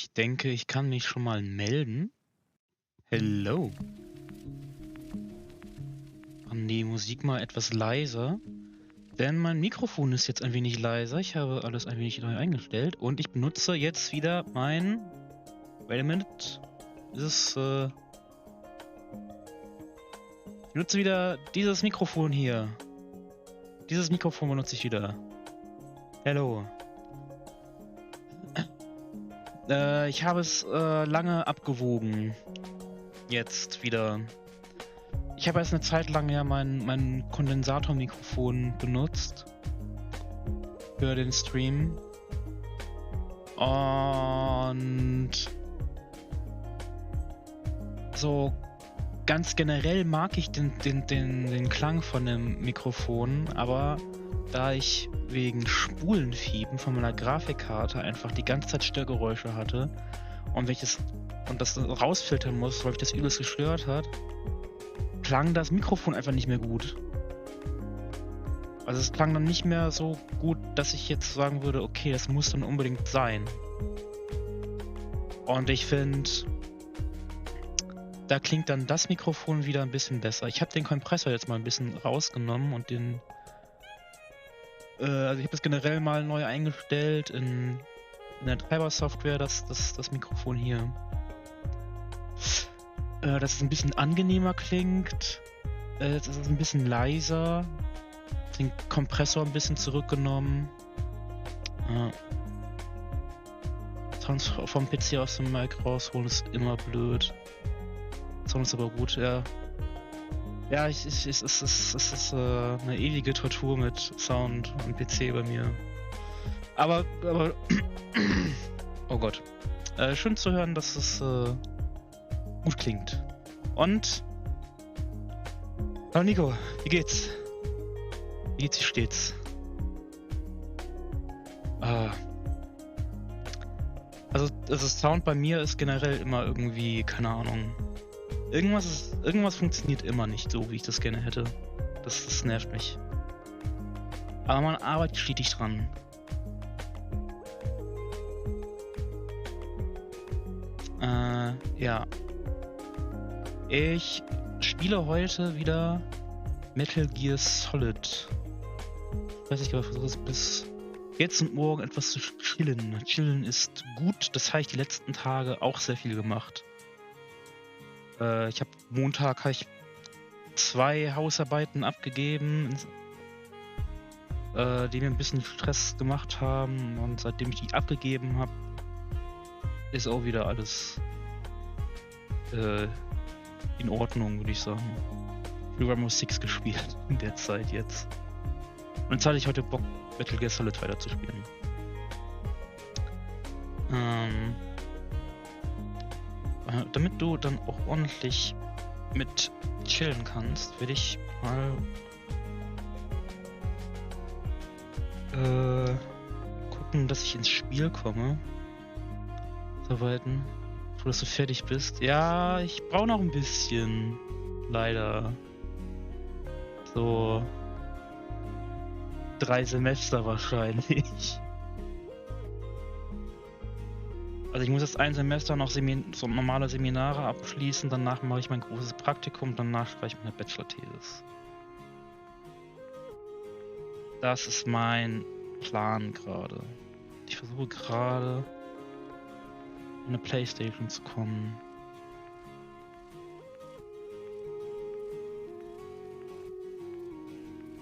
Ich denke, ich kann mich schon mal melden. Hello. Machen die Musik mal etwas leiser. Denn mein Mikrofon ist jetzt ein wenig leiser. Ich habe alles ein wenig neu eingestellt. Und ich benutze jetzt wieder mein... Wait a minute. Ich benutze wieder dieses Mikrofon hier. Dieses Mikrofon benutze ich wieder. Hello. Ich habe es lange abgewogen. Jetzt wieder. Ich habe erst eine Zeit lang ja mein Kondensatormikrofon benutzt. Für den Stream. Und so ganz generell mag ich den Klang von dem Mikrofon, aber da ich wegen Spulenfieber von meiner Grafikkarte einfach die ganze Zeit Störgeräusche hatte und das rausfiltern muss, weil mich das übelst gestört hat, klang das Mikrofon einfach nicht mehr gut. Also es klang dann nicht mehr so gut, dass ich jetzt sagen würde, okay, das muss dann unbedingt sein. Und ich finde, da klingt dann das Mikrofon wieder ein bisschen besser. Ich habe den Kompressor jetzt mal ein bisschen rausgenommen und also ich habe das generell mal neu eingestellt in der Treiber-Software, das Mikrofon hier. Dass es ein bisschen angenehmer klingt. Jetzt ist es ein bisschen leiser. Den Kompressor ein bisschen zurückgenommen. Sounds vom PC aus dem Mic rausholen ist immer blöd. Sound ist aber gut, ja. Ja, es ist eine ewige Tortur mit Sound am PC bei mir. Aber oh Gott. Schön zu hören, dass es gut klingt. Und hallo Nico, wie geht's? Wie steht's? Also Sound bei mir ist generell immer irgendwie, keine Ahnung. Irgendwas funktioniert immer nicht so, wie ich das gerne hätte. Das nervt mich. Aber man arbeitet stetig dran. Ja. Ich spiele heute wieder Metal Gear Solid. Ich weiß nicht, aber ich versuche es bis jetzt und morgen etwas zu chillen. Chillen ist gut, das habe ich die letzten Tage auch sehr viel gemacht. Montag habe ich 2 Hausarbeiten abgegeben, die mir ein bisschen Stress gemacht haben, und seitdem ich die abgegeben habe, ist auch wieder alles in Ordnung, würde ich sagen. Ich habe Rainbow Six gespielt in der Zeit jetzt. Und jetzt hatte ich heute Bock, Metal Gear Solid weiterzuspielen. Damit du dann auch ordentlich mit chillen kannst, werde ich mal gucken, dass ich ins Spiel komme. Soweit, dass du fertig bist. Ja, ich brauche noch ein bisschen. Leider. So 3 Semester wahrscheinlich. Also ich muss jetzt ein Semester noch so normale Seminare abschließen, danach mache ich mein großes Praktikum, danach schreibe ich meine Bachelor-Thesis. Das ist mein Plan gerade. Ich versuche gerade an eine Playstation zu kommen.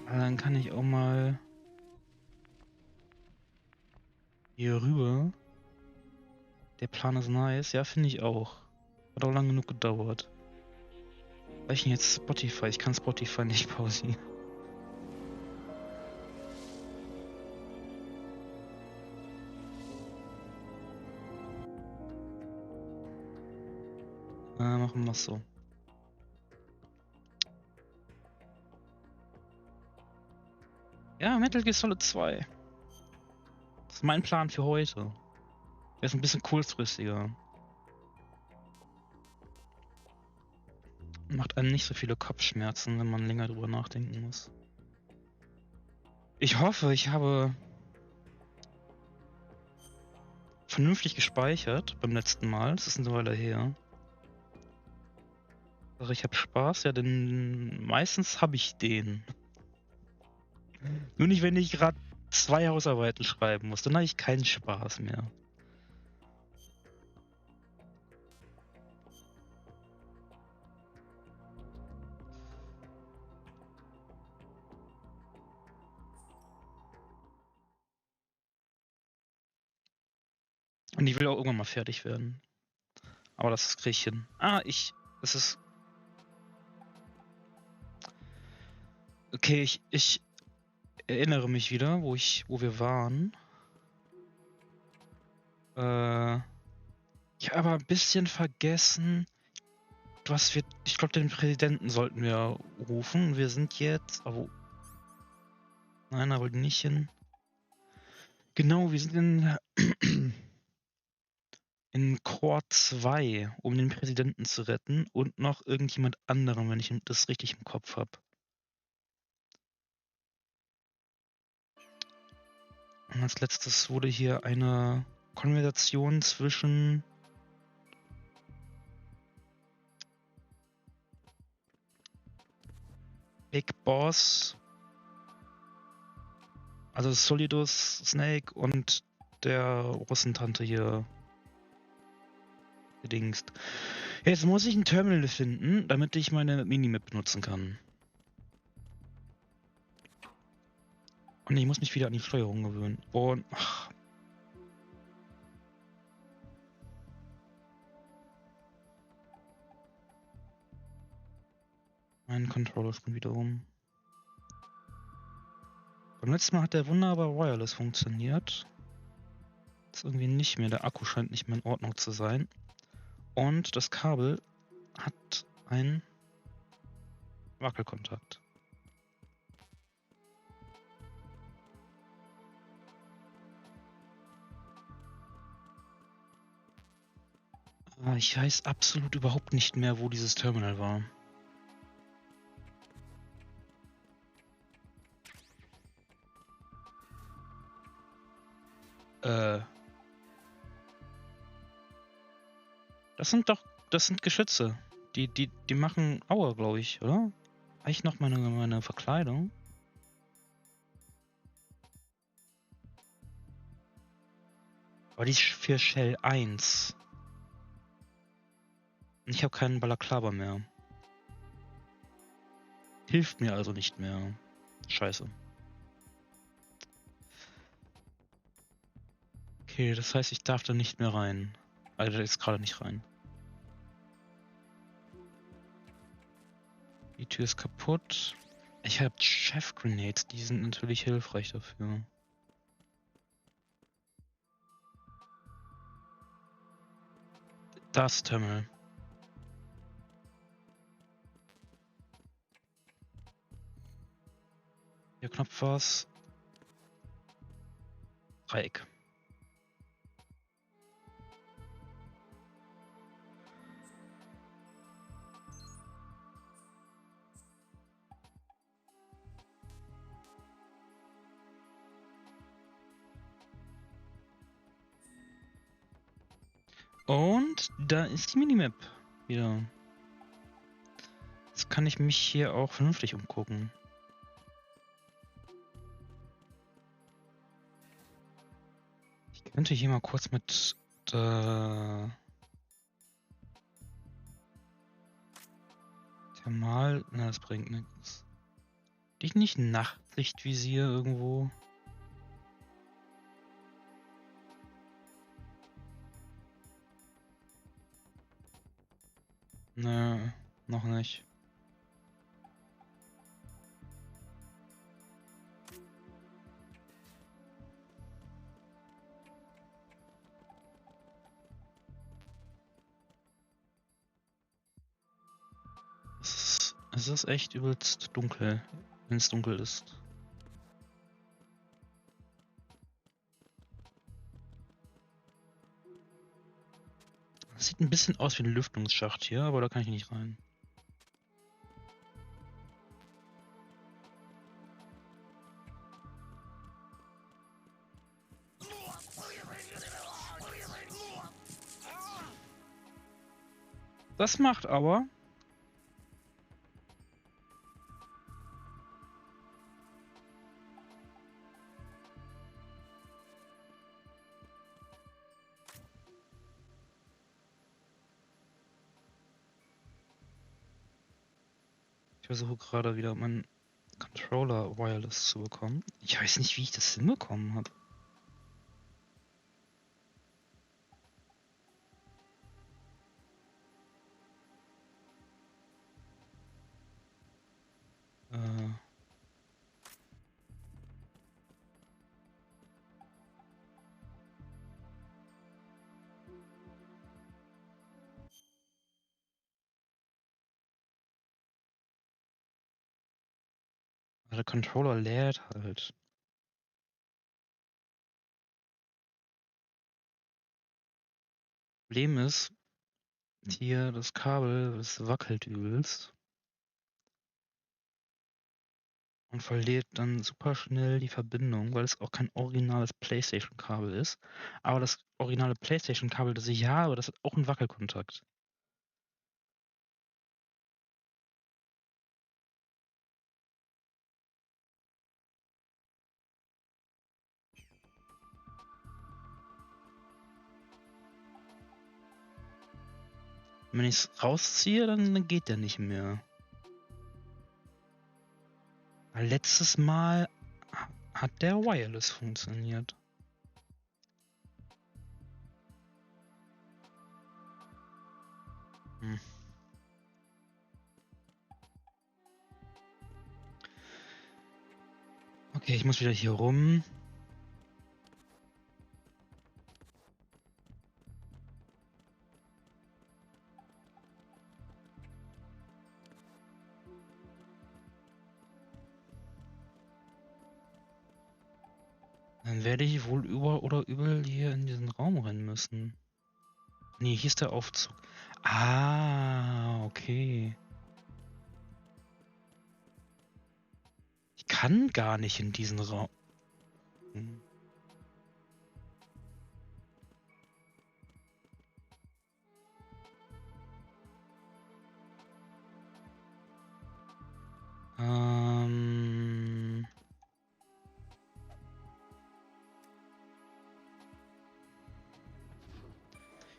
Aber dann kann ich auch mal hier rüber. Der Plan ist nice, ja, finde ich auch. Hat auch lange genug gedauert. Weil ich jetzt Spotify, ich kann Spotify nicht pausieren. Machen wir es so. Ja, Metal Gear Solid 2. Das ist mein Plan für heute. Der ist ein bisschen kurzfristiger. Macht einem nicht so viele Kopfschmerzen, wenn man länger drüber nachdenken muss. Ich hoffe, ich habe vernünftig gespeichert beim letzten Mal. Das ist eine Weile her. Also ich habe Spaß, ja, denn meistens habe ich den. Nur nicht, wenn ich gerade 2 Hausarbeiten schreiben muss. Dann habe ich keinen Spaß mehr. Und ich will auch irgendwann mal fertig werden. Aber das kriege ich hin. Es ist... Okay, ich erinnere mich wieder, wo wir waren. Ich habe aber ein bisschen vergessen, ich glaube, den Präsidenten sollten wir rufen. Wir sind jetzt... Oh, nein, da wollte ich nicht hin. Genau, wir sind in Chor 2, um den Präsidenten zu retten und noch irgendjemand anderen, wenn ich das richtig im Kopf habe. Und als letztes wurde hier eine Konversation zwischen Big Boss, also Solidus Snake und der Russentante hier gedingst. Jetzt muss ich ein Terminal finden, damit ich meine Minimap benutzen kann. Und ich muss mich wieder an die Steuerung gewöhnen. Und mein Controller springt wieder rum. Beim letzten Mal hat der wunderbar wireless funktioniert. Jetzt irgendwie nicht mehr. Der Akku scheint nicht mehr in Ordnung zu sein. Und das Kabel hat einen Wackelkontakt. Ich weiß absolut überhaupt nicht mehr, wo dieses Terminal war. Das sind Geschütze. Die machen Aua, glaube ich, oder? Habe ich noch meine Verkleidung? Aber die ist für Shell 1. Und ich habe keinen Balaklava mehr. Hilft mir also nicht mehr. Scheiße. Okay, das heißt, ich darf da nicht mehr rein. Also da ist gerade nicht rein. Die Tür ist kaputt. Ich habe Chef Grenades, die sind natürlich hilfreich dafür. Das Terminal. Der Knopf war's. Dreieck. Und da ist die Minimap wieder. Jetzt kann ich mich hier auch vernünftig umgucken. Ich könnte hier mal kurz mit Thermal... Na, das bringt nichts. Dich nicht Nachtsichtvisier irgendwo? Nö, noch nicht. Es ist echt übelst dunkel, wenn es dunkel ist. Das sieht ein bisschen aus wie ein Lüftungsschacht hier, aber da kann ich nicht rein. Das macht aber... Ich versuche gerade wieder meinen Controller wireless zu bekommen. Ich weiß nicht, wie ich das hinbekommen habe. Der Controller lädt halt. Problem ist, hier das Kabel, das wackelt übelst. Und verliert dann super schnell die Verbindung, weil es auch kein originales PlayStation-Kabel ist. Aber das originale PlayStation-Kabel, das ich habe, das hat auch einen Wackelkontakt. Wenn ich es rausziehe, dann geht der nicht mehr. Weil letztes Mal hat der Wireless funktioniert. Okay, ich muss wieder hier rum. Dann werde ich wohl über oder übel hier in diesen Raum rennen müssen. Nee, hier ist der Aufzug. Ah, okay. Ich kann gar nicht in diesen Raum.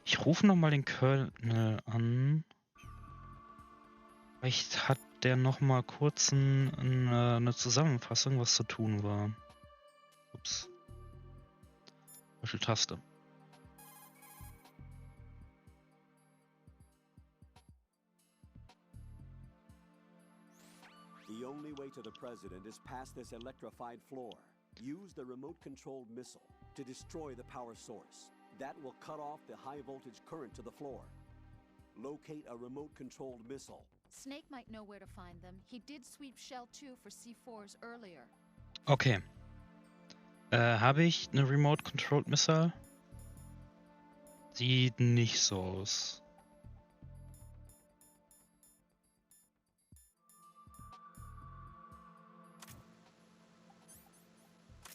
Ich rufe nochmal den Colonel an. Vielleicht hat der nochmal kurz eine Zusammenfassung, was zu tun war. Ups. Falsche Taste. The only way to the president is past this electrified floor. Use the remote-controlled missile to destroy the power source. That will cut off the high-voltage current to the floor. Locate a remote-controlled missile. Snake might know where to find them. He did sweep Shell 2 for C4s earlier. Okay. Habe ich eine Remote-Controlled Missile? Sieht nicht so aus.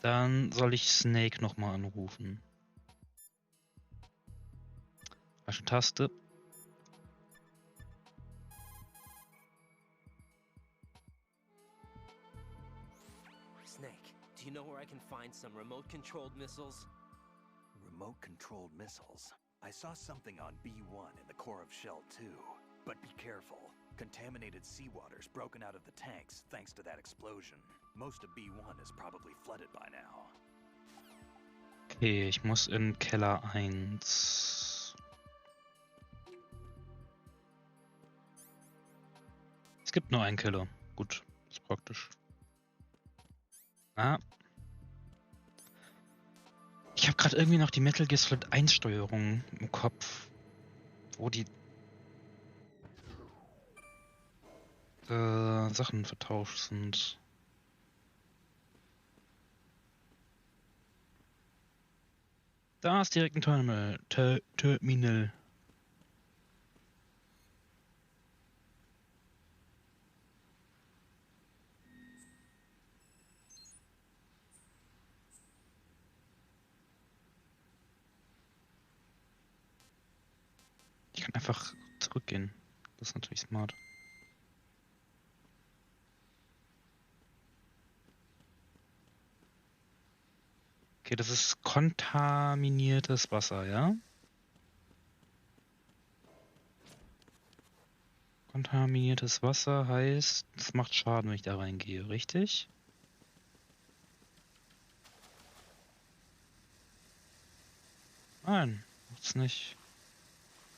Dann soll ich Snake nochmal anrufen. Falsche Taste. Snake, do you know where I can find some remote-controlled missiles? Remote-controlled missiles? I saw something on B1 in the core of Shell 2. But be careful. Contaminated seawater's broken out of the tanks thanks to that explosion. Most of B1 is probably flooded by now. Okay, ich muss in Keller 1. Es gibt nur einen Keller. Gut, ist praktisch. Ah. Ich habe gerade irgendwie noch die Metal Gear Solid 1 Steuerung im Kopf, wo die Sachen vertauscht sind. Da ist direkt ein Terminal. Terminal. Ich kann einfach zurückgehen. Das ist natürlich smart. Okay, das ist kontaminiertes Wasser, ja? Kontaminiertes Wasser heißt, es macht Schaden, wenn ich da reingehe, richtig? Nein, macht's nicht.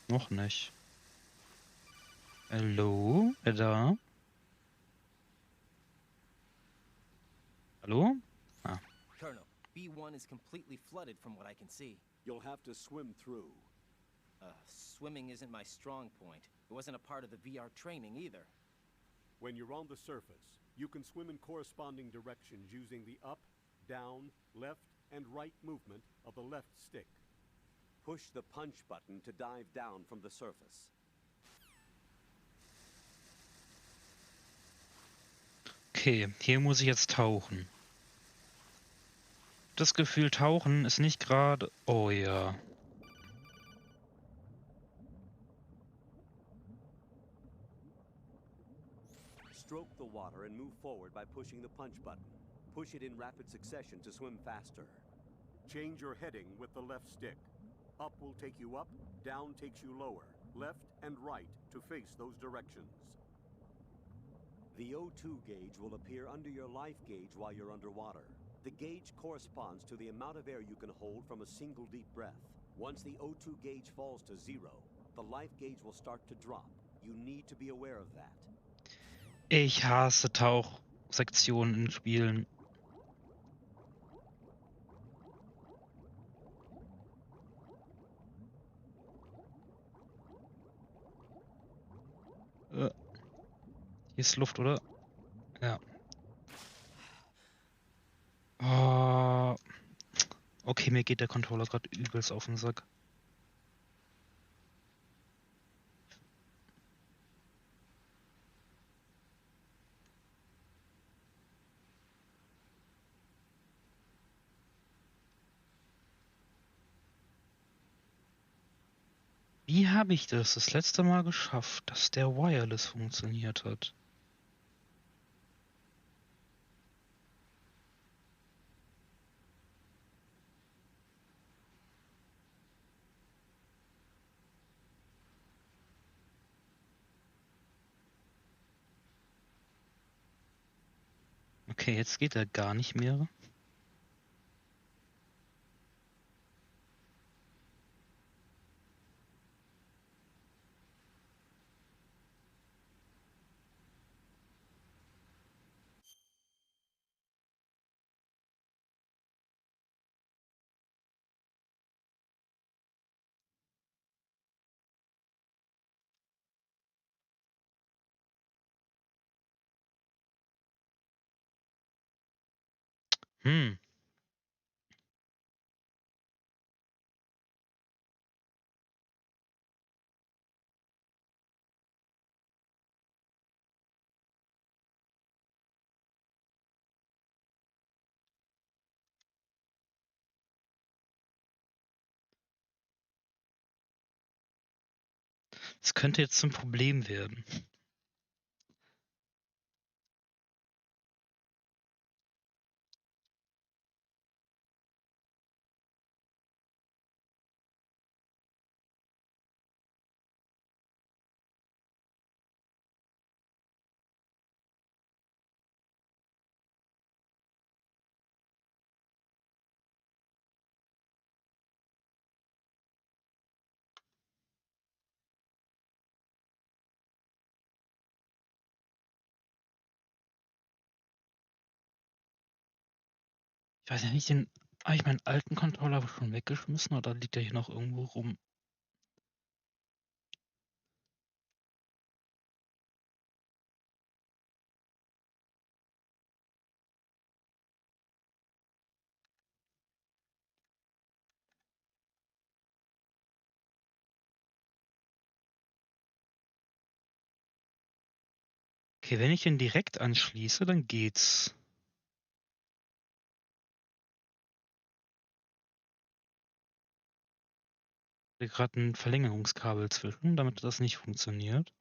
Noch nicht. Hallo? Wer da? Hallo? Ah. Colonel, B1 is completely flooded from what I can see. You'll have to swim through. Swimming isn't my strong point. It wasn't a part of the VR training either. When you're on the surface, you can swim in corresponding directions using the up, down, left, and right movement of the left stick. Push the punch button to dive down from the surface. Okay, hier muss ich jetzt tauchen. Das Gefühl, tauchen ist nicht gerade... Oh ja. Stroke the water and move forward by pushing the punch button. Push it in rapid succession to swim faster. Change your heading with the left stick. Up will take you up, down takes you lower, left and right to face those directions. The O2 gauge will appear under your life gauge while you're underwater. The gauge corresponds to the amount of air you can hold from a single deep breath. Once the O2 gauge falls to zero, the life gauge will start to drop. You need to be aware of that. Ich hasse Tauchsektionen in Spielen. Hier ist Luft, oder? Ja. Oh. Okay, mir geht der Controller gerade übelst auf den Sack. Wie habe ich das letzte Mal geschafft, dass der Wireless funktioniert hat? Okay, jetzt geht er gar nicht mehr. Hm. Das könnte jetzt zum Problem werden. Ich weiß ja nicht, habe ich meinen alten Controller schon weggeschmissen oder liegt der hier noch irgendwo rum? Okay, wenn ich den direkt anschließe, dann geht's. Gerade ein Verlängerungskabel zwischen, damit das nicht funktioniert.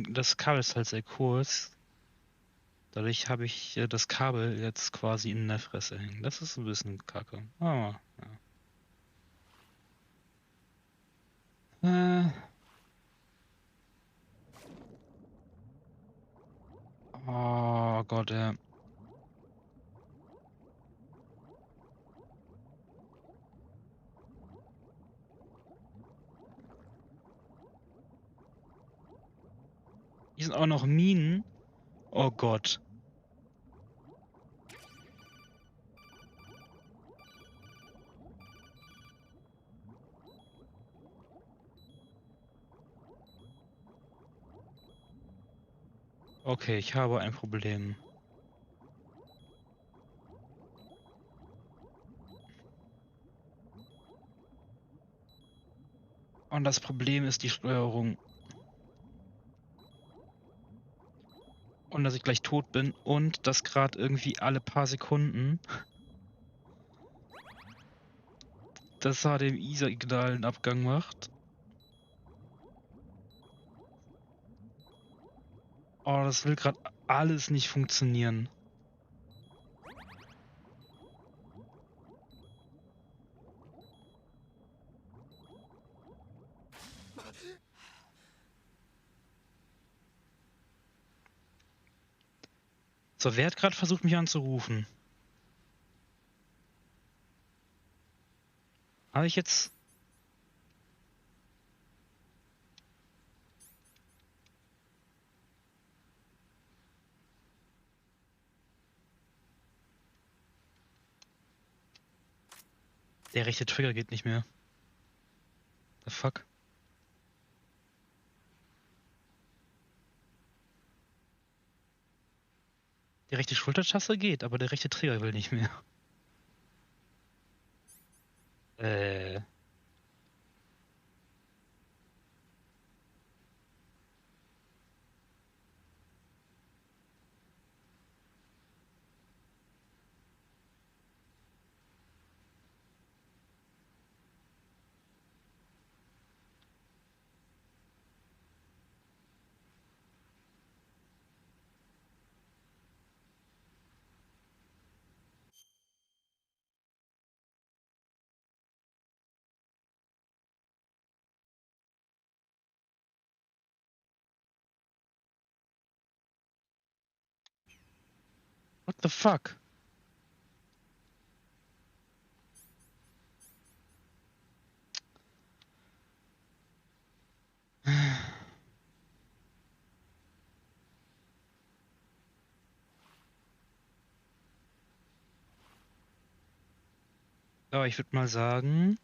Das Kabel ist halt sehr kurz. Dadurch habe ich das Kabel jetzt quasi in der Fresse hängen. Das ist ein bisschen kacke. Aber, ja. Oh Gott, ja. Hier sind auch noch Minen. Oh Gott. Okay, ich habe ein Problem. Und das Problem ist die Steuerung. Und dass ich gleich tot bin und das gerade irgendwie alle paar Sekunden das HDMI-Signal einen Abgang macht. Oh, das will gerade alles nicht funktionieren. So, wer hat gerade versucht, mich anzurufen? Habe ich jetzt... Der rechte Trigger geht nicht mehr. The fuck? Die rechte Schultertaste geht, aber der rechte Trigger will nicht mehr. Äh... What the fuck? Ja, ich würde mal sagen...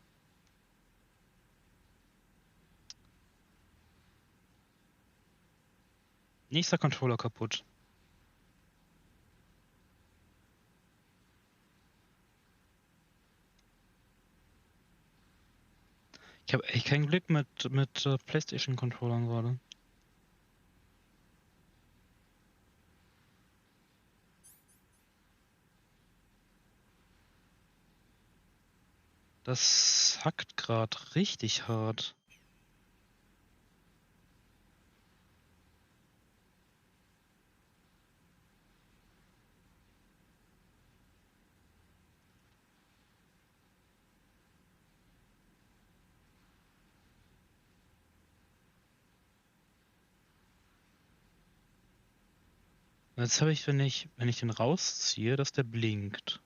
Nächster Controller kaputt. Ich habe echt kein Glück mit PlayStation-Controllern gerade. Das hackt gerade richtig hart. Jetzt habe ich, wenn ich den rausziehe, dass der blinkt.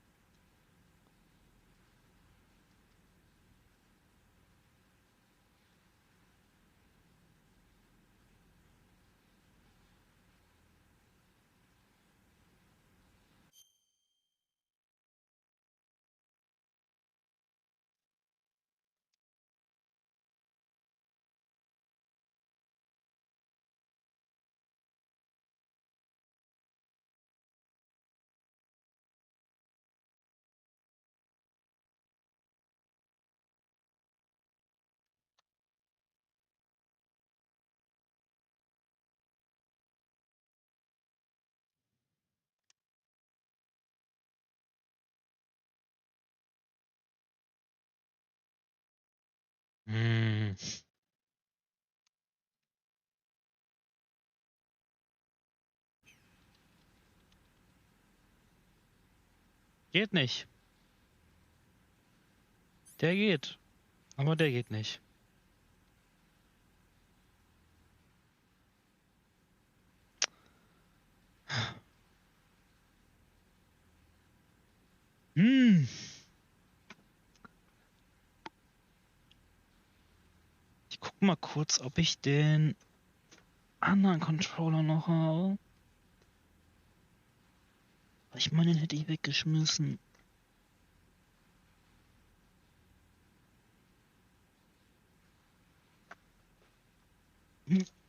Hm. Geht nicht. Der geht. Aber der geht nicht. Hm. Ich guck mal kurz, ob ich den anderen Controller noch habe. Ich meine, den hätte ich weggeschmissen.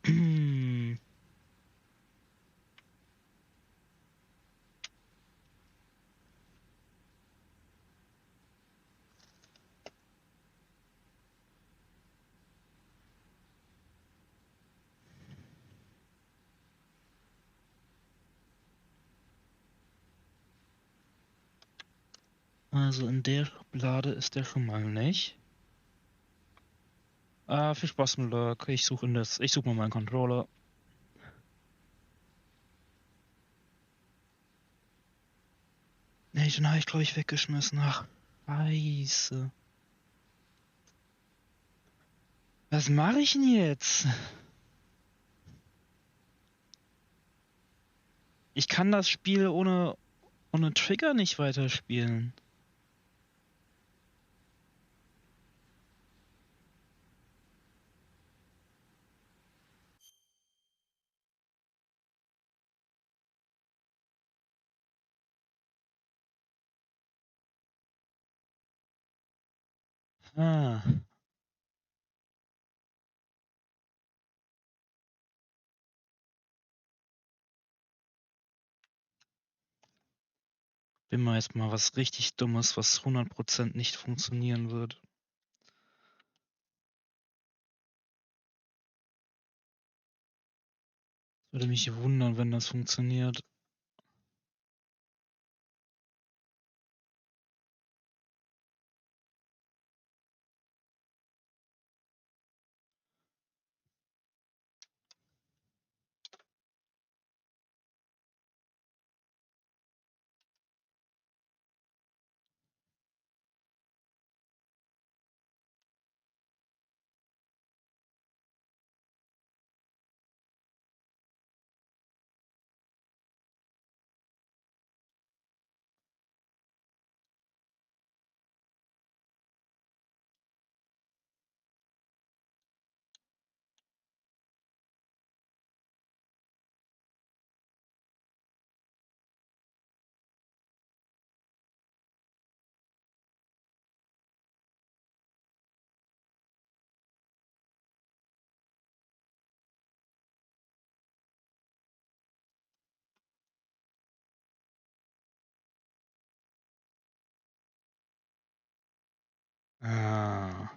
Hm. Also in der Schublade ist der schon mal nicht. Viel Spaß mit Lurk. Ich suche mal meinen Controller. Nee, den habe ich glaube ich weggeschmissen. Ach, Scheiße. Was mache ich denn jetzt? Ich kann das Spiel ohne Trigger nicht weiterspielen. Ah. Bin mal jetzt mal was richtig Dummes, was 100% nicht funktionieren wird. Würde mich wundern, wenn das funktioniert. Ah.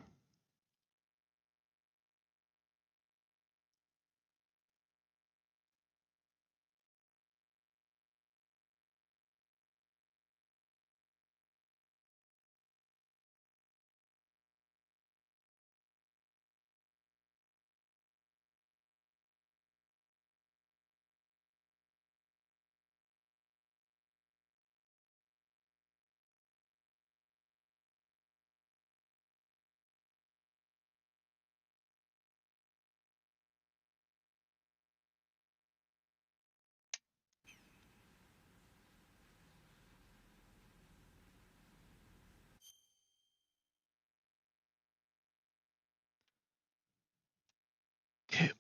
Okay.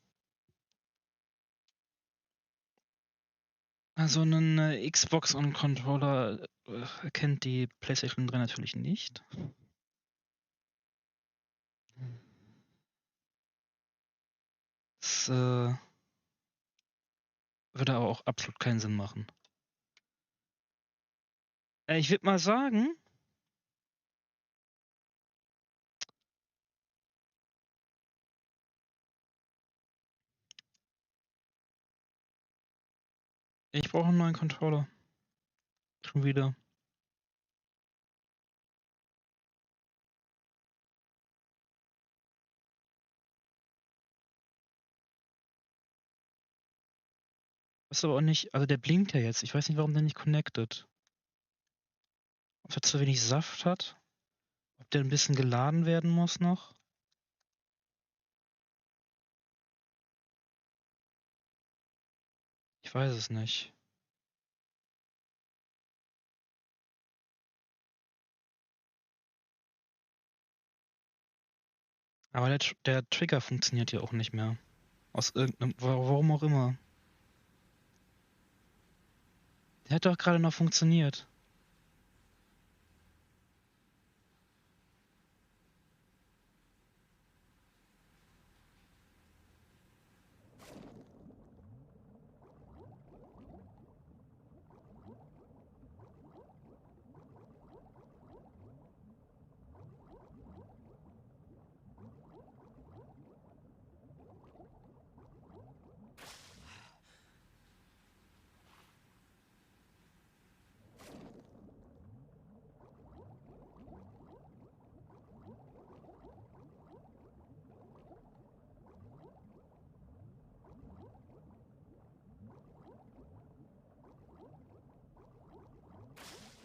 Also einen Xbox und Controller erkennt die PlayStation 3 natürlich nicht. Das würde aber auch absolut keinen Sinn machen. Ich würde mal sagen, ich brauche einen neuen Controller. Schon wieder. Ist aber auch nicht, also der blinkt ja jetzt. Ich weiß nicht, warum der nicht connected. Ob er zu wenig Saft hat? Ob der ein bisschen geladen werden muss noch? Ich weiß es nicht. Aber der Trigger funktioniert ja auch nicht mehr. Aus irgendeinem, warum auch immer. Der hat doch gerade noch funktioniert.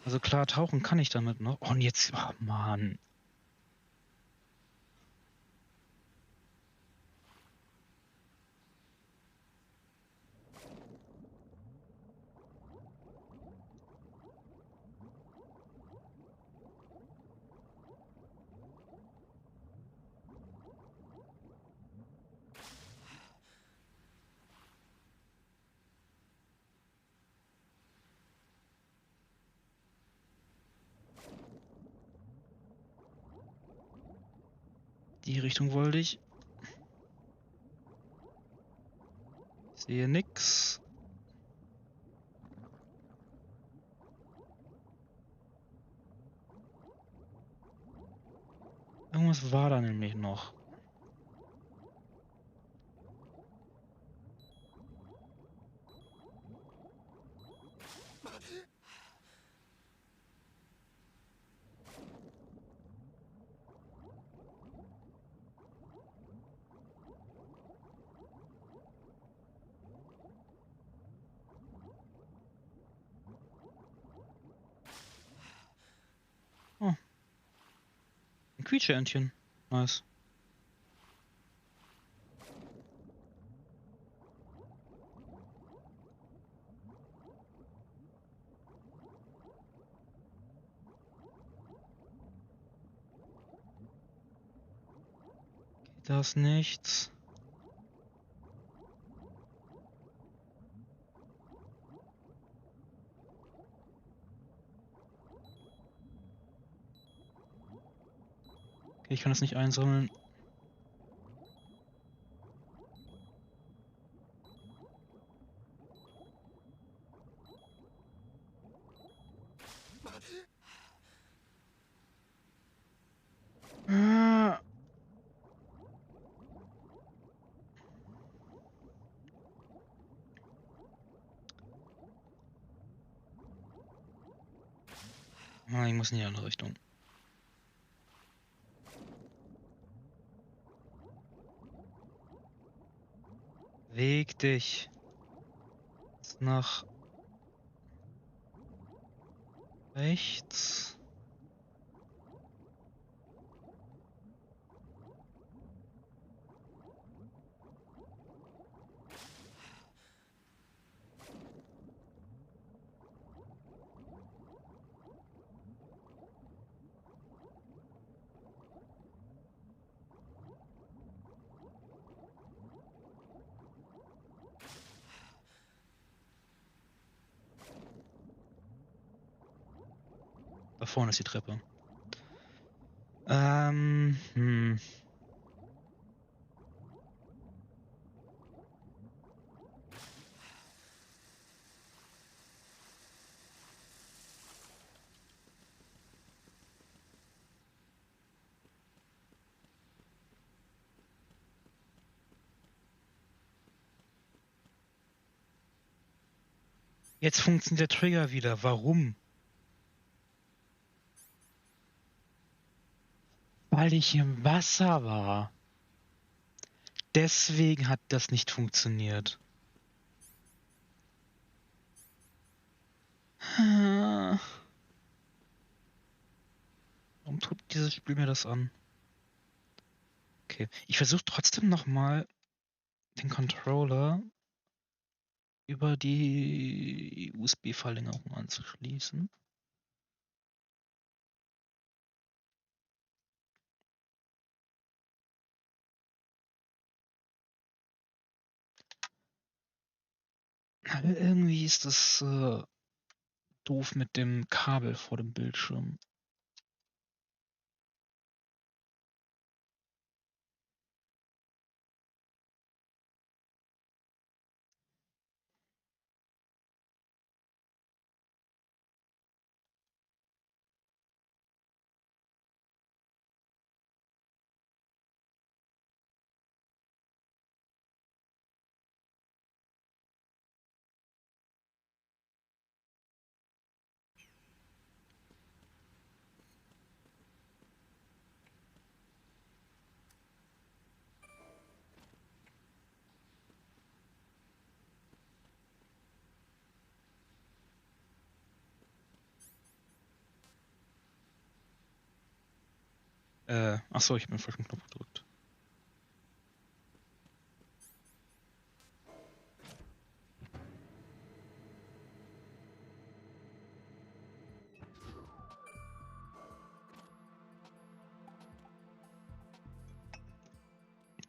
Also klar, tauchen kann ich damit noch. Oh, und jetzt, oh Mann. Die Richtung wollte ich. Ich sehe nix. Irgendwas war da nämlich noch. Oh, ein Quietscheentchen. Nice. Geht das nichts? Okay, ich kann das nicht einsammeln. Ah. Ah, ich muss in die andere Richtung. Weg dich. Nach rechts. Da vorne ist die Treppe. Hm. Jetzt funktioniert der Trigger wieder. Warum? Weil ich im Wasser war. Deswegen hat das nicht funktioniert. Warum tut dieses Spiel mir das an? Okay, ich versuche trotzdem nochmal den Controller über die USB-Verlängerung anzuschließen. Aber irgendwie ist das doof mit dem Kabel vor dem Bildschirm. Achso, ich habe den falschen Knopf gedrückt.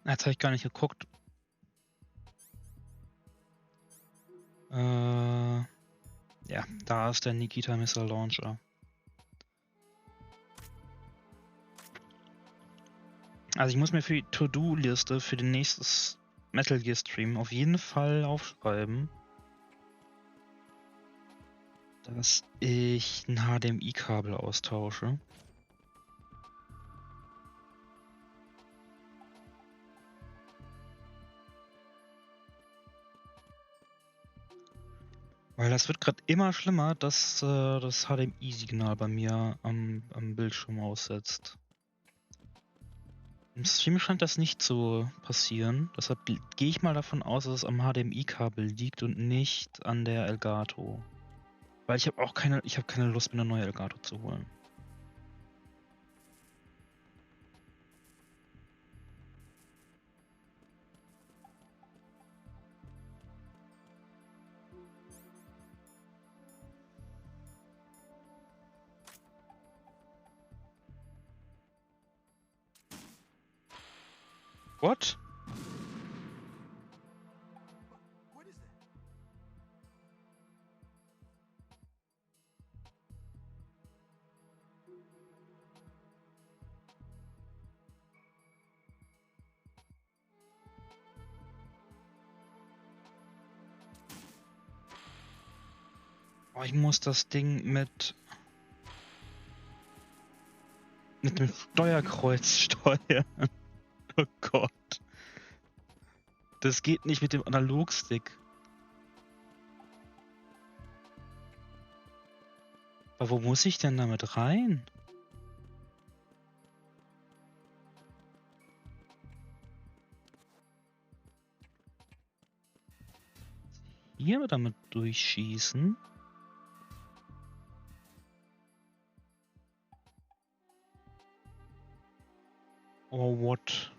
Jetzt habe ich gar nicht geguckt. Ja, da ist der Nikita Missile Launcher. Also ich muss mir für die To-Do-Liste für den nächsten Metal Gear Stream auf jeden Fall aufschreiben, dass ich ein HDMI-Kabel austausche. Weil das wird gerade immer schlimmer, dass das HDMI-Signal bei mir am Bildschirm aussetzt. Im Stream scheint das nicht zu passieren, deshalb gehe ich mal davon aus, dass es am HDMI-Kabel liegt und nicht an der Elgato. Weil ich habe auch keine Lust, mir eine neue Elgato zu holen. What? What is that? Oh, ich muss das Ding mit dem Steuerkreuz steuern. Oh Gott. Das geht nicht mit dem Analogstick. Aber wo muss ich denn damit rein? Hier damit durchschießen? Or what?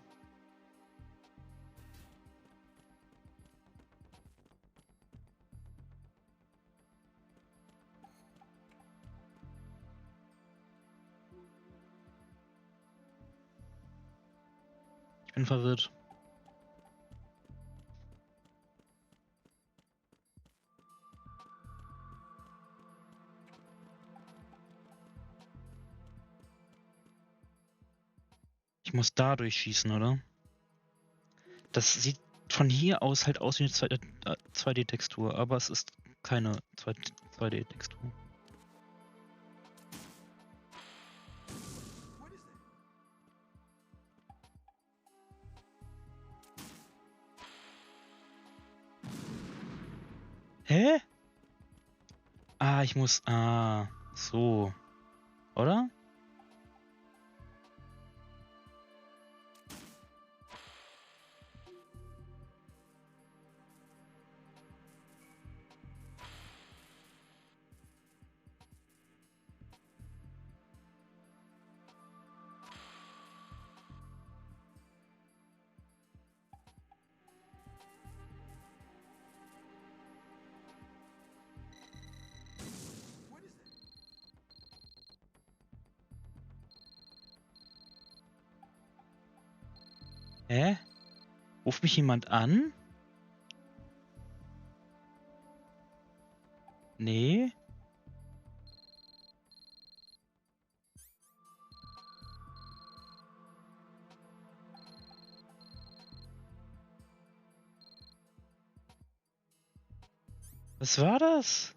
Ich bin verwirrt. Ich muss da durchschießen, oder? Das sieht von hier aus halt aus wie eine 2D-Textur, aber es ist keine 2D-Textur. What is that? Hä? Ah, ich muss... Ah, so. Oder? Hä? Ruft mich jemand an? Nee. Was war das?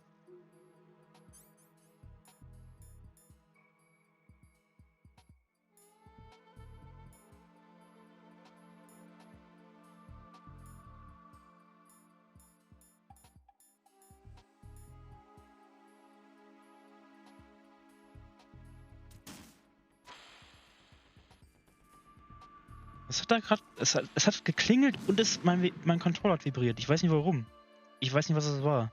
Es hat da gerade. Es hat geklingelt und mein Controller hat vibriert. Ich weiß nicht warum. Ich weiß nicht, was es war.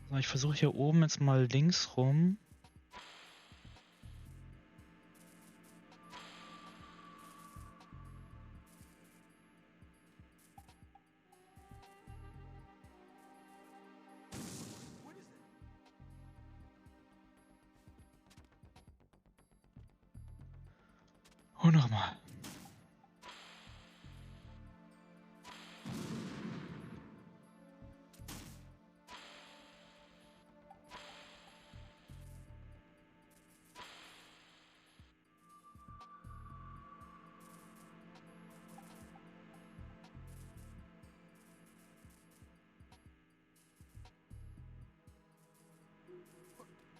So, ich versuche hier oben jetzt mal links rum. Und nochmal.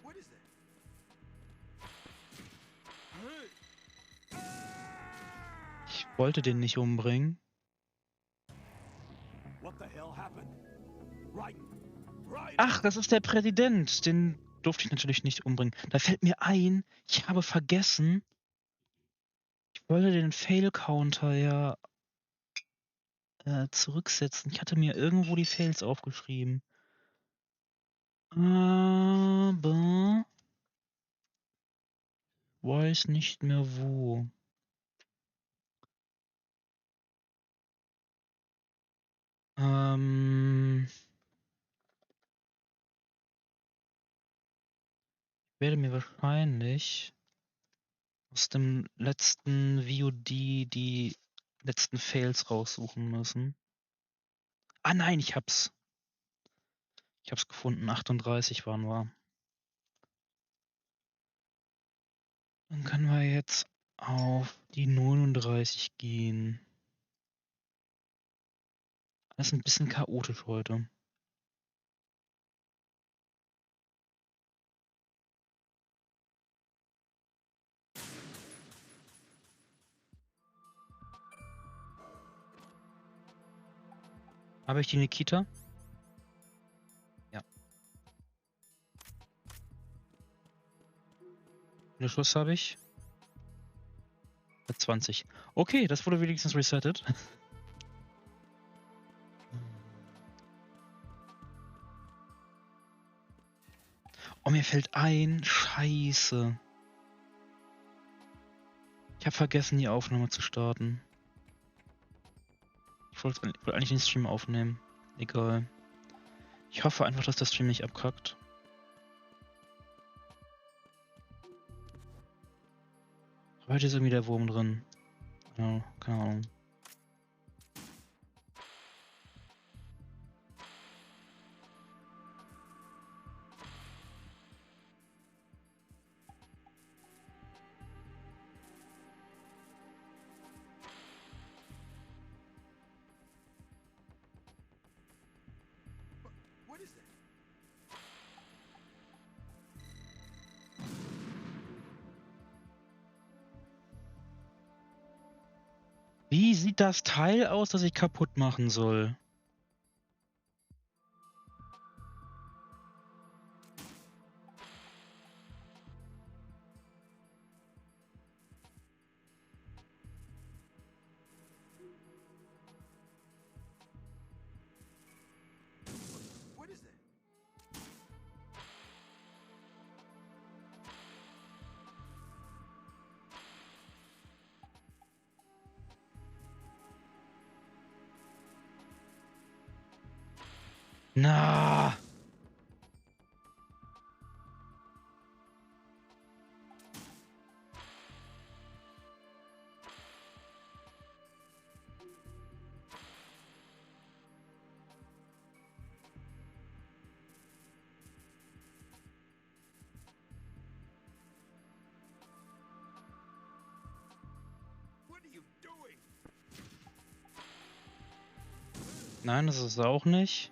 What is that? Ich wollte den nicht umbringen. What the hell happened? Raiden! Raiden! Ach, das ist der Präsident. Den durfte ich natürlich nicht umbringen. Da fällt mir ein, ich habe vergessen. Ich wollte den Fail-Counter ja zurücksetzen. Ich hatte mir irgendwo die Fails aufgeschrieben. Aber weiß nicht mehr wo. Ich werde mir wahrscheinlich aus dem letzten VOD die letzten Fails raussuchen müssen. Ah nein, ich hab's. Ich hab's gefunden. 38 waren wir. Dann können wir jetzt auf die 39 gehen. Das ist ein bisschen chaotisch heute. Habe ich die Nikita? Ja. Wie viel Schuss habe ich? 20. Okay, das wurde wenigstens resettet. Oh, mir fällt ein, scheiße. Ich habe vergessen, die Aufnahme zu starten. Ich wollte eigentlich den Stream aufnehmen. Egal. Ich hoffe einfach, dass der Stream nicht abkackt. Heute ist irgendwie der Wurm drin. Ja, keine Ahnung. What is that? Wie sieht das Teil aus, das ich kaputt machen soll? What is that? Na. Nein, das ist es auch nicht.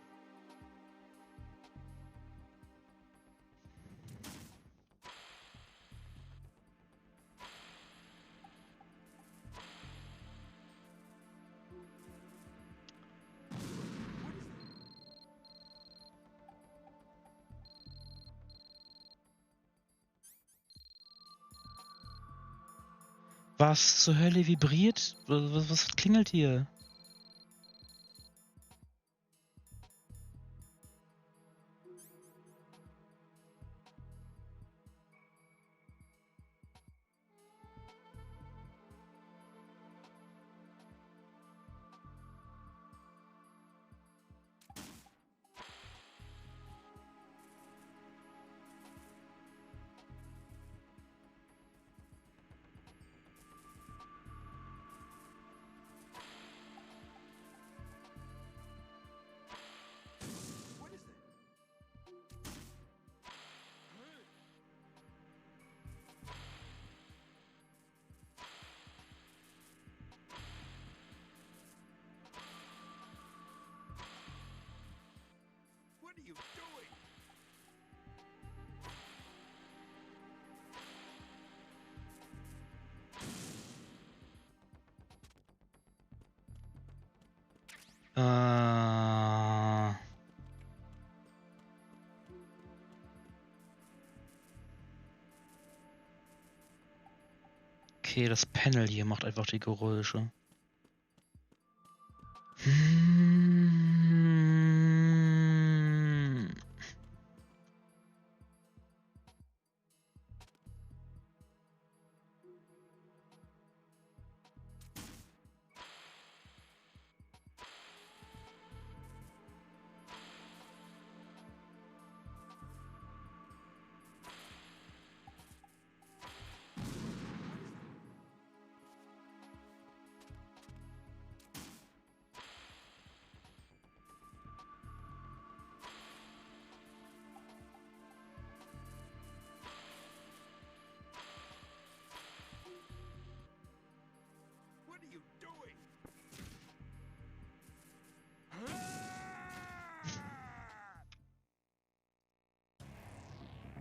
Was zur Hölle vibriert? Was klingelt hier? What are you doing? Okay, das Panel hier macht einfach die Geräusche. Hm. What are you doing?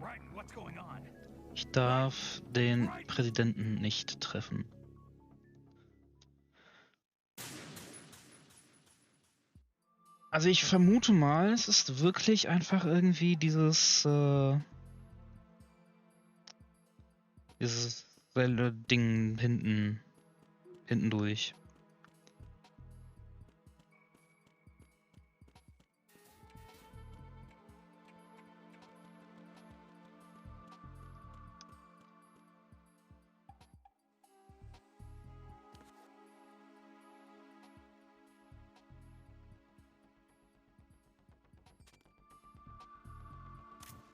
Raiden, what's going on? Ich darf den Präsidenten nicht treffen. Also ich vermute mal, es ist wirklich einfach irgendwie dieses Ding hinten durch.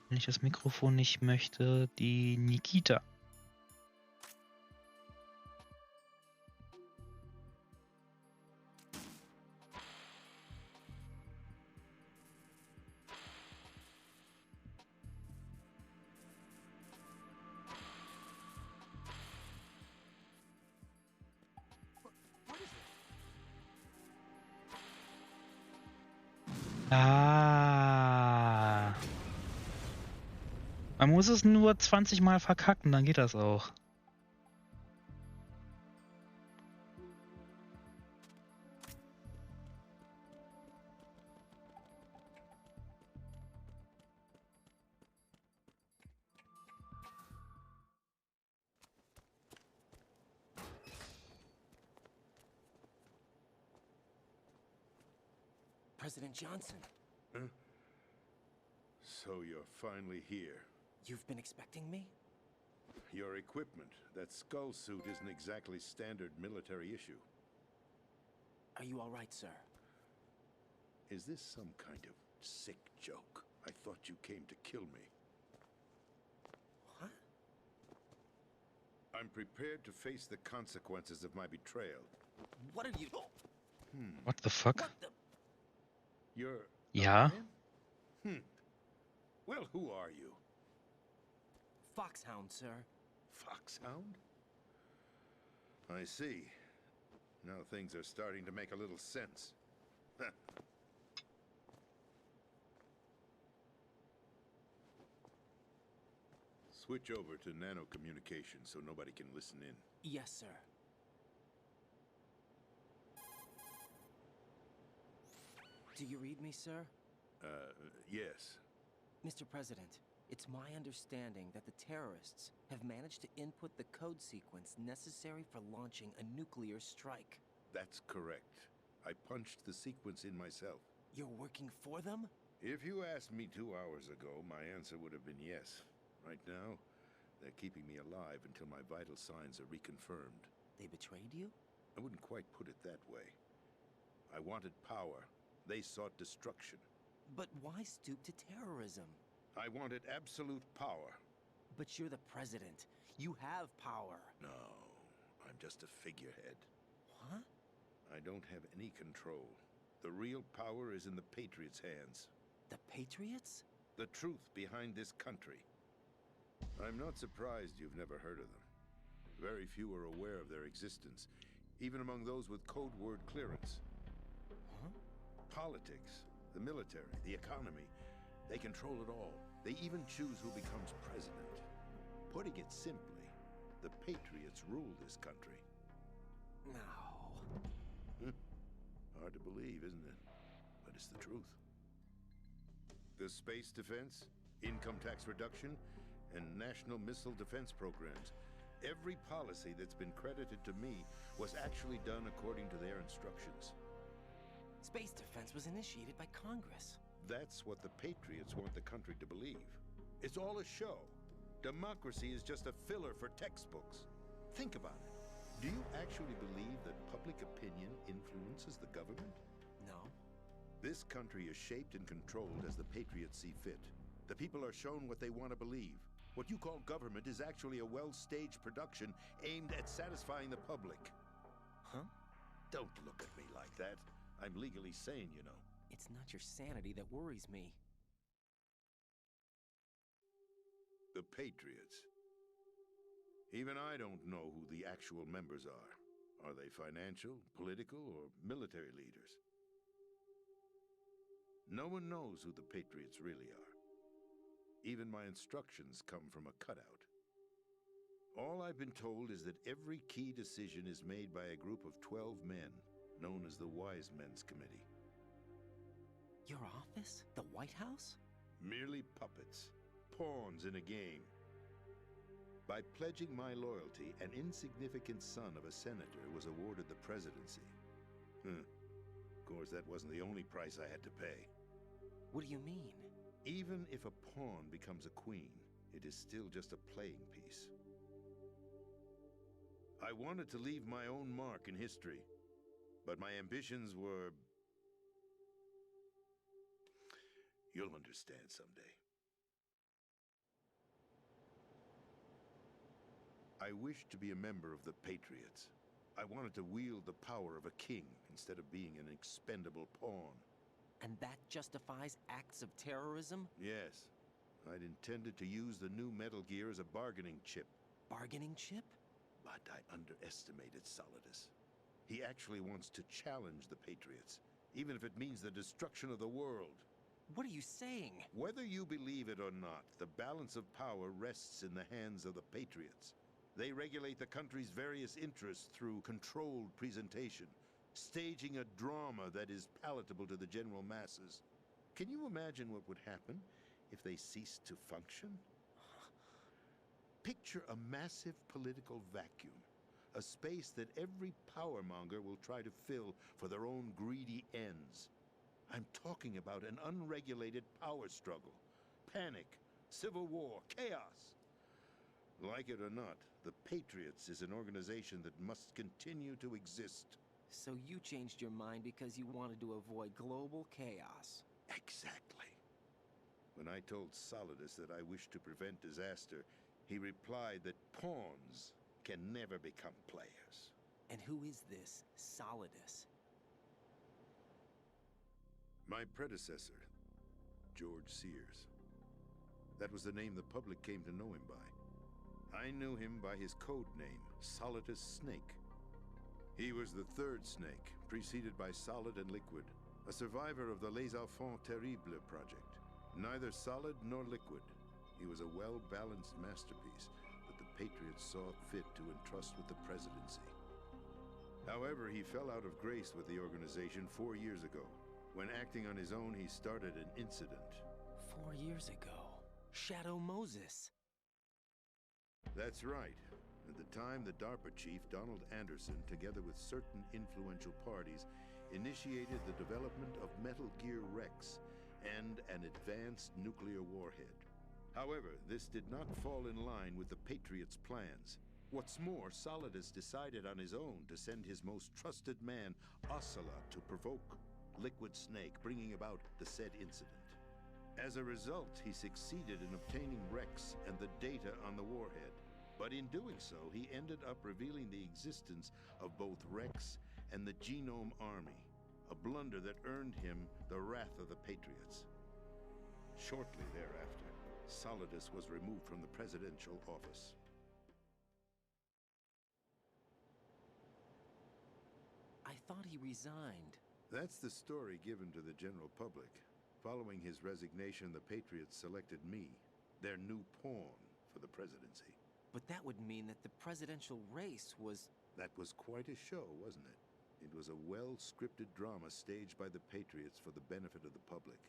Wenn ich das Mikrofon nicht möchte, die Nikita. Ah. Man muss es nur 20 Mal verkacken, dann geht das auch. President Johnson, So you're finally here. you've been expecting me? Your equipment, that skull suit isn't exactly standard military issue. Are you all right, sir? Is this some kind of sick joke? I thought you came to kill me. What? I'm prepared to face the consequences of my betrayal. What are you... What the fuck? What the... You're... a Ja. man? Well, who are you? Foxhound, sir. Foxhound? I see. Now things are starting to make a little sense. Switch over to nano-communication so nobody can listen in. Yes, sir. Do you read me, sir? Yes. Mr. President, it's my understanding that the terrorists have managed to input the code sequence necessary for launching a nuclear strike. That's correct. I punched the sequence in myself. You're working for them? If you asked me 2 hours ago, my answer would have been yes. Right now, they're keeping me alive until my vital signs are reconfirmed. They betrayed you? I wouldn't quite put it that way. I wanted power. They sought destruction. But why stoop to terrorism? I wanted absolute power. But you're the president. You have power. No, I'm just a figurehead. What? I don't have any control. The real power is in the Patriots' hands. The Patriots? The truth behind this country. I'm not surprised you've never heard of them. Very few are aware of their existence, even among those with code word clearance. Huh? Politics, the military, the economy, they control it all. They even choose who becomes president. Putting it simply, the Patriots rule this country. No. Hard to believe, isn't it? But it's the truth. The space defense, income tax reduction, and national missile defense programs. Every policy that's been credited to me was actually done according to their instructions. Space defense was initiated by Congress. That's what the Patriots want the country to believe. It's all a show. Democracy is just a filler for textbooks. Think about it. Do you actually believe that public opinion influences the government? No. This country is shaped and controlled as the Patriots see fit. The people are shown what they want to believe. What you call government is actually a well-staged production aimed at satisfying the public. Huh? Don't look at me like that. I'm legally sane, you know. It's not your sanity that worries me. The Patriots. Even I don't know who the actual members are. Are they financial, political, or military leaders? No one knows who the Patriots really are. Even my instructions come from a cutout. All I've been told is that every key decision is made by a group of 12 men, known as the Wise Men's Committee. Your office? The White House? Merely puppets, pawns in a game. By pledging my loyalty, an insignificant son of a senator was awarded the presidency. Of course, that wasn't the only price I had to pay. What do you mean? Even if a pawn becomes a queen, it is still just a playing piece. I wanted to leave my own mark in history, but my ambitions were... You'll understand someday. I wished to be a member of the Patriots. I wanted to wield the power of a king instead of being an expendable pawn. And that justifies acts of terrorism? Yes. I'd intended to use the new Metal Gear as a bargaining chip. Bargaining chip? But I underestimated Solidus. He actually wants to challenge the Patriots, even if it means the destruction of the world. What are you saying? Whether you believe it or not, the balance of power rests in the hands of the Patriots. They regulate the country's various interests through controlled presentation, staging a drama that is palatable to the general masses. Can you imagine what would happen if they ceased to function? Picture a massive political vacuum, a space that every powermonger will try to fill for their own greedy ends. I'm talking about an unregulated power struggle, panic, civil war, chaos. Like it or not, the Patriots is an organization that must continue to exist. So you changed your mind because you wanted to avoid global chaos. Exactly. When I told Solidus that I wished to prevent disaster, he replied that pawns can never become players. And who is this Solidus? My predecessor, George Sears. That was the name the public came to know him by. I knew him by his code name, Solidus Snake. He was the third Snake, preceded by Solid and Liquid, a survivor of the Les Enfants Terribles project. Neither solid nor liquid, He was a well-balanced masterpiece that the Patriots saw fit to entrust with the presidency. However, he fell out of grace with the organization 4 years ago. When acting on his own, he started an incident. 4 years ago. Shadow Moses. That's right. At the time, the DARPA chief, Donald Anderson, together with certain influential parties, initiated the development of Metal Gear Rex and an advanced nuclear warhead. However, this did not fall in line with the Patriots' plans. What's more, Solidus decided on his own to send his most trusted man, Ocelot, to provoke Liquid Snake, bringing about the said incident. As a result, he succeeded in obtaining Rex and the data on the warhead. But in doing so, he ended up revealing the existence of both Rex and the Genome Army, a blunder that earned him the wrath of the Patriots. Shortly thereafter, Solidus was removed from the presidential office. I thought he resigned. That's the story given to the general public. Following his resignation, the Patriots selected me, their new pawn, for the presidency. But that would mean that the presidential race was... That was quite a show, wasn't it? It was a well-scripted drama staged by the Patriots for the benefit of the public.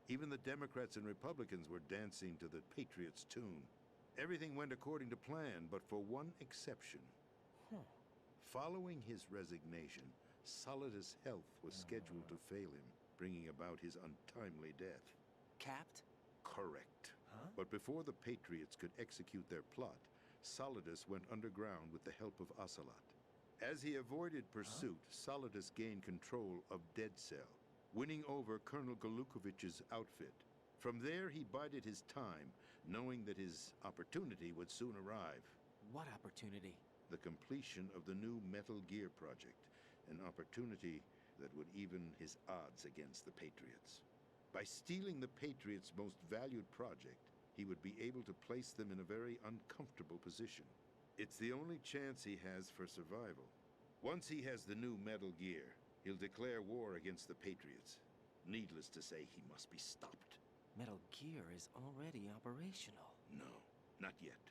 Even the Democrats and Republicans were dancing to the Patriots' tune. Everything went according to plan, but for one exception. Following his resignation, Solidus' health was scheduled to fail him, bringing about his untimely death. Capped? Correct. Huh? But before the Patriots could execute their plot, Solidus went underground with the help of Ocelot. As he avoided pursuit, Solidus gained control of Dead Cell, winning over Colonel Galukovich's outfit. From there, he bided his time, knowing that his opportunity would soon arrive. What opportunity? The completion of the new Metal Gear project, an opportunity that would even his odds against the Patriots. By stealing the Patriots' most valued project, he would be able to place them in a very uncomfortable position. It's the only chance he has for survival. Once he has the new Metal Gear, he'll declare war against the Patriots. Needless to say, he must be stopped. Metal Gear is already operational. No, not yet.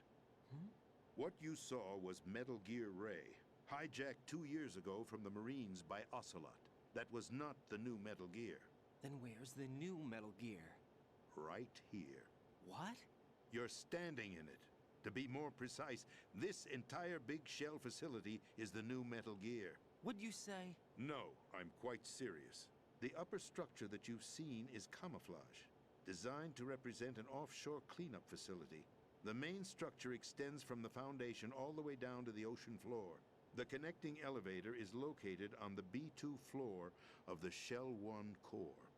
What you saw was Metal Gear Ray, hijacked 2 years ago from the Marines by Ocelot. That was not the new Metal Gear. Then where's the new Metal Gear? Right here. What? You're standing in it. To be more precise, this entire big shell facility is the new Metal Gear. What'd you say? No, I'm quite serious. The upper structure that you've seen is camouflage, designed to represent an offshore cleanup facility. The main structure extends from the foundation all the way down to the ocean floor. The connecting elevator is located on the B2 floor of the Shell 1 core.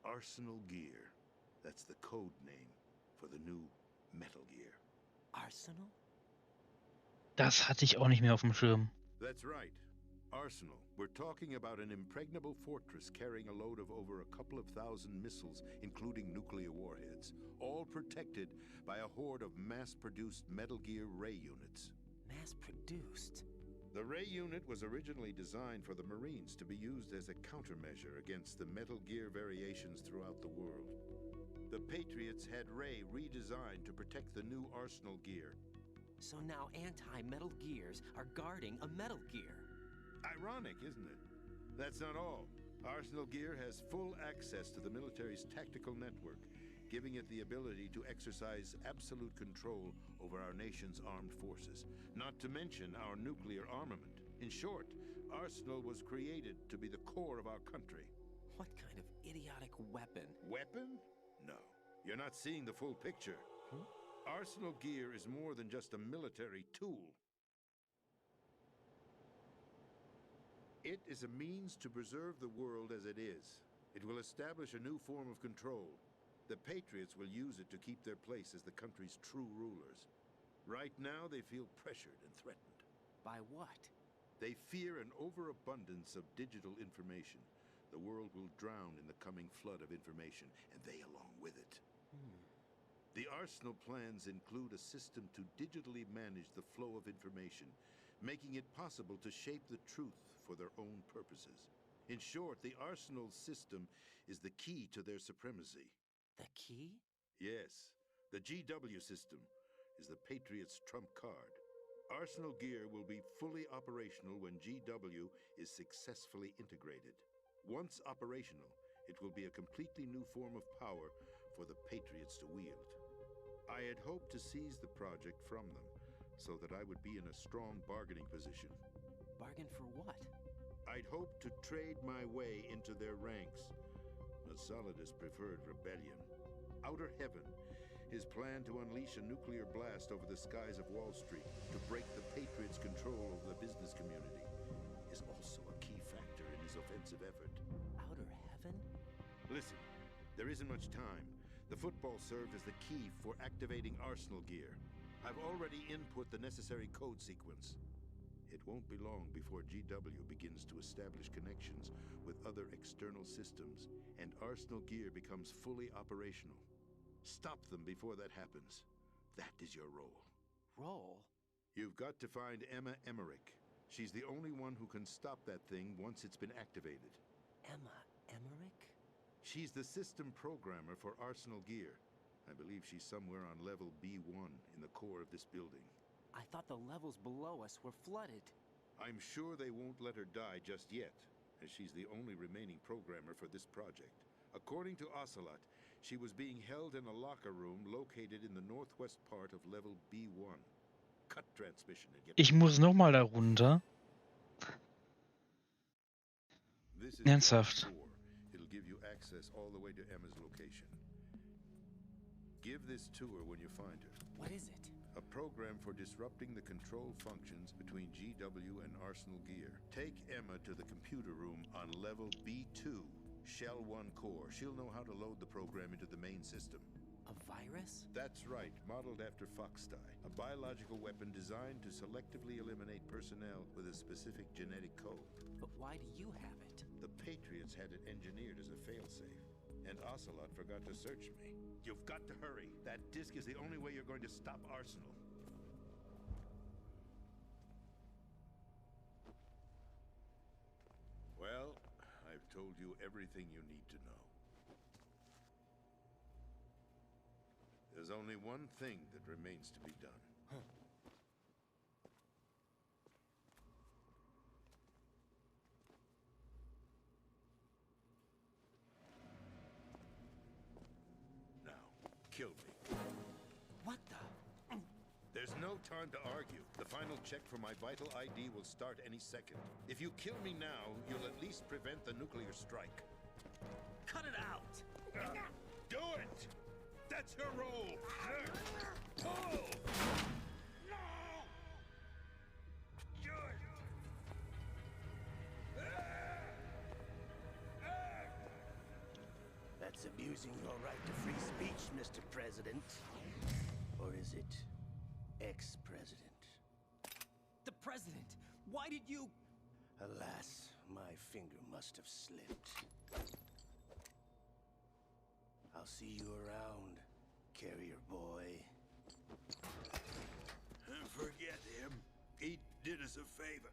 Arsenal Gear. That's the code name for the new Metal Gear. Arsenal? Das hatte ich auch nicht mehr auf dem Schirm. That's right. Arsenal. We're talking about an impregnable fortress carrying a load of over a couple of thousand missiles, including nuclear warheads, all protected by a horde of mass-produced Metal Gear Ray units. Mass-produced? The Ray unit was originally designed for the Marines to be used as a countermeasure against the Metal Gear variations throughout the world. The Patriots had Ray redesigned to protect the new Arsenal Gear. So now anti-Metal Gears are guarding a Metal Gear. Ironic, isn't it? That's not all. Arsenal Gear has full access to the military's tactical network, giving it the ability to exercise absolute control over our nation's armed forces, not to mention our nuclear armament. In short, Arsenal was created to be the core of our country. What kind of idiotic weapon? Weapon? No. You're not seeing the full picture. Arsenal Gear is more than just a military tool. It is a means to preserve the world as it is. It will establish a new form of control. The Patriots will use it to keep their place as the country's true rulers. Right now, they feel pressured and threatened. By what? They fear an overabundance of digital information. The world will drown in the coming flood of information, and they along with it. The Arsenal plans include a system to digitally manage the flow of information, making it possible to shape the truth for their own purposes. In short, the Arsenal system is the key to their supremacy. The key? Yes. The GW system is the Patriots' trump card. Arsenal gear will be fully operational when GW is successfully integrated. Once operational, it will be a completely new form of power for the Patriots to wield. I had hoped to seize the project from them, so that I would be in a strong bargaining position. Bargain for what? I'd hoped to trade my way into their ranks, but Solidus preferred rebellion. Outer Heaven, his plan to unleash a nuclear blast over the skies of Wall Street to break the Patriots' control over the business community, is also a key factor in his offensive effort. Outer Heaven? Listen, there isn't much time. The football served as the key for activating Arsenal gear. I've already input the necessary code sequence. It won't be long before GW begins to establish connections with other external systems, and Arsenal gear becomes fully operational. Stop them before that happens. That is your role. Role? You've got to find Emma Emmerich. She's the only one who can stop that thing once it's been activated. Emma Emmerich? She's the system programmer for Arsenal gear. I believe she's somewhere on level B1 in the core of this building. I thought the levels below us were flooded. I'm sure they won't let her die just yet, as she's the only remaining programmer for this project. According to Ocelot, she was being held in a locker room located in the northwest part of level B1. Cut transmission and get... Ich muss nochmal da runter. This is Ernsthaft. Tour. It'll give you access all the way to Emma's location. Give this tour when you find her. What is it? A program for disrupting the control functions between GW and Arsenal gear. Take Emma to the computer room on level B2, Shell 1 core. She'll know how to load the program into the main system. A virus? That's right, modeled after Foxdie. A biological weapon designed to selectively eliminate personnel with a specific genetic code. But why do you have it? The Patriots had it engineered as a failsafe, and Ocelot forgot to search me. You've got to hurry. That disk is the only way you're going to stop Arsenal. Well, I've told you everything you need to know. There's only one thing that remains to be done. Kill me. What the? There's no time to argue. The final check for my vital ID will start any second. If you kill me now, you'll at least prevent the nuclear strike. Cut it out! Do it! That's your role! Pull! No! That's abusing your right to free speech, Mr. President. Or is it ex-president? The president! Why did you... Alas, my finger must have slipped. I'll see you around, carrier boy. Forget him. He did us a favor.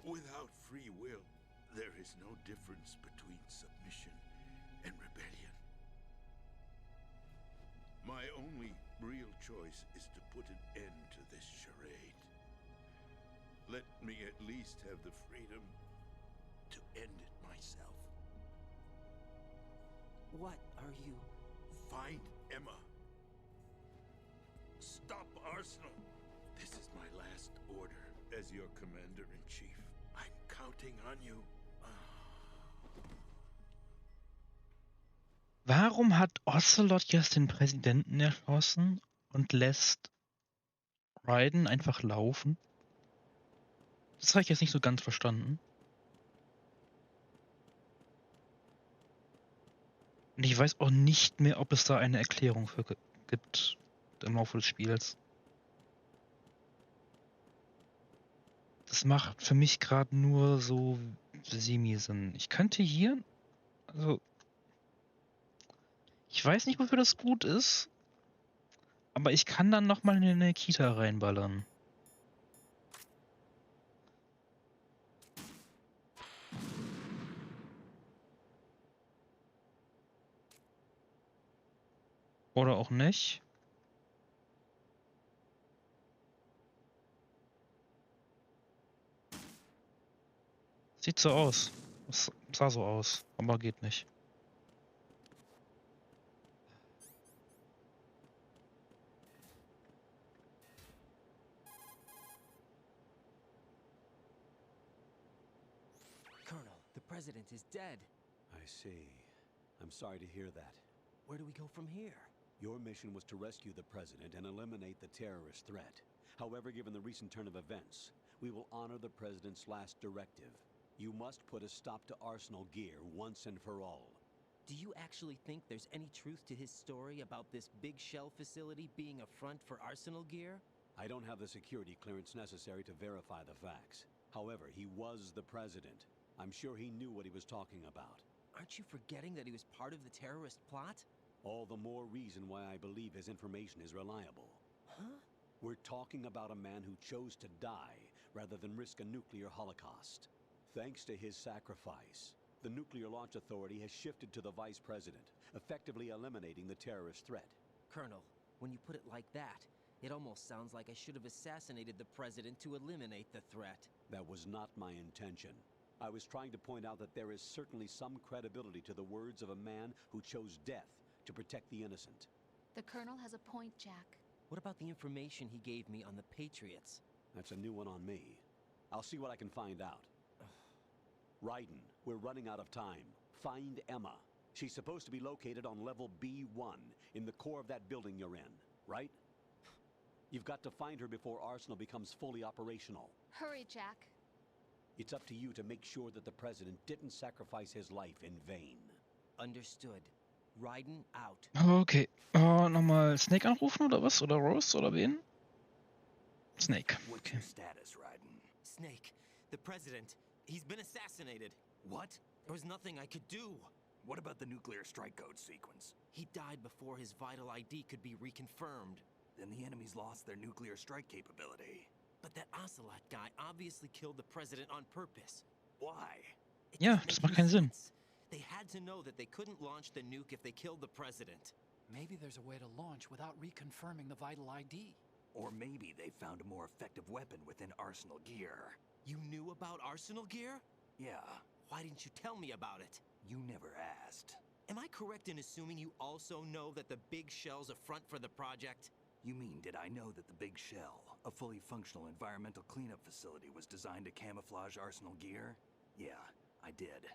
Without free will, there is no difference between submission and rebellion. My only real choice is to put an end to this charade. Let me at least have the freedom to end it myself. What are you... Find Emma. Stop Arsenal. This is my last order as your commander-in-chief. I'm counting on you. Warum hat Ocelot jetzt den Präsidenten erschossen und lässt Raiden einfach laufen? Das habe ich jetzt nicht so ganz verstanden. Und ich weiß auch nicht mehr, ob es da eine Erklärung für gibt im Laufe des Spiels. Das macht für mich gerade nur so Semi-Sinn. Ich könnte hier, also ich weiß nicht, wofür das gut ist, aber ich kann dann nochmal in eine Kita reinballern. Oder auch nicht. Sieht so aus. Es sah so aus, aber geht nicht. Colonel, the president is dead. I see. I'm sorry to hear that. Where do we go from here? Your mission was to rescue the president and eliminate the terrorist threat. However, given the recent turn of events, we will honor the president's last directive. You must put a stop to Arsenal gear once and for all. Do you actually think there's any truth to his story about this big shell facility being a front for Arsenal gear? I don't have the security clearance necessary to verify the facts. However, he was the president. I'm sure he knew what he was talking about. Aren't you forgetting that he was part of the terrorist plot? All the more reason why I believe his information is reliable. Huh? We're talking about a man who chose to die rather than risk a nuclear holocaust. Thanks to his sacrifice, the Nuclear Launch Authority has shifted to the vice president, effectively eliminating the terrorist threat. Colonel, when you put it like that, it almost sounds like I should have assassinated the president to eliminate the threat. That was not my intention. I was trying to point out that there is certainly some credibility to the words of a man who chose death to protect the innocent. The Colonel has a point, Jack. What about the information he gave me on the Patriots? That's a new one on me. I'll see what I can find out. Raiden, we're running out of time. Find Emma. She's supposed to be located on level B1, in the core of that building you're in, right? You've got to find her before Arsenal becomes fully operational. Hurry, Jack. It's up to you to make sure that the president didn't sacrifice his life in vain. Understood. Raiden out. Okay. Nochmal Snake anrufen oder was? Oder Rose oder wen? Snake. What's Okay. your status, Raiden? Snake, the president, he's been assassinated. What? There was nothing I could do. What about the nuclear strike code sequence? He died before his vital ID could be reconfirmed. Then the enemy's lost their nuclear strike capability. But that Ocelot guy obviously killed the president on purpose. Why? It Ja, doesn't das make macht any keinen Sinn. sense. They had to know that they couldn't launch the nuke if they killed the president. Maybe there's a way to launch without reconfirming the vital ID. Or maybe they found a more effective weapon within Arsenal gear. You knew about Arsenal gear? Yeah, Why didn't you tell me about it? you never asked. Am I correct in assuming you also know that the big shell's a front for the project? You mean, did I know that the Big Shell, a fully functional environmental cleanup facility, was designed to camouflage Arsenal gear? Yeah, I did.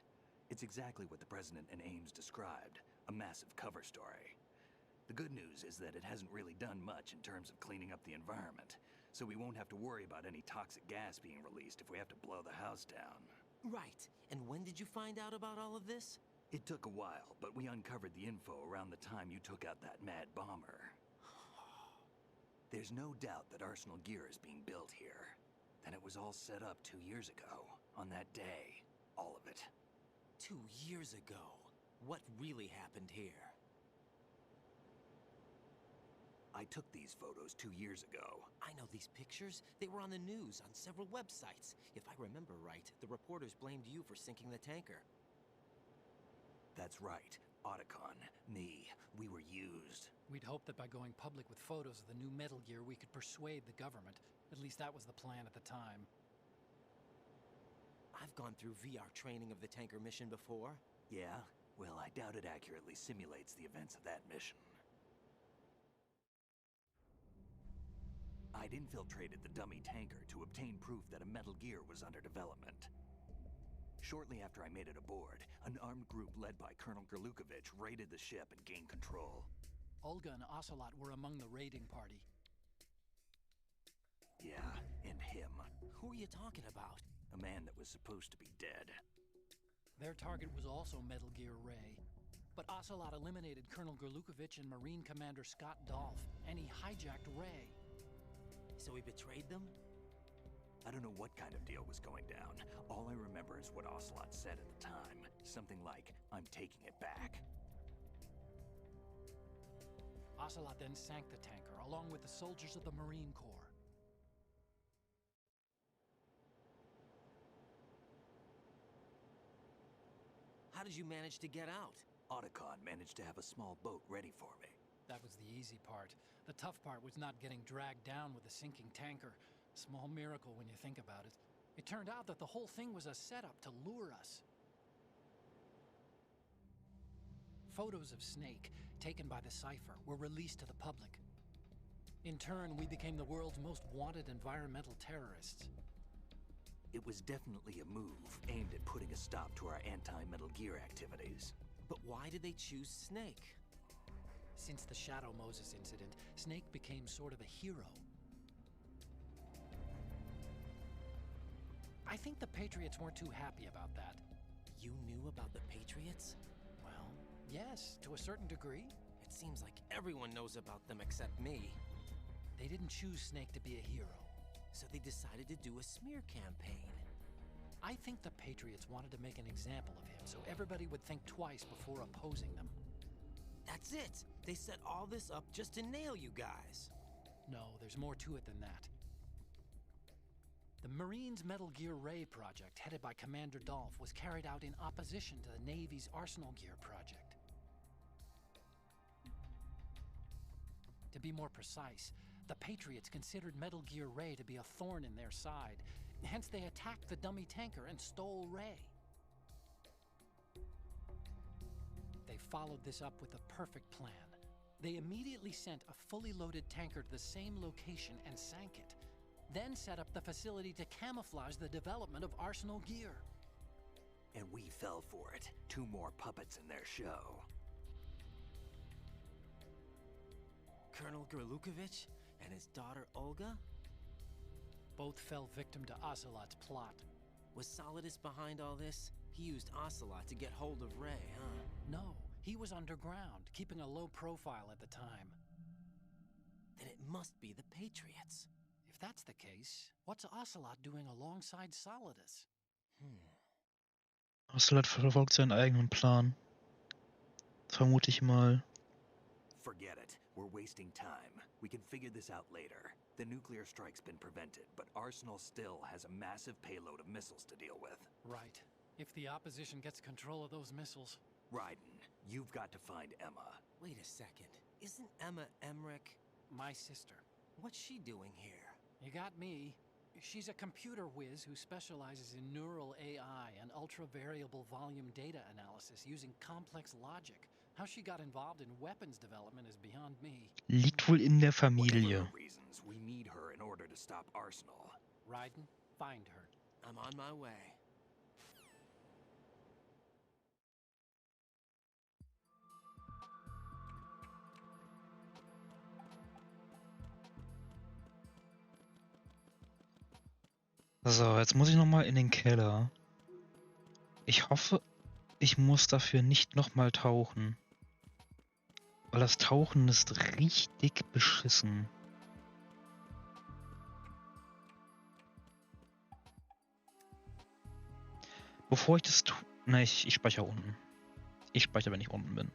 It's exactly what the President and Ames described, a massive cover story. The good news is that it hasn't really done much in terms of cleaning up the environment, so we won't have to worry about any toxic gas being released if we have to blow the house down. Right. And when did you find out about all of this? It took a while, but we uncovered the info around the time you took out that mad bomber. There's no doubt that Arsenal gear is being built here. And it was all set up 2 years ago, on that day. All of it. 2 years ago. What really happened here? I took these photos 2 years ago. I know these pictures. They were on the news, on several websites. If I remember right, the reporters blamed you for sinking the tanker. That's right. Otacon, me, we were used. We'd hoped that by going public with photos of the new Metal Gear, we could persuade the government. At least that was the plan at the time. I've gone through VR training of the tanker mission before. Yeah? Well, I doubt it accurately simulates the events of that mission. I'd infiltrated the dummy tanker to obtain proof that a Metal Gear was under development. Shortly after I made it aboard, an armed group led by Colonel Gerlukovich raided the ship and gained control. Olga and Ocelot were among the raiding party. Yeah, and him. Who are you talking about? A man that was supposed to be dead. Their target was also Metal Gear Ray. But Ocelot eliminated Colonel Gerlukovich and Marine Commander Scott Dolph, and he hijacked Ray. So he betrayed them? I don't know what kind of deal was going down. All I remember is what Ocelot said at the time. Something like, "I'm taking it back." Ocelot then sank the tanker, along with the soldiers of the Marine Corps. How did you manage to get out? Otacon managed to have a small boat ready for me. That was the easy part. The tough part was not getting dragged down with a sinking tanker. Small miracle when you think about it. It turned out that the whole thing was a setup to lure us. Photos of Snake, taken by the Cypher, were released to the public. In turn, we became the world's most wanted environmental terrorists. It was definitely a move aimed at putting a stop to our anti-Metal Gear activities. But why did they choose Snake? Since the Shadow Moses incident, Snake became sort of a hero. I think the Patriots weren't too happy about that. You knew about the Patriots? Well, yes, to a certain degree. It seems like everyone knows about them except me. They didn't choose Snake to be a hero. So they decided to do a smear campaign. I think the Patriots wanted to make an example of him so everybody would think twice before opposing them. That's it! They set all this up just to nail you guys. No, there's more to it than that. The Marines' Metal Gear Ray project, headed by Commander Dolph, was carried out in opposition to the Navy's Arsenal Gear project. To be more precise, the Patriots considered Metal Gear Ray to be a thorn in their side. Hence, they attacked the dummy tanker and stole Ray. They followed this up with a perfect plan. They immediately sent a fully loaded tanker to the same location and sank it. Then set up the facility to camouflage the development of Arsenal Gear. And we fell for it. 2 more puppets in their show. Colonel Gerlukovich and his daughter Olga? Both fell victim to Ocelot's plot. Was Solidus behind all this? He used Ocelot to get hold of Ray, huh? No, he was underground, keeping a low profile at the time. Then it must be the Patriots. If that's the case, what's Ocelot doing alongside Solidus? Ocelot verfolgt seinen eigenen Plan. Vermute ich mal. Forget it. We're wasting time. We can figure this out later. The nuclear strike's been prevented, but Arsenal still has a massive payload of missiles to deal with. Right. If the opposition gets control of those missiles... Raiden, you've got to find Emma. Wait a second. Isn't Emma Emmerich... My sister. What's she doing here? You got me. She's a computer whiz who specializes in neural AI and ultra-variable volume data analysis using complex logic. How she got involved in weapons development is beyond me. Liegt wohl in der Familie. Whatever reasons, we need her in order to stop Arsenal. Raiden, find her. I'm on my way. So, jetzt muss ich nochmal in den Keller. Ich hoffe, ich muss dafür nicht nochmal tauchen. Weil das Tauchen ist richtig beschissen. Bevor ich das tue... Ne, ich speichere unten. Ich speichere, wenn ich unten bin.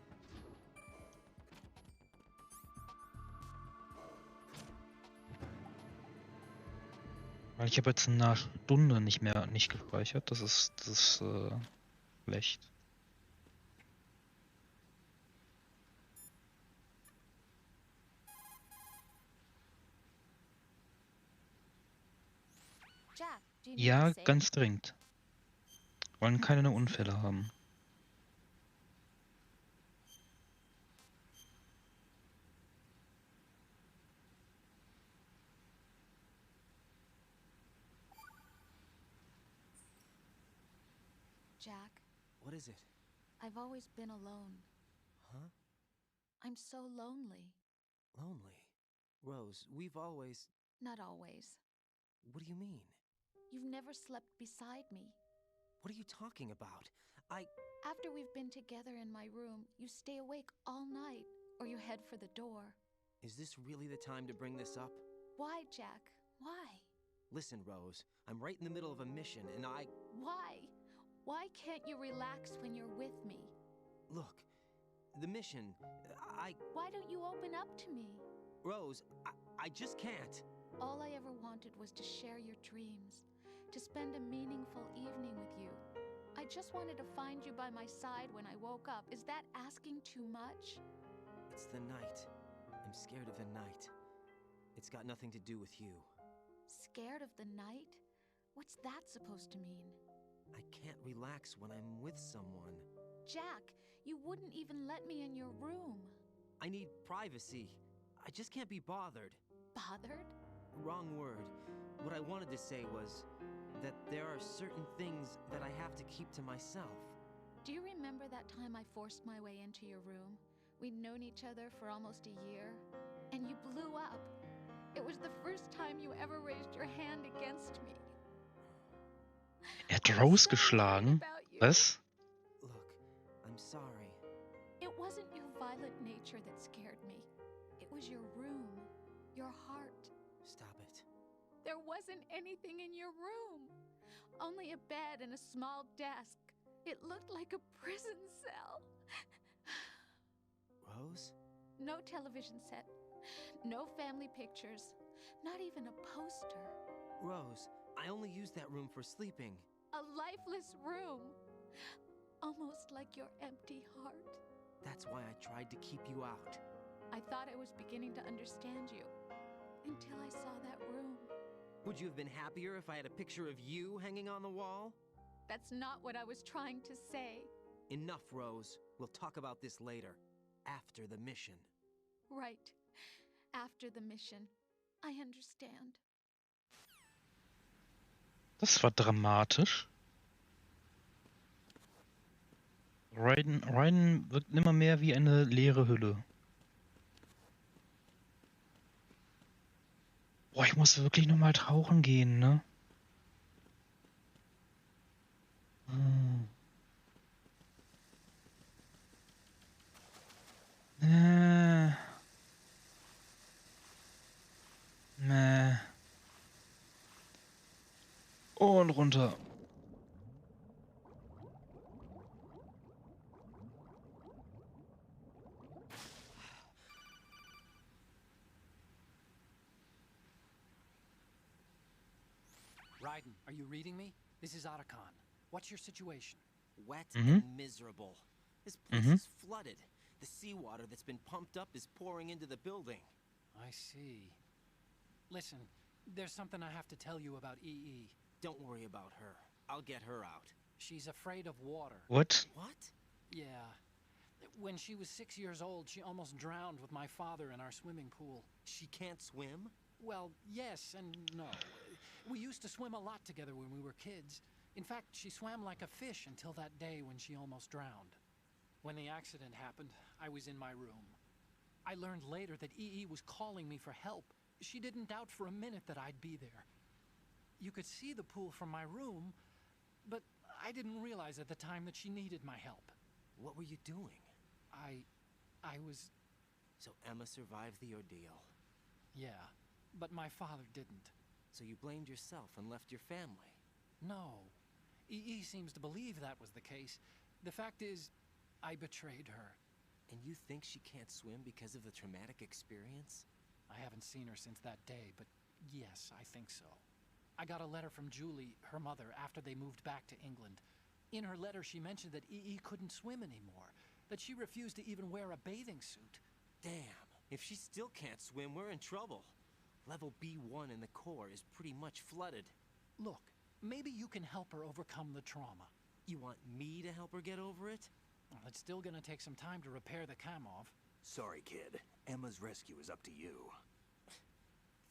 Weil ich habe jetzt eine Stunde nicht gespeichert. Das ist schlecht. Jack, do you need Ja, to say? ganz dringend. Wollen keine Unfälle haben. Jack, What is it? I've always been alone. Huh? I'm so lonely. Lonely? Rose, we've always... Not always. What do you mean? You've never slept beside me. What are you talking about? After we've been together in my room, you stay awake all night, or you head for the door. Is this really the time to bring this up? Why, Jack? Why? Listen, Rose, I'm right in the middle of a mission and Why? Why can't you relax when you're with me? Look, the mission, Why don't you open up to me? Rose, I just can't. All I ever wanted was to share your dreams, to spend a meaningful evening with you. I just wanted to find you by my side when I woke up. Is that asking too much? It's the night. scared of the night. It's got nothing to do with you. Scared of the night? What's that supposed to mean? I can't relax when I'm with someone. Jack, you wouldn't even let me in your room. I need privacy. I just can't be bothered. Bothered? Wrong word. What I wanted to say was that there are certain things that I have to keep to myself. Do you remember that time I forced my way into your room? We'd known each other for almost a year, and you blew up. It was the first time you ever raised your hand against me. Er hat Rose geschlagen. Was? Look, I'm sorry. It wasn't your violent nature that scared me. It was your room, your heart. Stop it. There wasn't anything in your room. Only a bed and a small desk. It looked like a prison cell. Rose? No television set. No family pictures. Not even a poster. Rose, I only use that room for sleeping. A lifeless room. Almost like your empty heart. That's why I tried to keep you out. I thought I was beginning to understand you. Until I saw that room. Would you have been happier if I had a picture of you hanging on the wall? That's not what I was trying to say. Enough, Rose. We'll talk about this later. After the mission. Right. After the mission. I understand. Das war dramatisch. Raiden wirkt immer mehr wie eine leere Hülle. Boah, ich muss wirklich nochmal tauchen gehen, ne? Und runter. Raiden, are you reading me? This is Otacon. What's your situation? Wet and miserable. This place is flooded. The seawater that's been pumped up is pouring into the building. I see. Listen, there's something I have to tell you about EE. Don't worry about her. I'll get her out. She's afraid of water. What? What? Yeah. When she was 6 years old, she almost drowned with my father in our swimming pool. She can't swim? Well, yes and no. We used to swim a lot together when we were kids. In fact, she swam like a fish until that day when she almost drowned. When the accident happened, I was in my room. I learned later that EE was calling me for help. She didn't doubt for a minute that I'd be there. You could see the pool from my room, but I didn't realize at the time that she needed my help. What were you doing? I was... So Emma survived the ordeal. Yeah, but my father didn't. So you blamed yourself and left your family? No. EE seems to believe that was the case. The fact is, I betrayed her. And you think she can't swim because of the traumatic experience? I haven't seen her since that day, but yes, I think so. I got a letter from Julie, her mother, after they moved back to England. In her letter, she mentioned that EE couldn't swim anymore, that she refused to even wear a bathing suit. Damn, if she still can't swim, we're in trouble. Level B1 in the core is pretty much flooded. Look, maybe you can help her overcome the trauma. You want me to help her get over it? Well, it's still gonna take some time to repair the Kamov. Sorry, kid. Emma's rescue is up to you.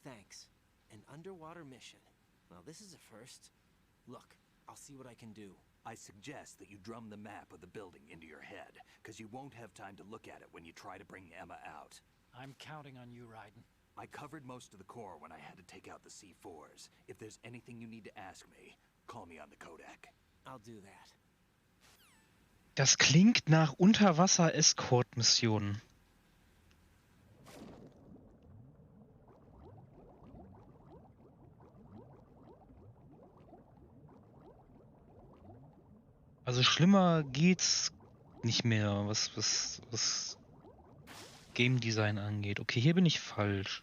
Thanks. An underwater mission. Well, this is a first. Look, I'll see what I can do. I suggest that you drum the map of the building into your head, because you won't have time to look at it when you try to bring Emma out. I'm counting on you, Raiden. I covered most of the core when I had to take out the C4s. If there's anything you need to ask me, call me on the codec. I'll do that. Das klingt nach Unterwasser-Escort-Missionen. Also schlimmer geht's nicht mehr, was Game Design angeht. Okay, hier bin ich falsch.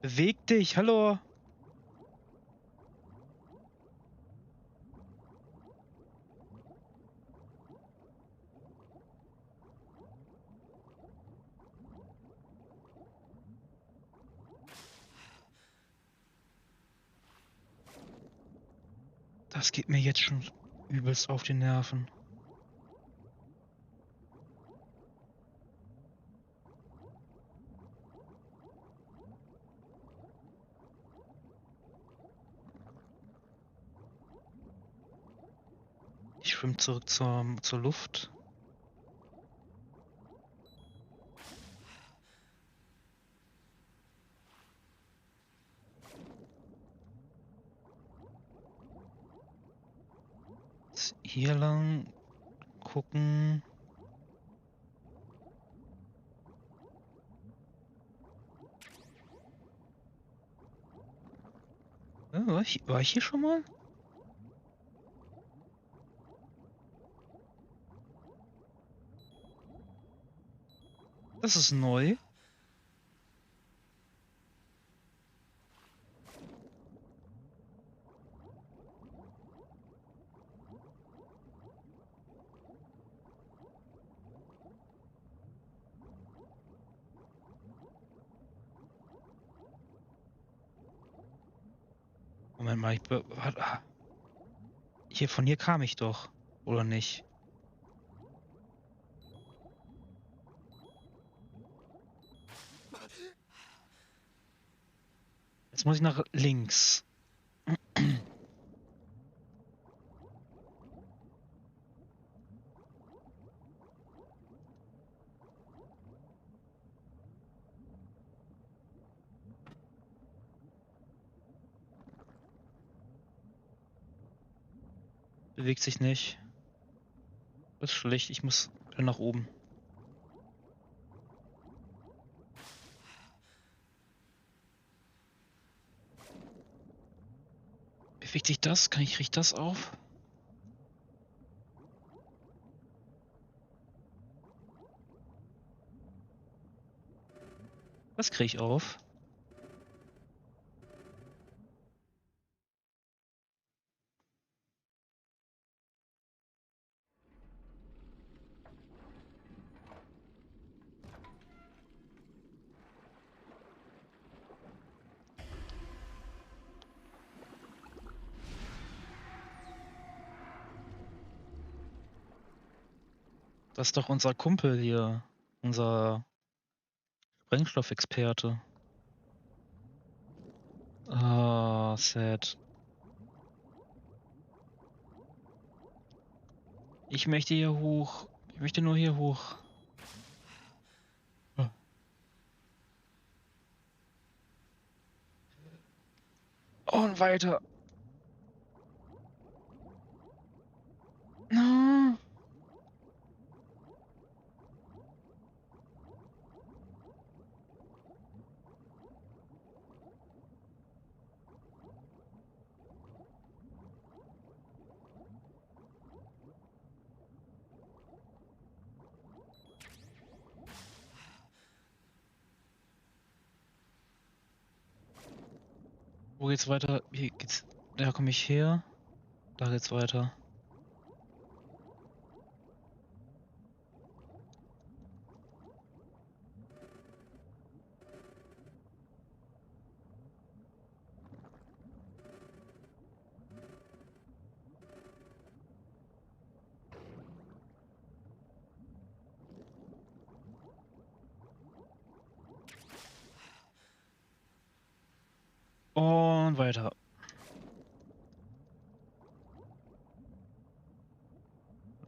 Beweg dich, hallo! Das geht mir jetzt schon übelst auf die Nerven. Ich schwimme zurück zur Luft. Jetzt hier lang gucken. War ich hier schon mal? Das ist neu. Moment mal, von hier kam ich doch, oder nicht? Jetzt muss ich nach links. Bewegt sich nicht. Das ist schlecht, ich muss wieder nach oben. Bewegt sich das? Krieg ich das auf? Das kriege ich auf. Das ist doch unser Kumpel hier. Unser Sprengstoffexperte. Ah, sad. Ich möchte hier hoch. Ich möchte nur hier hoch. Und weiter. No. Wo geht's weiter? Hier geht's. Da komme ich her. Da geht's weiter. Und weiter.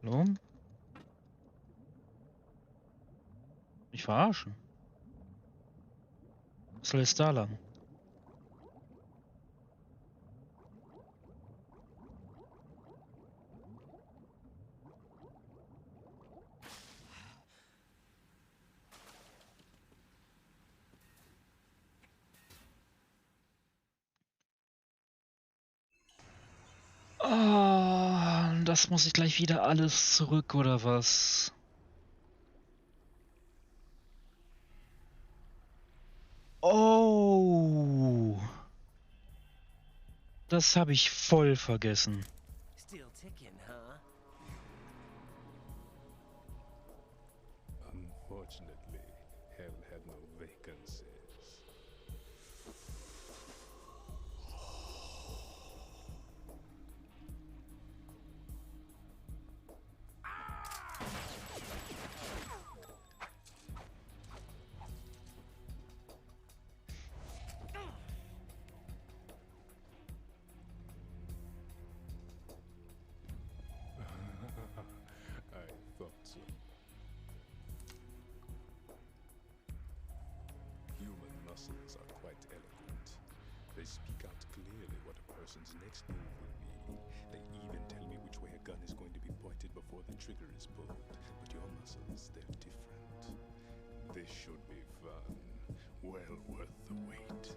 Hallo? Mich verarschen. Was soll jetzt da lang? Oh, das muss ich gleich wieder alles zurück, oder was? Oh. Das habe ich voll vergessen. Still ticking, huh? Unfortunately, hell had no vacancies. I thought so. Human muscles are quite eloquent. They speak out clearly what a person's next move will be. They even tell me which way a gun is going to be pointed before the trigger is pulled. But your muscles, they're different. This should be fun. Well worth the wait.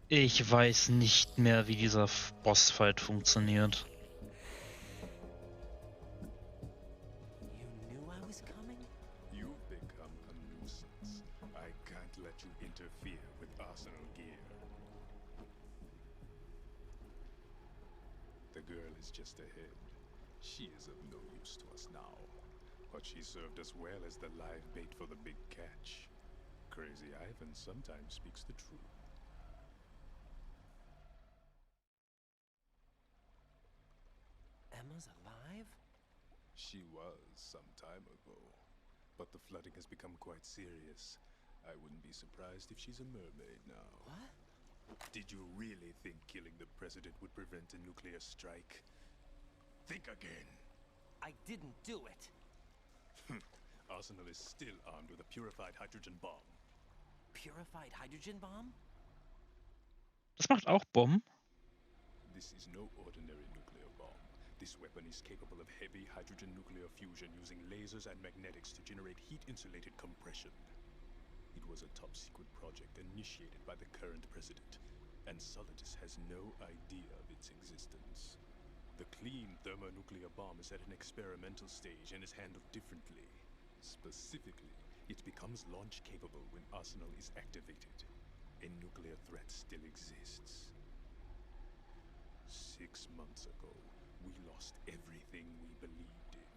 Ich weiß nicht mehr, wie dieser Bossfight funktioniert. You knew I was coming? You've become a nuisance. I can't let you interfere with arsenal gear. The girl is just ahead. She is of no use to us now. But she served us well as the live bait for the big catch. Crazy Ivan sometimes speaks the truth. Emma's alive? She was some time ago. But the flooding has become quite serious. I wouldn't be surprised if she's a mermaid now. What? Did you really think killing the president would prevent a nuclear strike? Think again. I didn't do it. Arsenal is still armed with a purified hydrogen bomb. Purified hydrogen bomb? Das macht auch Bomben. This is no ordinary nuclear bomb. This weapon is capable of heavy hydrogen nuclear fusion using lasers and magnetics to generate heat-insulated compression. It was a top-secret project initiated by the current president, and Solidus has no idea of its existence. The clean thermonuclear bomb is at an experimental stage and is handled differently. Specifically, it becomes launch-capable when Arsenal is activated. A nuclear threat still exists. 6 months ago, we lost everything we believed in.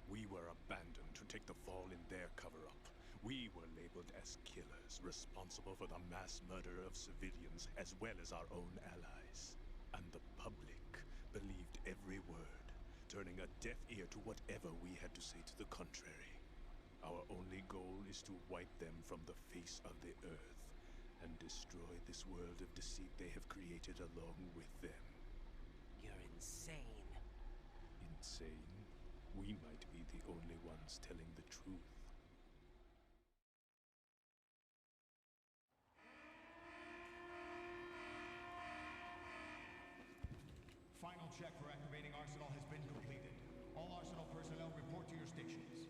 We were abandoned to take the fall in their cover-up. We were labeled as killers, responsible for the mass murder of civilians as well as our own allies. And the public believed every word, turning a deaf ear to whatever we had to say to the contrary. Our only goal is to wipe them from the face of the earth and destroy this world of deceit they have created along with them. You're insane. Insane? We might be the only ones telling the truth. Final check for activating Arsenal has been completed. All Arsenal personnel report to your stations.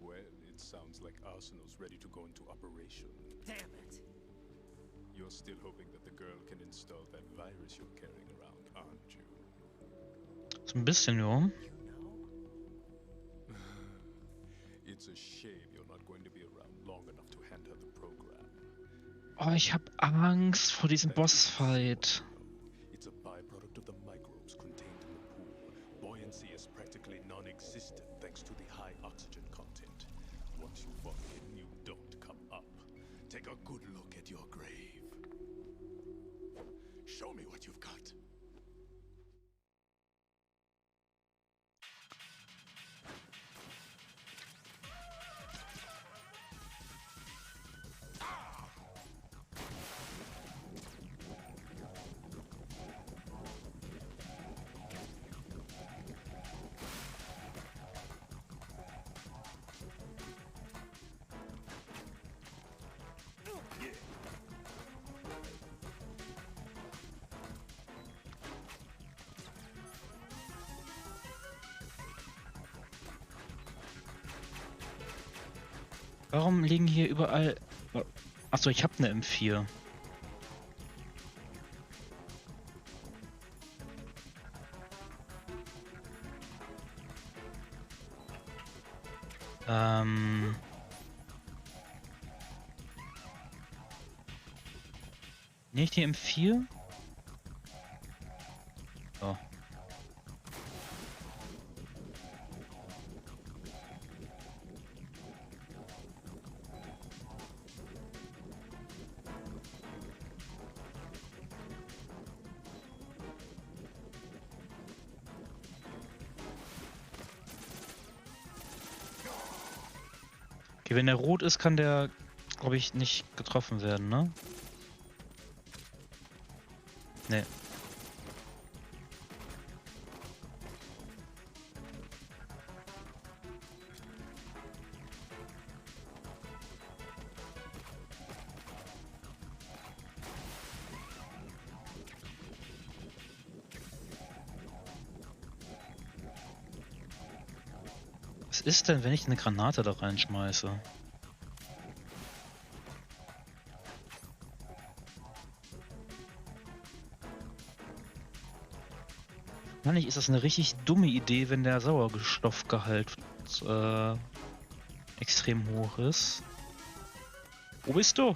Well, it sounds like Arsenal's ready to go into operation. Damn it! You're still hoping that the girl can install that virus you're carrying around, aren't you? So ein bisschen, ja. It's a shame you're not going to be around long enough to hand her the program. Oh, ich hab Angst vor diesem Bossfight. It's a byproduct of the microbes contained in the pool. Buoyancy is practically non-existent thanks to the high oxygen content. Once you fall in, you don't come up. Take a good look at your grave. Show me what you've got. Warum liegen hier überall... Achso, ich habe eine M4. Nicht die M4? Okay, wenn der rot ist, kann der, glaube ich, nicht getroffen werden, ne? Ne. Was ist denn, wenn ich eine Granate da reinschmeiße? Wahrscheinlich ist das eine richtig dumme Idee, wenn der Sauerstoffgehalt extrem hoch ist. Wo bist du?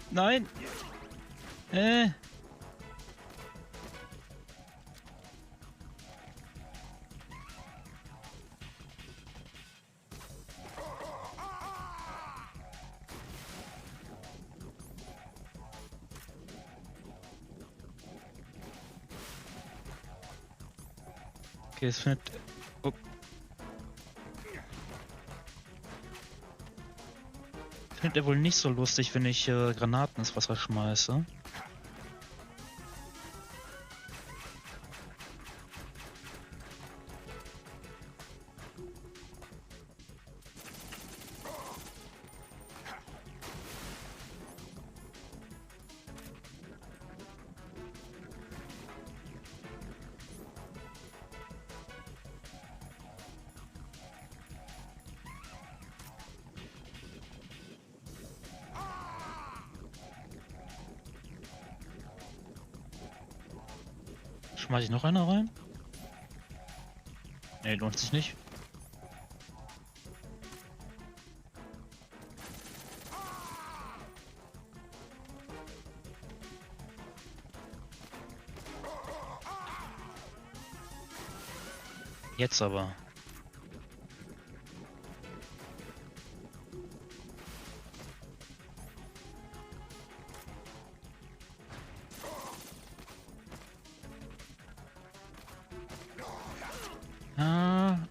Nein! Okay, es findet... Oh. Findet er wohl nicht so lustig, wenn ich Granaten ins Wasser schmeiße. Schmeiß ich noch eine rein? Nee, lohnt sich nicht. Jetzt aber.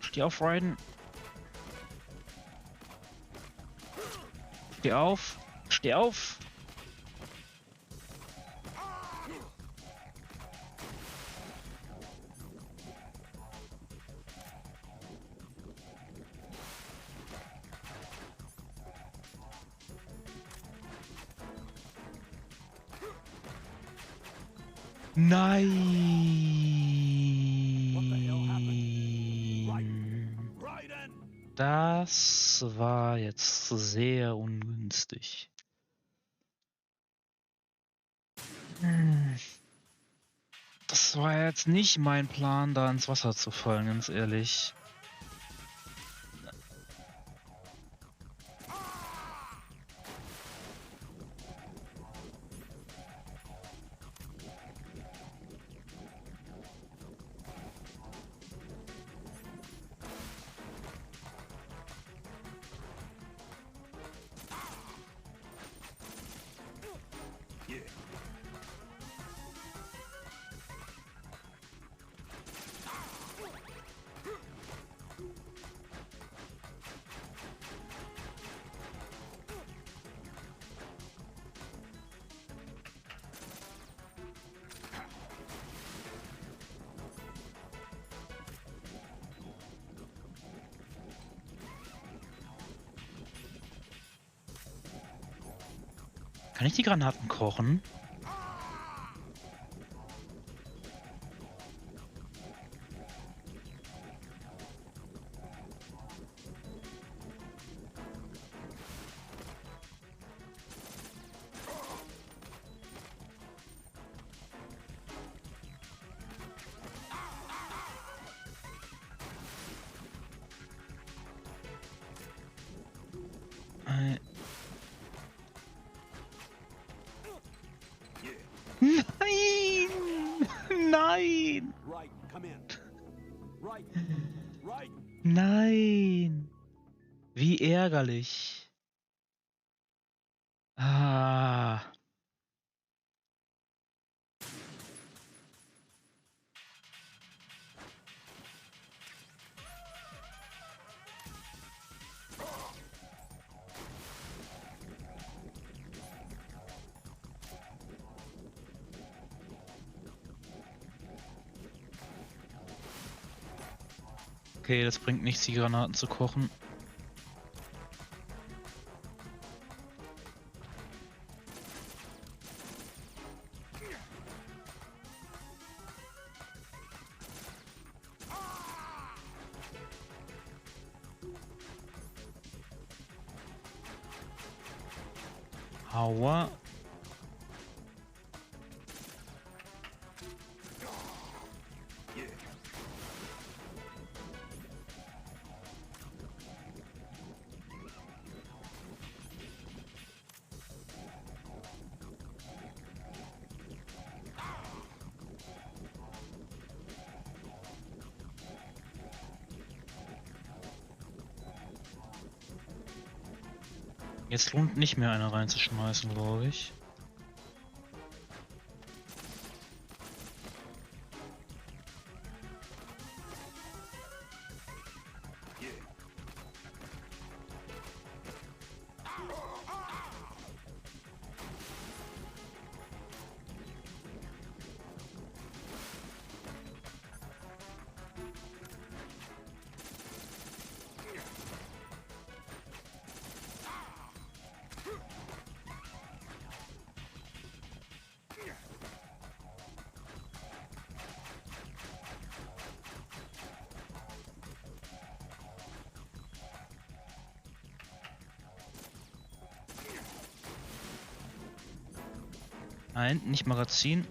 Steh auf, Raiden. Steh auf. Steh auf. Nein. Das war jetzt sehr ungünstig. Das war jetzt nicht mein Plan, da ins Wasser zu fallen, ganz ehrlich. Kann ich die Granaten kochen? Nein! Nein! Raiden, come in. Raiden. Raiden. Nein! Wie ärgerlich. Ah. Okay, das bringt nichts, die Granaten zu kochen. Aua. Jetzt lohnt nicht mehr eine reinzuschmeißen, glaube ich. Nein, nicht Magazin.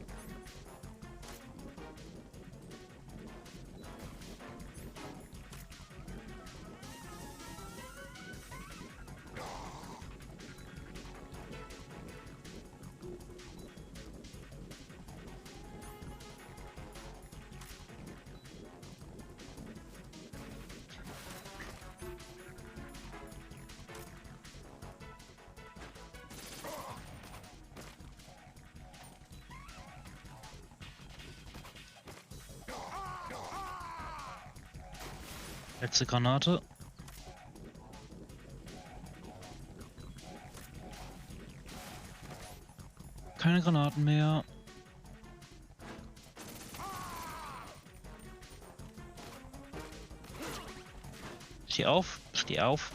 Letzte Granate. Keine Granaten mehr. Steh auf, steh auf.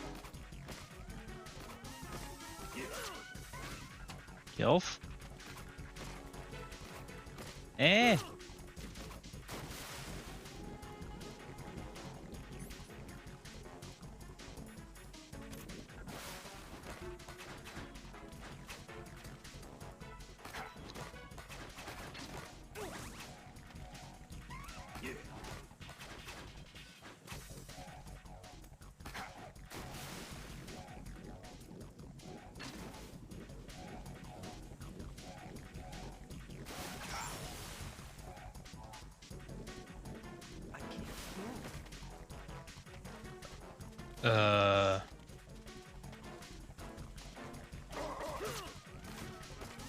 Steh auf.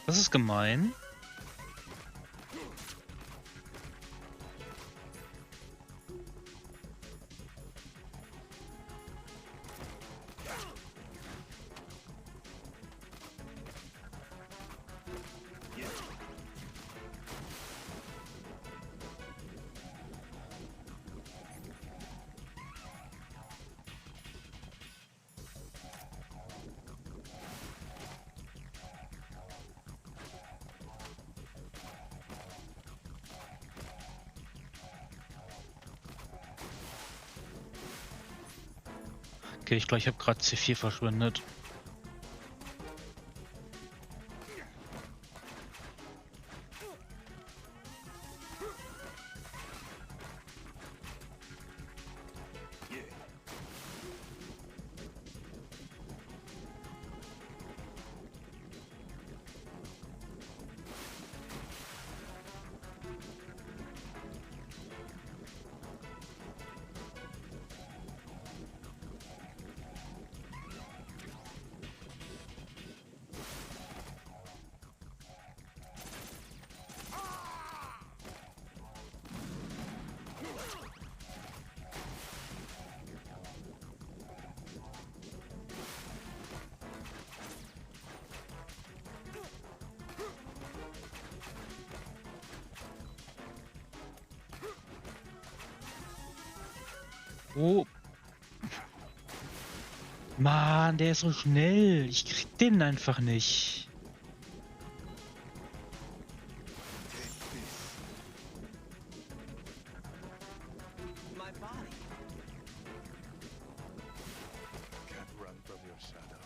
Das ist gemein. Okay, ich glaube, ich habe gerade C4 verschwendet. Oh. Mann, der ist so schnell. Ich krieg den einfach nicht. My body. Can't run from your shadow.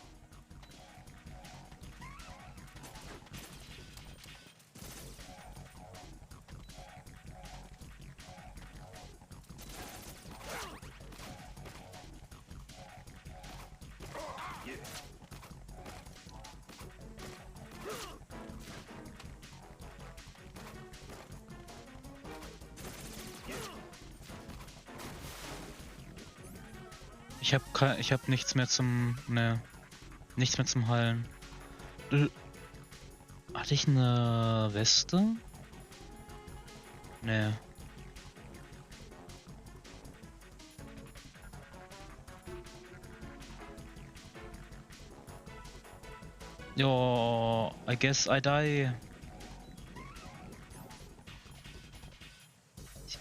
Ich hab nichts mehr zum... Ne. Nichts mehr zum Heilen. Hatte ich eine Weste? Ne. Jo, I guess I die.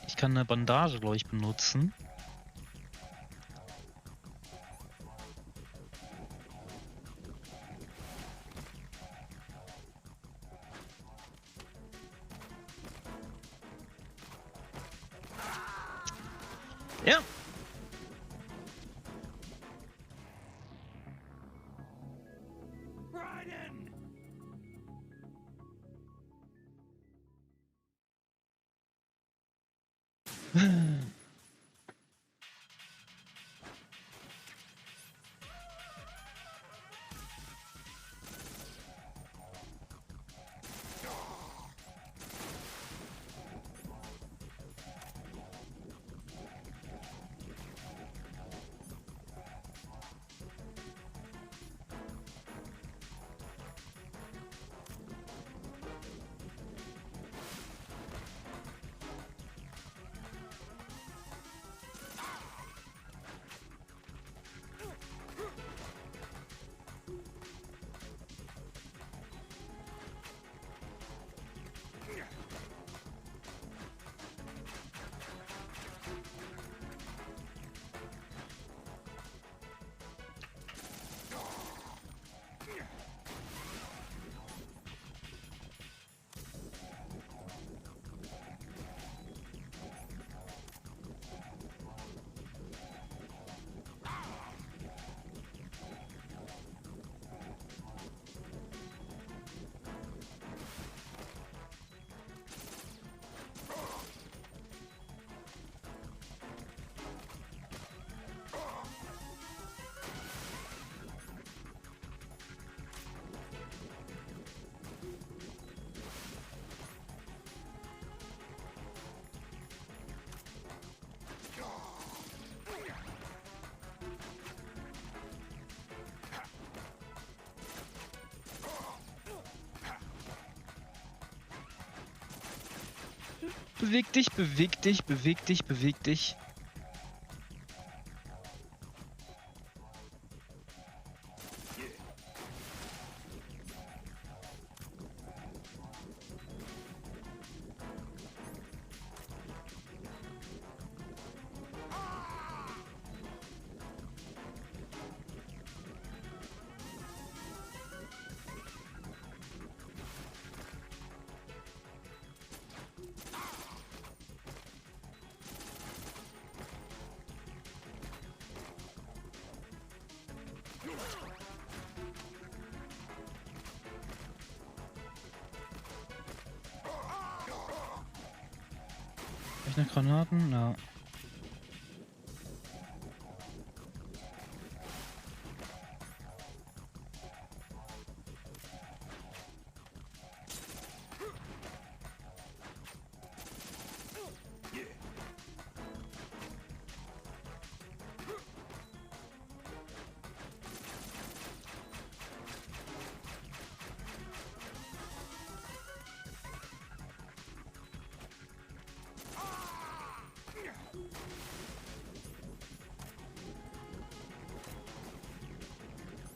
Ich kann eine Bandage, glaube ich, benutzen. Ja. Raiden! Beweg dich, beweg dich, beweg dich, beweg dich. ich noch Granaten? Ja.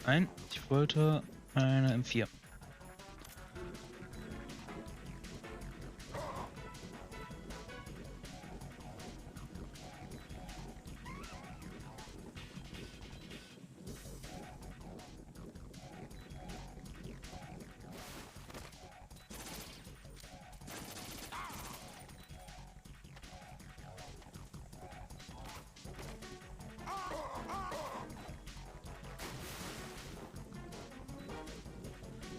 Nein, ich wollte eine M4.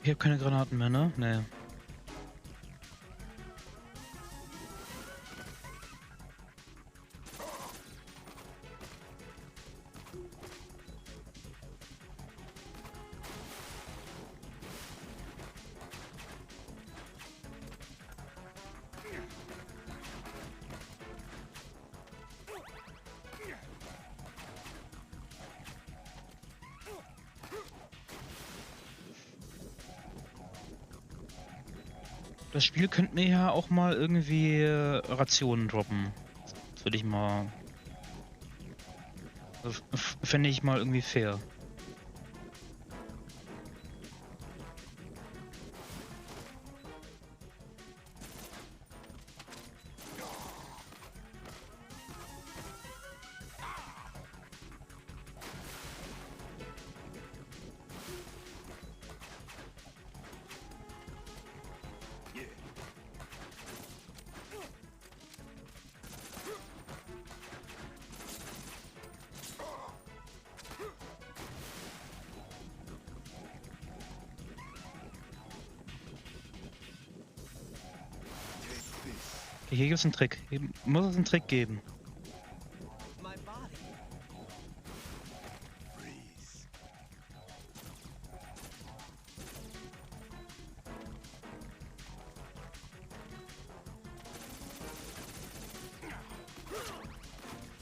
Ich habe keine Granaten mehr, ne? Nee. Das Spiel könnte mir ja auch mal irgendwie Rationen droppen. Das würde ich mal... Fände ich mal irgendwie fair. Okay, hier gibt es einen Trick. Hier muss es einen Trick geben.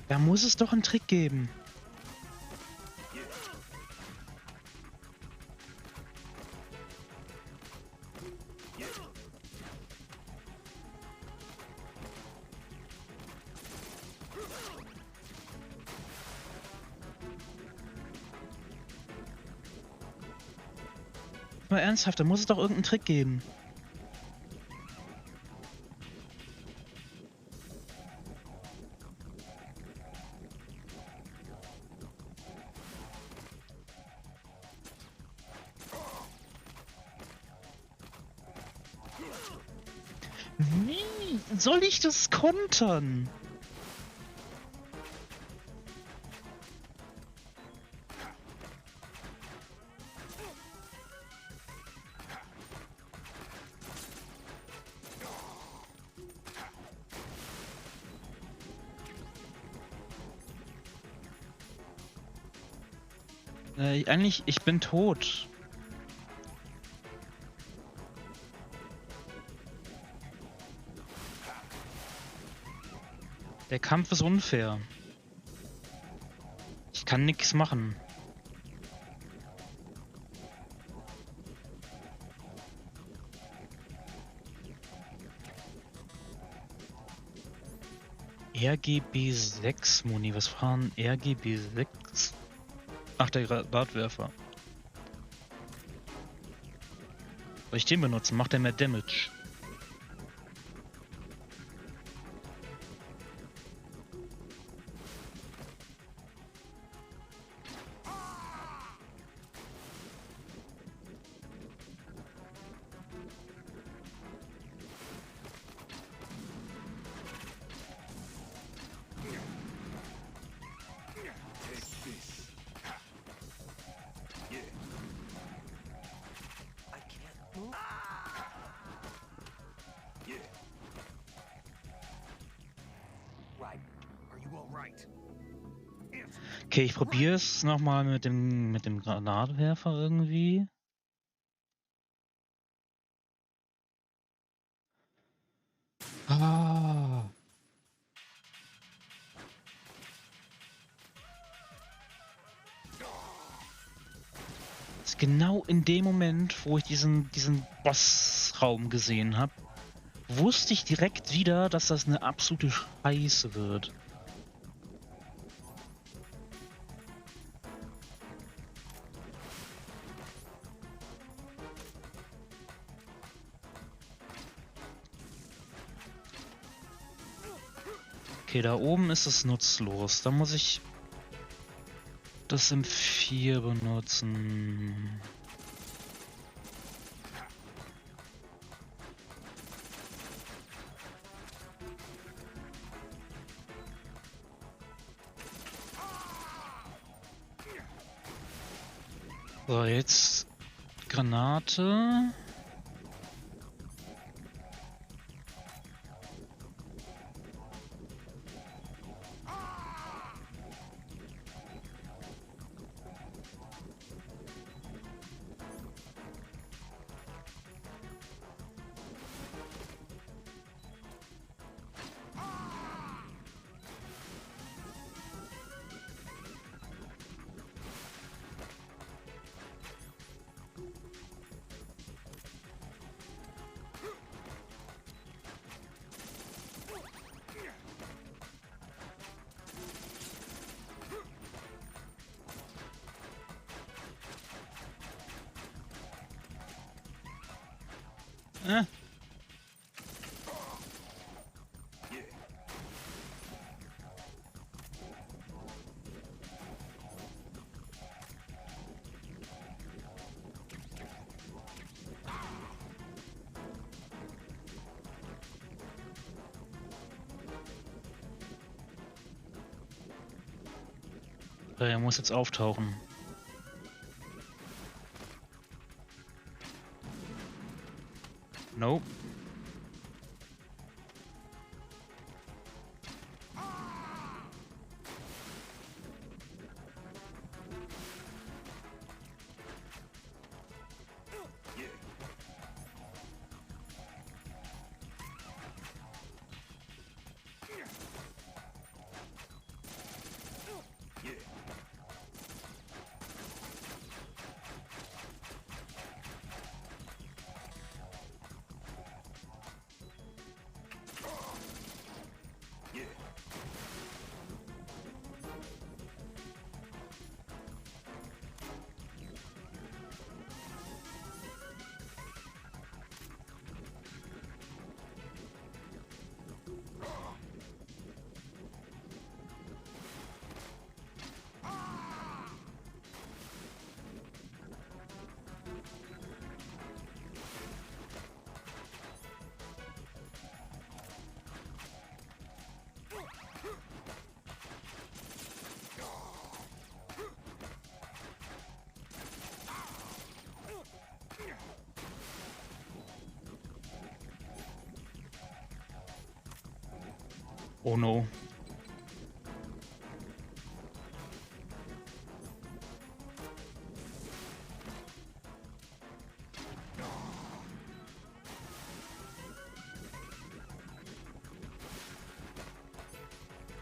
Da muss es doch einen Trick geben. Mal ernsthaft, da muss es doch irgendeinen Trick geben. Wie soll ich das kontern? Eigentlich, ich bin tot. Der Kampf ist unfair. Ich kann nichts machen. RGB 6 Muni, was waren RGB 6? Ach, der Granatwerfer. Soll ich den benutzen? Macht der mehr Damage? Okay, ich probiere es nochmal mit dem Granatwerfer irgendwie. Ah. Das ist genau in dem Moment, wo ich diesen Bossraum gesehen habe, wusste ich direkt wieder, dass das eine absolute Scheiße wird. Okay, da oben ist es nutzlos. Da muss ich das im 4 benutzen. So, jetzt Granate. Äh. Er muss jetzt auftauchen. Nope. Oh no.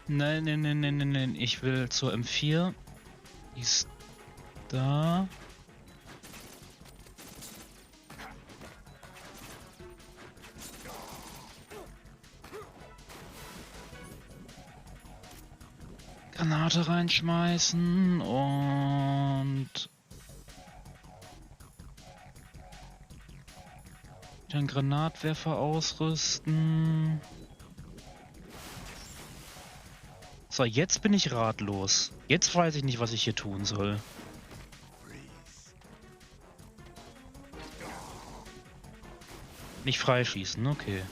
Nein, nein, nein, nein, nein, nein. Ich will zur M4. Die ist da. Granate reinschmeißen und den Granatwerfer ausrüsten. So, jetzt bin ich ratlos. Jetzt weiß ich nicht, was ich hier tun soll. Nicht freischießen, okay.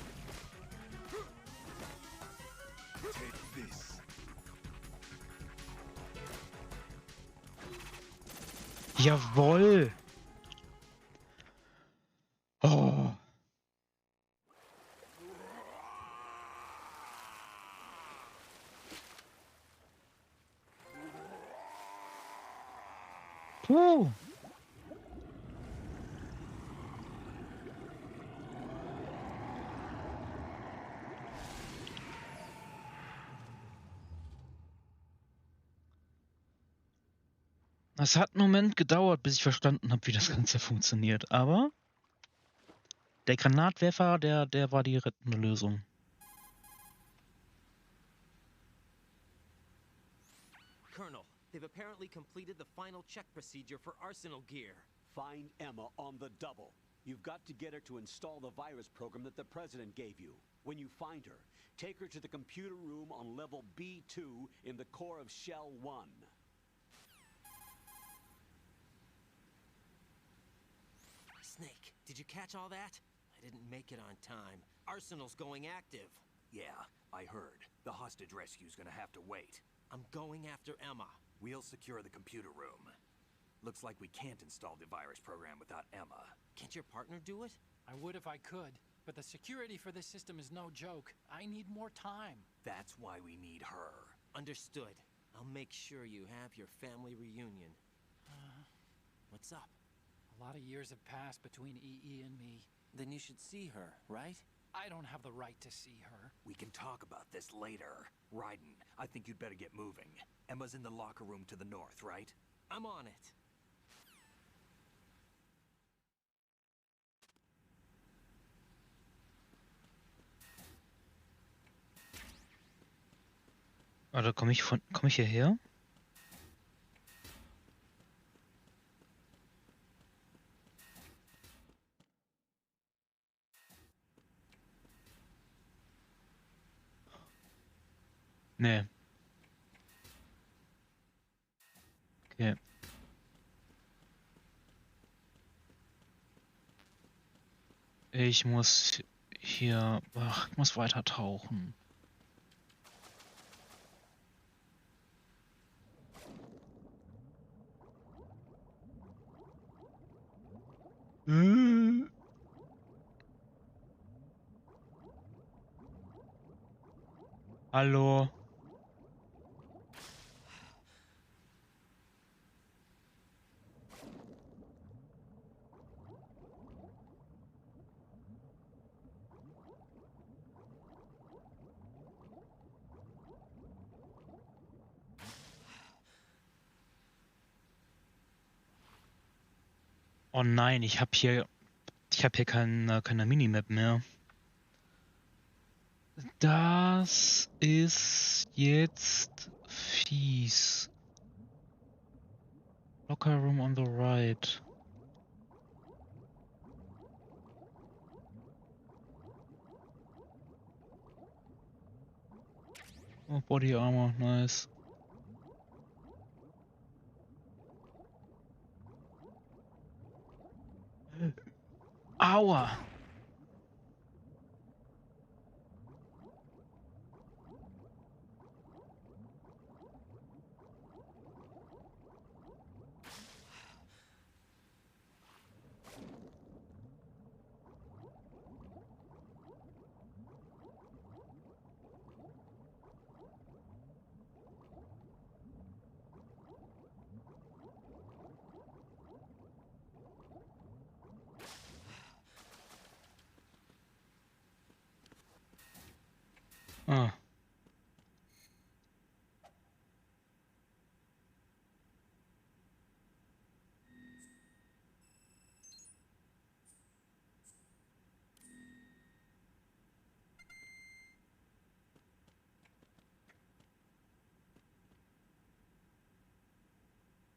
Jawohl! Oh. Es hat einen Moment gedauert, bis ich verstanden habe, wie das Ganze funktioniert, aber der Granatwerfer, der war die rettende Lösung. Colonel, they've apparently completed the final check procedure for arsenal gear. Find Emma on the double. You've got to get her to install the virus program that the President gave you. When you find her, take her to the computer room on level B2 in the core of Shell 1. Snake, did you catch all that? I didn't make it on time. Arsenal's going active. Yeah, I heard. The hostage rescue's gonna have to wait. I'm going after Emma. We'll secure the computer room. Looks like we can't install the virus program without Emma. Can't your partner do it? I would if I could, but the security for this system is no joke. I need more time. That's why we need her. Understood. I'll make sure you have your family reunion. What's up? A lot of years have passed between EE and me. Then you should see her, right? I don't have the right to see her. We can talk about this later. Raiden, I think you'd better get moving. Emma's in the locker room to the north, right? I'm on it. Warte, komm ich hierher? Nee. Okay. Ich muss hier... Ach, ich muss weiter tauchen. Hallo? Oh nein, ich habe hier keine Minimap mehr. Das ist jetzt fies. Locker room on the right. Oh, Body Armor, nice. Aua! Ah.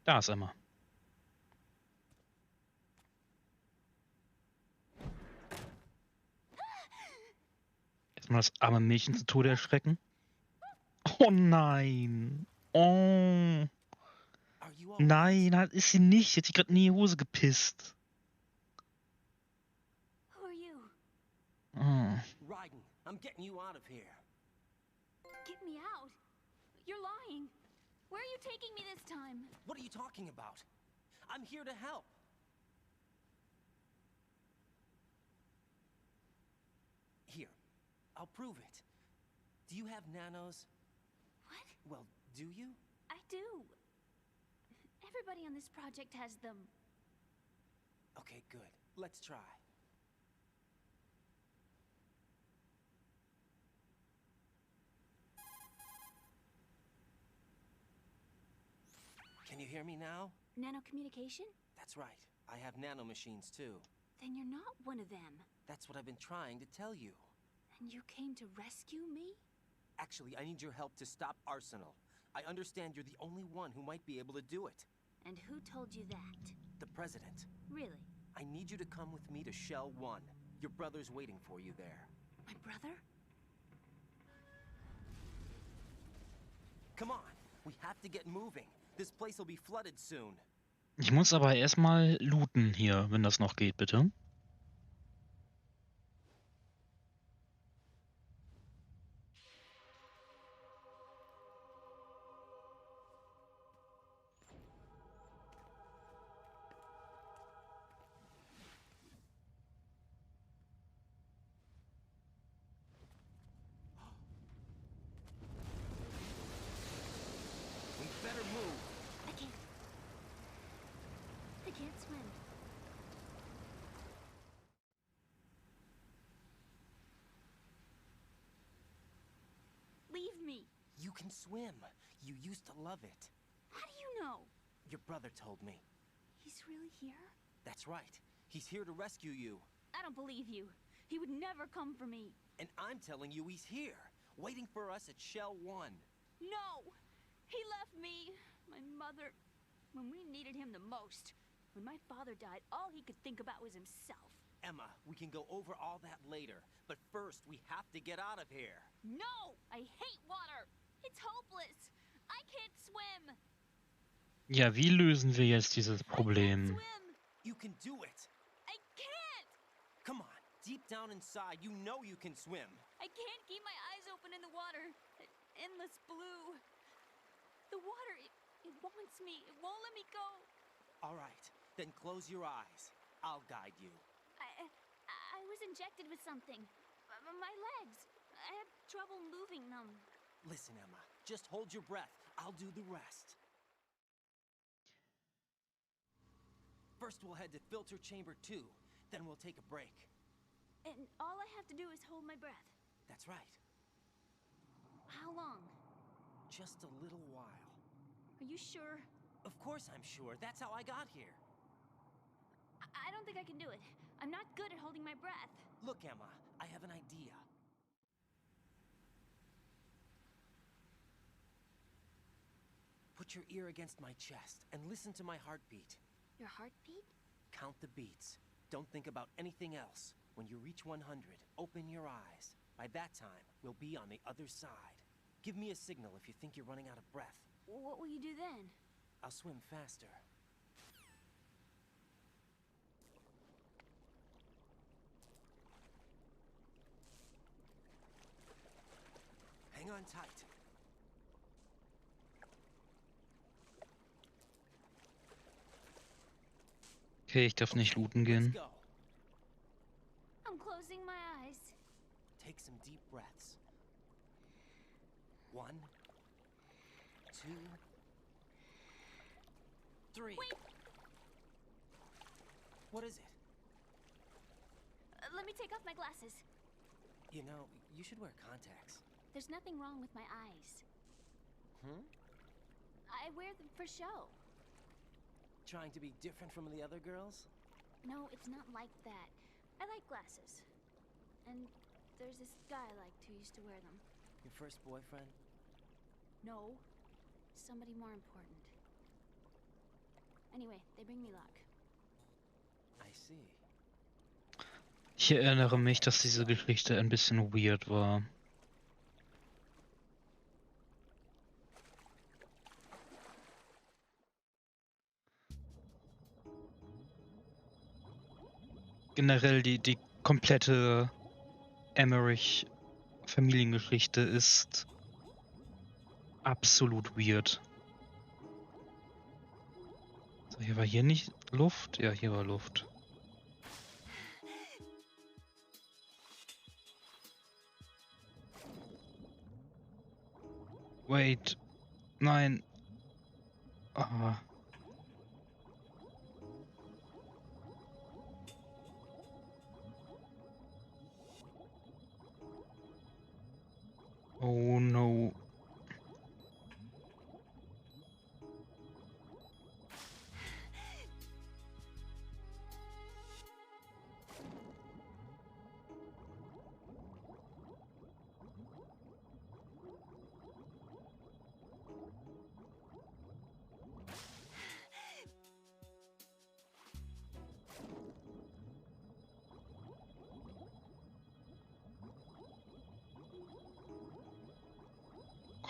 Da ist Emma. Erstmal das arme Mädchen zu Tode erschrecken. Oh nein. Oh. Nein, das ist sie nicht. Jetzt hat sie gerade in die Hose gepisst. Who are you? Oh. Raiden, I'm getting you out of here. Get me out. You're lying. Where are you taking me this time? What are you talking about? I'm here to help. Here, I'll prove it. Do you have nanos? What? Well, do you? I do. Everybody on this project has them. Okay, good. Let's try. Can you hear me now? Nanocommunication? That's right. I have nanomachines too. Then you're not one of them. That's what I've been trying to tell you. And you came to rescue me? Actually, I need your help to stop Arsenal. I understand you're the only one who might be able to do it. And who told you that? The President. Really? I need you to come with me to Shell 1. Your brother's waiting for you there. My brother? Come on, we have to get moving. This place will be flooded soon. Ich muss aber erstmal looten hier, wenn das noch geht, bitte. We better move. I can't. I can't swim. Leave me. You can swim. You used to love it. How do you know? Your brother told me. He's really here? That's right. He's here to rescue you. I don't believe you. He would never come for me. And I'm telling you he's here, waiting for us at Shell 1. No! He left me, my mother, when we needed him the most. When my father died, all he could think about was himself. Emma, we can go over all that later, but first we have to get out of here. No! I hate water! It's hopeless! I can't swim! Ja, wie lösen wir jetzt dieses I can't Problem? swim! You can do it. I can't! Come on, deep down inside, you know you can swim. I can't keep my eyes open in the water. That endless blue. The water, it wants me. It won't let me go. All right, then close your eyes. I'll guide you. I was injected with something. My legs. I have trouble moving them. Listen, Emma, just hold your breath. I'll do the rest. First, we'll head to filter chamber 2. Then we'll take a break. And all I have to do is hold my breath. That's right. How long? Just a little while. Are you sure? Of course I'm sure. That's how I got here. I don't think I can do it. I'm not good at holding my breath. Look, Emma, I have an idea. Put your ear against my chest and listen to my heartbeat. Your heartbeat? Count the beats. Don't think about anything else. When you reach 100, open your eyes. By that time, we'll be on the other side. Give me a signal if you think you're running out of breath. What will you do then? I'll swim faster. Hang on tight. Okay, ich darf nicht looten Let's gehen. go. I'm closing my eyes. Take some deep breaths. 1, 2, 3. Wait! What is it? Let me take off my glasses. You know, you should wear contacts. There's nothing wrong with my eyes. I wear them for show. Trying to be different from the other girls? No, it's not like that. I like glasses. And there's this guy I liked who used to wear them. Your first boyfriend? No, somebody more important. Anyway, they bring me luck. I see. Ich erinnere mich, dass diese Geschichte ein bisschen weird war. Generell die komplette Emmerich-Familiengeschichte ist absolut weird. So, hier war hier nicht Luft? Ja, hier war Luft. Wait. Nein. Ah.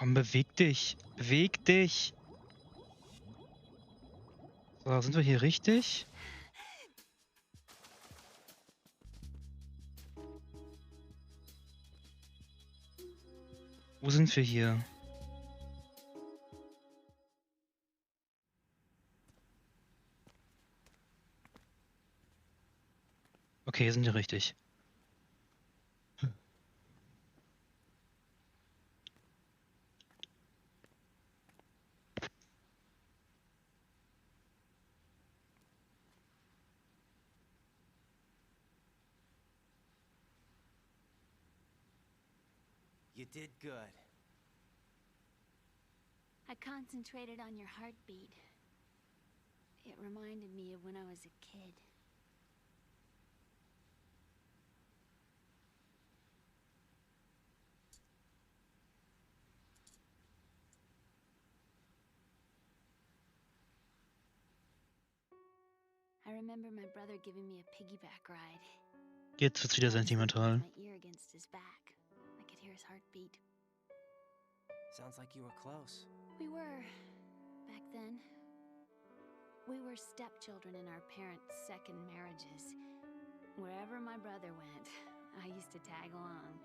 Komm, beweg dich. Beweg dich. So, sind wir hier richtig? Wo sind wir hier? Okay, hier sind wir richtig. You did good. I concentrated on your heartbeat. It reminded me of when I was a kid. I remember my brother giving me a piggyback ride. Jetzt wird's wieder sentimental. My ear against his back. I could hear his heartbeat. Sounds like you were close. We were, back then. We were stepchildren in our parents' second marriages. Wherever my brother went, I used to tag along.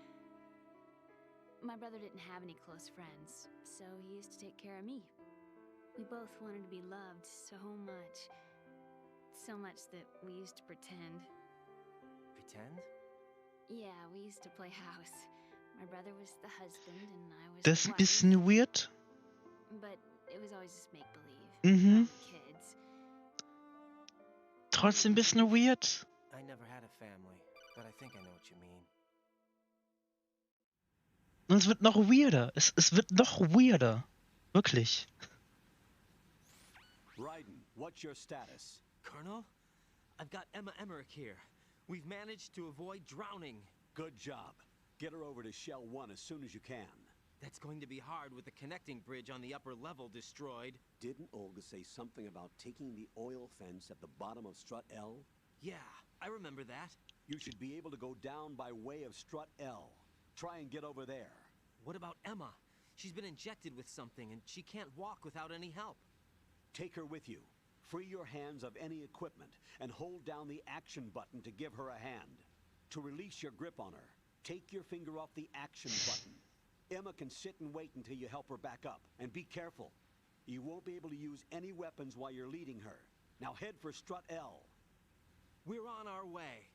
My brother didn't have any close friends, so he used to take care of me. We both wanted to be loved so much. So much that we used to pretend. Pretend? Yeah, we used to play house. My brother was the husband and I was Das ist the ein wife. bisschen weird. But it was always just make-believe. Mhm. Kids. Trotzdem ein bisschen weird. I never had a family, but I think I know what you mean. Und es wird noch weirder. Es wird noch weirder. Wirklich. Raiden, what's your status? Colonel, I've got Emma Emmerich here. We've managed to avoid drowning. Good job. Get her over to Shell 1 as soon as you can. That's going to be hard with the connecting bridge on the upper level destroyed. Didn't Olga say something about taking the oil fence at the bottom of Strut L? Yeah, I remember that. You should be able to go down by way of Strut L. Try and get over there. What about Emma? She's been injected with something and she can't walk without any help. Take her with you. Free your hands of any equipment and hold down the action button to give her a hand. To release your grip on her, take your finger off the action button. Emma can sit and wait until you help her back up. And be careful. You won't be able to use any weapons while you're leading her. Now head for Strut L. We're on our way.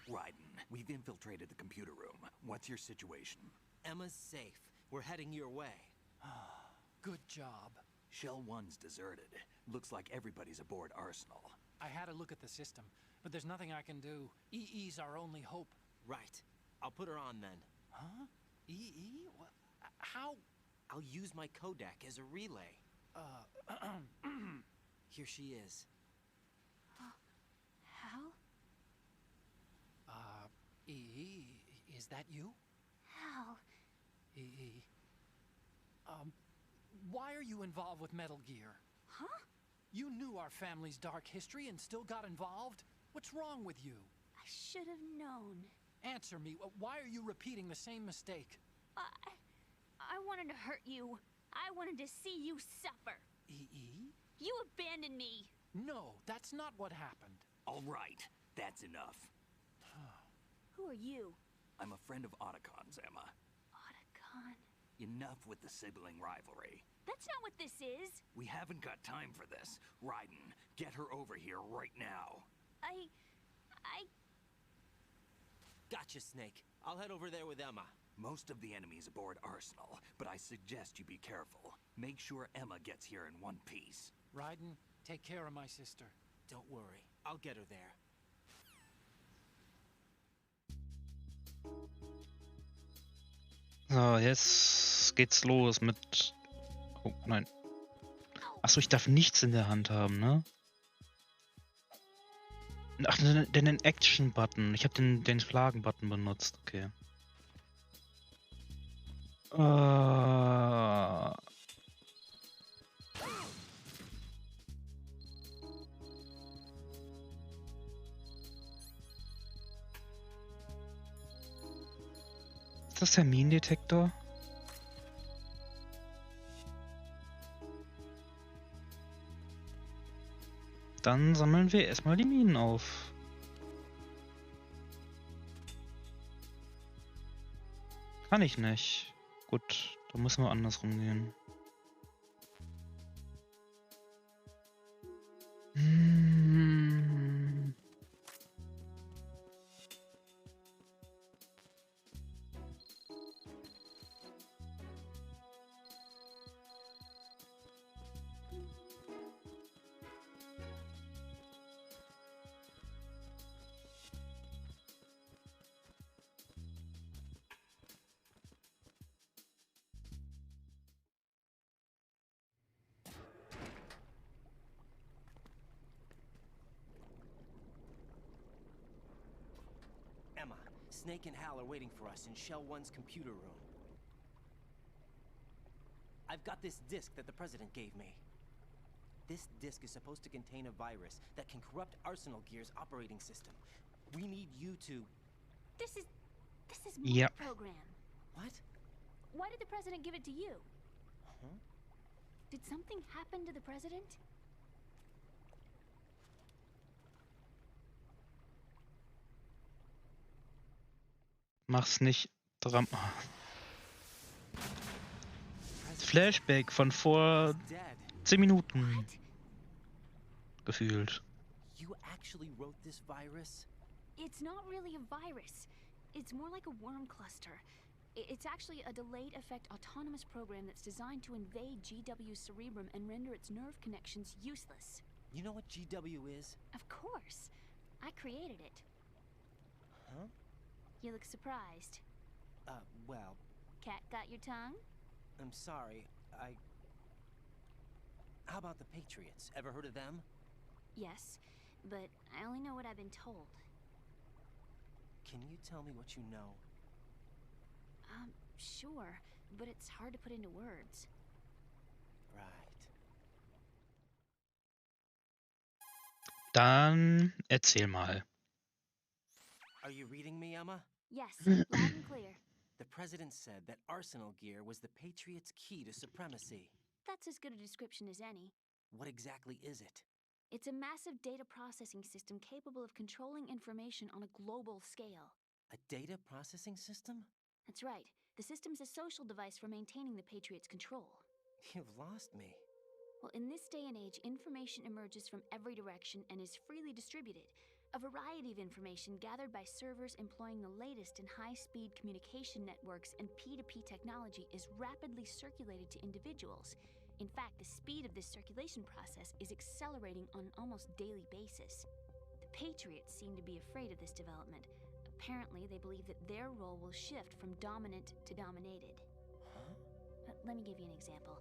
Raiden, we've infiltrated the computer room. What's your situation? Emma's safe. We're heading your way. Good job. Shell 1's deserted. Looks like everybody's aboard Arsenal. I had a look at the system, but there's nothing I can do. EE's our only hope. Right. I'll put her on then. Huh? EE? What? How? I'll use my Kodak as a relay. Here she is. Hal? EE, is that you? Hal? EE. Why are you involved with Metal Gear? Huh? You knew our family's dark history and still got involved? What's wrong with you? I should have known. Answer me. Why are you repeating the same mistake? I wanted to hurt you. I wanted to see you suffer. EE? You abandoned me. No, that's not what happened. All right, that's enough. Who are you? I'm a friend of Otacon's, Emma. Otacon? Enough with the sibling rivalry. That's not what this is. We haven't got time for this. Raiden, get her over here right now. I... Gotcha, Snake. I'll head over there with Emma. Most of the enemy's aboard Arsenal, but I suggest you be careful. Make sure Emma gets here in one piece. Raiden, take care of my sister. Don't worry. I'll get her there. So, jetzt geht's los mit... Oh, nein. Achso, ich darf nichts in der Hand haben, ne? Ach, den Action-Button. Ich habe den Flaggen-Button benutzt. Okay. Ist das der Minendetektor? Dann sammeln wir erstmal die Minen auf. Kann ich nicht. Gut, dann müssen wir andersrum gehen. Emma, Snake and Hal are waiting for us in Shell 1's computer room. I've got this disk that the President gave me. This disk is supposed to contain a virus that can corrupt Arsenal Gear's operating system. We need you to... This is my Yep. program. What? Why did the President give it to you? Huh? Did something happen to the President? Mach's nicht dram. Flashback von vor 10 Minuten. What? Gefühlt. You actually wrote this virus? It's not really a virus. It's more like a worm cluster. It's actually a delayed effect autonomous program that's designed to invade GW's cerebrum and render its nerve connections useless. You know what GW is? Of course. I created it. Huh? You look surprised. Well, Cat got your tongue? I'm sorry. How about the Patriots? Ever heard of them? Yes, but I only know what I've been told. Can you tell me what you know? Sure, but it's hard to put into words. Right. Dann erzähl mal. Are you reading me, Emma? Yes, loud and clear. The President said that Arsenal Gear was the Patriots' key to supremacy. That's as good a description as any. What exactly is it? It's a massive data processing system capable of controlling information on a global scale. A data processing system? That's right. The system's a social device for maintaining the Patriots' control. You've lost me. Well, in this day and age, information emerges from every direction and is freely distributed. A variety of information gathered by servers employing the latest in high-speed communication networks and P2P technology is rapidly circulated to individuals. In fact, the speed of this circulation process is accelerating on an almost daily basis. The Patriots seem to be afraid of this development. Apparently, they believe that their role will shift from dominant to dominated. Huh? Let me give you an example.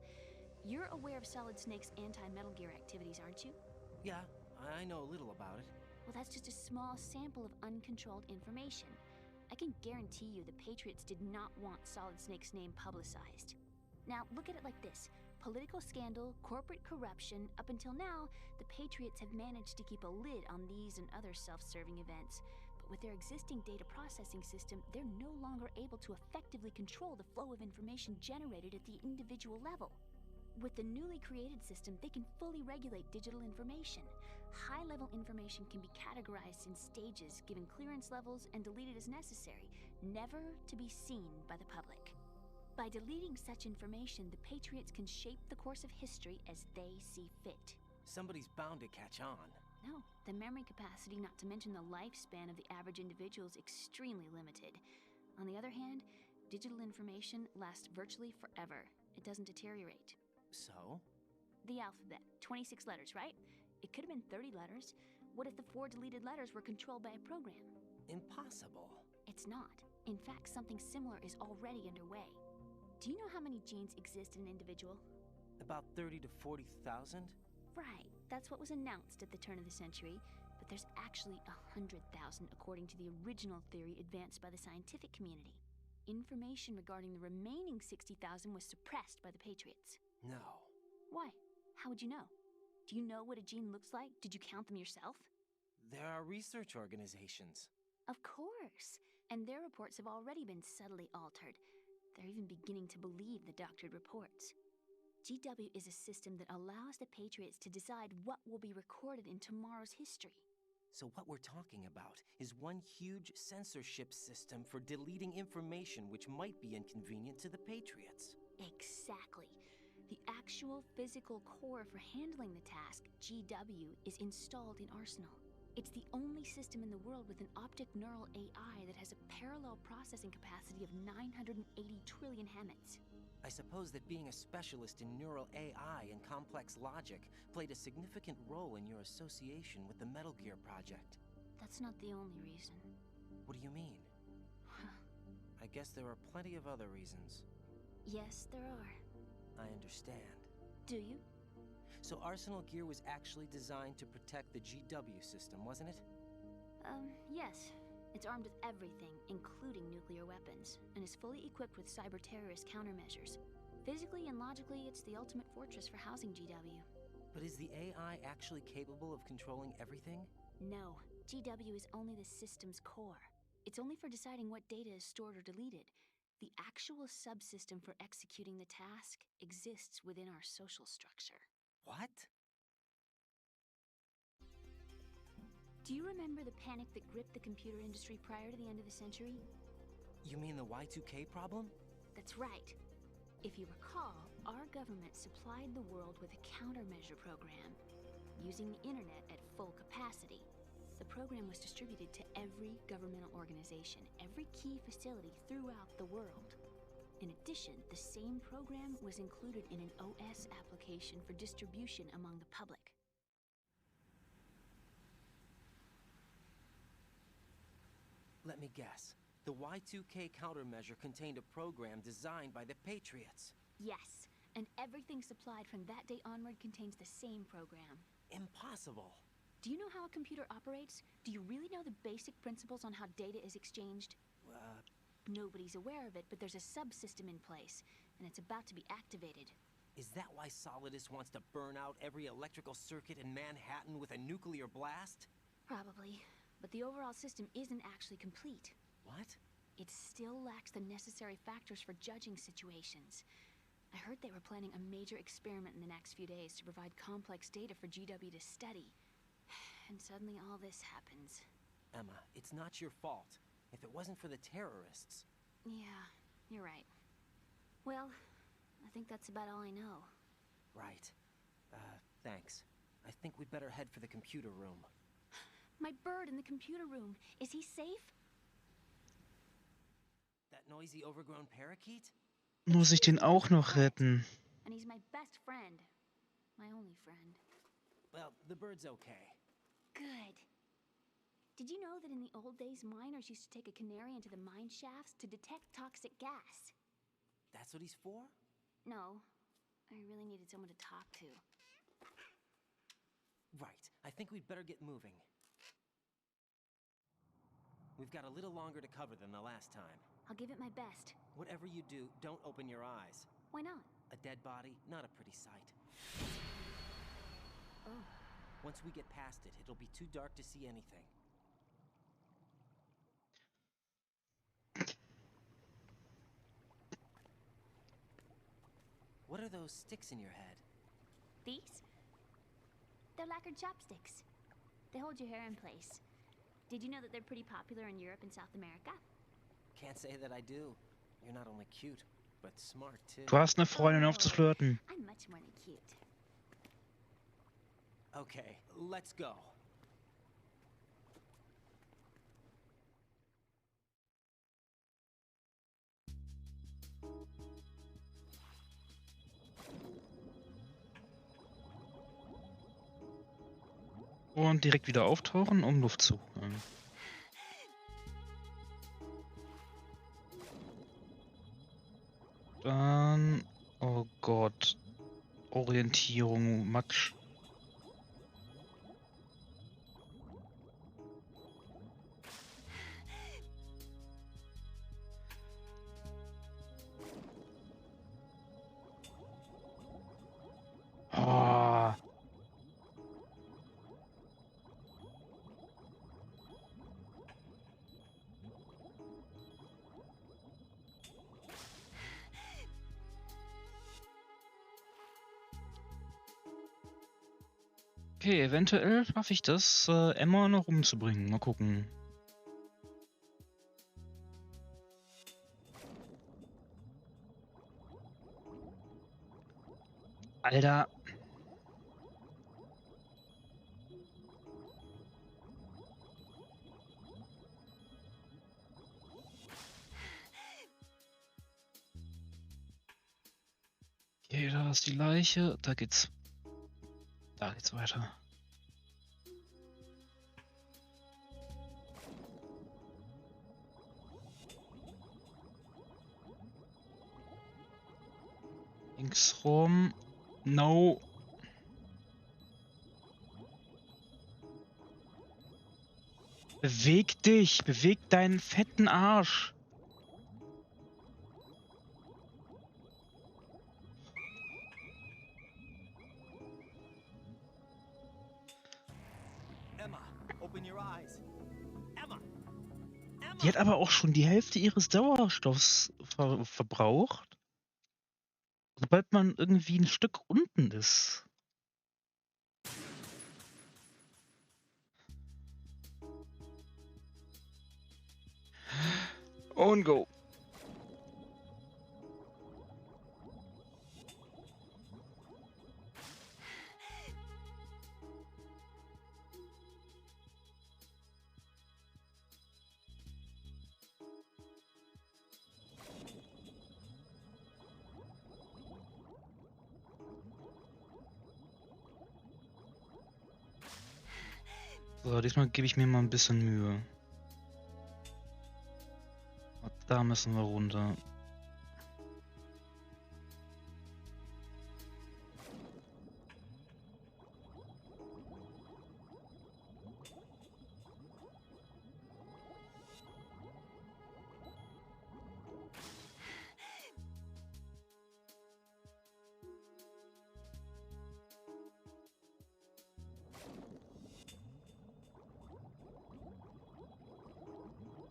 You're aware of Solid Snake's anti-Metal Gear activities, aren't you? Yeah, I know a little about it. Well, that's just a small sample of uncontrolled information. I can guarantee you the Patriots did not want Solid Snake's name publicized. Now, look at it like this. Political scandal, corporate corruption, up until now, the Patriots have managed to keep a lid on these and other self-serving events. But with their existing data processing system, they're no longer able to effectively control the flow of information generated at the individual level. With the newly created system, they can fully regulate digital information. High-level information can be categorized in stages, given clearance levels, and deleted as necessary, never to be seen by the public. By deleting such information, the Patriots can shape the course of history as they see fit. Somebody's bound to catch on. No, the memory capacity, not to mention the lifespan of the average individual, is extremely limited. On the other hand, digital information lasts virtually forever. It doesn't deteriorate. So? The alphabet, 26 letters, right? It could have been 30 letters. What if the 4 deleted letters were controlled by a program? Impossible. It's not. In fact, something similar is already underway. Do you know how many genes exist in an individual? About 30 to 40,000? Right. That's what was announced at the turn of the century. But there's actually 100,000 according to the original theory advanced by the scientific community. Information regarding the remaining 60,000 was suppressed by the Patriots. No. Why? How would you know? Do you know what a gene looks like? Did you count them yourself? There are research organizations. Of course. and their reports have already been subtly altered. They're even beginning to believe the doctored reports. GW is a system that allows the Patriots to decide what will be recorded in tomorrow's history. So what we're talking about is one huge censorship system for deleting information which might be inconvenient to the Patriots. Exactly. The actual physical core for handling the task, GW, is installed in Arsenal. It's the only system in the world with an optic neural AI that has a parallel processing capacity of 980 trillion Hammets. I suppose that being a specialist in neural AI and complex logic played a significant role in your association with the Metal Gear project. That's not the only reason. What do you mean? I guess there are plenty of other reasons. Yes, there are. I understand. Do you? So Arsenal Gear was actually designed to protect the GW system, wasn't it? Yes. It's armed with everything, including nuclear weapons, and is fully equipped with cyber-terrorist countermeasures. Physically and logically, it's the ultimate fortress for housing GW. But is the AI actually capable of controlling everything? No. GW is only the system's core. It's only for deciding what data is stored or deleted. The actual subsystem for executing the task exists within our social structure. What? Do you remember the panic that gripped the computer industry prior to the end of the century? You mean the Y2K problem? That's right. If you recall, our government supplied the world with a countermeasure program. Using the internet at full capacity, the program was distributed to every governmental organization, every key facility throughout the world. In addition, the same program was included in an OS application for distribution among the public. Let me guess. The Y2K countermeasure contained a program designed by the Patriots. Yes, and everything supplied from that day onward contains the same program. Impossible. Do you know how a computer operates? Do you really know the basic principles on how data is exchanged? Nobody's aware of it, but there's a subsystem in place, and it's about to be activated. Is that why Solidus wants to burn out every electrical circuit in Manhattan with a nuclear blast? Probably. But the overall system isn't actually complete. What? It still lacks the necessary factors for judging situations. I heard they were planning a major experiment in the next few days to provide complex data for GW to study. And suddenly all this happens. Emma, it's not your fault. If it wasn't for the terrorists... Yeah, you're right. Well, I think that's about all I know. Right. Thanks. I think we'd better head for the computer room. My bird in the computer room. Is he safe? That noisy, overgrown parakeet? Muss ich den auch noch retten? And he's my best friend. My only friend. Well, the bird's okay. Good. Did you know that in the old days, miners used to take a canary into the mine shafts to detect toxic gas? That's what he's for? No. I really needed someone to talk to. Right. I think we'd better get moving. We've got a little longer to cover than the last time. I'll give it my best. Whatever you do, don't open your eyes. Why not? A dead body, not a pretty sight. Oh. Once we get past it, it'll be too dark to see anything. What are those sticks in your head? These? They're lacquered chopsticks. They hold your hair in place. Did you know that they're pretty popular in Europe and South America? Can't say that I do. You're not only cute, but smart too. Du hast eine Freundin aufzuflirten. I'm much more than cute. Okay, let's go. Und direkt wieder auftauchen, um Luft zu holen. Dann... Oh Gott. Orientierung, Matsch. Ah. Okay, eventuell schaffe ich das, Emma noch umzubringen. Mal gucken. Alter. Okay, da ist die Leiche. Da geht's weiter. Links rum. No. Beweg dich. Beweg deinen fetten Arsch. Emma, open your eyes. Emma. Die hat aber auch schon die Hälfte ihres Sauerstoffs verbraucht. Sobald man irgendwie ein Stück unten ist. Und go. So, diesmal gebe ich mir mal ein bisschen Mühe. Da müssen wir runter.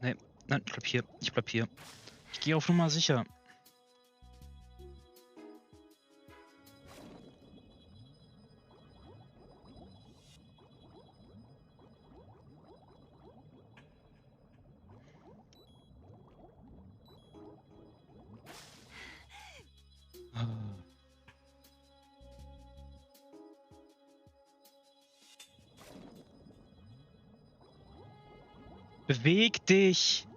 Nee, nein, ich bleib hier. Ich bleib hier. Ich gehe auf Nummer sicher. Beweg dich!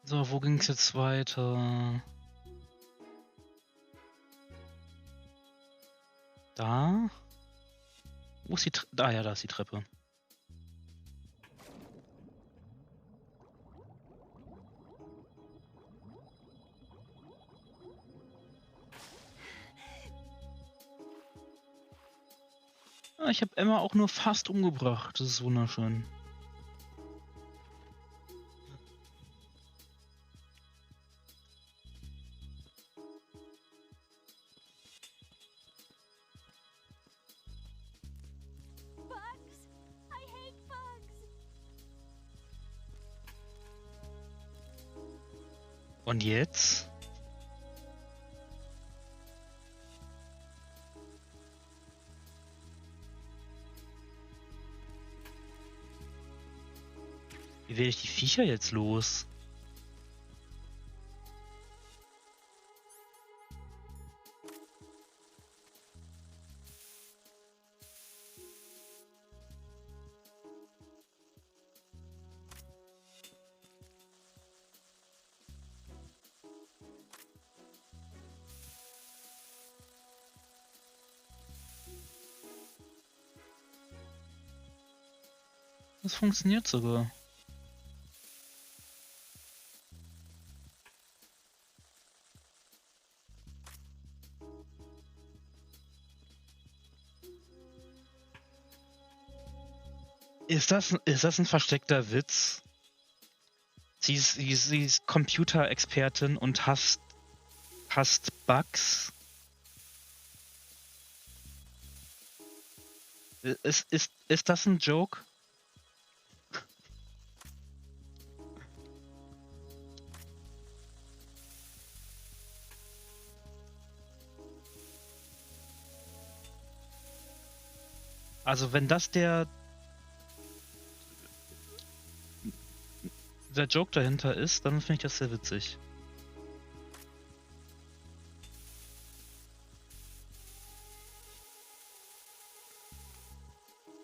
So, wo ging's jetzt weiter? Da? Wo ist die Treppe? Da, ja, da ist die Treppe. Ah, ich habe Emma auch nur fast umgebracht. Das ist wunderschön. Bugs! I hate bugs! Und jetzt? Wie werde ich die Viecher jetzt los? Das funktioniert sogar. Ist das ein versteckter Witz? Sie ist Computerexpertin und hasst Bugs. Ist das ein Joke? Also wenn das der Joke dahinter ist, dann finde ich das sehr witzig.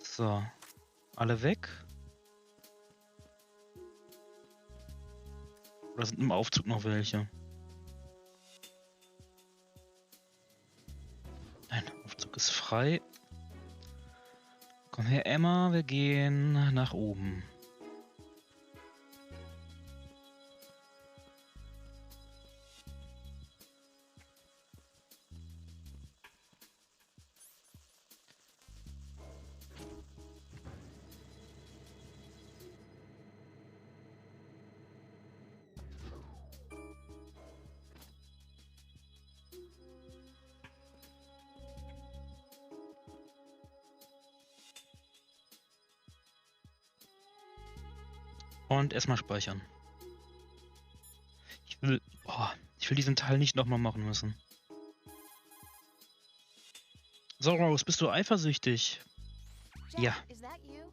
So, alle weg? Oder sind im Aufzug noch welche? Nein, Aufzug ist frei. Komm her, Emma, wir gehen nach oben. Und erstmal speichern. Ich will diesen Teil nicht nochmal machen müssen. So, Rose, bist du eifersüchtig? Jack, Ja. Is that you?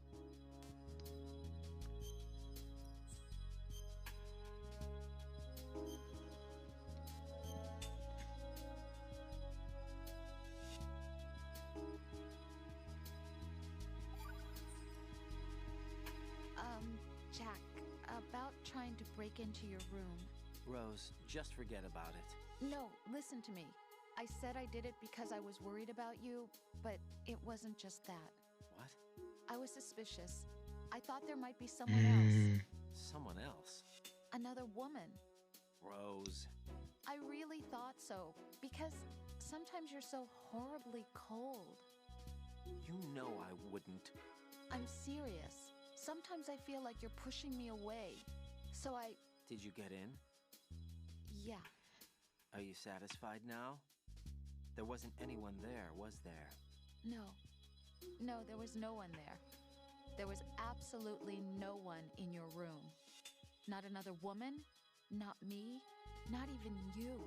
Jack, about trying to break into your room. Rose, just forget about it. No, listen to me. I said I did it because I was worried about you, but it wasn't just that. What? I was suspicious. I thought there might be someone else. Someone else? Another woman. Rose. I really thought so, because sometimes you're so horribly cold. You know I wouldn't. I'm serious. Sometimes I feel like you're pushing me away. So Did you get in? yeah. Are you satisfied now? There wasn't anyone there, was there? No, there was no one there. There was absolutely no one in your room. Not another woman, not me, not even you.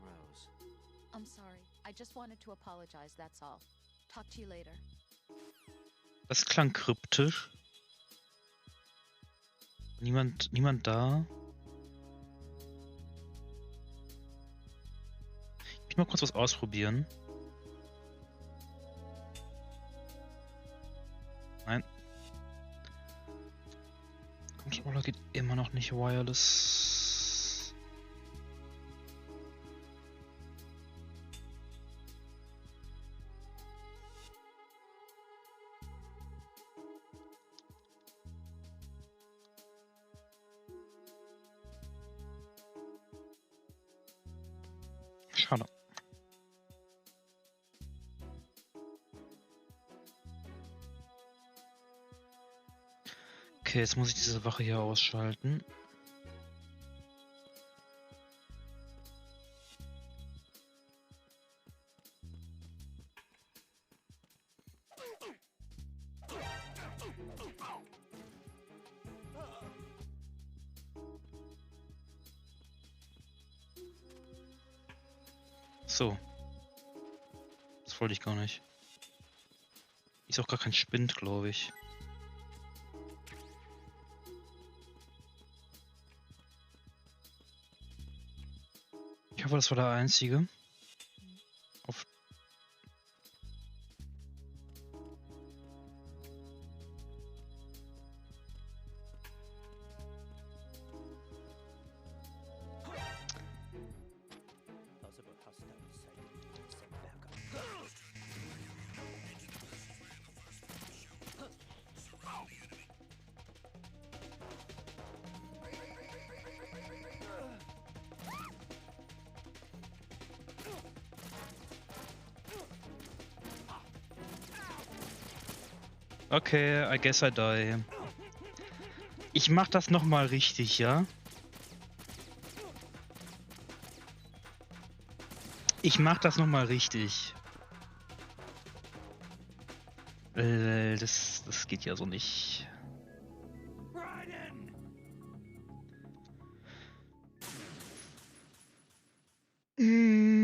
Rose. I'm sorry. I just wanted to apologize, that's all. Talk to you later. Das klang kryptisch. Niemand da. Ich will mal kurz was ausprobieren. Nein. Controller geht immer noch nicht wireless. Schade. Okay, jetzt muss ich diese Wache hier ausschalten. So. Das wollte ich gar nicht. Ist auch gar kein Spind, glaube ich. Ich hoffe, das war der einzige. Auf Possible hostile sighting. Send backup. Okay, I guess I die. Ich mach das nochmal richtig, ja? Ich mach das nochmal richtig. Das geht ja so nicht. Raiden! Mm.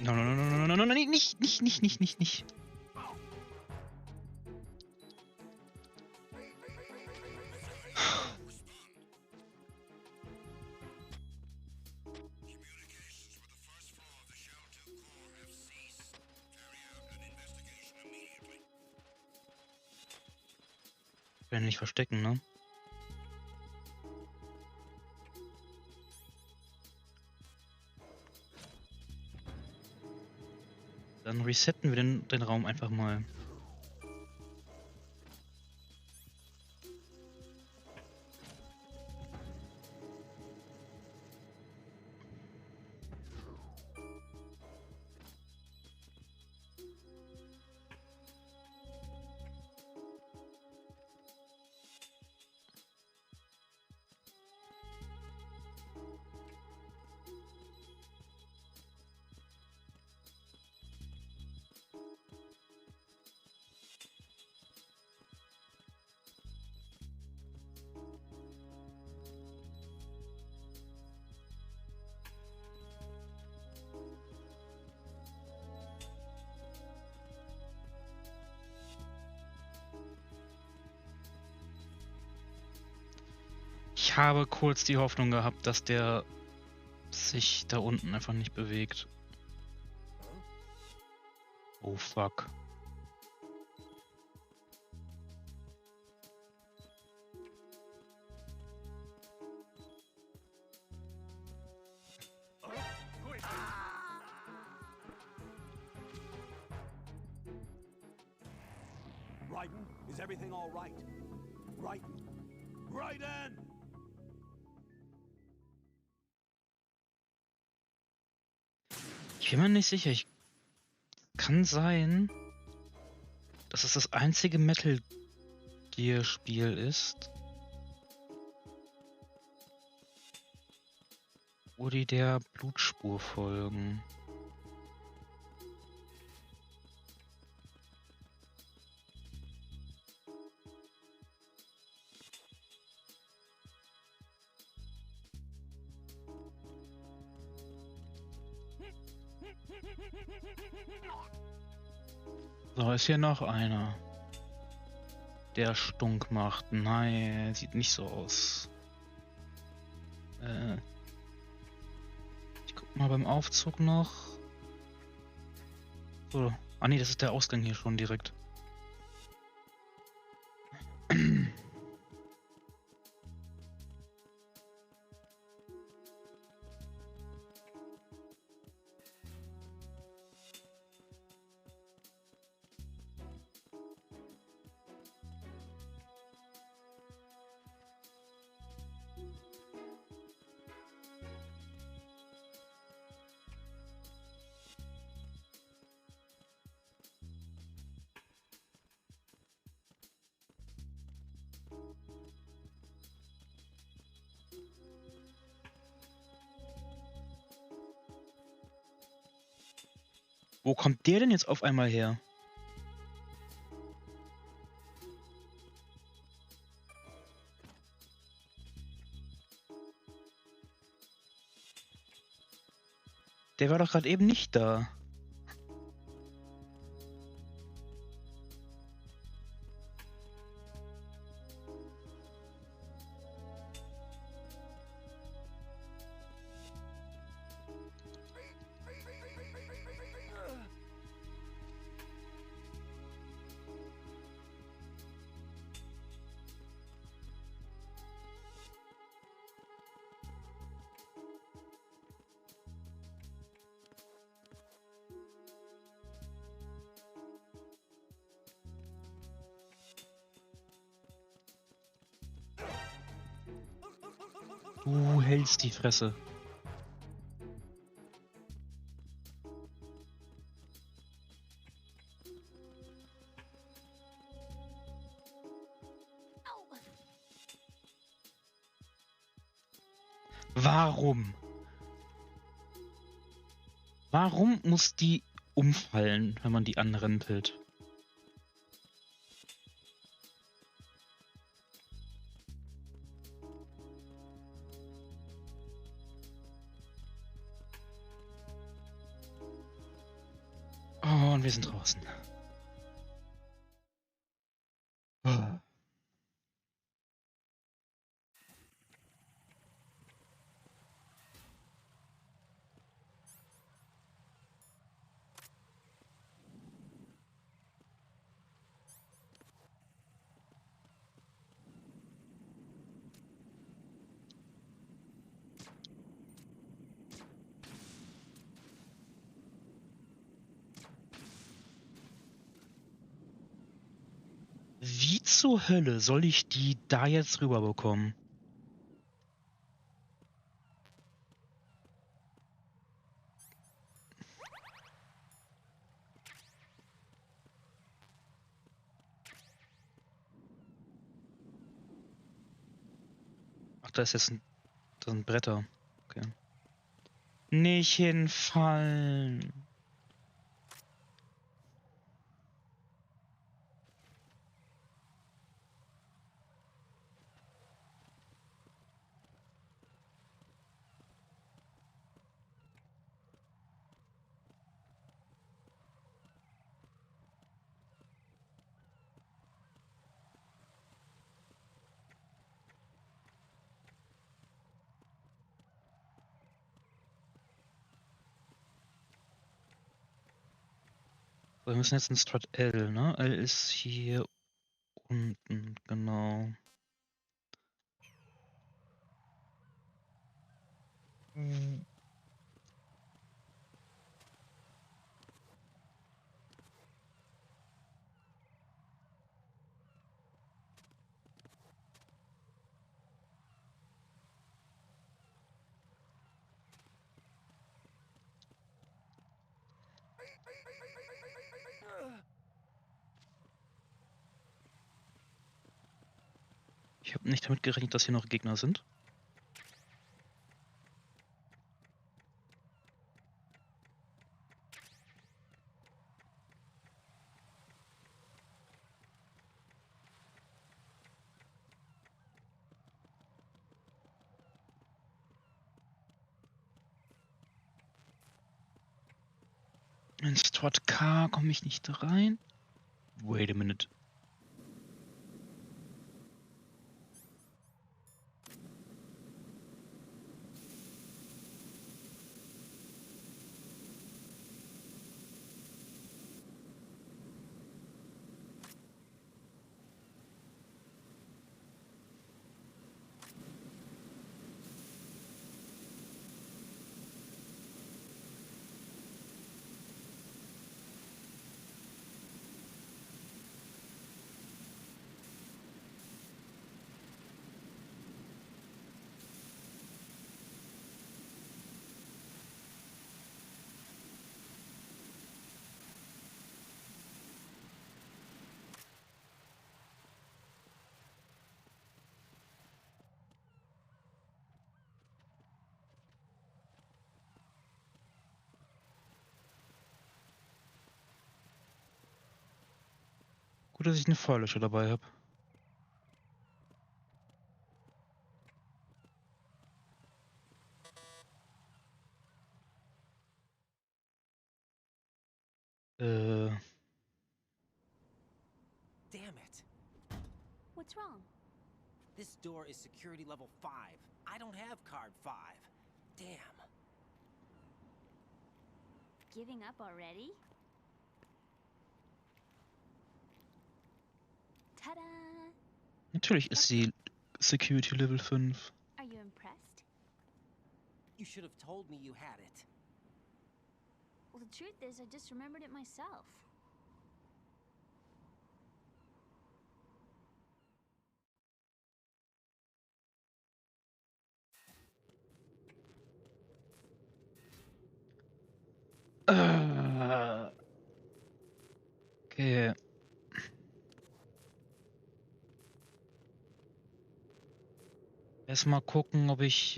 No, no, no, no, no, no, no, no, nicht. Werden nicht verstecken, ne? Dann resetten wir den Raum einfach mal. Ich habe kurz die Hoffnung gehabt, dass der sich da unten einfach nicht bewegt. Oh fuck. Raiden, is everything all right? Raiden! Raiden! Ich bin mir nicht sicher. Kann sein, dass es das einzige Metal Gear Spiel ist, wo die der Blutspur folgen. So, ist hier noch einer, der Stunk macht. Nein, sieht nicht so aus. Ich guck mal beim Aufzug noch. So. Ah nee, das ist der Ausgang hier schon direkt. Wo kommt der denn jetzt auf einmal her? Der war doch gerade eben nicht da. Du hältst die Fresse. Warum? Warum muss die umfallen, wenn man die anrempelt? Oh, und wir sind draußen. Oh. Wie zur Hölle soll ich die da jetzt rüberbekommen? Ach, da ist jetzt das sind Bretter. Okay. Nicht hinfallen. Wir müssen jetzt ins Strat L, ne? L ist hier unten, genau. Ich habe nicht damit gerechnet, dass hier noch Gegner sind. In Strat K komme ich nicht rein. Wait a minute. Gut, dass ich eine Feuerlöscher dabei habe. Damn it. What's wrong? This door is security level 5. I don't have card 5. Damn. Giving up already? Ta-da! Natürlich ist sie Security Level 5. Are you impressed? You should have told me you had it. Well, the truth is, I just remembered it myself. Okay. Erstmal gucken, ob ich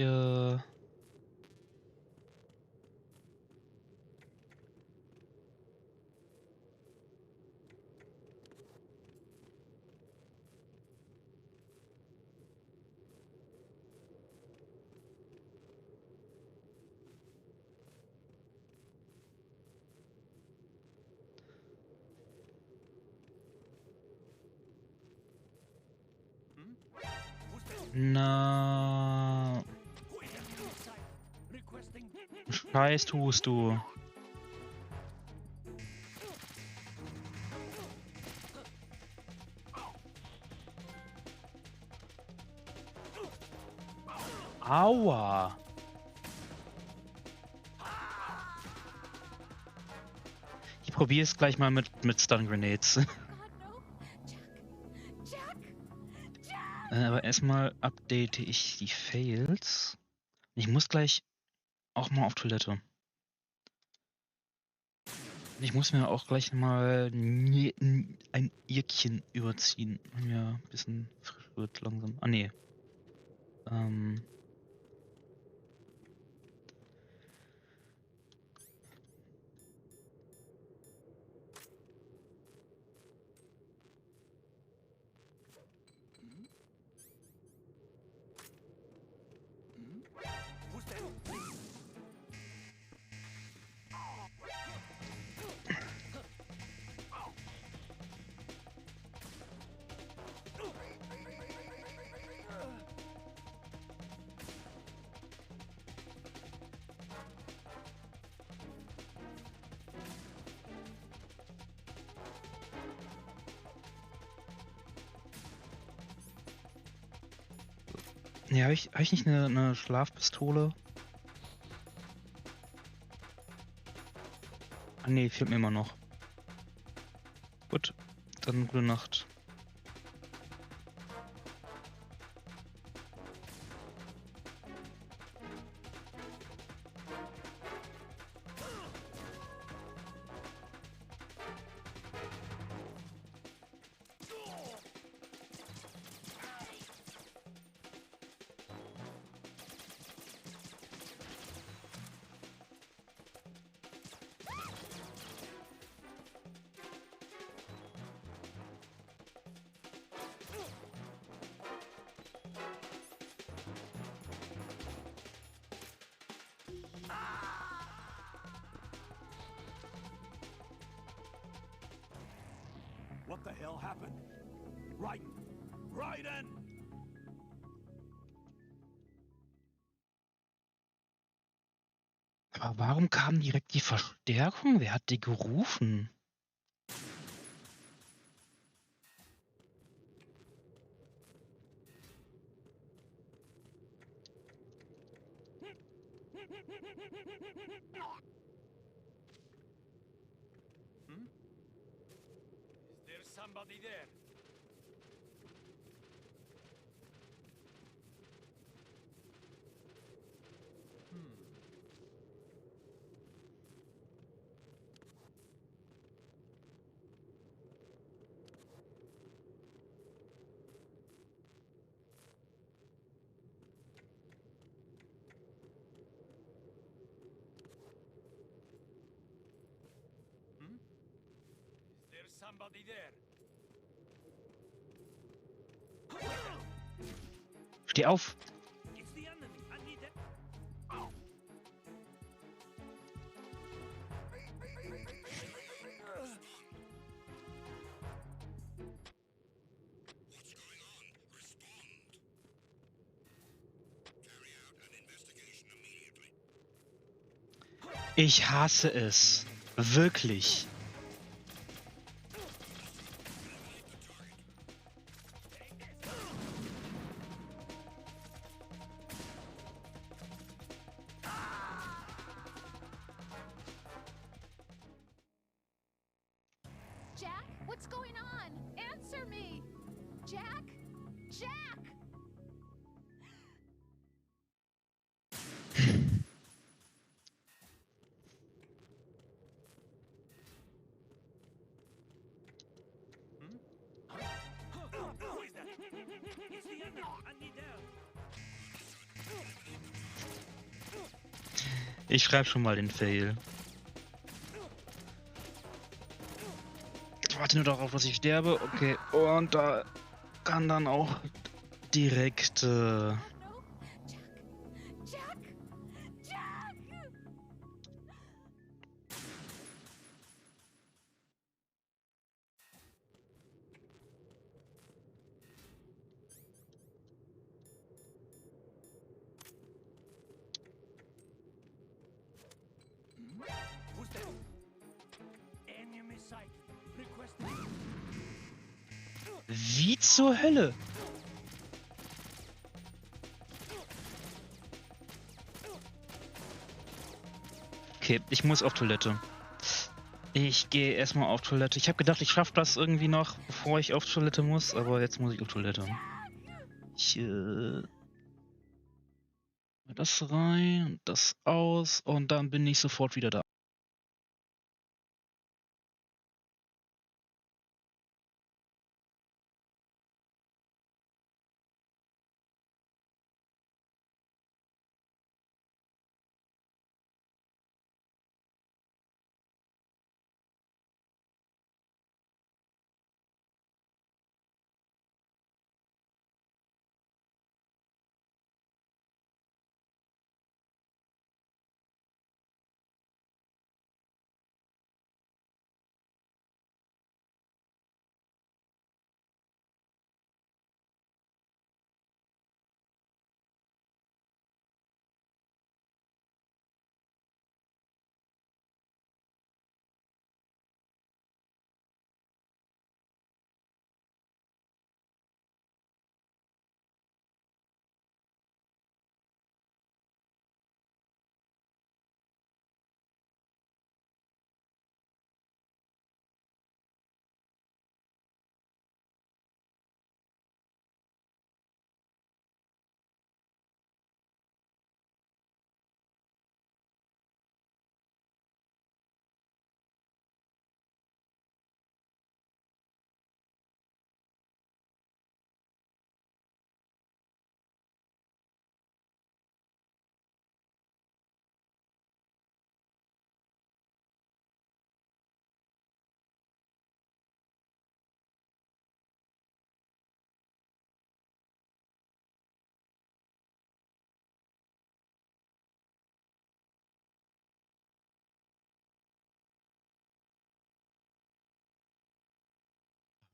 na Scheiß tust du. Aua. Ich probiere es gleich mal mit Stun Grenades. God, no. Jack! Jack! Aber erstmal update ich die Fails. Ich muss gleich auch mal auf Toilette. Ich muss mir auch gleich mal ein Irkchen überziehen. Ja, ein bisschen frisch wird langsam. Ah, nee. Ja, hab ich nicht eine Schlafpistole? Ah nee, fehlt mir immer noch. Gut, dann gute Nacht. What the hell happened? Raiden! Raiden! Aber warum kam direkt die Verstärkung? Wer hat die gerufen? Is there somebody there? Is there somebody there? Steh auf! It's the enemy. I need it. What's going on? Respond. Carry out an investigation immediately. Ich hasse es. Wirklich. Jack, what's going on? Answer me! Jack? Jack! Ich schreibe schon mal den Fail. Ich warte nur darauf, dass ich sterbe. Okay. Und da kann dann auch direkt... No, Jack! Jack! Who's there? Enemy sighted. Requesting. Wie zur Hölle? Okay, ich muss auf Toilette. Ich gehe erstmal auf Toilette. Ich habe gedacht, ich schaffe das irgendwie noch, bevor ich auf Toilette muss, aber jetzt muss ich auf Toilette. Ich das rein und das aus und dann bin ich sofort wieder da.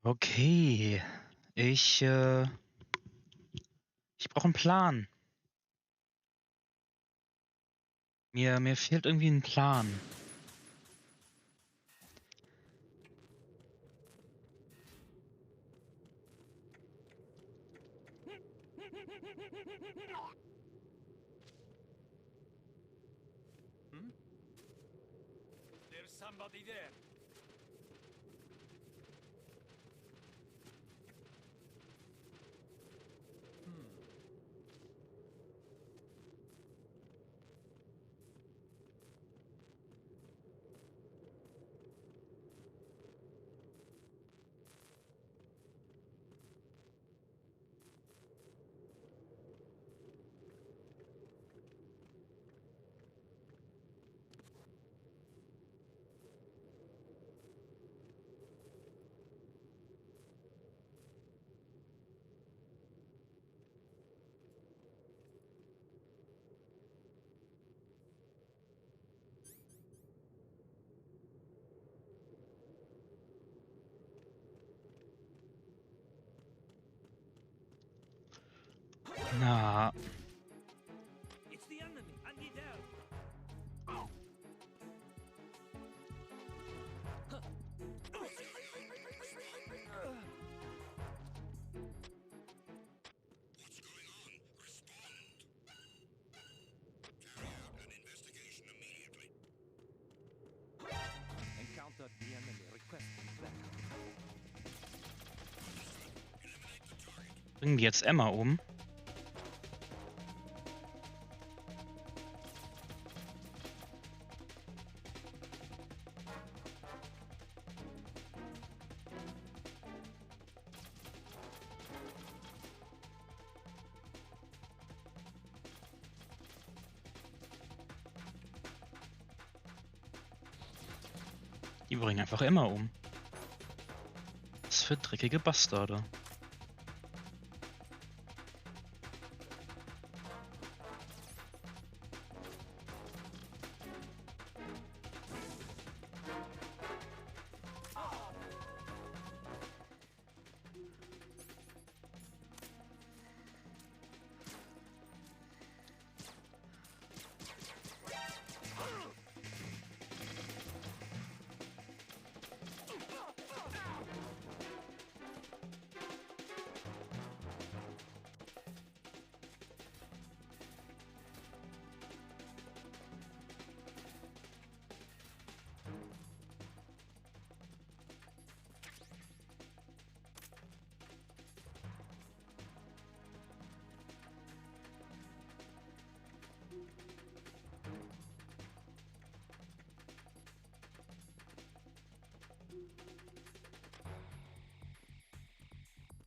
Okay, ich brauche einen Plan. Mir fehlt irgendwie ein Plan. There's somebody there. Na, It's the enemy. I need help. What's going on? Respond! Carry out an investigation immediately. Encountered the enemy. Requesting backup. Eliminate the target. bringen die jetzt Emma um? Die bringen einfach Emma um. Was für dreckige Bastarde.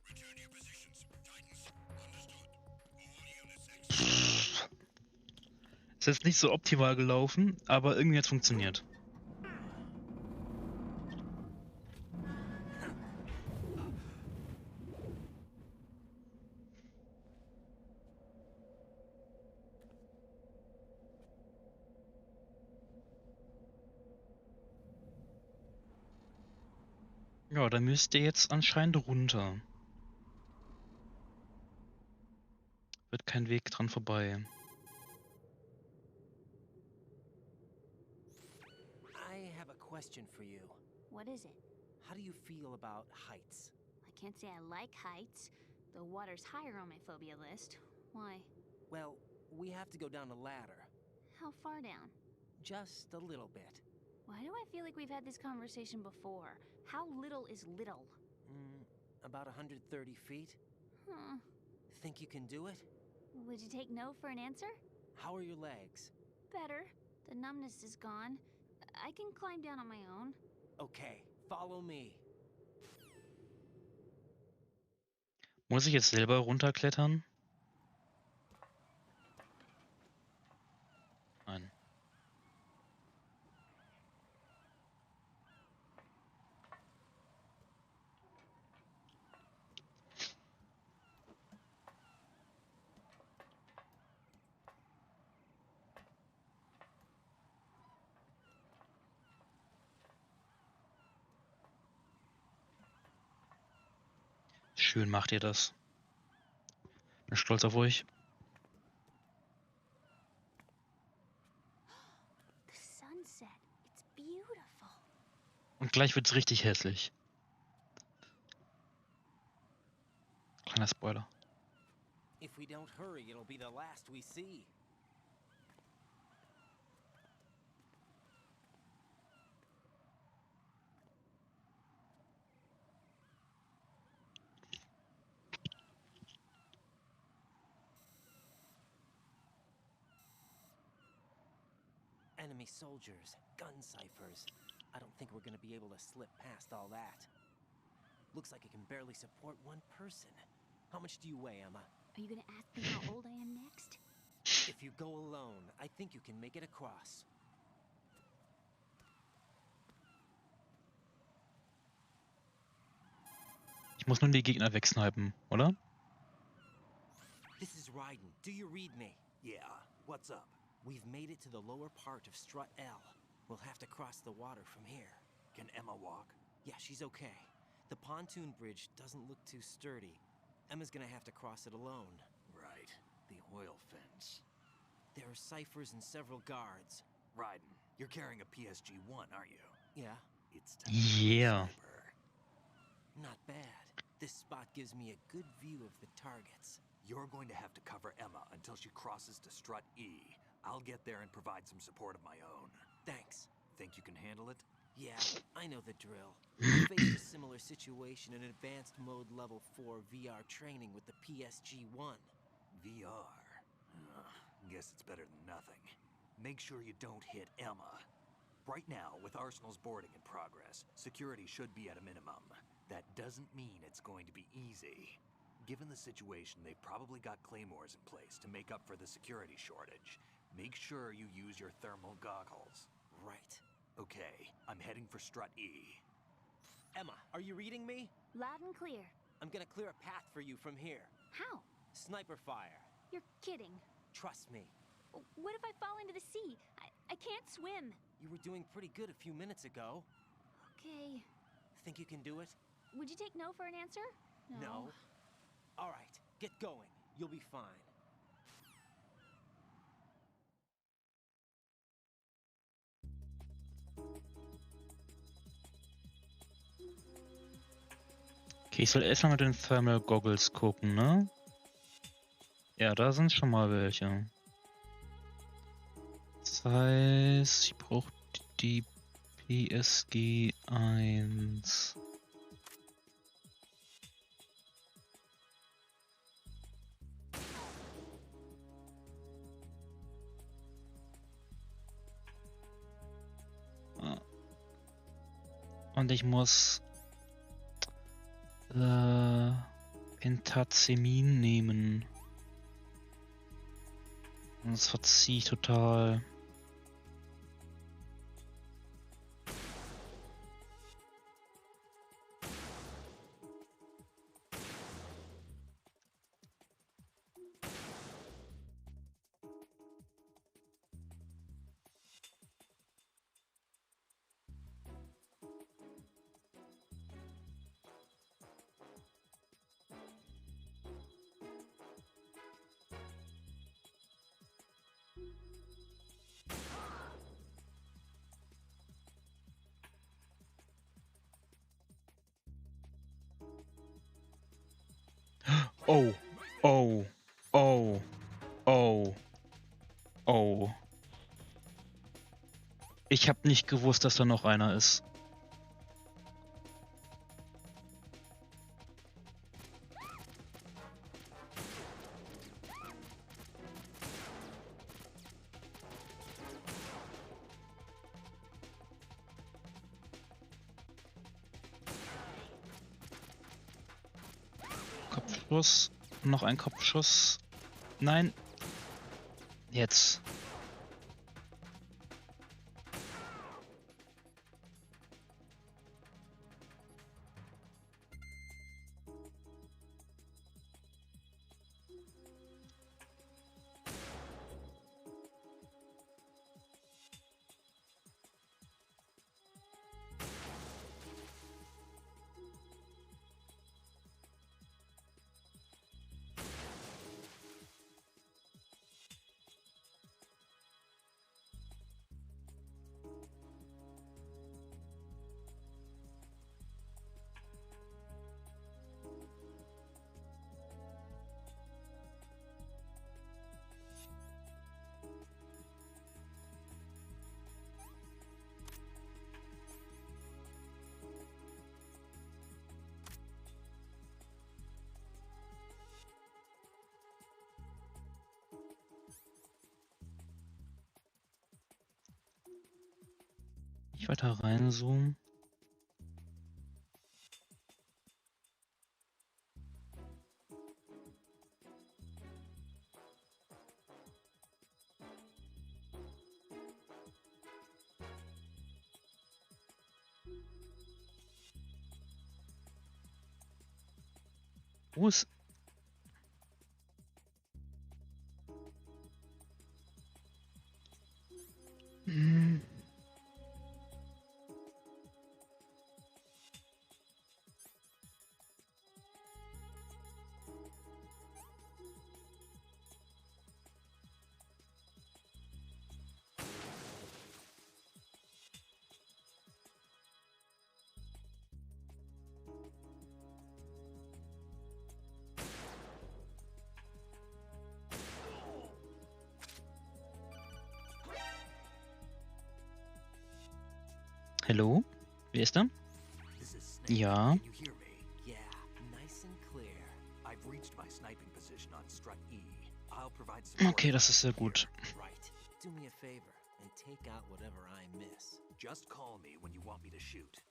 Return to your positions. Titans, understood. All units exit. Ist jetzt nicht so optimal gelaufen, aber irgendwie hat es funktioniert. Ja, da müsst ihr jetzt anscheinend runter. Wird kein Weg dran vorbei. I have a question for you. What is it? How do you feel about heights? I can't say I like heights. The water's higher on my phobia list. Why? Well, we have to go down a ladder. How far down? Just a little bit. Why do I feel like we've had this conversation before? How little is little? About 130 feet. Huh. Think you can do it? Would you take no for an answer? How are your legs? Better. The numbness is gone. I can climb down on my own. Okay, follow me. Muss ich jetzt selber runterklettern? Nein. Schön macht ihr das. Bin stolz auf euch. The sunset. It's beautiful. Und gleich wird's richtig hässlich. Kleiner Spoiler. If we don't hurry, it'll be the last we see. Enemy soldiers, gun ciphers. I don't think we're gonna be able to slip past all that. Looks like it can barely support one person. How much do you weigh, Emma? Are you gonna ask me how old I am next? If you go alone, I think you can make it across. Ich muss nur die Gegner wegsnipen, oder? This is Raiden. Do you read me? Yeah, what's up? We've made it to the lower part of Strut L. We'll have to cross the water from here. Can Emma walk? Yeah, she's okay. The pontoon bridge doesn't look too sturdy. Emma's gonna have to cross it alone. Right, the oil fence. There are ciphers and several guards. Raiden, you're carrying a PSG-1, aren't you? Yeah, It's time for a Yeah. sniper. not bad. This spot gives me a good view of the targets. You're going to have to cover Emma until she crosses to Strut E. I'll get there and provide some support of my own. Thanks. Think you can handle it? Yeah, I know the drill. I faced a similar situation in Advanced Mode Level 4 VR training with the PSG-1. VR? Guess it's better than nothing. Make sure you don't hit Emma. Right now, with Arsenal's boarding in progress, security should be at a minimum. That doesn't mean it's going to be easy. Given the situation, they've probably got claymores in place to make up for the security shortage. Make sure you use your thermal goggles. Right. Okay, I'm heading for strut E. Emma, are you reading me? Loud and clear. I'm gonna clear a path for you from here. How? Sniper fire. You're kidding. Trust me. What if I fall into the sea? I can't swim. You were doing pretty good a few minutes ago. Okay. Think you can do it? Would you take no for an answer? No. All right, get going. You'll be fine. Okay, ich soll erstmal mit den Thermal Goggles gucken, ne? Ja, da sind schon mal welche. Das heißt, ich brauche die PSG 1. Und ich muss Pentazemin nehmen. Sonst verziehe ich total. Oh, oh, oh, oh, oh. Ich habe nicht gewusst, dass da noch einer ist. Kopfschuss, noch ein Kopfschuss. Nein. Jetzt. Ich weiter reinzoomen. Wo ist... Hm. Hallo? Wer ist da? Ja. Okay, das ist sehr gut. Do me a favor and take out whatever I miss. Just call me when you want me to shoot.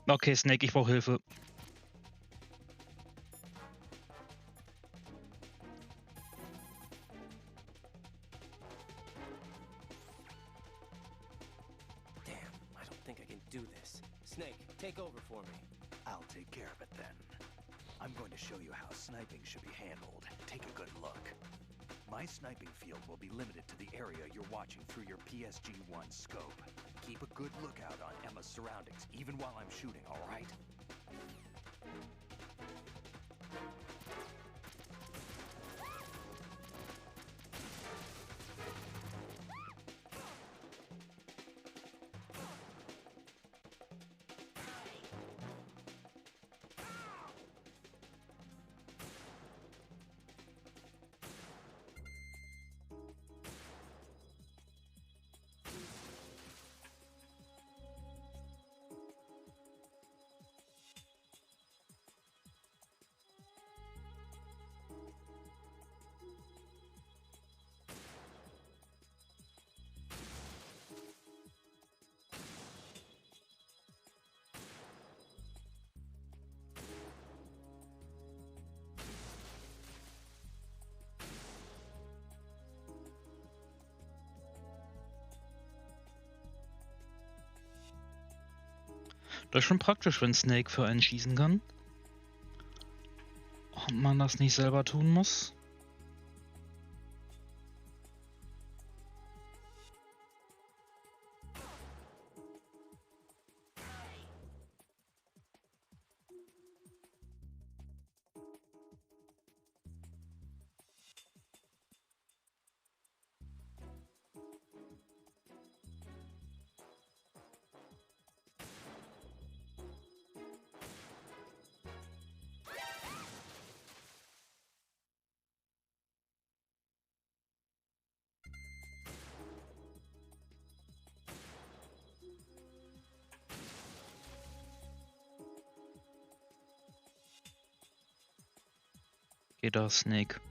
Okay, Snake, ich brauche Hilfe. Damn, I don't think I can do this. Snake, take over for me. I'll take care of it then. I'm going to show you how sniping should be handled. Take a good look. My sniping field will be limited to the area you're watching through your PSG-1 scope. Keep a good lookout on Emma's surroundings, even while I'm shooting, all right? Das ist schon praktisch, wenn Snake für einen schießen kann. Und man das nicht selber tun muss. Geht da, Snake.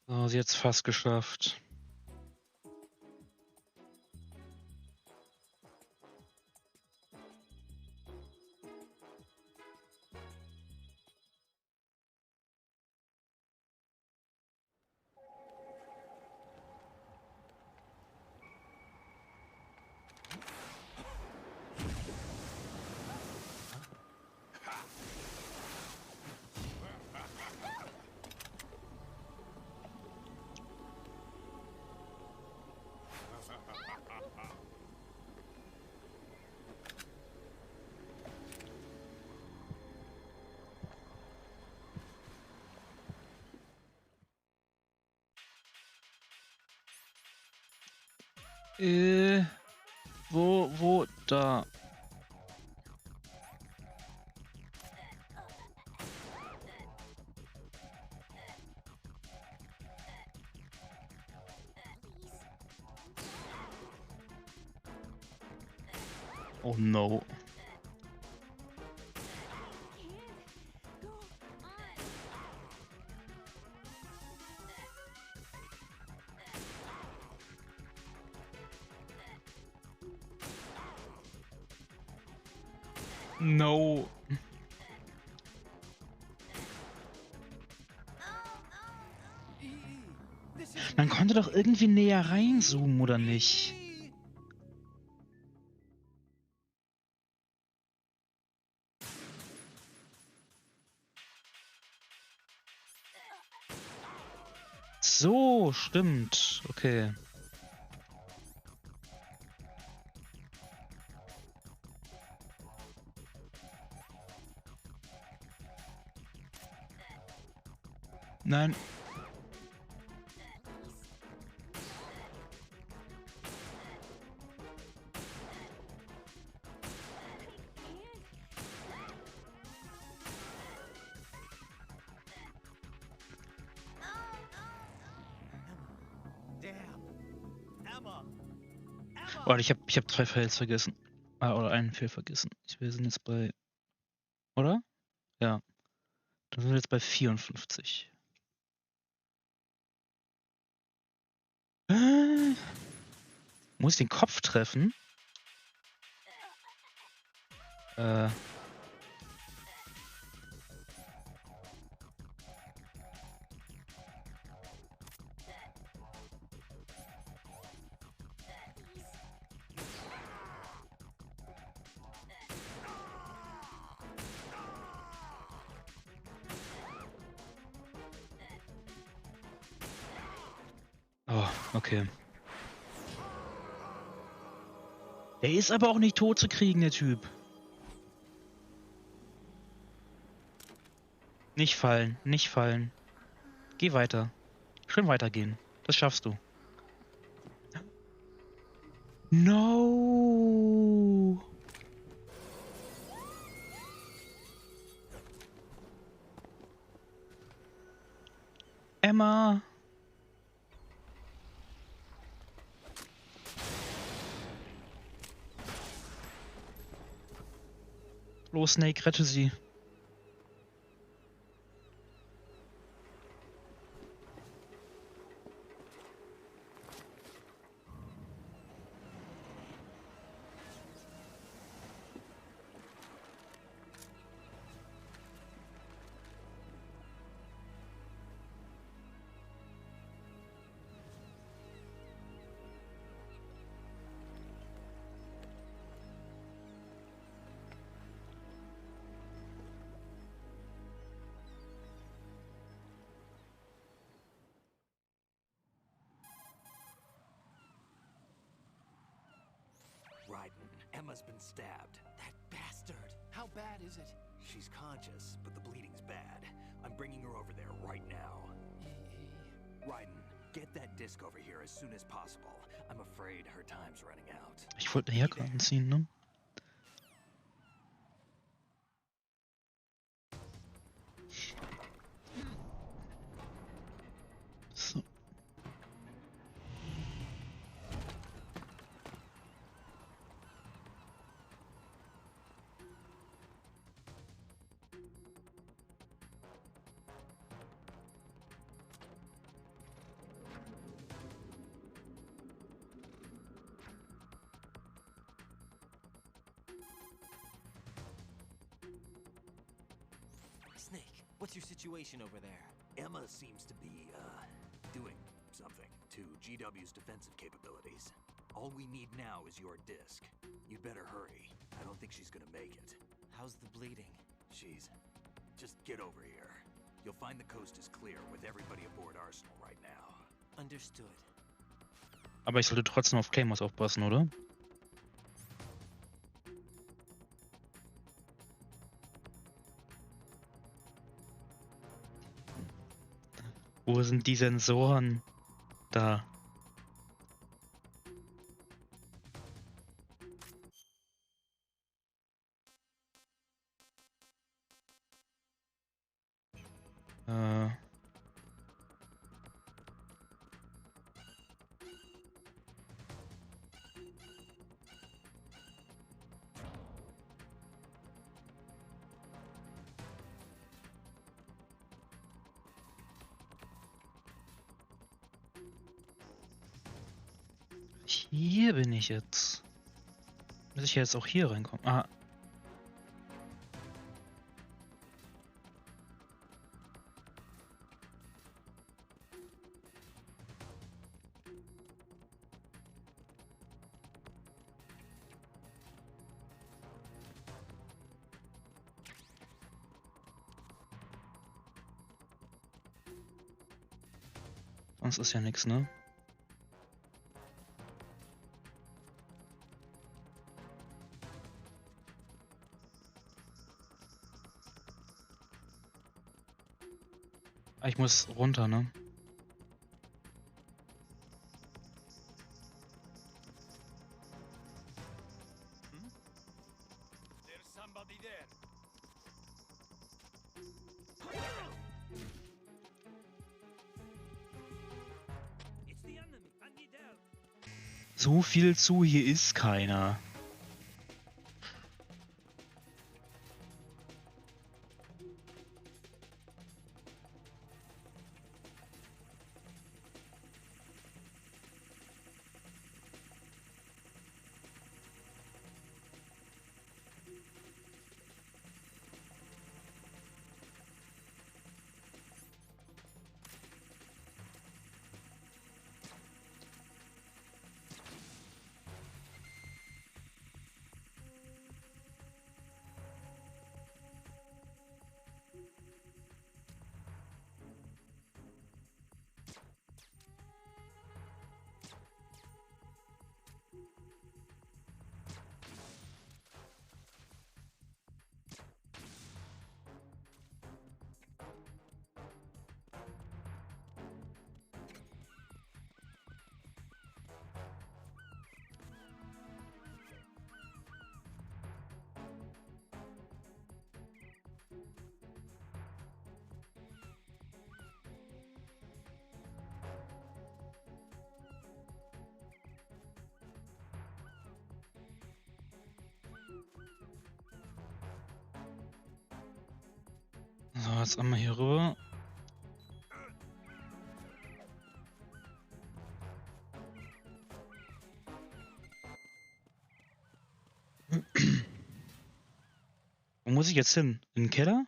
So, sie hat's fast geschafft. Da? Oh no. No. Man konnte doch irgendwie näher reinzoomen, oder nicht? So, stimmt. Okay. Nein. Warte, ich hab 2 Fails vergessen. Oder einen Fail vergessen. Wir sind jetzt bei... Oder? Ja. Dann sind wir jetzt bei 54. Muss ich den Kopf treffen? Oh, okay. Der ist aber auch nicht tot zu kriegen, der Typ. Nicht fallen, nicht fallen. Geh weiter. Schön weitergehen. Das schaffst du. No! Emma! Los, Snake, rette sie. Raiden, Emma's been stabbed. That bastard! How bad is it? She's conscious, but the bleeding's bad. I'm bringing her over there right now. Raiden, get that disc over here as soon as possible. I'm afraid her time's running out. Ich wollte eine Jacke anziehen, ne? So. Snake, what's your situation over there? Emma seems to be, doing something to GW's defensive capabilities. All we need now is your disc. You'd better hurry. I don't think she's gonna make it. How's the bleeding? Just get over here. You'll find the coast is clear with everybody aboard Arsenal right now. Understood. Aber ich sollte trotzdem auf Claymores aufpassen, oder? Wo sind die Sensoren? Da. Hier bin ich jetzt. Muss ich jetzt auch hier reinkommen? Ah. Sonst ist ja nichts, ne? Ich muss runter, ne? There's somebody there. It's the enemy. I need help. So viel zu, hier ist keiner. So, jetzt einmal hier rüber. Wo muss ich jetzt hin? In den Keller?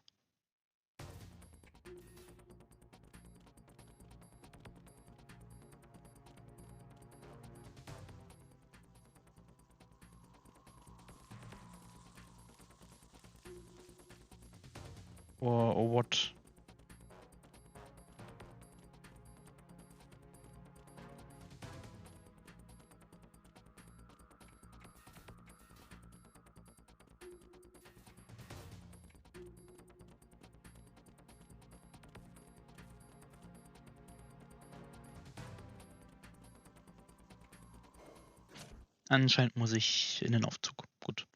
Or what? Anscheinend muss ich in den Aufzug. Gut.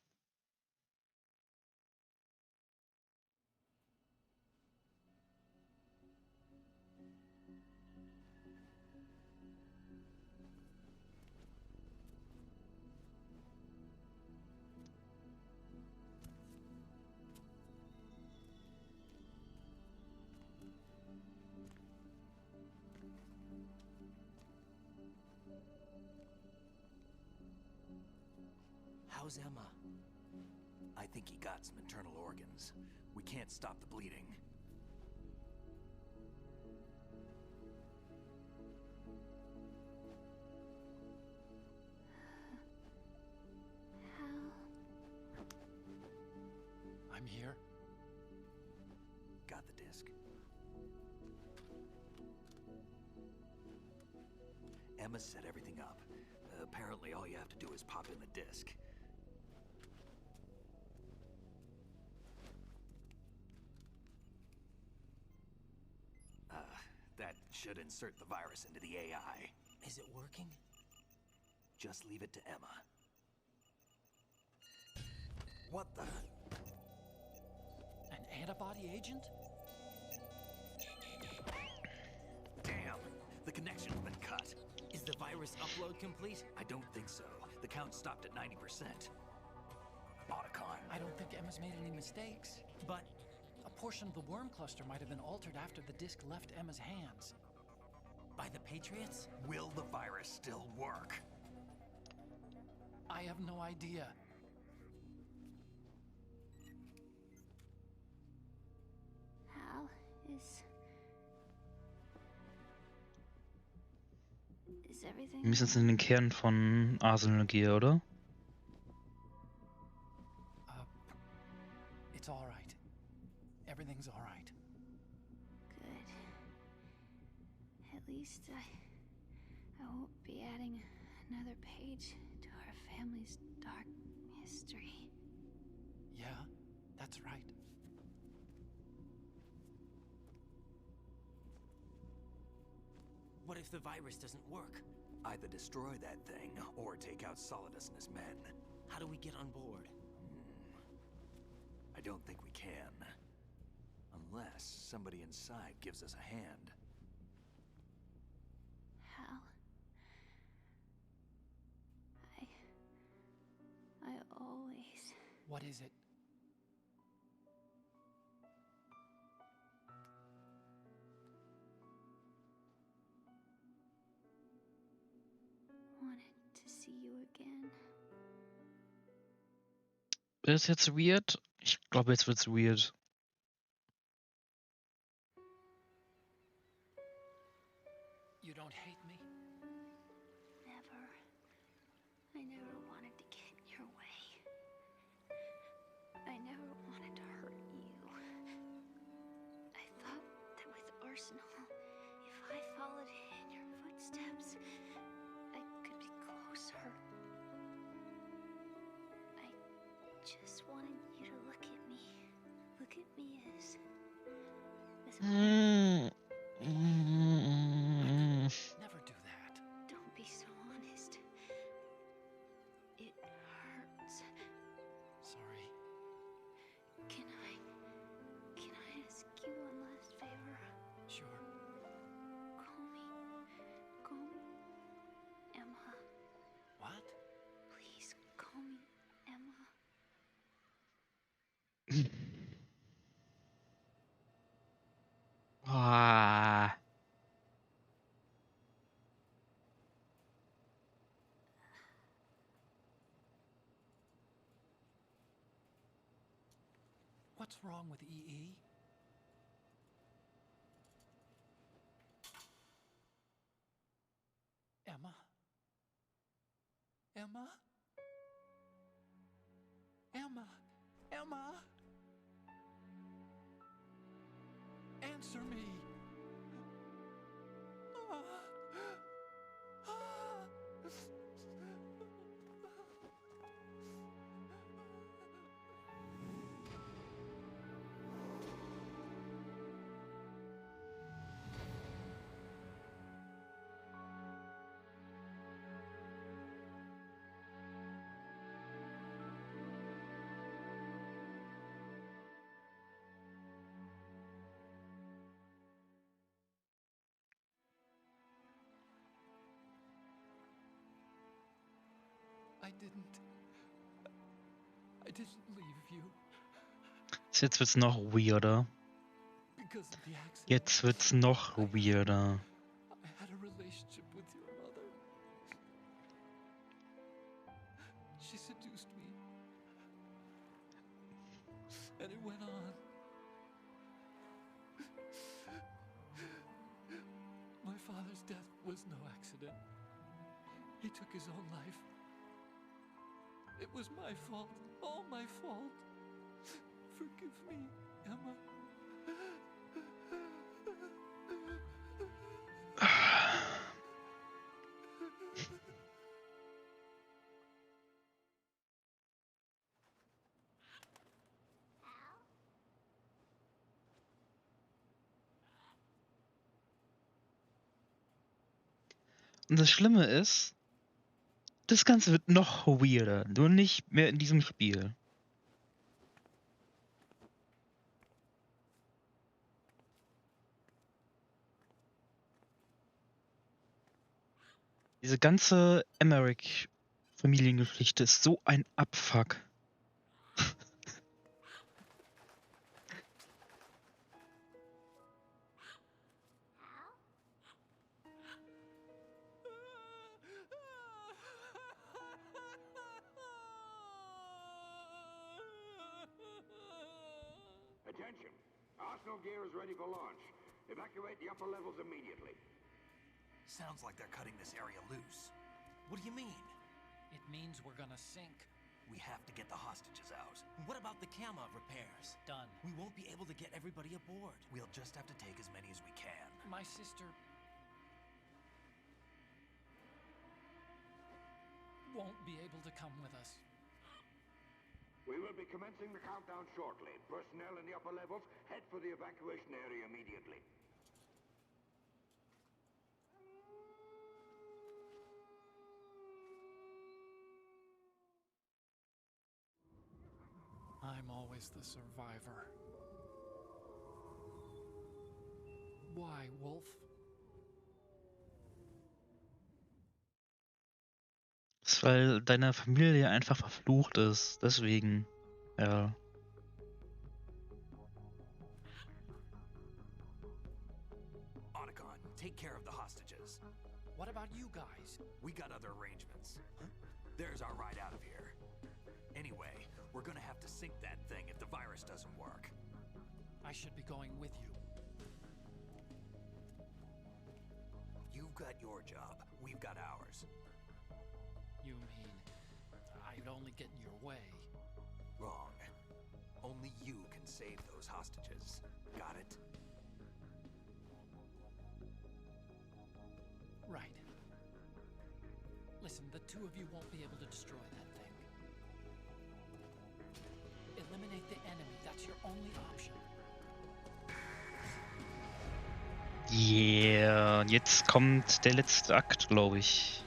How's Emma? I think he got some internal organs. We can't stop the bleeding. I'm here. Got the disc. Emma set everything up. Apparently all you have to do is pop in the disc. That should insert the virus into the AI. Is it working? Just leave it to Emma. What the? An antibody agent? Damn! The connection's been cut. Is the virus upload complete? I don't think so. The count stopped at 90%. Otacon. I don't think Emma's made any mistakes. But a portion of the worm cluster might have been altered after the disc left Emma's hands. by the Patriots? Will the virus still work? I have no idea. Hal is everything? Wir müssen jetzt in den Kern von Arsenal gehen, oder? It's all right. Everything's all right. Good. At least I won't be adding another page to our family's dark history. Yeah, that's right. What if the virus doesn't work? Either destroy that thing, or take out Solidus and his men. How do we get on board? I don't think we can. Unless somebody inside gives us a hand. How? I always... What is it? wanted to see you again. Ist jetzt weird? Ich glaube, jetzt wird's weird. You don't hate me? Never. I never wanted to get in your way. I never wanted to hurt you. I thought that with Arsenal, if I followed in your footsteps, I could be closer. I just wanted you to look at me. Look at me as Never do that. Don't be so honest. It hurts. Sorry. Can I ask you one last favor? Sure. Call me Emma. What? Please call me Emma. Ah. What's wrong with EE? Emma? Emma? Emma? Emma? Answer me! I didn't leave you. Jetzt wird's noch weirder. Because of the accident. Jetzt wird's noch weirder. I had a relationship with your mother. She seduced me. And it went on. My father's death was no accident. He took his own life. It was my fault. All my fault. Forgive me, Emma. Und das Schlimme ist, das Ganze wird noch weirder, nur nicht mehr in diesem Spiel. Diese ganze Emmerich-Familiengeschichte ist so ein Abfuck. Attention! Arsenal gear is ready for launch. Evacuate the upper levels immediately. Sounds like they're cutting this area loose. What do you mean? It means we're gonna sink. We have to get the hostages out. What about the camo repairs? Done. We won't be able to get everybody aboard. We'll just have to take as many as we can. My sister won't be able to come with us. We will be commencing the countdown shortly. Personnel in the upper levels, head for the evacuation area immediately. always the survivor. Why, Wolf? Das ist, weil deine Familie einfach verflucht ist. Deswegen. Ja. Otacon, take care of the hostages. What about you guys? We got other arrangements. There's our ride out of here. Anyway, we're gonna have to sink that thing if the virus doesn't work. I should be going with you. You've got your job. We've got ours. You mean I'd only get in your way? Wrong. Only you can save those hostages. Got it? Right. Listen, the two of you won't be able to destroy that thing. Eliminate the enemy. That's your only option. Yeah, und jetzt kommt der letzte Akt, glaube ich.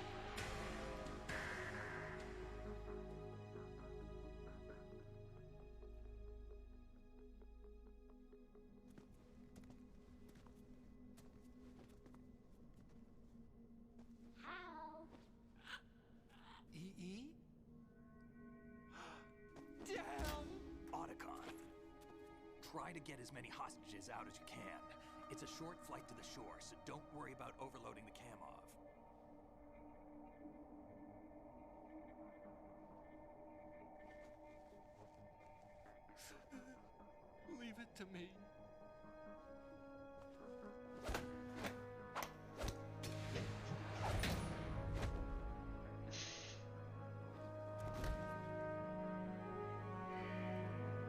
EE? Damn! Otacon. Try to get as many hostages out as you can. It's a short flight to the shore, so don't worry about overloading the Kamov. Leave it to me.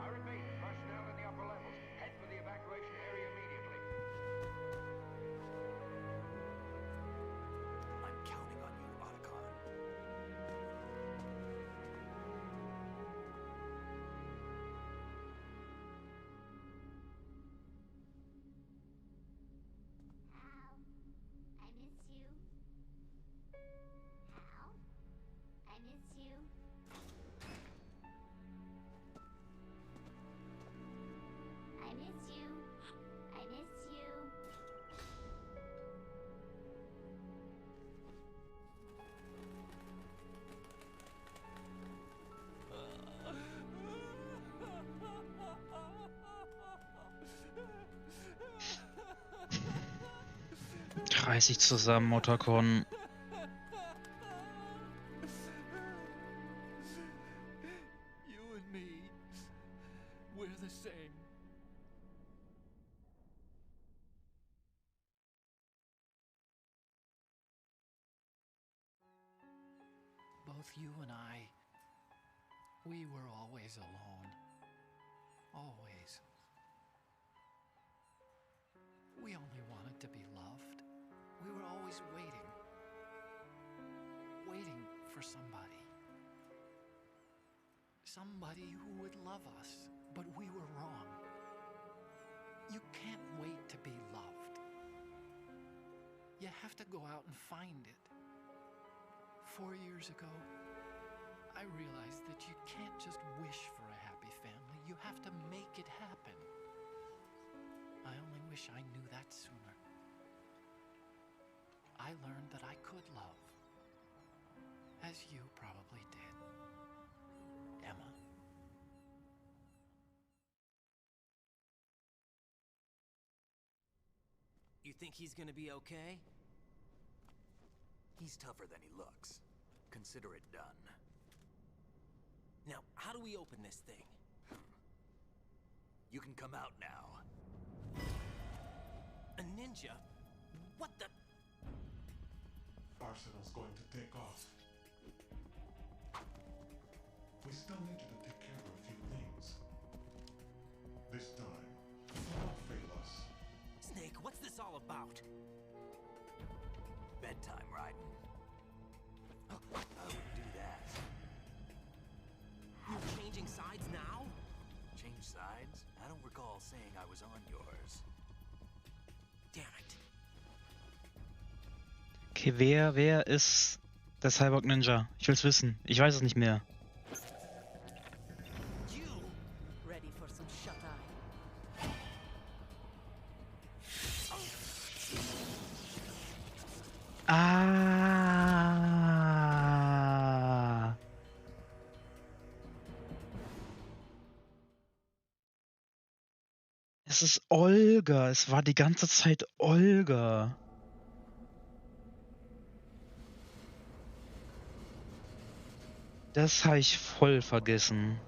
I repeat, personnel in the upper levels, head for the evacuation area immediately. I'm counting on you, Otacon. Hal, I miss you. Hal, I miss you. I miss you. I miss you. Reiß dich zusammen, Otacon. You and me, we're the same. Both you and I, we were always alone. Always. We only wanted to be loved. We were always waiting. Waiting for somebody. Somebody who would love us, but we were wrong. You can't wait to be loved. You have to go out and find it. 4 years ago, I realized that you can't just wish for a happy family. You have to make it happen. I only wish I knew that sooner. I learned that I could love, as you probably did, Emma. You think he's gonna be okay? He's tougher than he looks. Consider it done. Now, how do we open this thing? You can come out now. A ninja? What the? Arsenal's going to take off. We still need you to take care of a few things. This time, don't fail us. Snake, what's this all about? Bedtime, Raiden. I would do that. You're changing sides now? Change sides? I don't recall saying I was on yours. Damn it. Okay, wer ist der Cyborg Ninja? Ich will's wissen. Ich weiß es nicht mehr. You! Red Ah. Es ist Olga. Es war die ganze Zeit Olga. Das habe ich voll vergessen.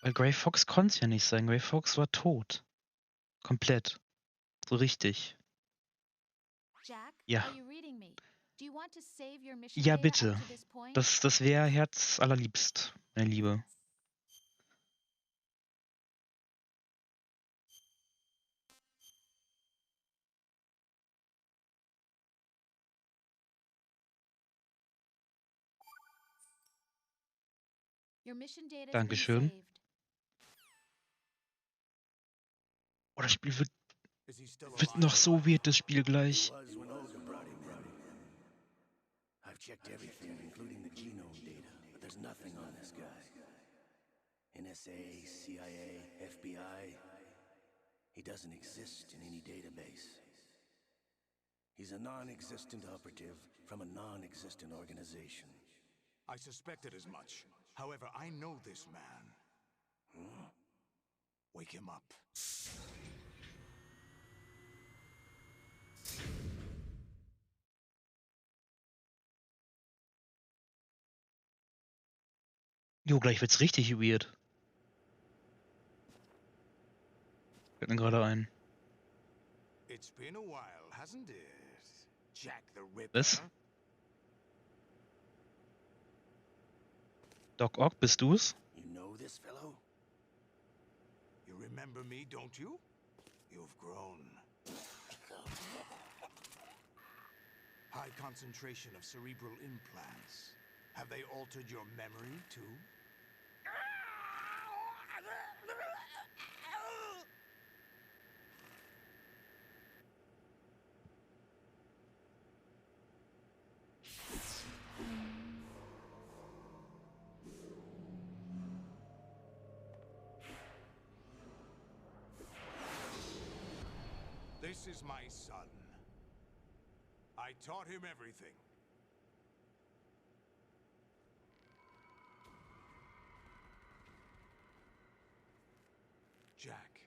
Weil Grey Fox konnte es ja nicht sein. Grey Fox war tot. Komplett. So richtig. Jack, Ja. are you reading me? Do you want to save your mission Ja, data bitte. up to this point? Das wäre herzallerliebst, meine Liebe. Your mission data's been Dankeschön. saved. Oh, das Spiel wird Is he still noch alive? so weird, das Spiel gleich. Was when Olga brought him in. I've checked everything, including the genome data, but there's nothing on this guy. NSA, CIA, FBI. He doesn't exist in any database. He's a non-existent operative from a non-existent organization. I suspected as much. However, I know this man. Hmm? Wake him up. Jo, gleich wird's richtig weird. Fällt mir gerade ein. It's been a while, hasn't it? Jack the Ripper. Was? Doc Ock, bist du's? You know this fellow? You remember me, don't you? You've grown. High concentration of cerebral implants. Have they altered your memory, too? This is my son. I taught him everything. Jack.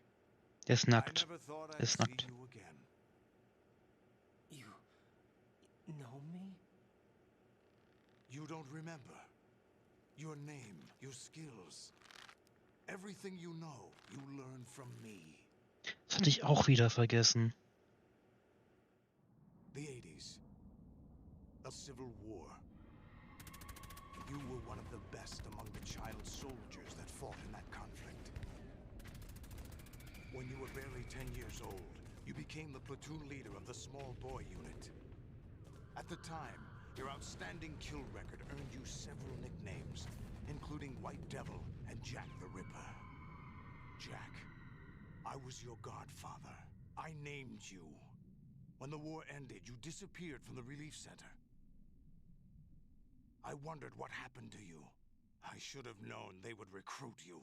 Der ist I nackt. never thought Der I'd ist see nackt. you again. You know me? You don't remember. Your name, your skills. Everything you know, you learn from me. Das hatte ich auch wieder vergessen. The 80s. A civil war. You were one of the best among the child soldiers that fought in that conflict. When you were barely 10 years old, you became the platoon leader of the small boy unit. At the time, your outstanding kill record earned you several nicknames, including White Devil and Jack the Ripper. Jack, I was your godfather. I named you. When the war ended, you disappeared from the relief center. I wondered what happened to you. I should have known they would recruit you.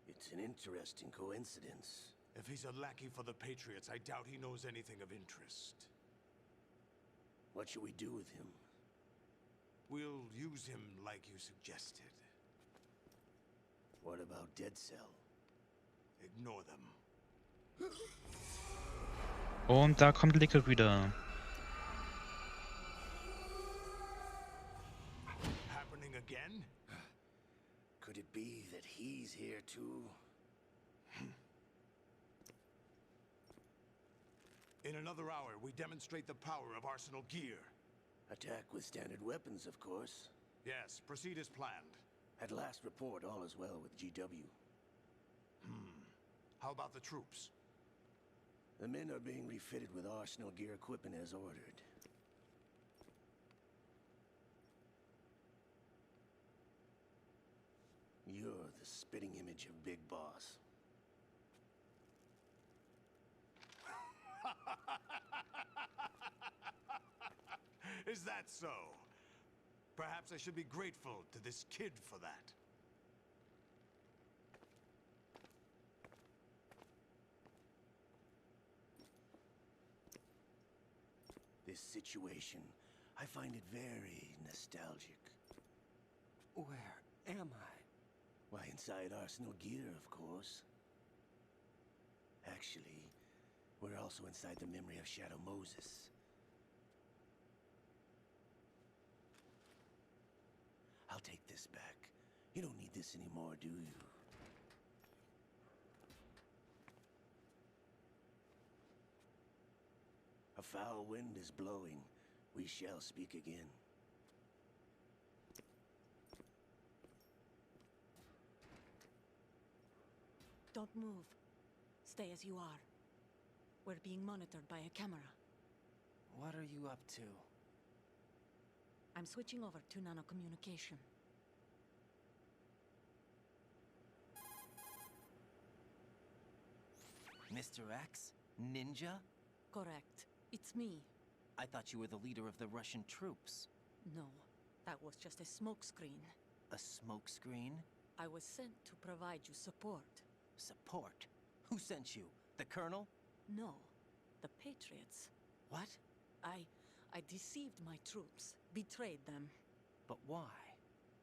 It's an interesting coincidence. If he's a lackey for the Patriots, I doubt he knows anything of interest. What should we do with him? We'll use him like you suggested. What about Dead Cell? Ignore them. Und da kommt Liquid wieder. Happening again? Could it be that he's here too? In another hour, we demonstrate the power of Arsenal gear. Attack with standard weapons, of course. Yes, proceed as planned. At last report, all is well with GW. How about the troops? The men are being refitted with Arsenal gear equipment as ordered. You're the spitting image of Big Boss. Is that so? Perhaps I should be grateful to this kid for that. This situation, I find it very nostalgic. Where am I? Why, inside Arsenal gear, of course. Actually, we're also inside the memory of Shadow Moses. I'll take this back. You don't need this anymore, do you? A foul wind is blowing. We shall speak again. Don't move. Stay as you are. We're being monitored by a camera. What are you up to? I'm switching over to nanocommunication. Mr. X? Ninja? Correct. It's me. I thought you were the leader of the Russian troops. No, that was just a smokescreen. A smokescreen? I was sent to provide you support. Support? Who sent you? The Colonel? No, the Patriots. What? I deceived my troops, betrayed them. But why?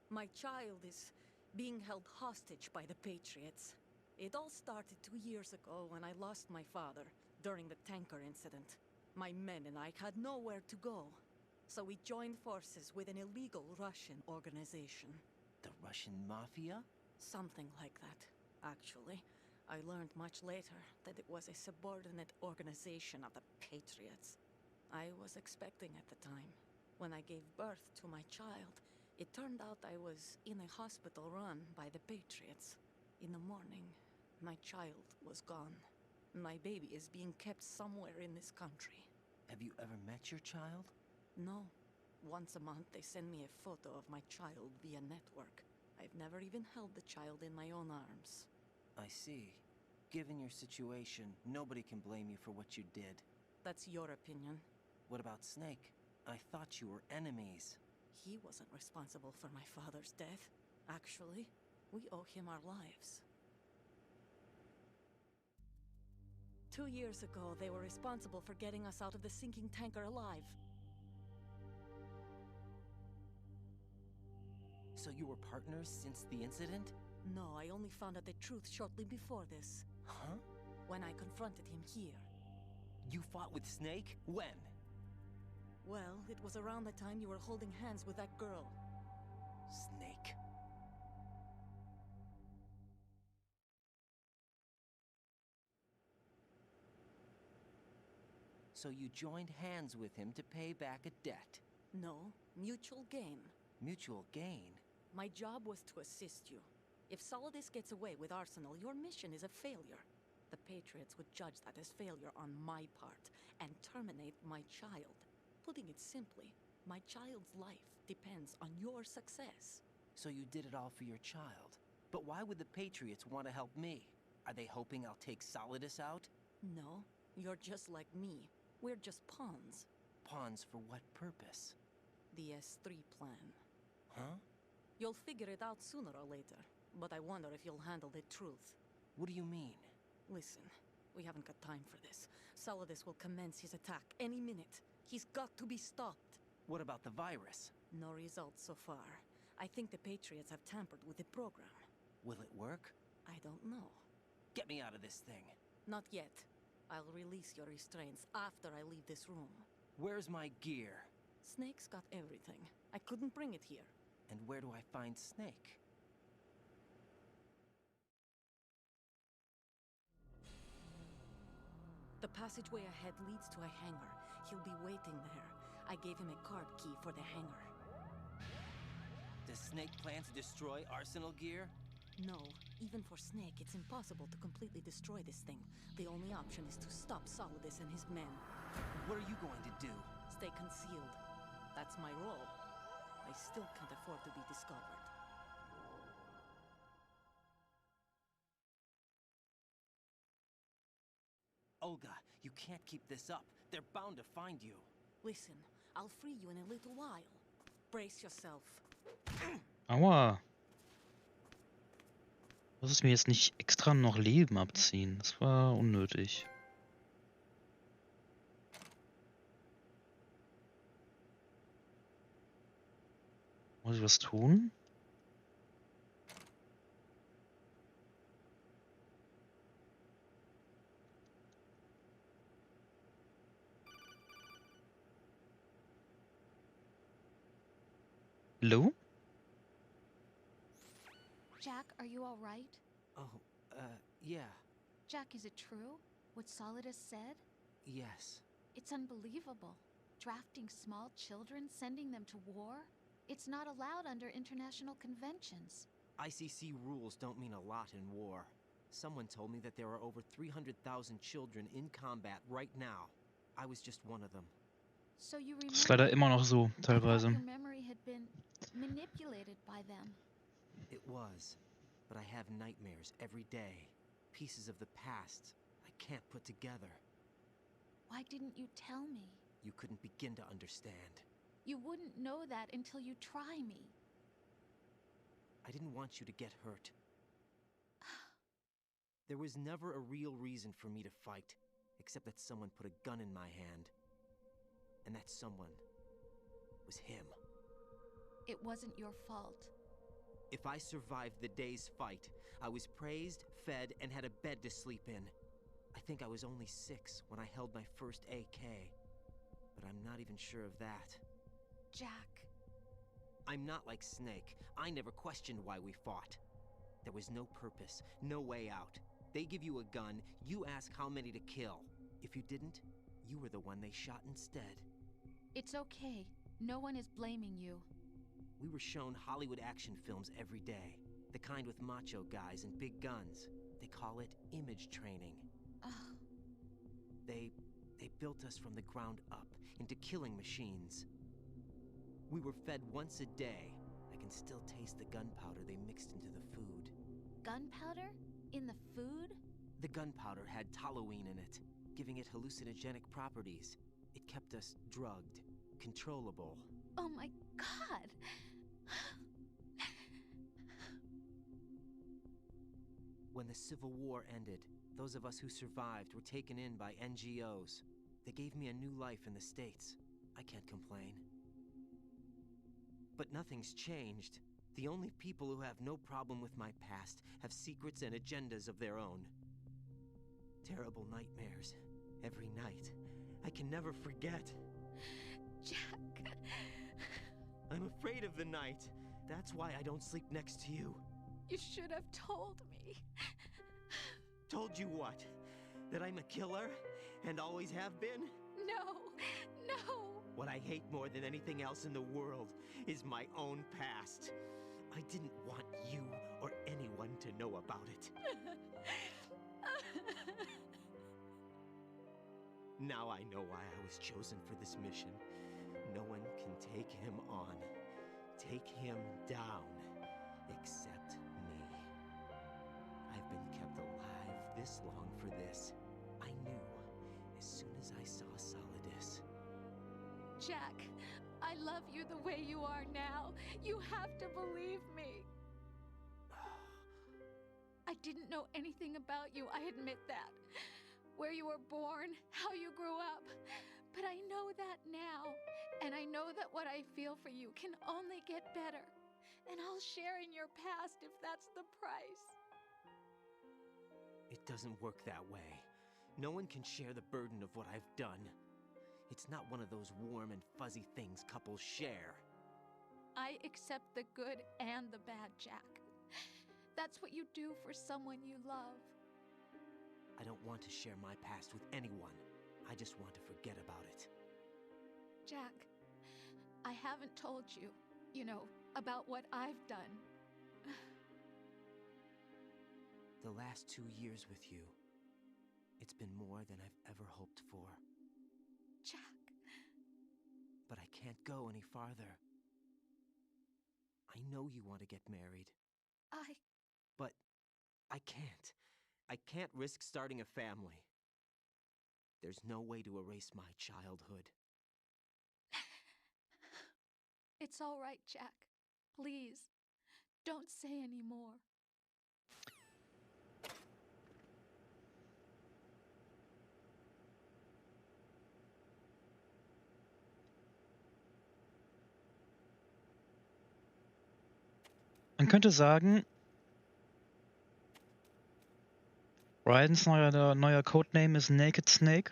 My child is being held hostage by the Patriots. It all started 2 years ago when I lost my father during the tanker incident. My men and I had nowhere to go, so we joined forces with an illegal Russian organization. The Russian Mafia? Something like that, actually. I learned much later that it was a subordinate organization of the Patriots. I was expecting at the time. When I gave birth to my child, it turned out I was in a hospital run by the Patriots. In the morning, my child was gone. My baby is being kept somewhere in this country. Have you ever met your child? No. Once a month, they send me a photo of my child via network. I've never even held the child in my own arms. I see. Given your situation, nobody can blame you for what you did. That's your opinion. What about Snake? I thought you were enemies. He wasn't responsible for my father's death. Actually, we owe him our lives. 2 years ago, they were responsible for getting us out of the sinking tanker alive. So you were partners since the incident? No, I only found out the truth shortly before this. Huh? When I confronted him here. You fought with Snake? When? Well, it was around the time you were holding hands with that girl. Snake. So you joined hands with him to pay back a debt? No, mutual gain. Mutual gain? My job was to assist you. If Solidus gets away with Arsenal, your mission is a failure. The Patriots would judge that as failure on my part, and terminate my child. Putting it simply, my child's life depends on your success. So you did it all for your child. But why would the Patriots want to help me? Are they hoping I'll take Solidus out? No, you're just like me. We're just pawns. Pawns for what purpose? The S3 plan. Huh? You'll figure it out sooner or later, but I wonder if you'll handle the truth. What do you mean? Listen, we haven't got time for this. Solidus will commence his attack any minute. He's got to be stopped. What about the virus? No results so far. I think the Patriots have tampered with the program. Will it work? I don't know. Get me out of this thing. Not yet. I'll release your restraints after I leave this room. Where's my gear? Snake's got everything. I couldn't bring it here. And where do I find Snake? The The passageway ahead leads to a hangar. He'll be waiting there. I gave him a card key for the hangar. Does Snake plan to destroy Arsenal gear? No. Even for Snake, it's impossible to completely destroy this thing. The only option is to stop Solidus and his men. What are you going to do? Stay concealed. That's my role. I still can't afford to be discovered. Olga, you can't keep this up. They're bound to find you. Listen, I'll free you in a little while. Brace yourself. Aua. Muss es mir jetzt nicht extra noch Leben abziehen? Das war unnötig. Muss ich was tun? Hello? Jack, are you all right? Oh, yeah. Jack, is it true? What Solidus said? Yes. It's unbelievable. Drafting small children, sending them to war? It's not allowed under international conventions. ICC rules don't mean a lot in war. Someone told me that there are over 300,000 children in combat right now. I was just one of them. So you remember? Das ist leider immer noch so, I thought teilweise. your memory had been manipulated by them. It was, but I have nightmares every day. Pieces of the past I can't put together. Why didn't you tell me? You couldn't begin to understand. You wouldn't know that until you try me. I didn't want you to get hurt. There was never a real reason for me to fight, except that someone put a gun in my hand. And that someone was him. It wasn't your fault. If I survived the day's fight, I was praised, fed, and had a bed to sleep in. I think I was only 6 when I held my first AK. But I'm not even sure of that. Jack. I'm not like Snake. I never questioned why we fought. There was no purpose, no way out. They give you a gun, you ask how many to kill. If you didn't, you were the one they shot instead. It's okay. No one is blaming you. We were shown Hollywood action films every day. The kind with macho guys and big guns. They call it image training. Ugh. They built us from the ground up into killing machines. We were fed once a day. I can still taste the gunpowder they mixed into the food. Gunpowder? In the food? The gunpowder had toluene in it, giving it hallucinogenic properties. It kept us drugged, controllable. Oh my God! When the Civil War ended, those of us who survived were taken in by NGOs. They gave me a new life in the States. I can't complain. But nothing's changed. The only people who have no problem with my past have secrets and agendas of their own. Terrible nightmares. Every night. I can never forget. Jack. I'm afraid of the night. That's why I don't sleep next to you. You should have told me. Told you what? That I'm a killer? And always have been? No. No. What I hate more than anything else in the world is my own past. I didn't want you or anyone to know about it. Now I know why I was chosen for this mission. No one can take him on, take him down, except me. I've been kept alive this long for this. I knew as soon as I saw Solidus. Jack, I love you the way you are now. You have to believe me. I didn't know anything about you, I admit that. Where you were born, how you grew up. But I know that now. And I know that what I feel for you can only get better. And I'll share in your past if that's the price. It doesn't work that way. No one can share the burden of what I've done. It's not one of those warm and fuzzy things couples share. I accept the good and the bad, Jack. That's what you do for someone you love. I don't want to share my past with anyone. I just want to forget about it. Jack, I haven't told you, you know, about what I've done. The last 2 years with you, it's been more than I've ever hoped for. Jack. But I can't go any farther. I know you want to get married. But I can't. I can't risk starting a family. There's no way to erase my childhood. It's all right, Jack. Please, don't say any more. Man könnte sagen, Raidens neuer Codename ist Naked Snake.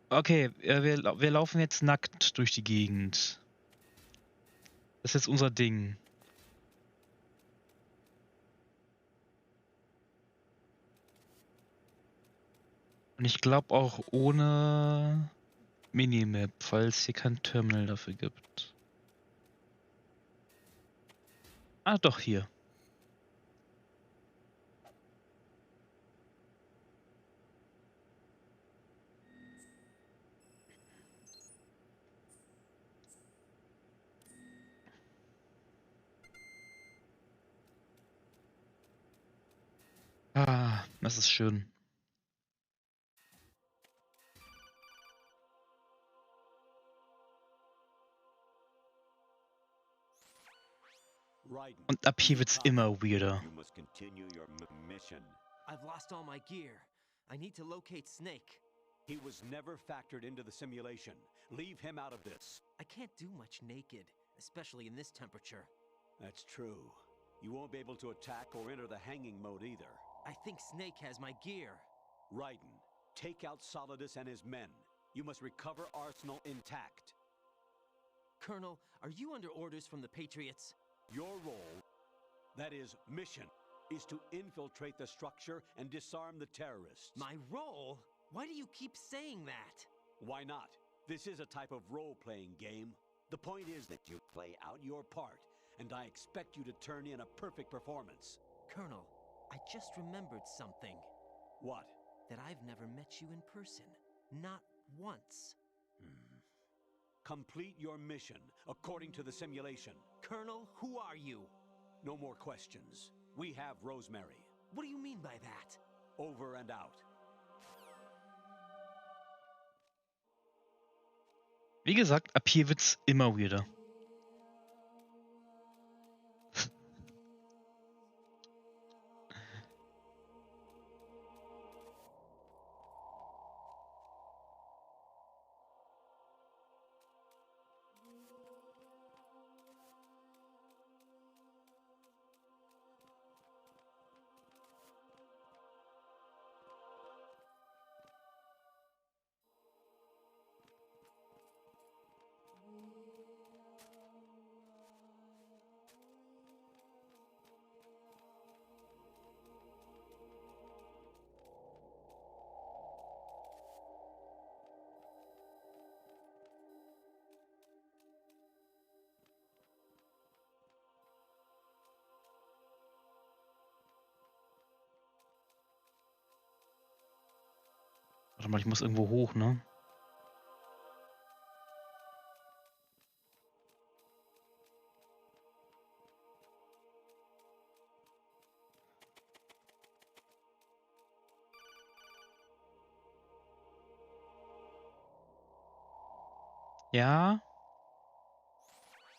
Okay, wir laufen jetzt nackt durch die Gegend. Das ist jetzt unser Ding. Und ich glaube auch ohne Minimap, weil es hier kein Terminal dafür gibt. Ah, doch, hier. Ah, das ist schön. Raiden, Und ab hier wird's immer weirder. you must continue your mission. I've lost all my gear. I need to locate Snake. He was never factored into the simulation. Leave him out of this. I can't do much naked, especially in this temperature. That's true. You won't be able to attack or enter the hanging mode either. I think Snake has my gear. Raiden, take out Solidus and his men. You must recover Arsenal intact. Colonel, are you under orders from the Patriots? Your role, that is, mission, is to infiltrate the structure and disarm the terrorists. My role? Why do you keep saying that? Why not? This is a type of role-playing game. The point is that you play out your part, and I expect you to turn in a perfect performance. Colonel, I just remembered something. What? That I've never met you in person. Not once. Complete your mission according to the simulation. Colonel, who are you? No more questions. We have Rosemary. What do you mean by that? Over and out. Wie gesagt, ab hier wird's immer weirder. Warte mal, ich muss irgendwo hoch, ne? Ja?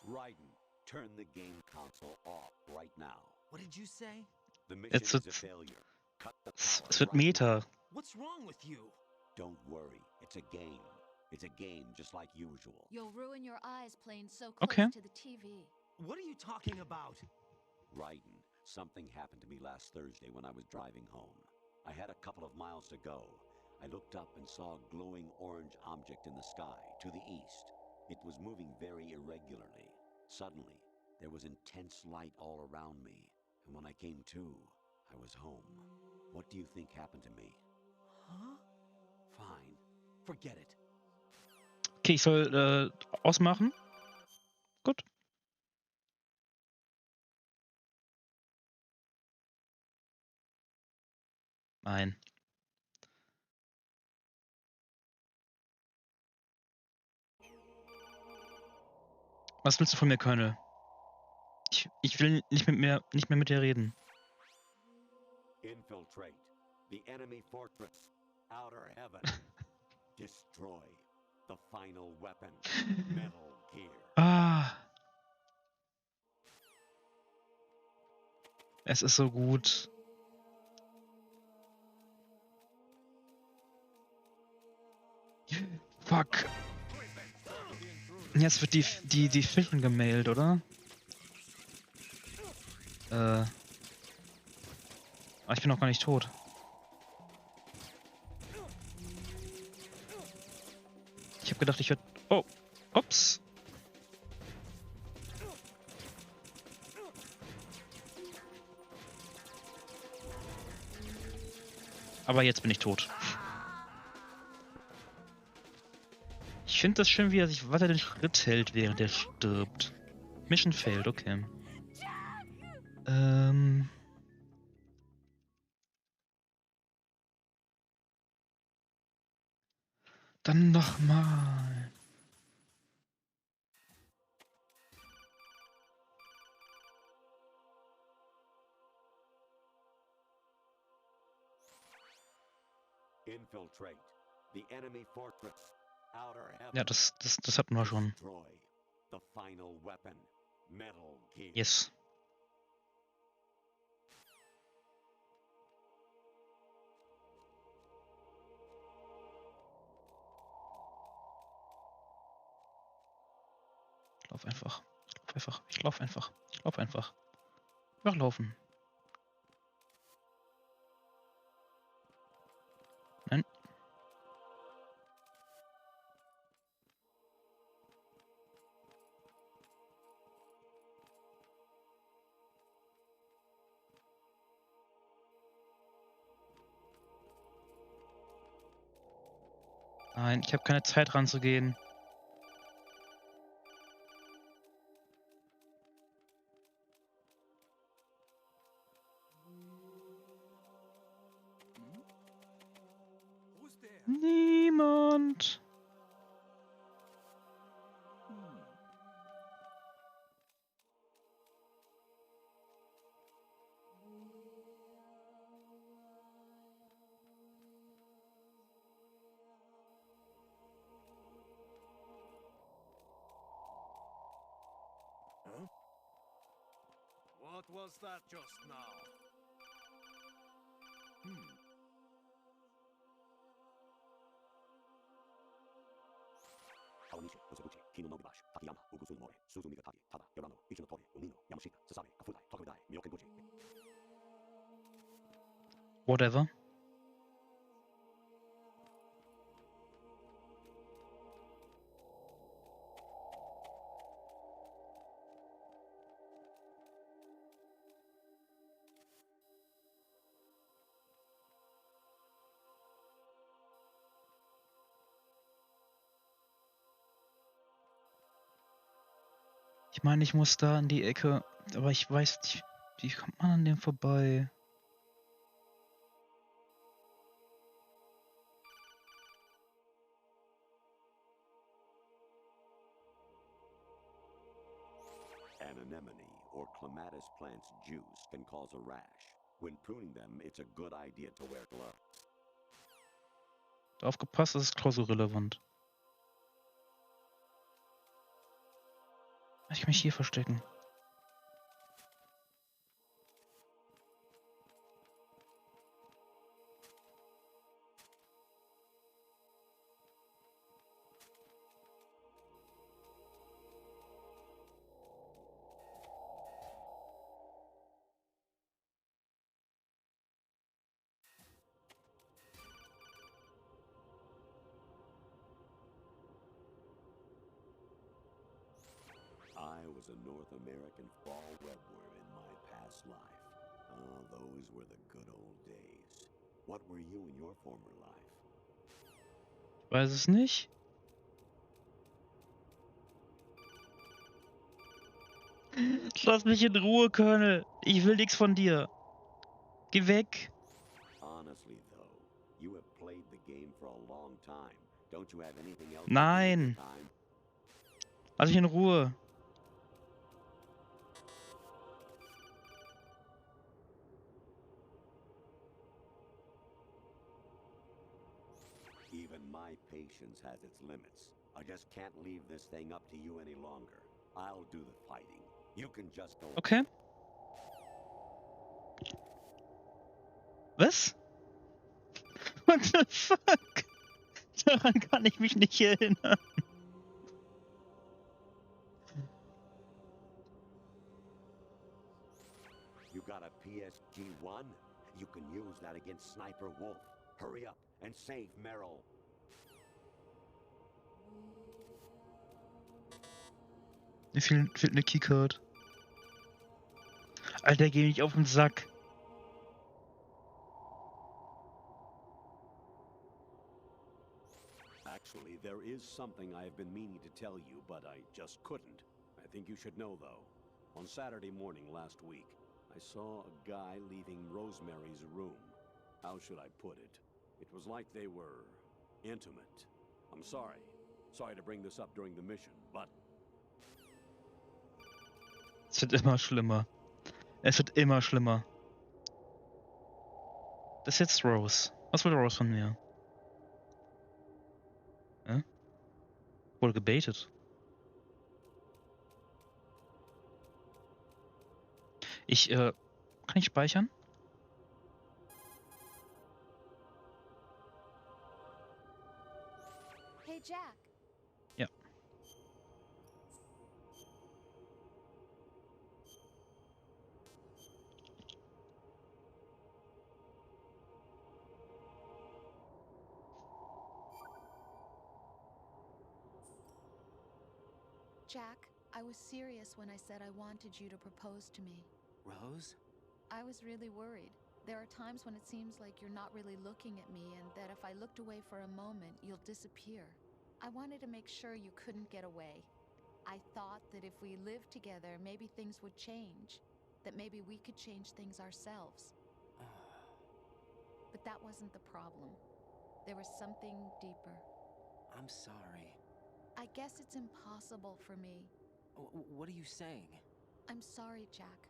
Raiden, turn the game console off right now. What did you say? The mission Jetzt is a wird's, failure. Cut the es power wird right Meta. now. What's wrong with you? Don't worry, it's a game. It's a game just like usual. You'll ruin your eyes playing so close Okay. to the TV. What are you talking about? Raiden, something happened to me last Thursday when I was driving home. I had a couple of miles to go. I looked up and saw a glowing orange object in the sky to the east. It was moving very irregularly. Suddenly, There was intense light all around me, and when I came to, I was home. What do you think happened to me? Huh? Fine. Forget it. Okay, ich soll ausmachen. Gut. Nein. Was willst du von mir, Colonel? Ich will nicht mehr mit dir reden. Infiltrate the enemy fortress. Outer heaven. Destroy the final weapon. Metal Gear. Ah. Es ist so gut. Fuck. Jetzt wird die Fischen gemailt, oder? Aber ich bin noch gar nicht tot. Ich habe gedacht, ich würde... Oh. Ups. Aber jetzt bin ich tot. Ich finde das schön, wie er sich weiter den Schritt hält, während er stirbt. Mission failed, okay. Dann nochmal. Infiltrate the enemy fortress. Outer heaven. Ja, das hatten wir schon. Destroy the final weapon. Metal Gear. Yes. Ich lauf einfach. Ich lauf einfach. Einfach laufen. Nein. Nein, ich habe keine Zeit ranzugehen. Niemand. Huh? What was that just now? Whatever. Ich meine, ich muss da in die Ecke, aber ich weiß nicht, wie kommt man an dem vorbei? Anemone or clematis plant's juice can cause a rash. When pruning them, it's a good idea to wear gloves. Aufgepasst, das ist klausurrelevant. Ich kann mich hier verstecken. I was was a North American fall webworm in my past life. Those were the good old days. What were you in your former life? Weiß es nicht. Lass mich in Ruhe, Colonel. Ich will nichts von dir. Geh weg. Honestly, though, you have played the game for a long time. Don't you have anything else Nein. to do with your time? Lass mich in Ruhe. Even my patience has its limits. I just can't leave this thing up to you any longer. I'll do the fighting. You can just go. Okay. Was? What the fuck? Daran kann ich mich nicht erinnern. You got a PSG-1? You can use that against Sniper Wolf. Hurry up and save Merrill. Mir fehlt eine Keycard. Alter, geh nicht auf den Sack. Actually, there is something I've been meaning to tell you, but I just couldn't. I think you should know, though. On Saturday morning last week, I saw a guy leaving Rosemary's room. How should I put it? It was like they were intimate. I'm sorry. Sorry to bring this up during the mission, but... Es wird immer schlimmer. Es wird immer schlimmer. Das ist jetzt Rose. Was will Rose von mir? Hä? Wohl gebaitet. Kann ich speichern? Hey, Jack. Ja. Jack, I was serious when I said I wanted you to propose to me. Rose? I was really worried. There are times when it seems like you're not really looking at me and that if I looked away for a moment, you'll disappear. I wanted to make sure you couldn't get away. I thought that if we lived together, maybe things would change. That maybe we could change things ourselves. But that wasn't the problem. There was something deeper. I'm sorry. I guess it's impossible for me. What are you saying? I'm sorry, Jack.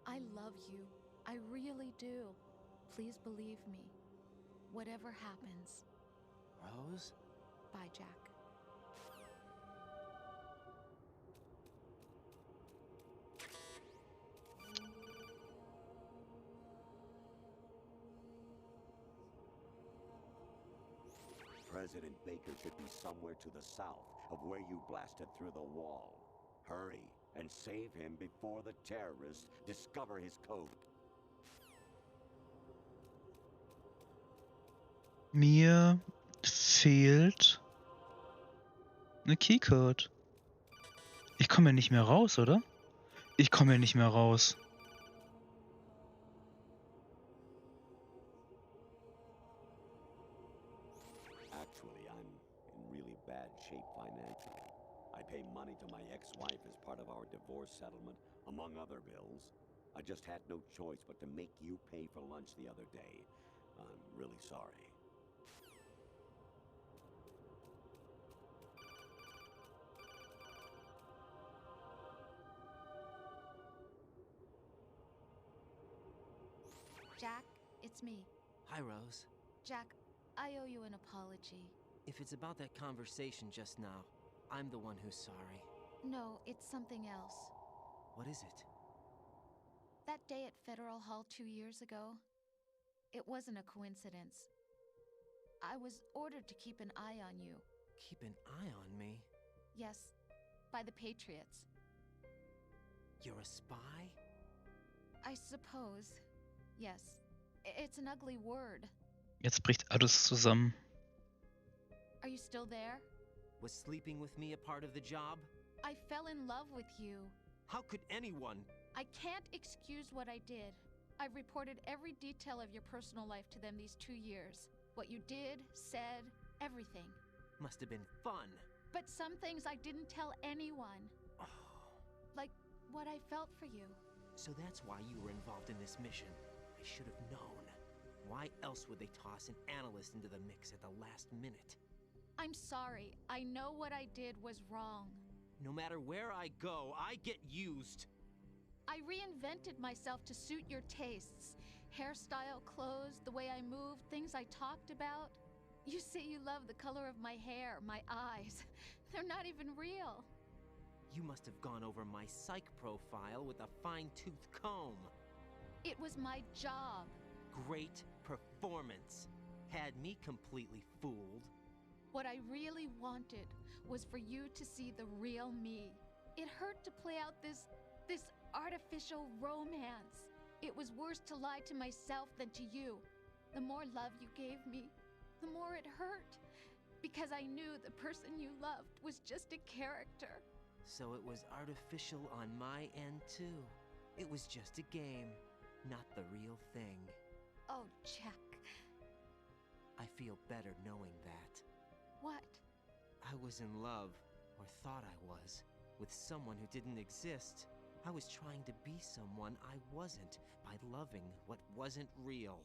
I love you. I really do. Please believe me. Whatever happens. Rose? Bye, Jack. President Baker should be somewhere to the south of where you blasted through the wall. Hurry and save him before the terrorists discover his code. Mir fehlt eine Keycard. Ich komme ja nicht mehr raus, oder? Ich komme ja nicht mehr raus. Actually, I'm in really bad shape financially. I pay money to my ex-wife as part of our divorce settlement, among other bills. I just had no choice but to make you pay for lunch the other day. I'm really sorry. Jack, it's me. Hi, Rose. Jack, I owe you an apology. If it's about that conversation just now, I'm the one who's sorry. No, it's something else. What is it? That day at Federal Hall 2 years ago, it wasn't a coincidence. I was ordered to keep an eye on you. Keep an eye on me? Yes, by the Patriots. You're a spy? I suppose. Yes. It's an ugly word. Jetzt bricht alles zusammen. Are you still there? Was sleeping with me a part of the job? I fell in love with you. How could anyone? I can't excuse what I did. I've reported every detail of your personal life to them these 2 years. What you did, said, everything. Must have been fun. But some things I didn't tell anyone. Like what I felt for you. So that's why you were involved in this mission. I should have known. Why else would they toss an analyst into the mix at the last minute? I'm sorry. I know what I did was wrong. No matter where I go, I get used. I reinvented myself to suit your tastes. Hairstyle, clothes, the way I moved, things I talked about. You say you love the color of my hair, my eyes. They're not even real. You must have gone over my psych profile with a fine-tooth comb. It was my job. Great performance. Had me completely fooled. What I really wanted was for you to see the real me. It hurt to play out this artificial romance. It was worse to lie to myself than to you. The more love you gave me, the more it hurt. Because I knew the person you loved was just a character. So it was artificial on my end too. It was just a game, not the real thing. Oh, Jack. I feel better knowing that. What? I was in love, or thought I was, with someone who didn't exist. I was trying to be someone I wasn't by loving what wasn't real.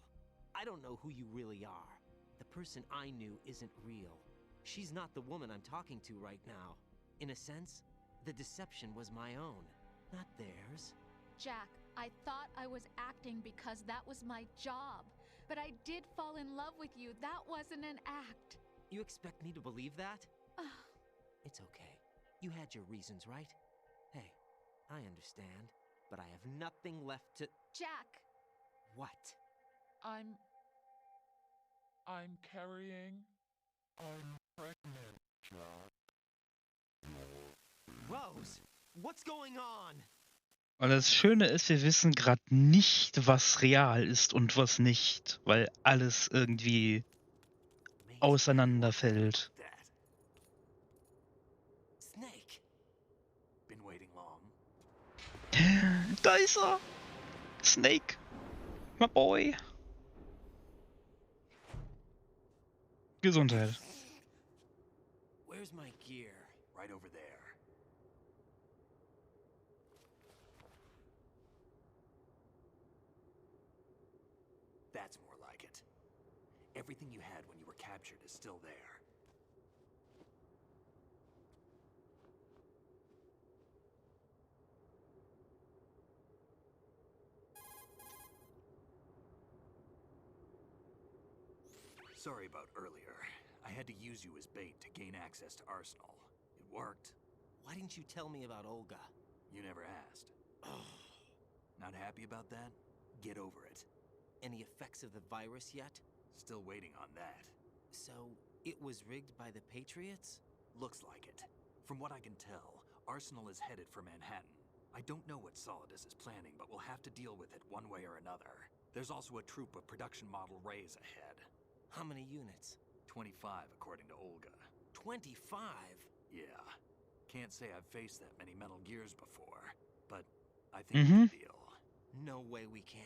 I don't know who you really are. The person I knew isn't real. She's not the woman I'm talking to right now. In a sense, the deception was my own, not theirs. Jack, I thought I was acting because that was my job. But I did fall in love with you. That wasn't an act. You expect me to believe that? It's okay. You had your reasons, right? Hey, I understand, but I have nothing left to... Jack! What? I'm carrying... I'm pregnant, Jack. Rose, what's going on? Und das Schöne ist, wir wissen gerade nicht, was real ist und was nicht, weil alles irgendwie auseinanderfällt. Snake. Been waiting long. Da ist er! Snake! My boy! Gesundheit. Where's my gear? Right over there. That's more like it. Everything you had when you were captured is still there. Sorry about earlier. I had to use you as bait to gain access to Arsenal. It worked. Why didn't you tell me about Olga? You never asked. Not happy about that? Get over it. Any effects of the virus yet? Still waiting on that. So, it was rigged by the Patriots? Looks like it. From what I can tell, Arsenal is headed for Manhattan. I don't know what Solidus is planning, but we'll have to deal with it one way or another. There's also a troop of production model Rays ahead. How many units? 25, according to Olga. 25? Yeah. Can't say I've faced that many Metal Gears before, but I think we can deal. No way we can.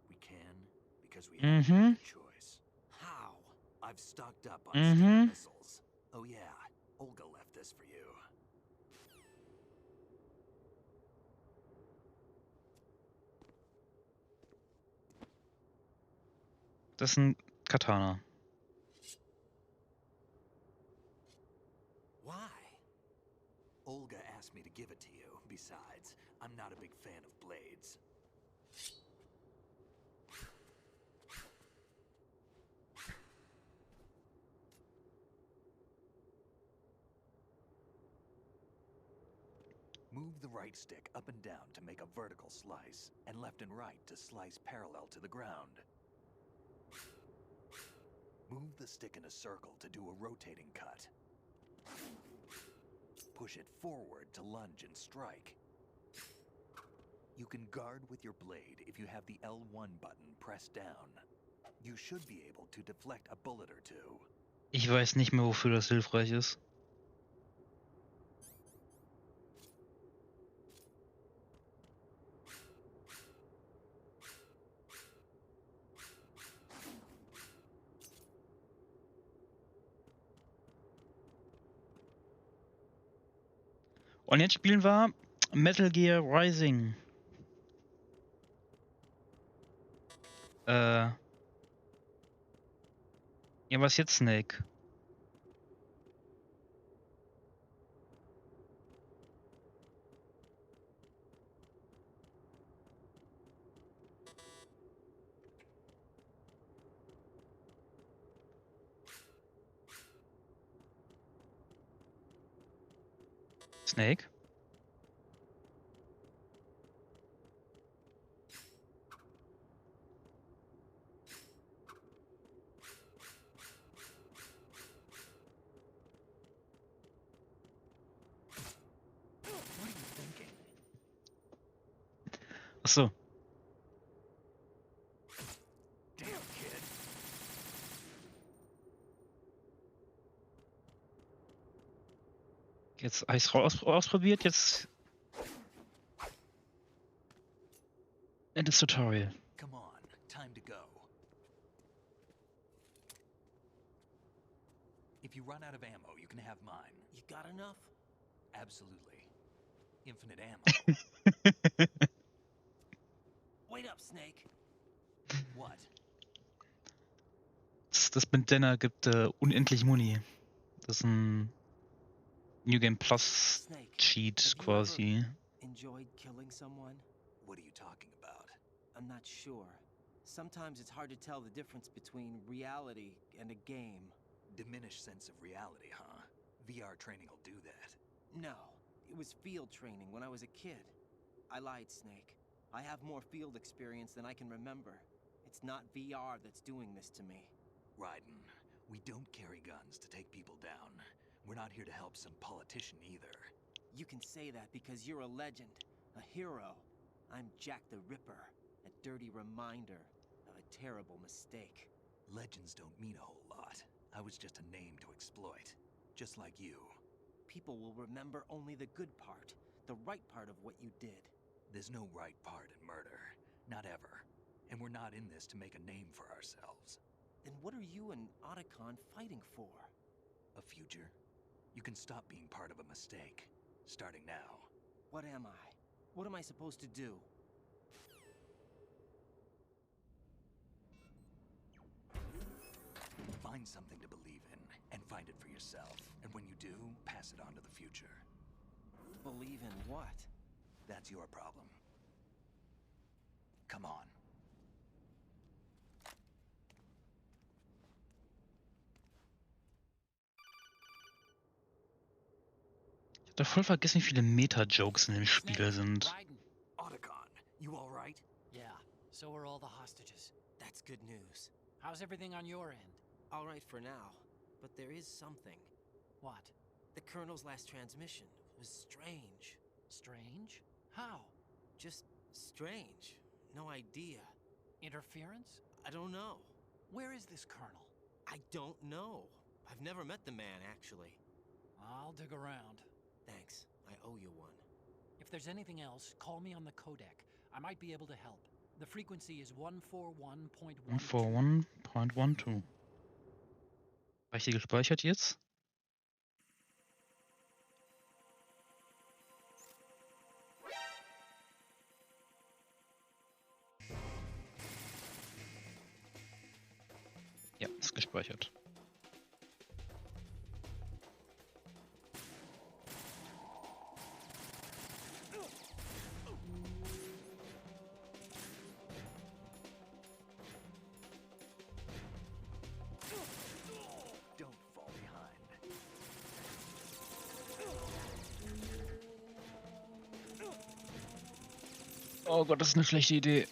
We can, because we have a choice. How? I've stocked up on Stinger missiles. Oh yeah, Olga left this for you. Das ist ein Katana. Why? Olga asked me to give it to you. Besides, I'm not a big fan of blades. Move the right stick up and down to make a vertical slice, and left and right to slice parallel to the ground. Move the stick in a circle to do a rotating cut. Push it forward to lunge and strike. You can guard with your blade if you have the L1 button pressed down. You should be able to deflect a bullet or two. Ich weiß nicht mehr, wofür das hilfreich ist. Und jetzt spielen wir Metal Gear Rising. Ja, was jetzt, Snake? Snake? Achso. Jetzt habe ich es ausprobiert, jetzt End des Tutorial. Come on, time to go. If you run out of ammo, you can have mine. You got enough? Absolutely. Infinite ammo. Wait up, Snake. What? Das Bandana gibt unendlich Muni. Das ist ein New Game Plus Cheat quasi. Enjoyed killing someone? What are you talking about? I'm not sure. Sometimes it's hard to tell the difference between reality and a game. Diminished sense of reality, huh? VR training will do that. No, it was field training when I was a kid. I lied, Snake. I have more field experience than I can remember. It's not VR that's doing this to me. Raiden, we don't carry guns to take people down. We're not here to help some politician either. You can say that because you're a legend, a hero. I'm Jack the Ripper, a dirty reminder of a terrible mistake. Legends don't mean a whole lot. I was just a name to exploit, just like you. People will remember only the good part, the right part of what you did. There's no right part in murder. Not ever. And we're not in this to make a name for ourselves. Then what are you and Otacon fighting for? A future? You can stop being part of a mistake. Starting now. What am I? What am I supposed to do? Find something to believe in, and find it for yourself. And when you do, pass it on to the future. Believe in what? That's your problem. Come on. Ich hab voll vergessen, wie viele Meta-Jokes in dem Spiel sind. Raiden. Otacon, you all right? Yeah, so are all the hostages. That's good news. How's everything on your end? All right for now, but there is something. What? The Colonel's last transmission was strange. Strange? How? Just strange. No idea. Interference? I don't know. Where is this Colonel? I don't know. I've never met the man, actually. I'll dig around. Thanks. I owe you one. If there's anything else, call me on the codec. I might be able to help. The frequency is 141.12. 141.12. Habe ich die gespeichert jetzt? Ja, ist gespeichert. Don't fall behind. Oh Gott, das ist eine schlechte Idee.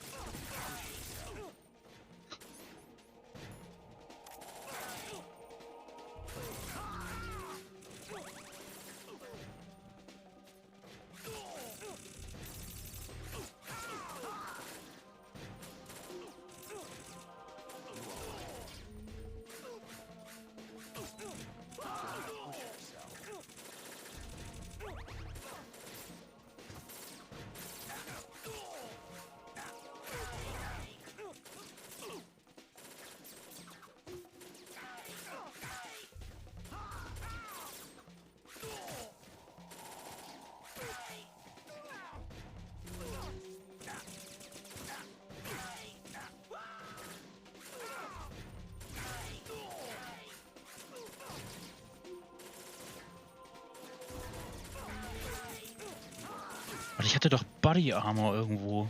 ich hatte doch Body Armor irgendwo.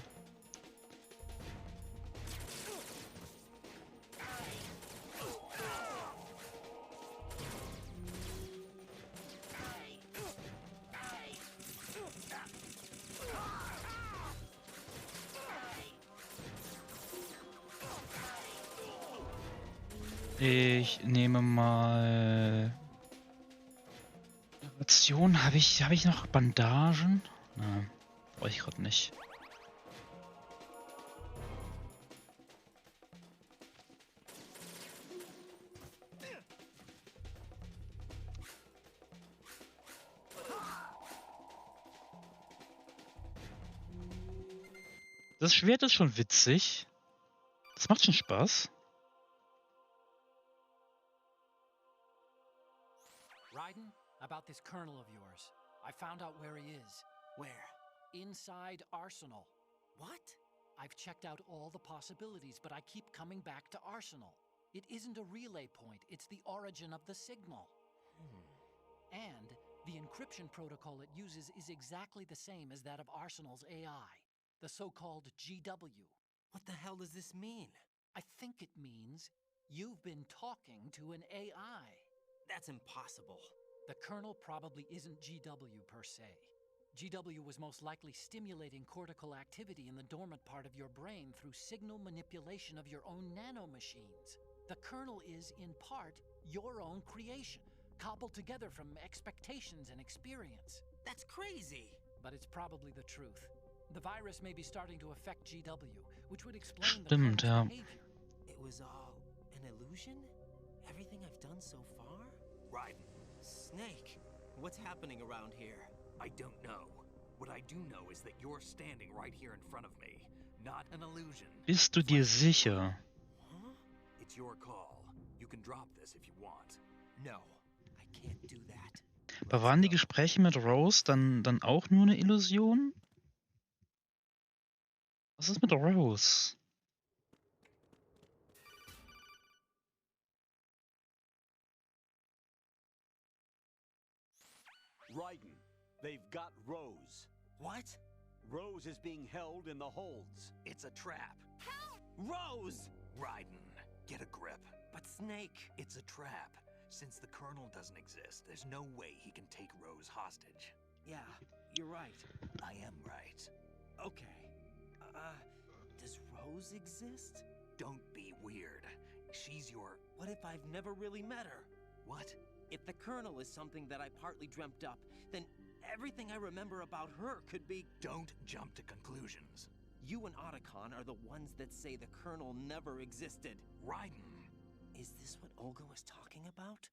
Ich nehme mal Ration. Habe ich noch Bandagen? Nein, brauche ich gerade nicht. Das Schwert ist schon witzig. Das macht schon Spaß. Raiden, about this colonel of yours. I found out where he is. Where? Inside Arsenal. What? I've checked out all the possibilities, but I keep coming back to Arsenal. It isn't a relay point, it's the origin of the signal. And the encryption protocol it uses is exactly the same as that of Arsenal's AI, the so-called GW. What the hell does this mean? I think it means you've been talking to an AI. That's impossible. The Colonel probably isn't GW per se. GW was most likely stimulating cortical activity in the dormant part of your brain through signal manipulation of your own nanomachines. The Colonel is, in part, your own creation, cobbled together from expectations and experience. That's crazy! But it's probably the truth. The virus may be starting to affect GW, which would explain the Colonel's behavior. It was all an illusion? Everything I've done so far? Raiden. Snake, what's happening around here? I don't know. What I do know is that you're standing right here in front of me. Not an illusion. Bist du dir sicher? Huh? It's your call. You can drop this if you want. No, I can't do that. Aber waren die Gespräche mit Rose dann auch nur eine Illusion? Was ist mit Rose? Raiden, they've got Rose. What? Rose is being held in the holds. It's a trap. Help! Rose! Raiden, get a grip. But Snake... It's a trap. Since the Colonel doesn't exist, there's no way he can take Rose hostage. Yeah, you're right. I am right. Okay. Does Rose exist? Don't be weird. She's your... What if I've never really met her? What? If the Colonel is something that I partly dreamt up, then everything I remember about her could be... Don't jump to conclusions. You and Otacon are the ones that say the Colonel never existed. Raiden. Is this what Olga was talking about?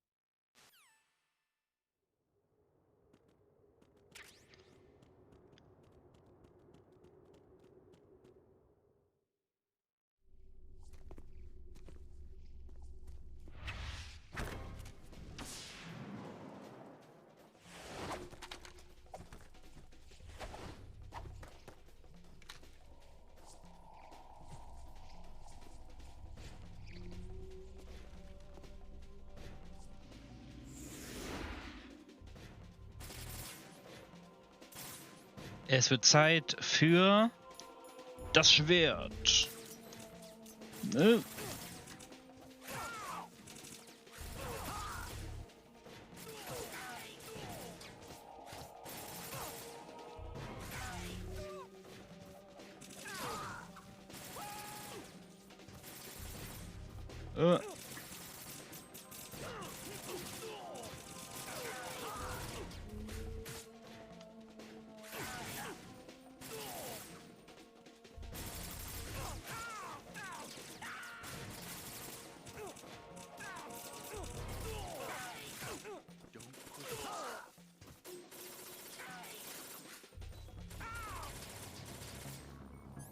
Es wird Zeit für das Schwert.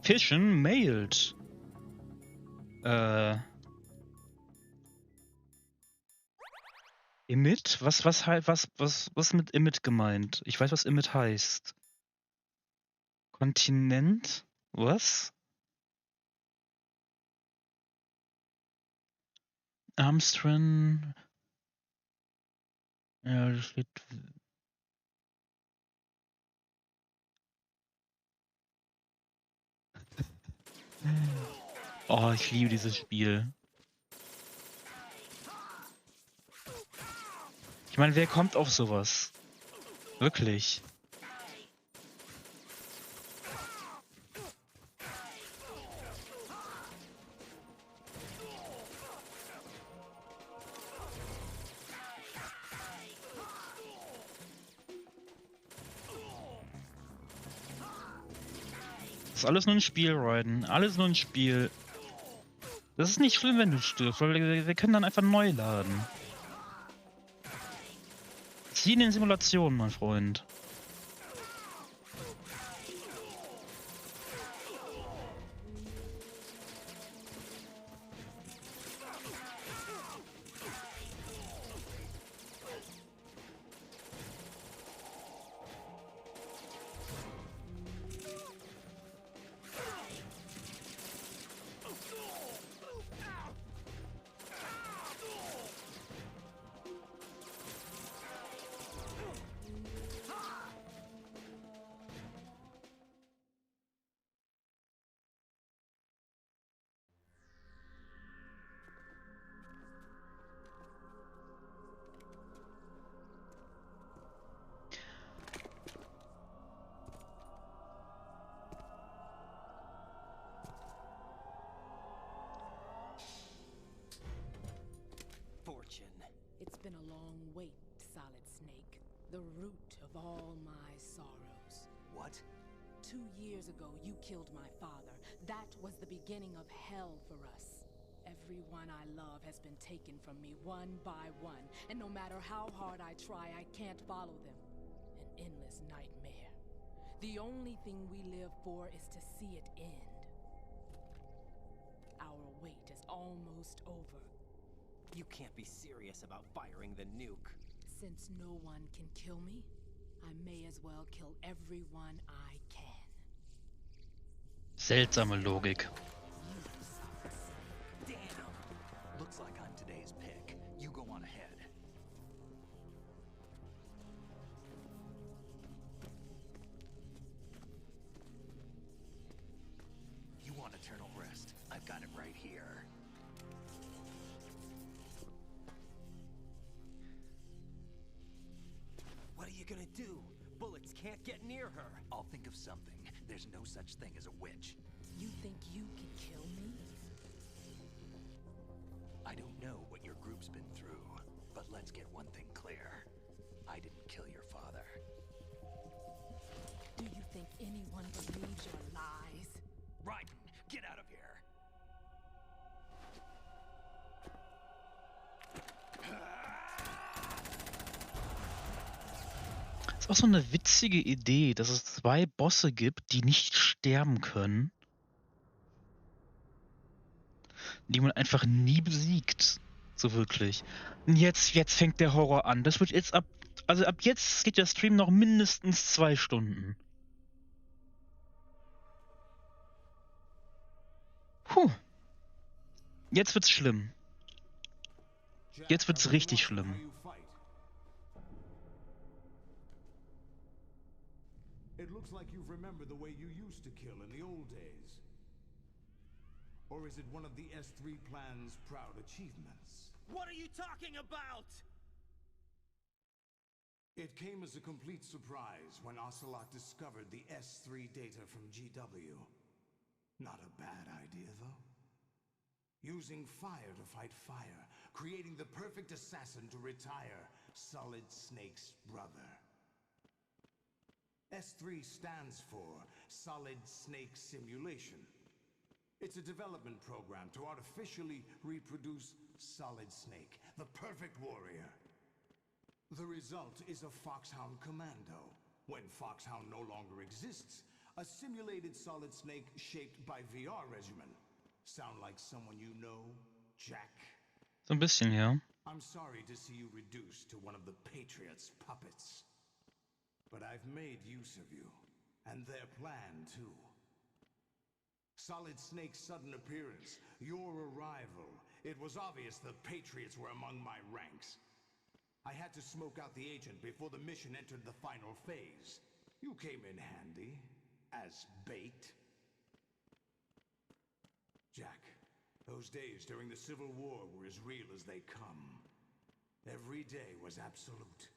Fission mailed. Emit? Was mit Emit gemeint? Ich weiß, was Emit heißt. Kontinent? Was? Armstrong. Ja, das steht. Oh, ich liebe dieses Spiel. Ich meine, wer kommt auf sowas? Wirklich. Das ist alles nur ein Spiel, Raiden. Alles nur ein Spiel. Das ist nicht schlimm, wenn du stirbst, weil wir können dann einfach neu laden. Zieh in den Simulationen, mein Freund. It's been a long wait, Solid Snake. The root of all my sorrows. What? 2 years ago, you killed my father. That was the beginning of hell for us. Everyone I love has been taken from me one by one, and no matter how hard I try, I can't follow them. An endless nightmare. The only thing we live for is to see it end. Our wait is almost over. You can't be serious about firing the nuke. Since no one can kill me, I may as well kill everyone I can. Seltsame Logik. Damn! Looks like I'm today's pick. You go on ahead. You want eternal rest? I've got it right here. What are you gonna do? Bullets can't get near her. I'll think of something. There's no such thing as a witch. You think you can kill me? I don't know what your group's been through, but let's get one thing clear. I didn't kill your father. Do you think anyone believes your lies? Raiden, get out of here! Ist auch so eine witzige Idee, dass es 2 Bosse gibt, die nicht sterben können. Die man einfach nie besiegt. So wirklich. Und jetzt fängt der Horror an. Das wird jetzt also ab jetzt geht der Stream noch mindestens 2 Stunden. Puh. Jetzt wird's schlimm. Jetzt wird's richtig schlimm. It looks like you've remembered the way you used to kill in the old days. Or is it one of the S3 plan's proud achievements? What are you talking about? It came as a complete surprise when Ocelot discovered the S3 data from GW. Not a bad idea, though. Using fire to fight fire, creating the perfect assassin to retire Solid Snake's brother. S3 stands for Solid Snake Simulation. It's a development program to artificially reproduce Solid Snake, the perfect warrior. The result is a Foxhound Commando. When Foxhound no longer exists, a simulated Solid Snake shaped by VR regimen. Sound like someone you know, Jack? So ein bisschen, ja. I'm sorry to see you reduced to one of the Patriots' puppets. But I've made use of you, and their plan too. Solid Snake's sudden appearance, your arrival. It was obvious the Patriots were among my ranks. I had to smoke out the agent before the mission entered the final phase. You came in handy, as bait. Jack, those days during the Civil War were as real as they come. Every day was absolute,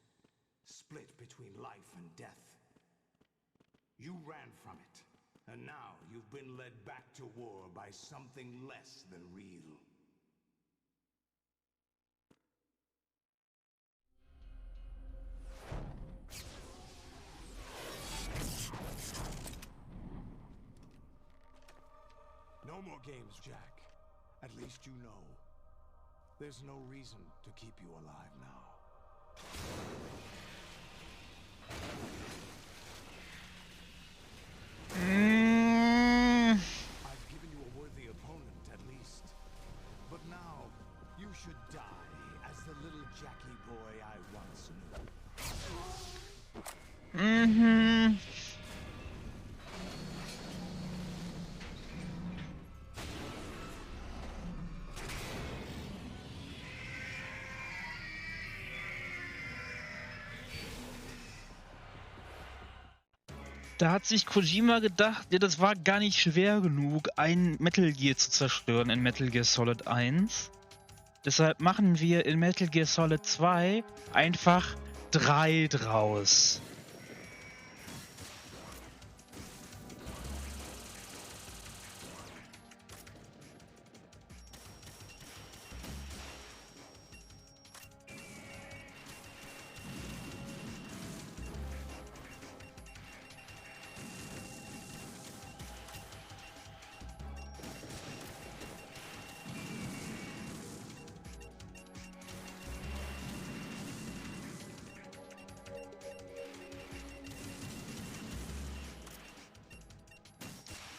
split between life and death. You ran from it, and now you've been led back to war by something less than real. No more games, Jack. At least you know. There's no reason to keep you alive now. I've given you a worthy opponent, at least. But now, you should die as the little Jackie boy I once knew. Da hat sich Kojima gedacht, ja, das war gar nicht schwer genug, ein Metal Gear zu zerstören in Metal Gear Solid 1. Deshalb machen wir in Metal Gear Solid 2 einfach 3 draus.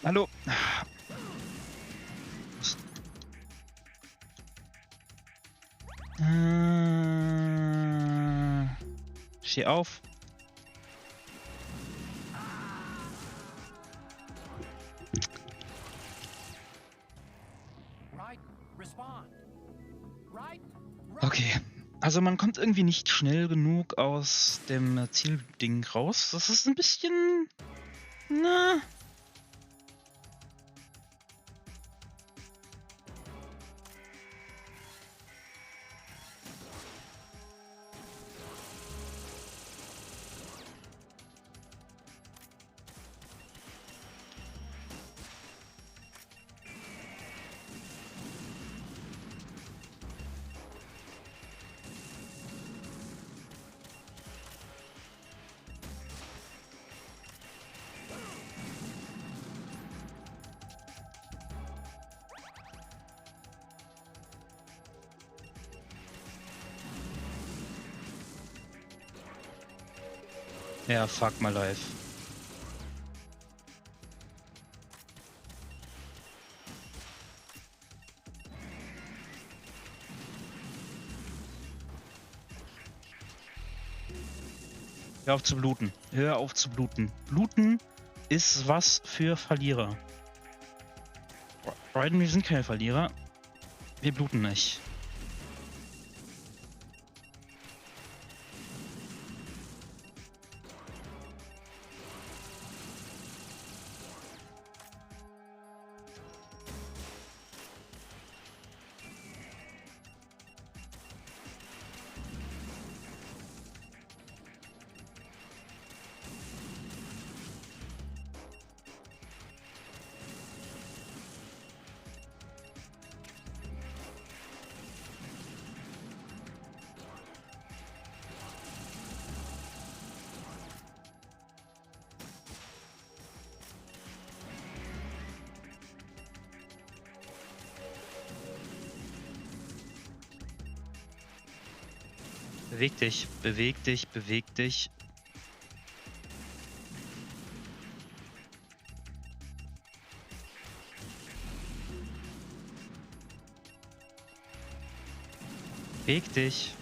Hallo. Steh auf. Okay. Also man kommt irgendwie nicht schnell genug aus dem Zielding raus. Das ist ein bisschen... Na... Ja, fuck my life. Hör auf zu bluten. Hör auf zu bluten. Bluten ist was für Verlierer. Raiden, wir sind keine Verlierer. Wir bluten nicht. Beweg dich, beweg dich, beweg dich. Beweg dich.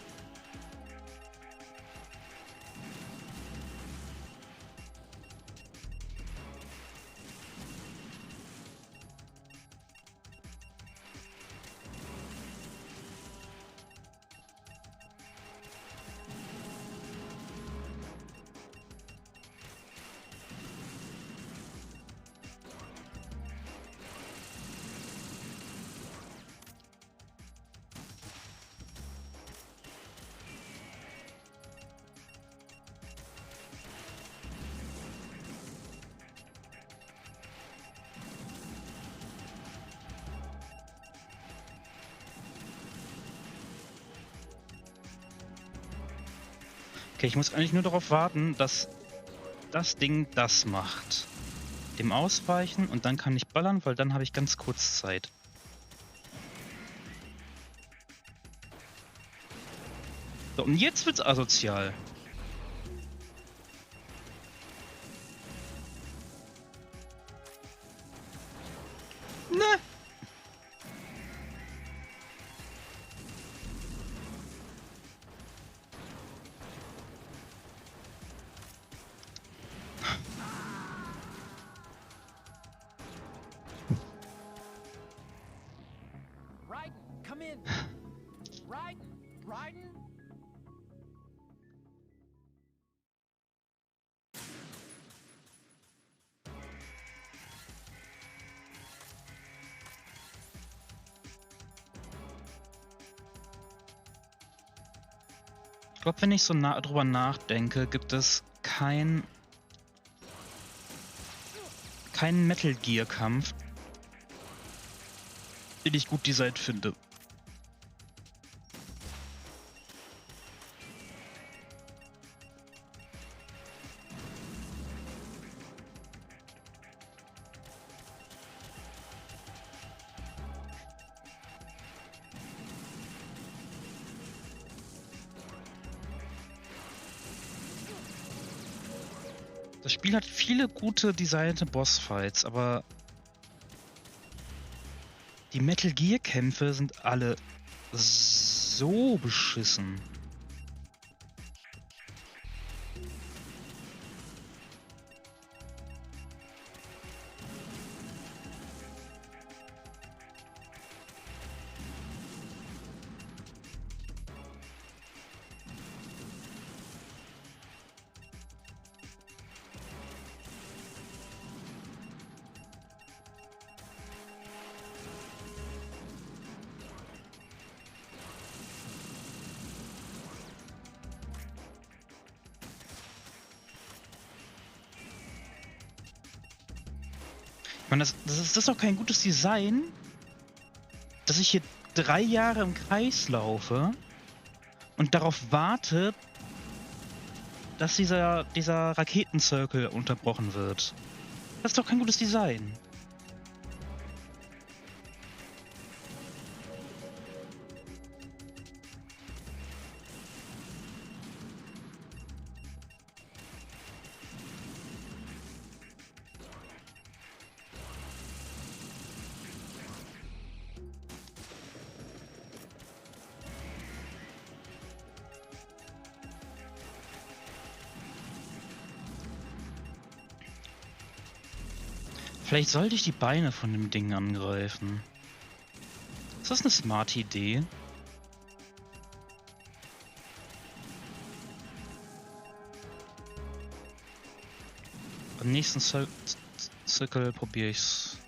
Okay, ich muss eigentlich nur darauf warten, dass das Ding das macht. Dem ausweichen und dann kann ich ballern, weil dann habe ich ganz kurz Zeit. So, und jetzt wird's asozial. Ne? Raiden, come in. Raiden, Raiden. Ich glaube, wenn ich so drüber nachdenke, gibt es keinen Metal Gear Kampf, den ich gut designt finde. Das Spiel hat viele gute designte Bossfights, aber die Metal Gear Kämpfe sind alle so beschissen. Ich meine, das ist doch kein gutes Design, dass ich hier 3 Jahre im Kreis laufe und darauf warte, dass dieser Raketenzirkel unterbrochen wird. Das ist doch kein gutes Design. Vielleicht sollte ich die Beine von dem Ding angreifen. Ist das eine smarte Idee? Beim nächsten Circle probiere ich's.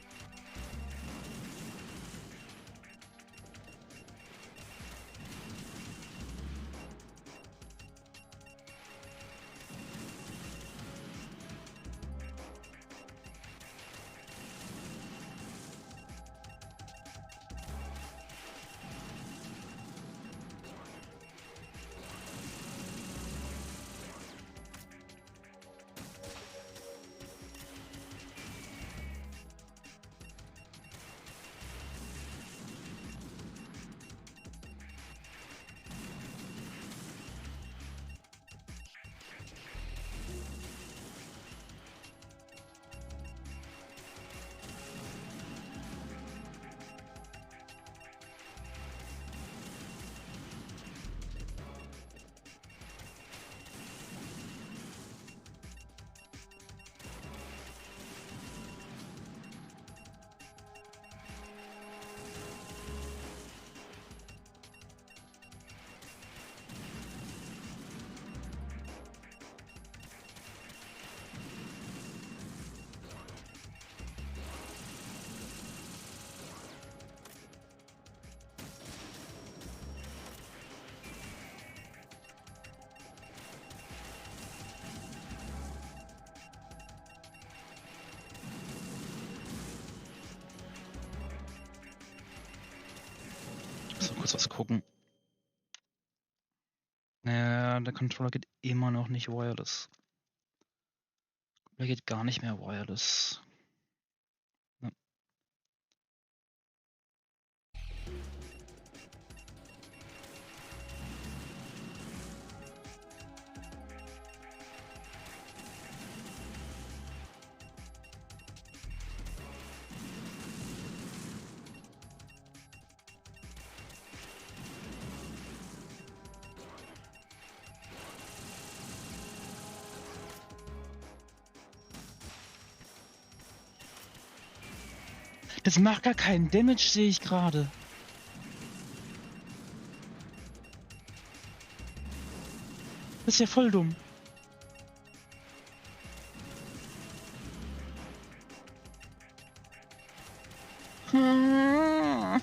Ich muss mal kurz was gucken. Naja, der Controller geht immer noch nicht wireless. Der geht gar nicht mehr wireless. Ja. Das macht gar keinen Damage, sehe ich gerade. Das ist ja voll dumm. Hm.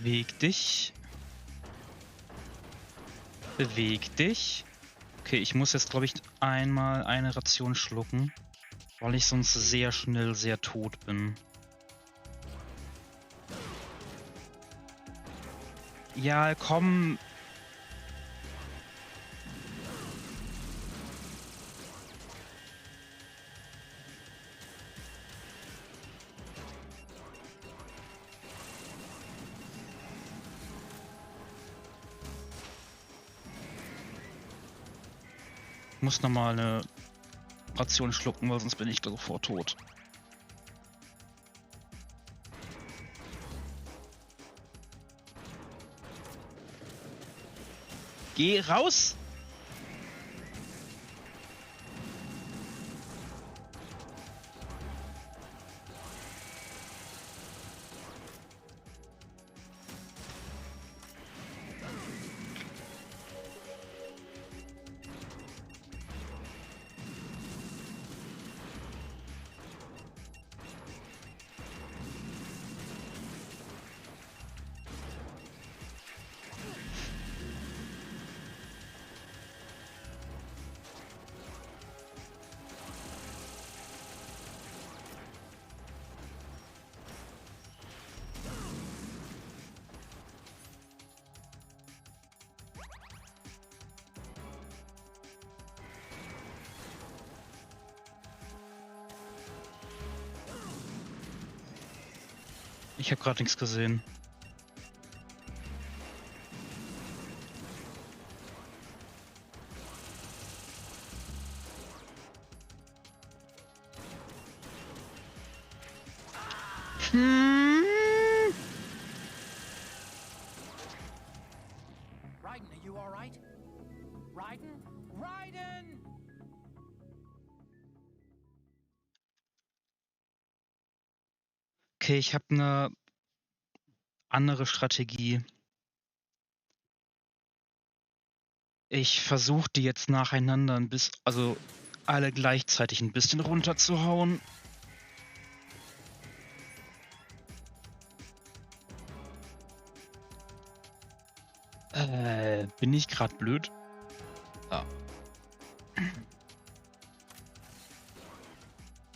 Beweg dich. Beweg dich. Okay, ich muss jetzt, glaube ich, einmal eine Ration schlucken, weil ich sonst sehr schnell sehr tot bin. Ja, komm. Ich muss nochmal eine Ration schlucken, weil sonst bin ich sofort tot. Geh raus! Ich habe gerade nichts gesehen. Raiden, are you all right? Raiden? Raiden! Okay, ich habe eine andere Strategie. Ich versuche die jetzt nacheinander also alle gleichzeitig ein bisschen runterzuhauen. Bin ich gerade blöd? Ah.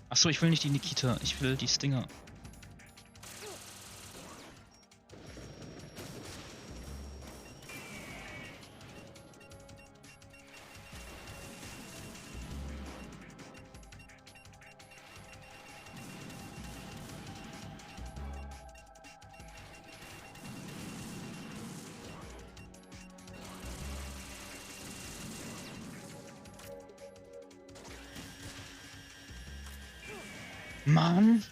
Achso, ich will nicht die Nikita, ich will die Stinger. Mann!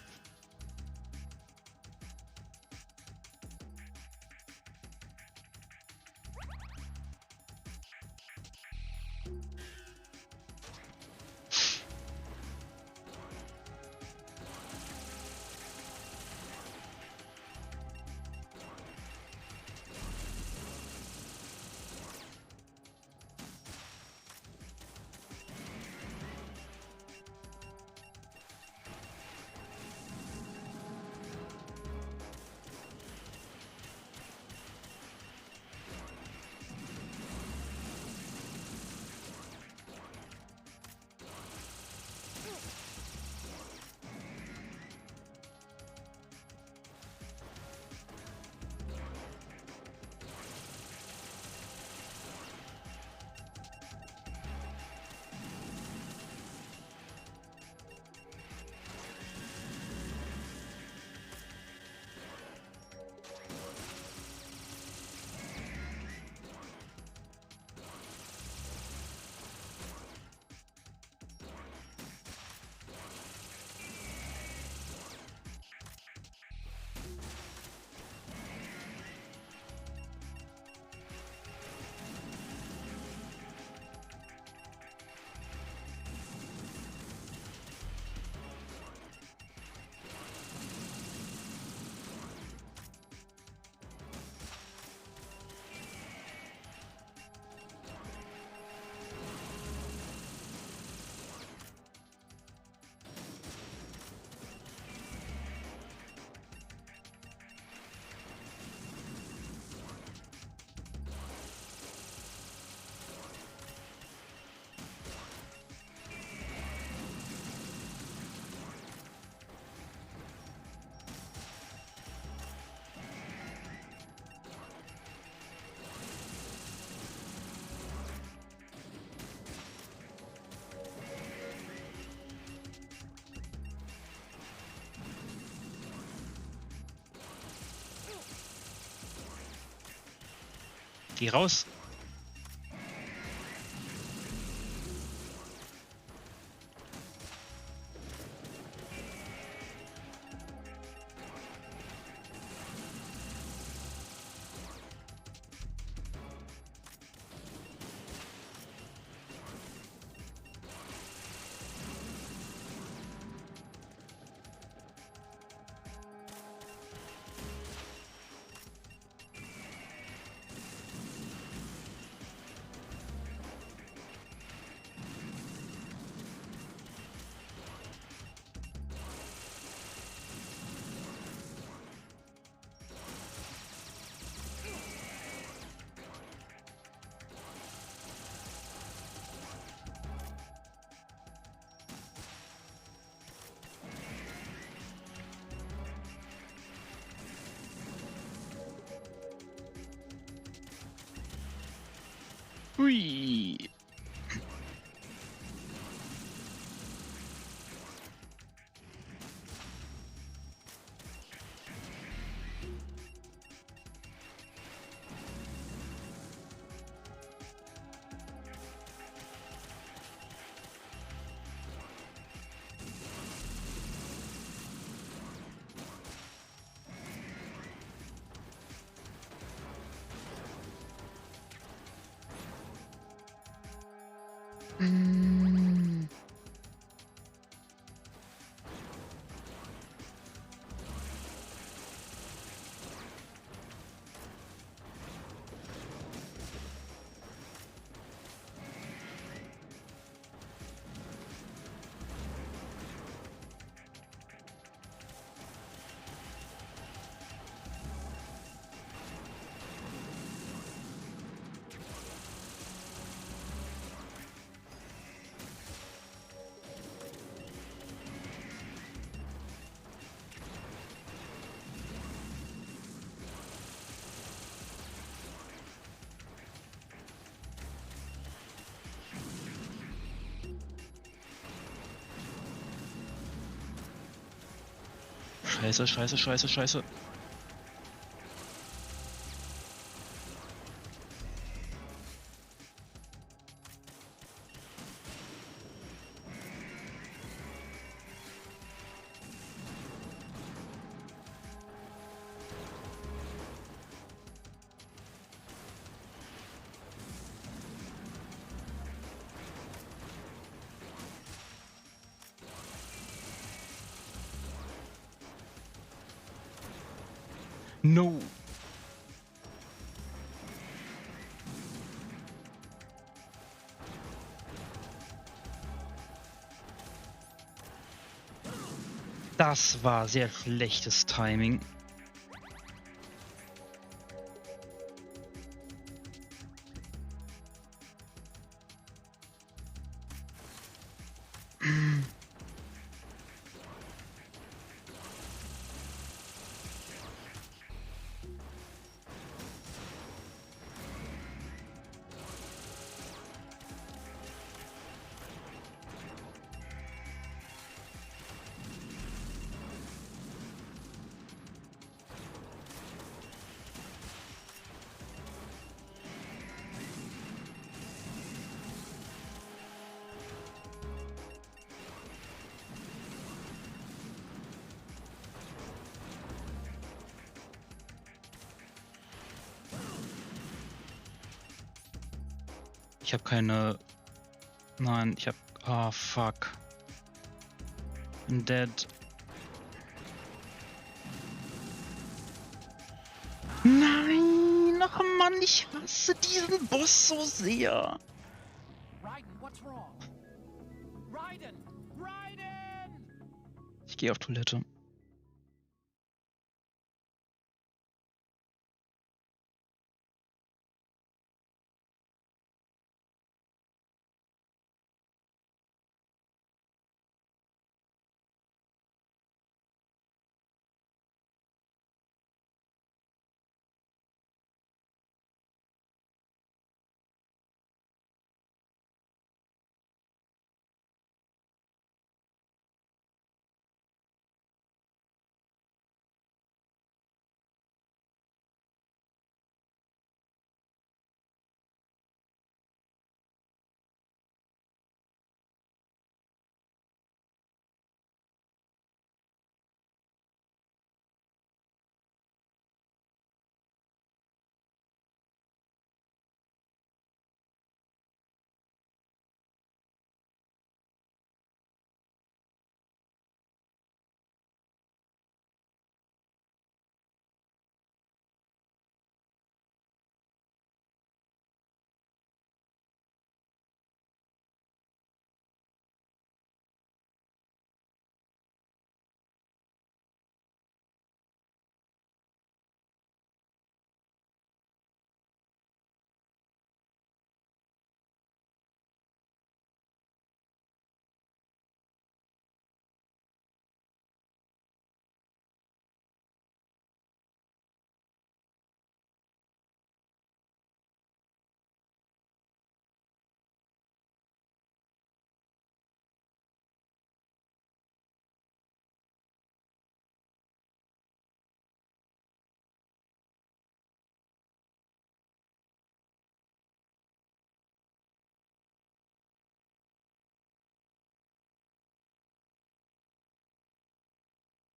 Geh raus! Hui! Scheiße, scheiße, scheiße, scheiße. No. Das war sehr schlechtes Timing. Ich habe keine... Nein, ich habe... Ah, fuck. I'm dead. Nein! Ach Mann, ich hasse diesen Boss so sehr. Raiden, what's wrong? Raiden! Raiden! Ich gehe auf Toilette.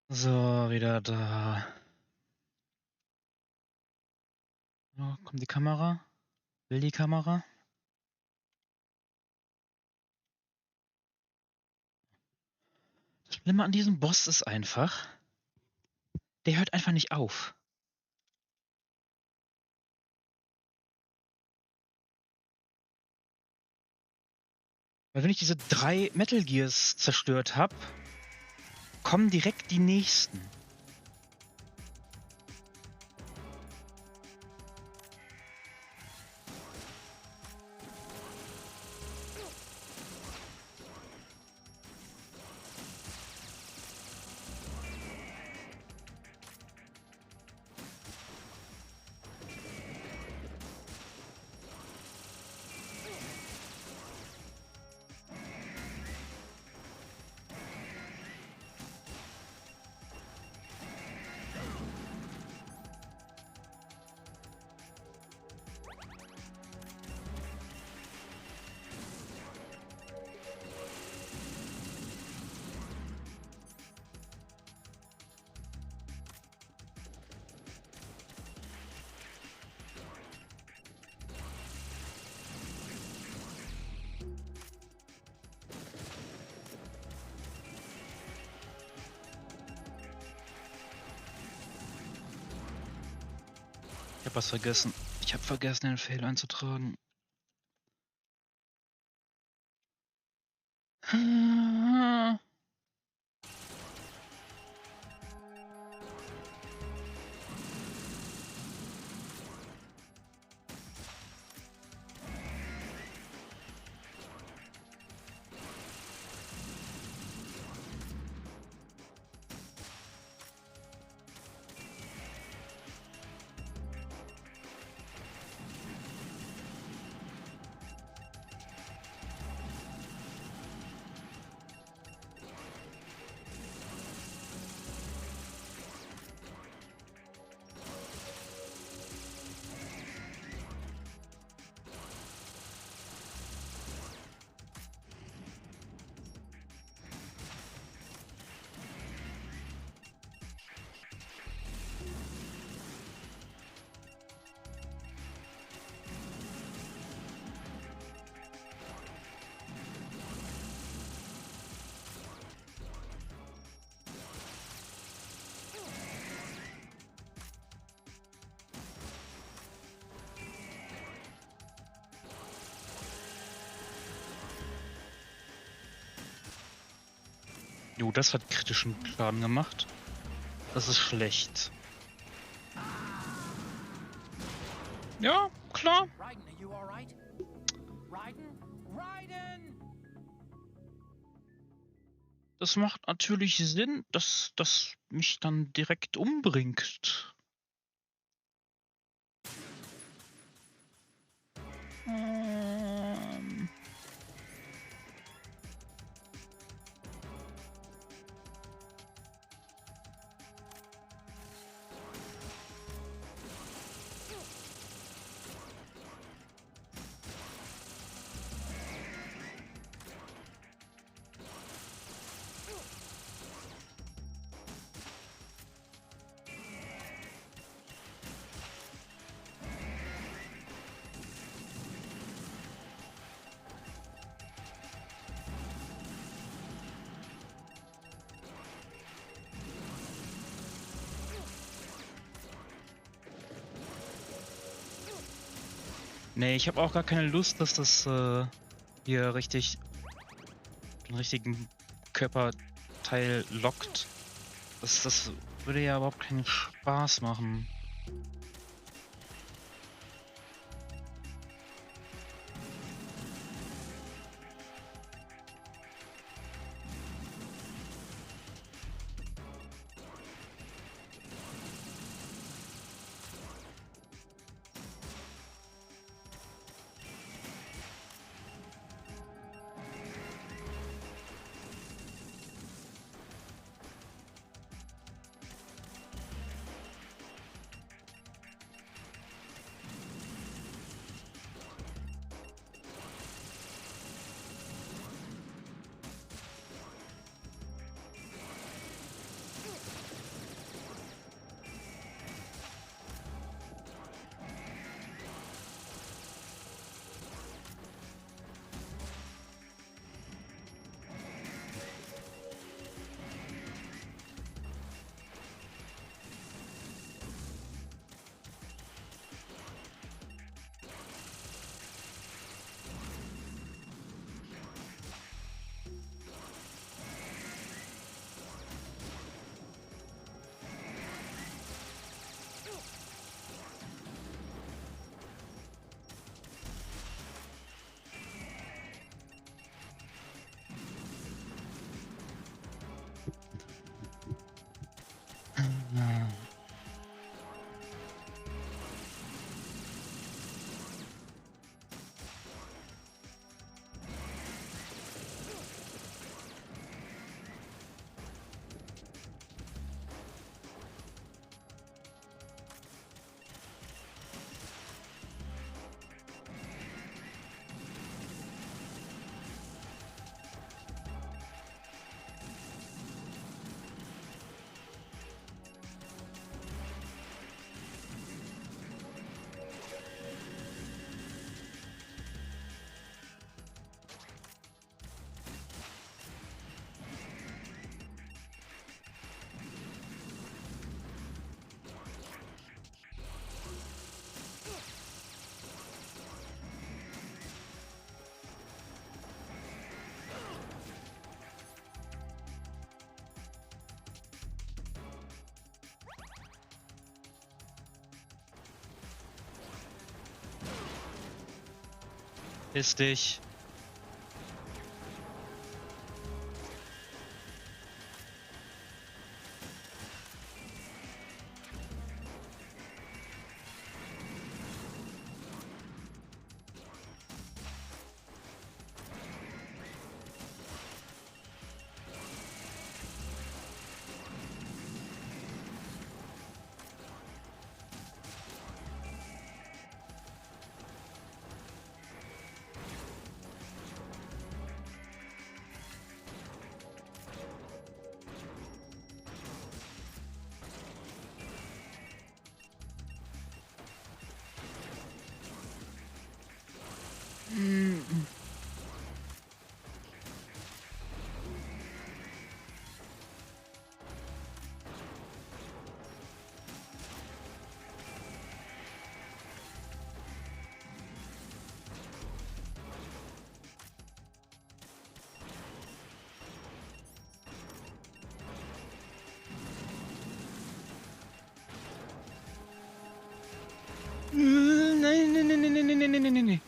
So, wieder da. Oh, kommt die Kamera? Will die Kamera? Das Schlimme an diesem Boss ist einfach, der hört einfach nicht auf. Weil wenn ich diese 3 Metal Gears zerstört habe, kommen direkt die nächsten. Ich hab was vergessen. Ich hab vergessen, den Fail einzutragen. Jo, das hat kritischen Schaden gemacht. Das ist schlecht. Ja, klar. Raiden, are you all right? Raiden? Raiden! Das macht natürlich Sinn, dass das mich dann direkt umbringt. Nee, ich habe auch gar keine Lust, dass das hier richtig den richtigen Körperteil lockt. Das würde ja überhaupt keinen Spaß machen. Ist dich. Nein, nein, nein, nein, nein, nein, nein, nein, nein, nein.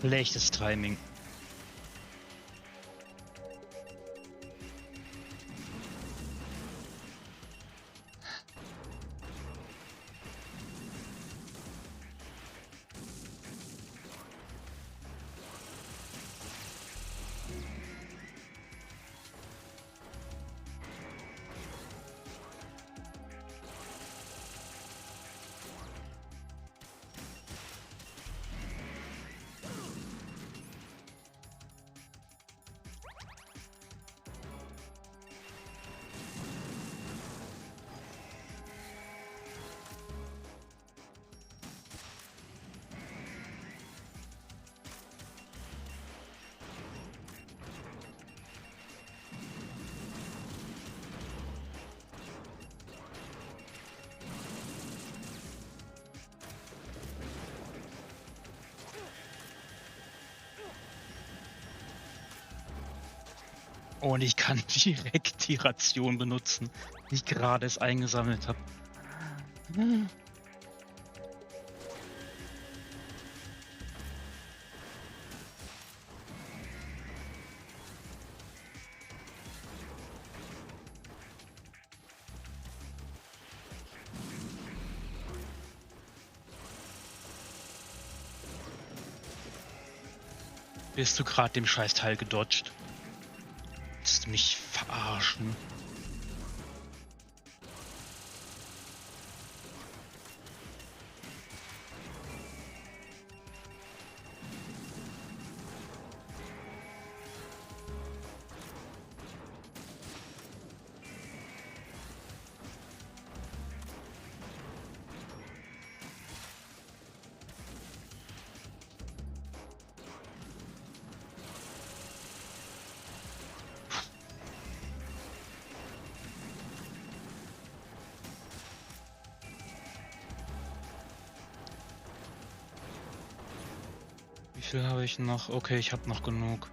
Schlechtes Timing. Und ich kann direkt die Ration benutzen, die ich gerade es eingesammelt habe. Bist du gerade dem Scheißteil gedodged? Willst du mich verarschen? Wie viel habe ich noch? Okay, ich habe noch genug.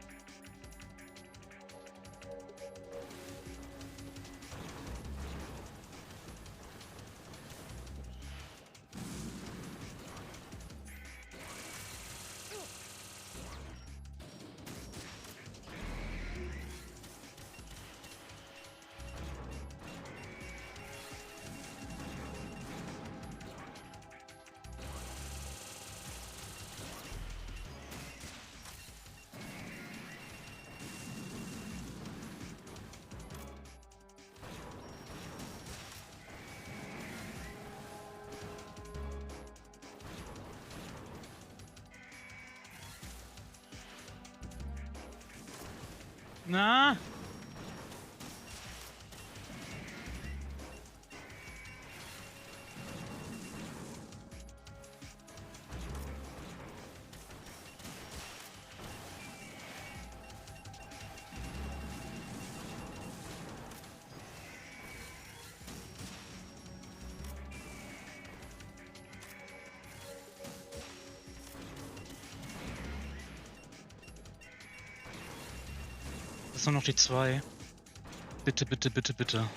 Na? Jetzt nur noch die 2. Bitte, bitte, bitte, bitte.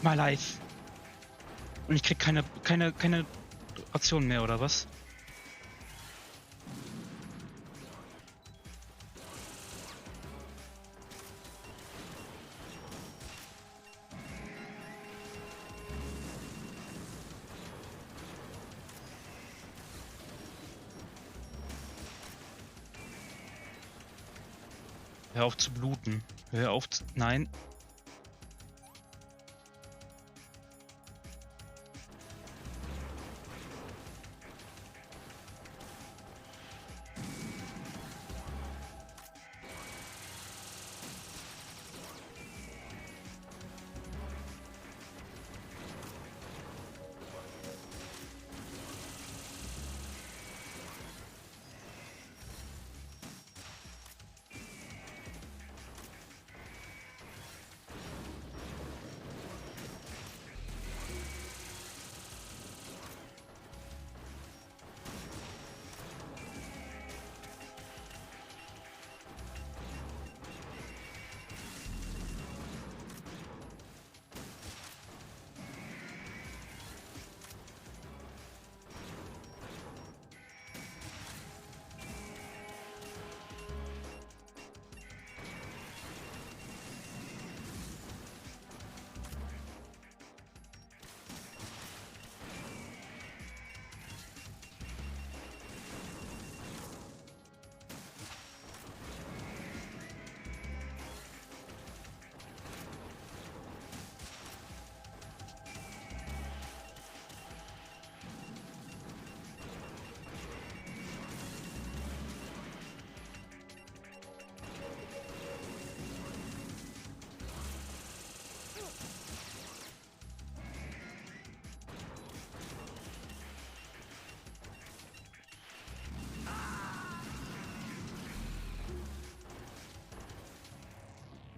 My life. Und ich krieg keine Aktion mehr, oder was? Hör auf zu bluten. Hör auf zu... Nein.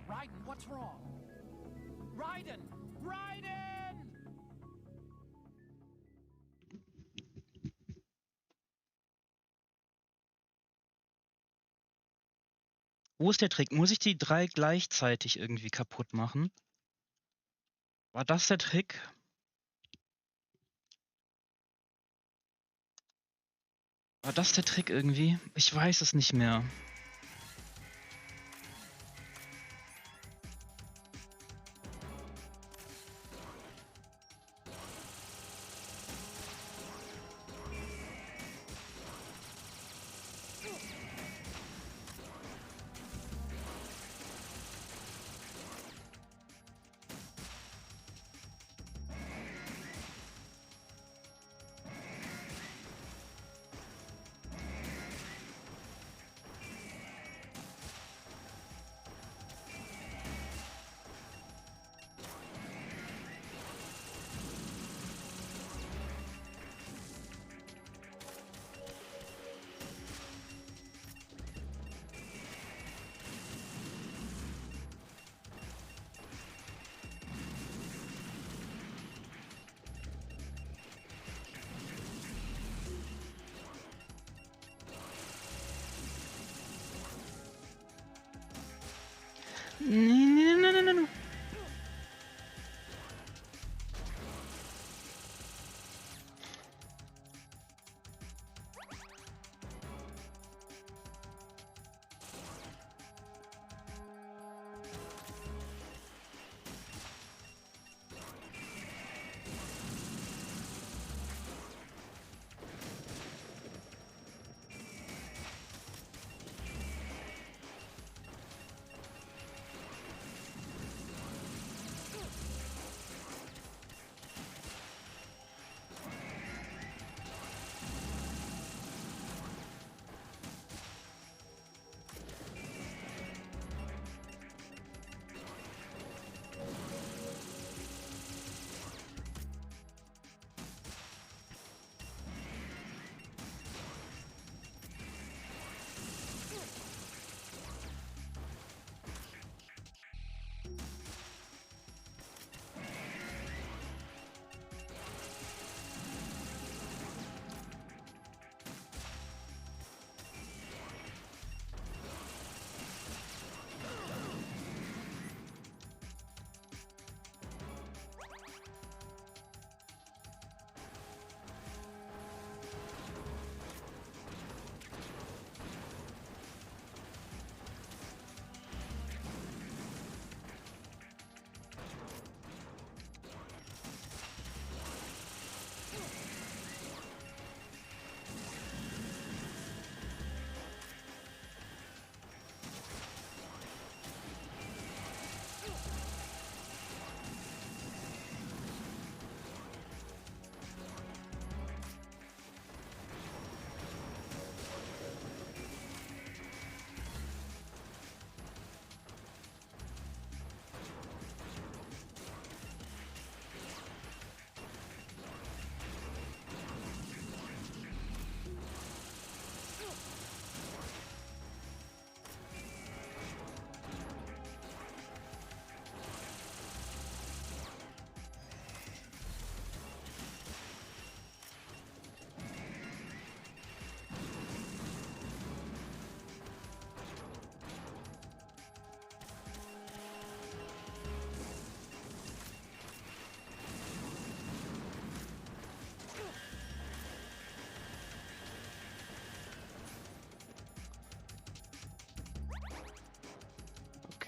Raiden, what's wrong? Raiden! Raiden! Wo ist der Trick? Muss ich die 3 gleichzeitig irgendwie kaputt machen? War das der Trick? War das der Trick irgendwie? Ich weiß es nicht mehr. Nein.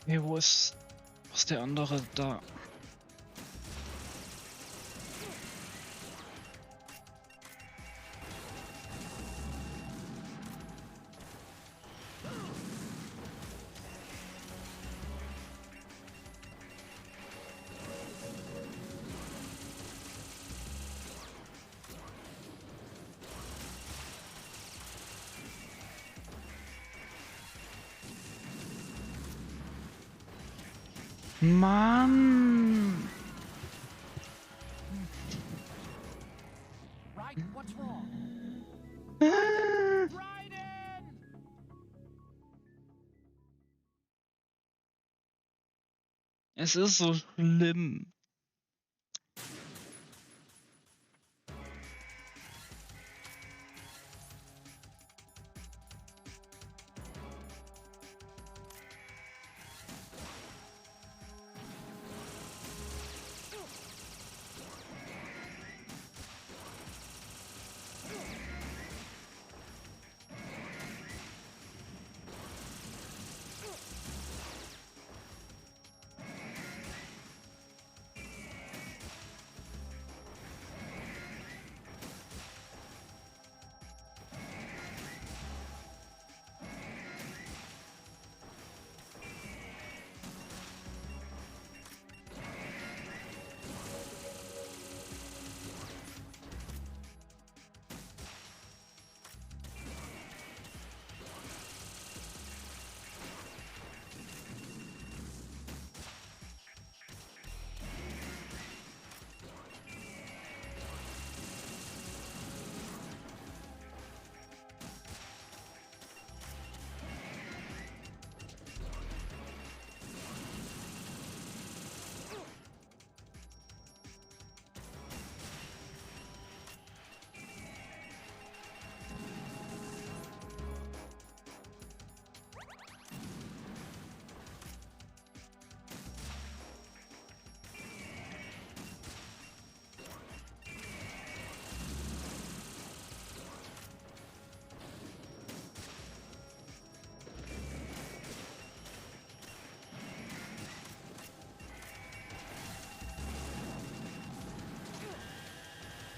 Hey, wo ist der andere da? Mann! Raiden, what's wrong? Äh. Raiden! Es ist so schlimm.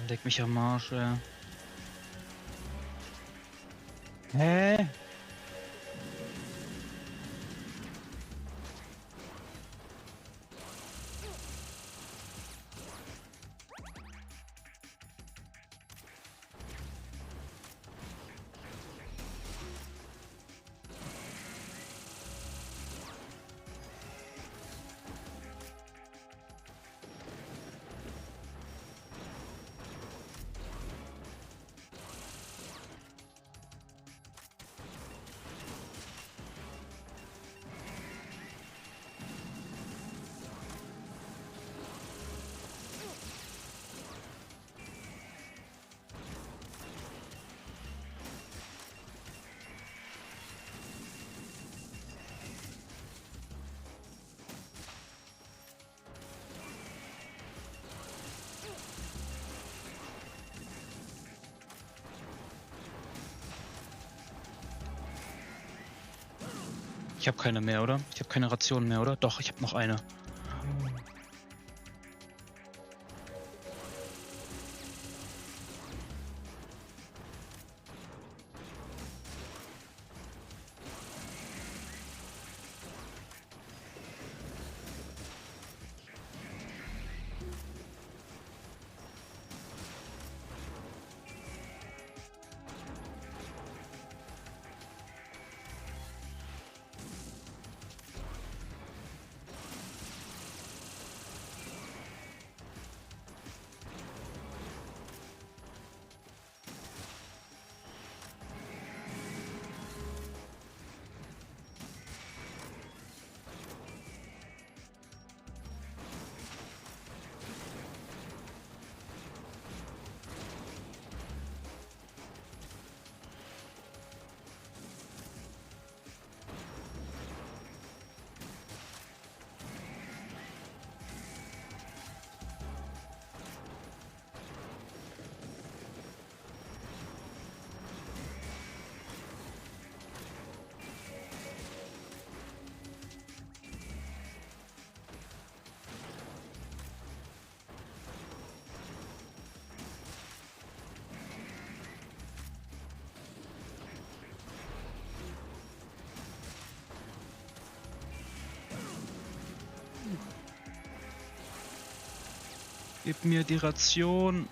Leck mich am Arsch, ey. Hä? Ich habe keine mehr, oder? Ich habe keine Ration mehr, oder? Doch, ich habe noch eine. Gib mir die Ration.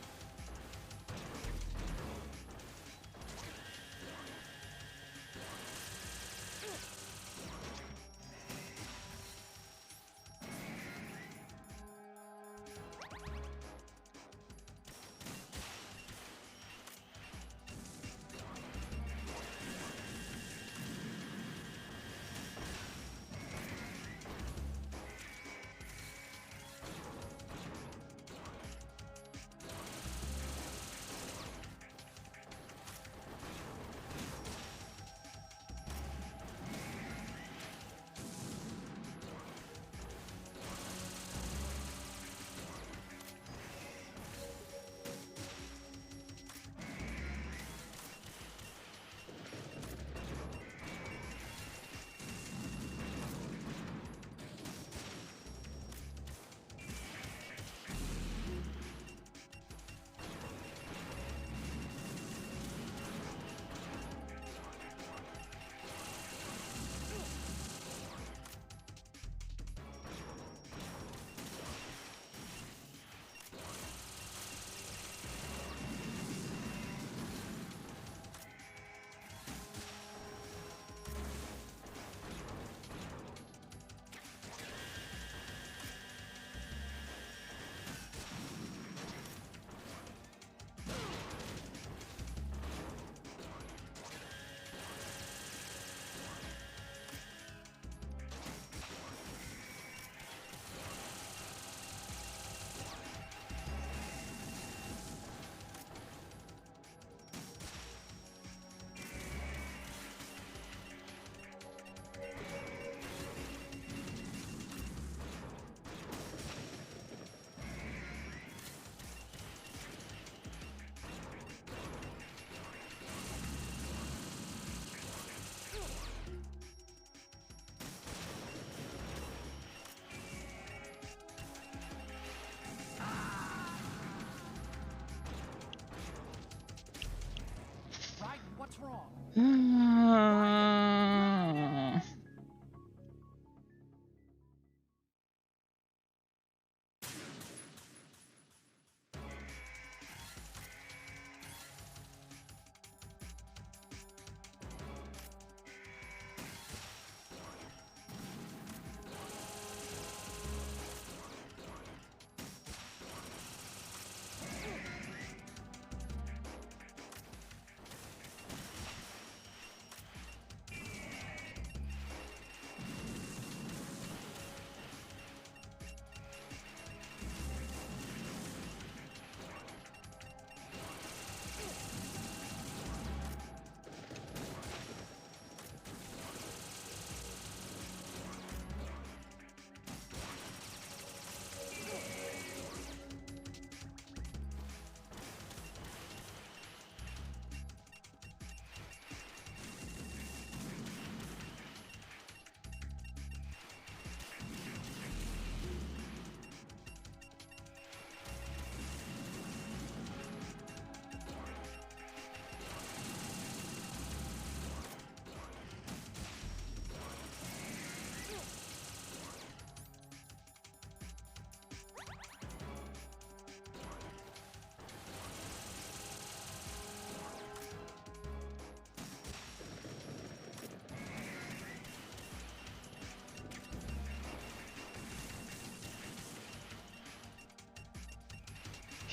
Raiden, what's wrong?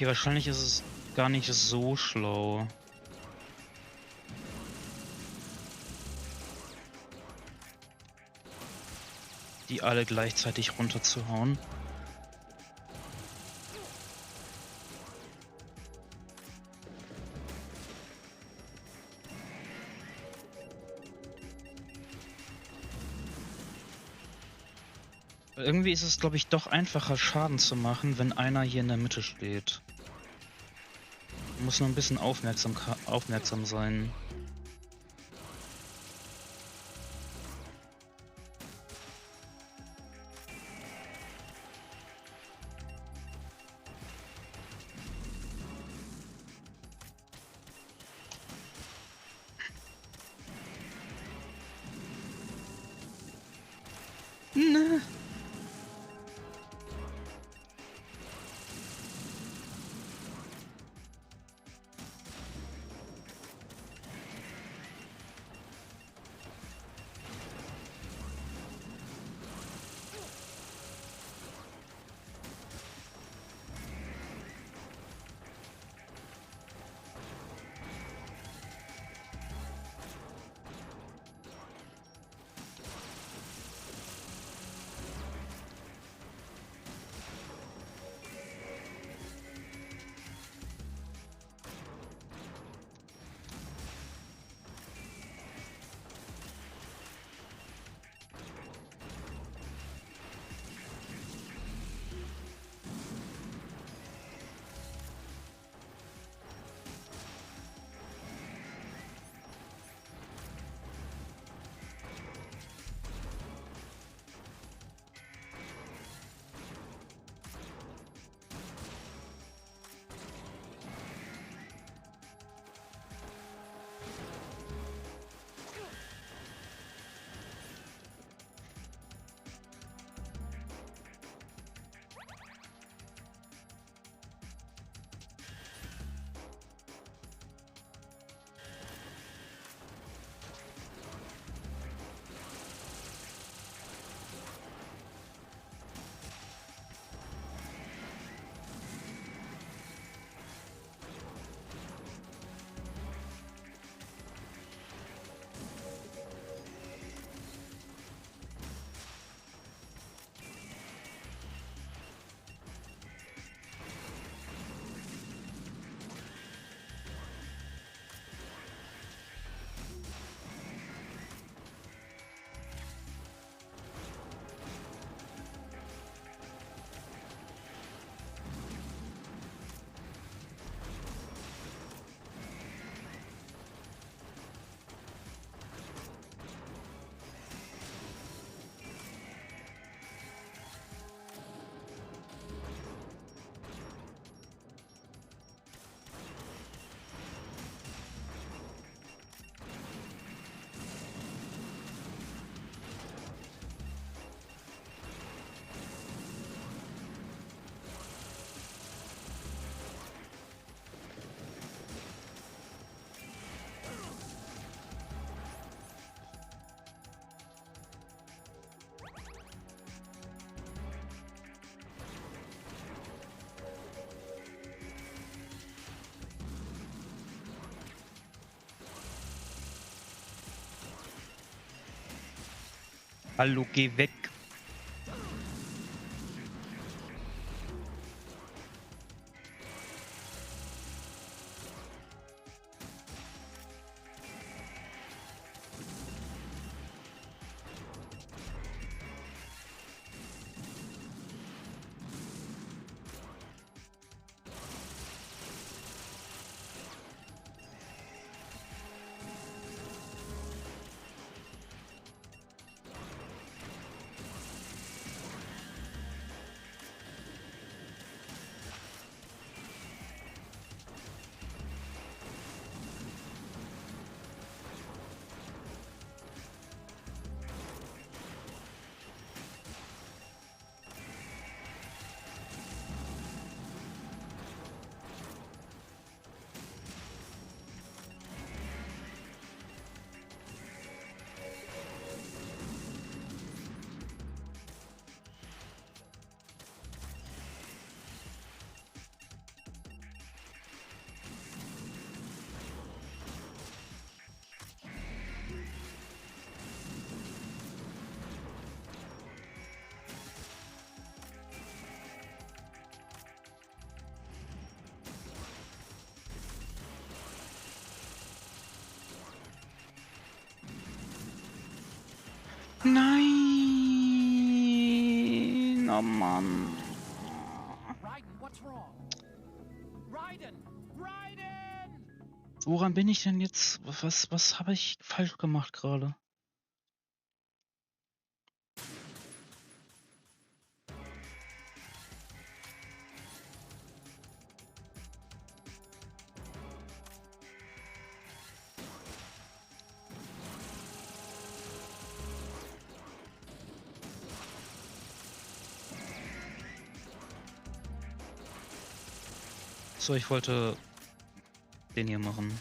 Okay, wahrscheinlich ist es gar nicht so schlau. Die alle gleichzeitig runterzuhauen. Irgendwie ist es, glaube ich, doch einfacher, Schaden zu machen, wenn einer hier in der Mitte steht. Muss nur ein bisschen aufmerksam sein. Hallo, geh weg. Nein! Oh Mann. Raiden, what's wrong? Raiden! Raiden! Woran bin ich denn jetzt? Was habe ich falsch gemacht gerade? So, ich wollte den hier machen.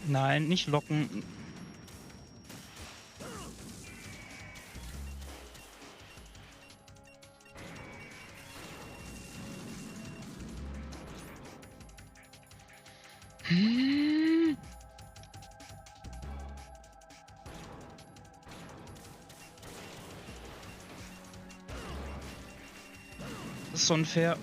Nein, nicht locken. Das ist so unfair.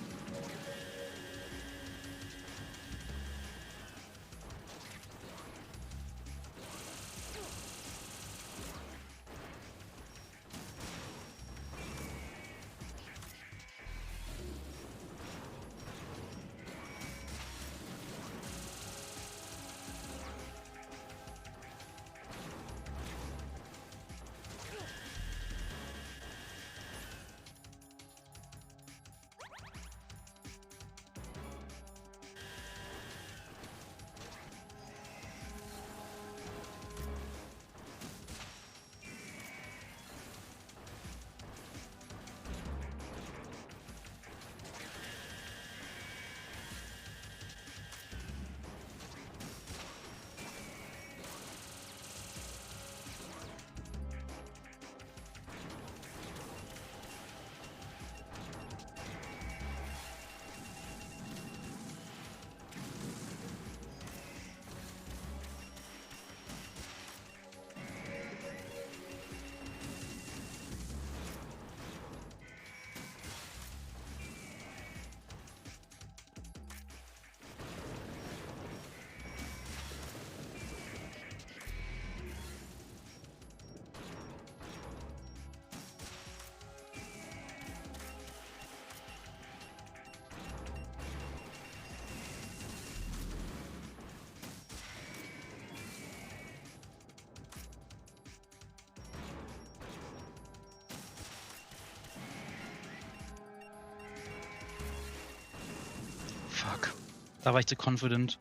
Fuck. Da war ich zu confident.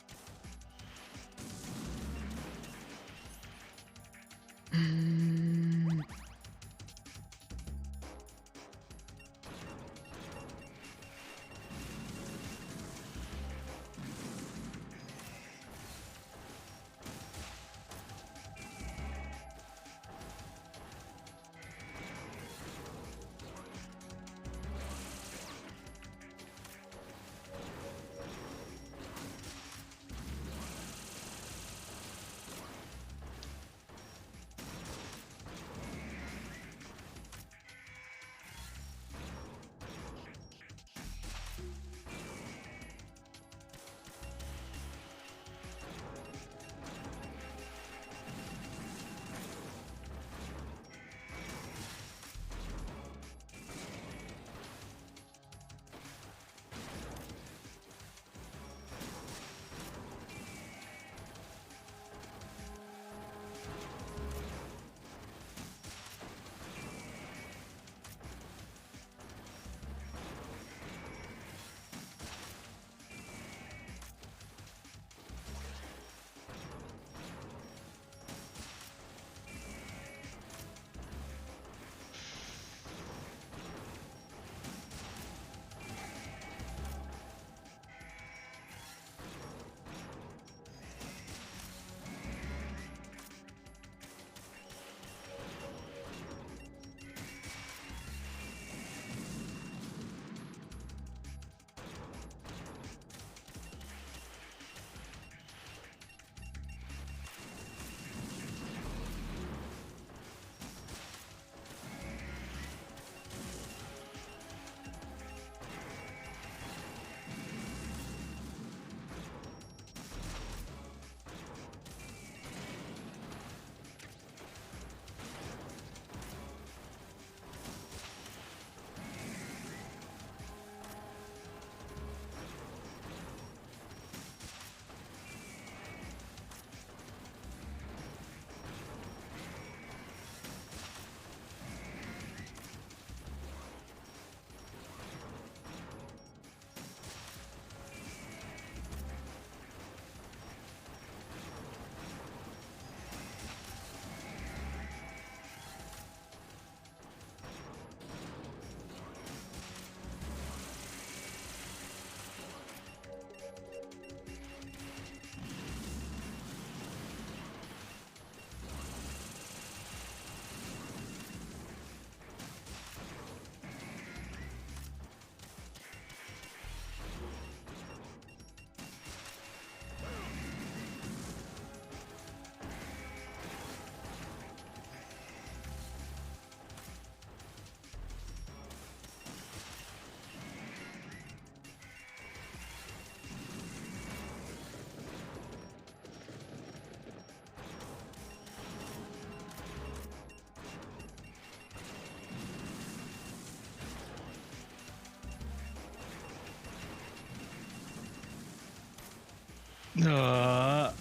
Ah.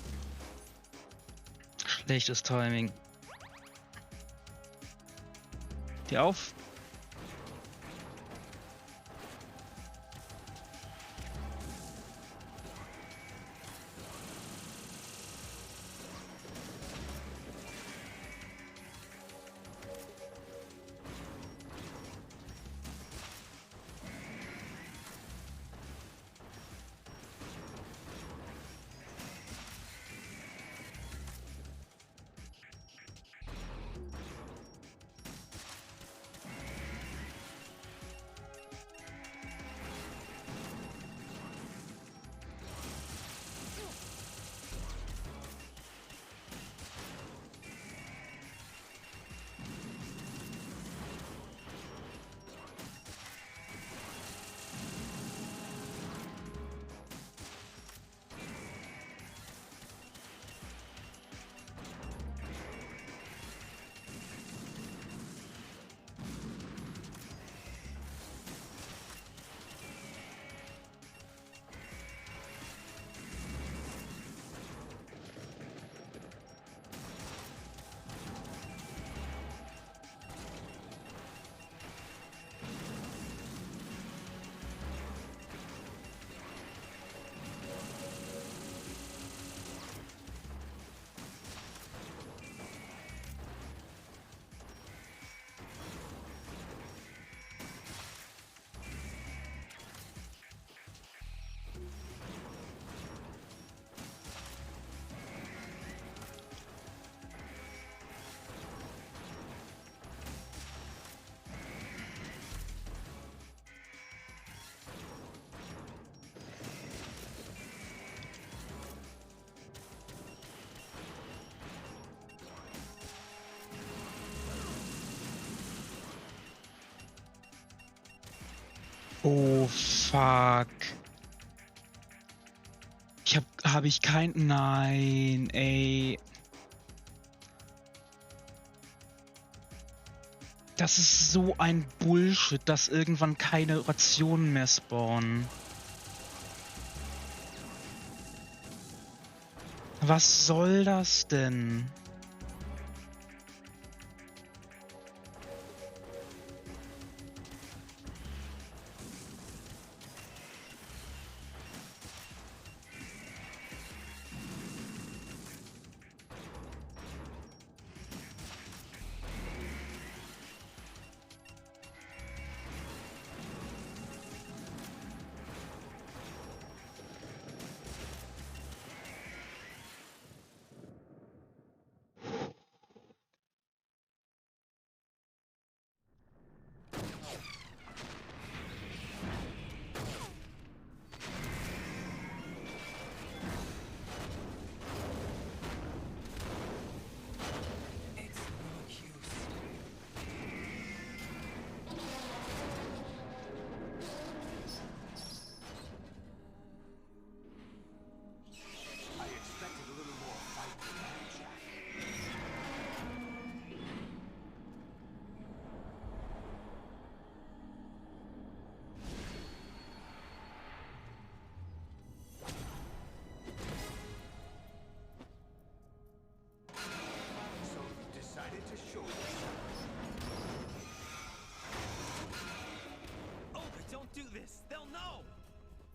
Schlechtes Timing. Geh auf. Oh, fuck. Habe ich kein... Nein, ey. Das ist so ein Bullshit, dass irgendwann keine Rationen mehr spawnen. Was soll das denn?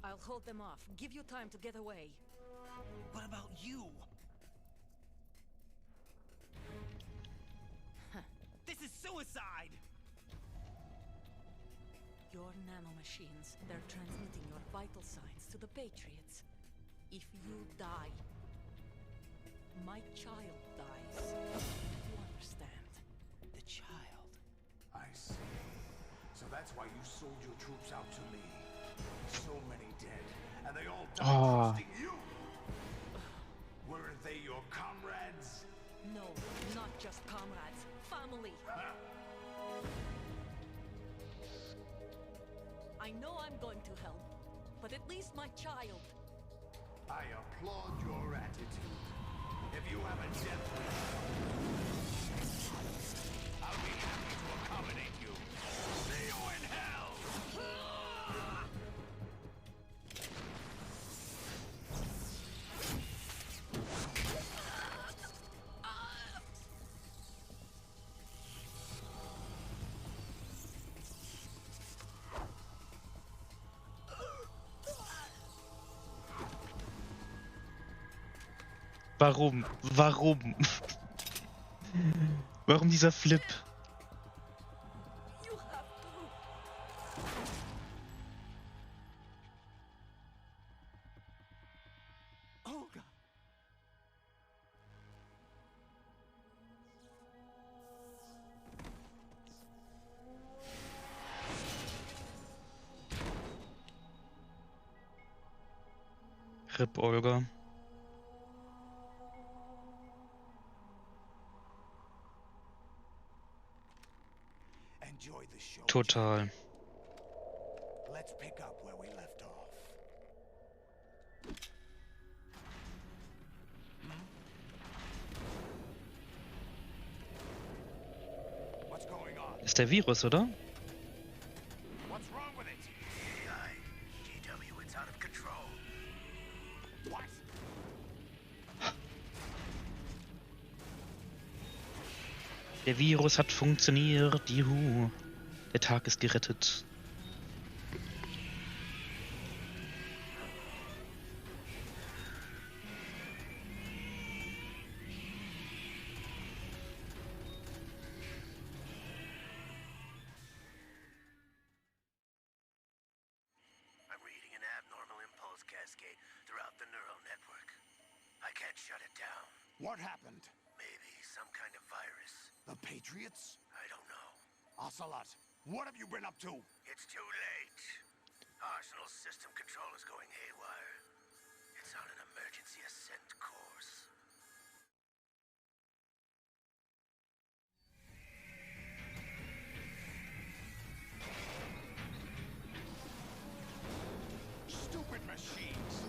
I'll hold them off. Give you time to get away. What about you? This is suicide! Your nanomachines, they're transmitting your vital signs to the Patriots. If you die, my child dies. You understand? The child. I see. So that's why you sold your troops out to me. So many dead, and they all died trusting you. Weren't they your comrades? No, not just comrades. Family. I know I'm going to help, but at least my child. I applaud your attitude. If you have a death wish, I'll be happy to accommodate you. See you in hell! Warum? Warum? Warum dieser Flip? You have to. Olga. RIP Olga. Enjoy the show. Total. Jack. Let's pick up where we left off. What's going on? Ist der Virus, oder? What's wrong with it? AI, GW, it's out of control. What? Der Virus hat funktioniert. Juhu. Der Tag ist gerettet. I'm reading an abnormal impulse cascade throughout the neural network. I can't shut it down. What happened? Maybe some kind of virus. The Patriots? I don't know. Ocelot, what have you been up to? It's too late. Arsenal's system control is going haywire. It's on an emergency ascent course. Stupid machines!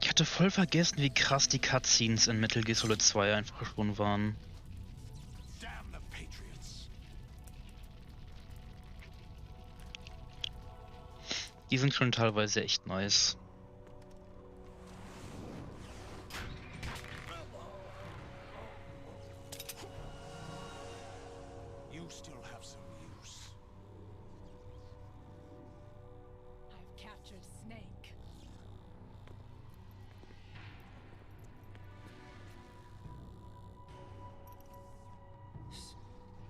Ich hatte voll vergessen, wie krass die Cutscenes in Metal Gear Solid 2 einfach schon waren. Damn the Patriots! Die sind schon teilweise echt nice. You still have some use. I've captured Snake.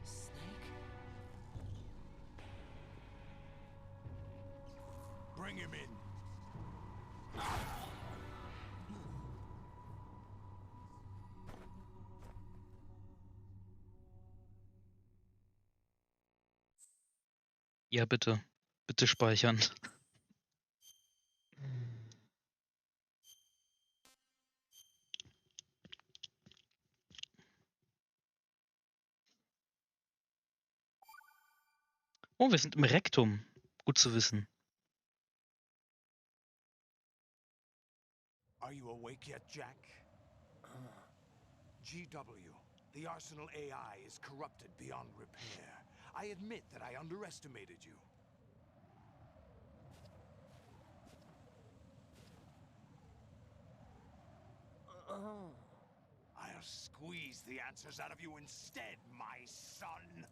Snake? Bring him in. Ja, bitte. Bitte speichern. Oh, wir sind im Rektum. Gut zu wissen. Are you awake yet, Jack? GW, the Arsenal AI is corrupted beyond repair. I admit that I underestimated you. Oh. I'll squeeze the answers out of you instead, my son.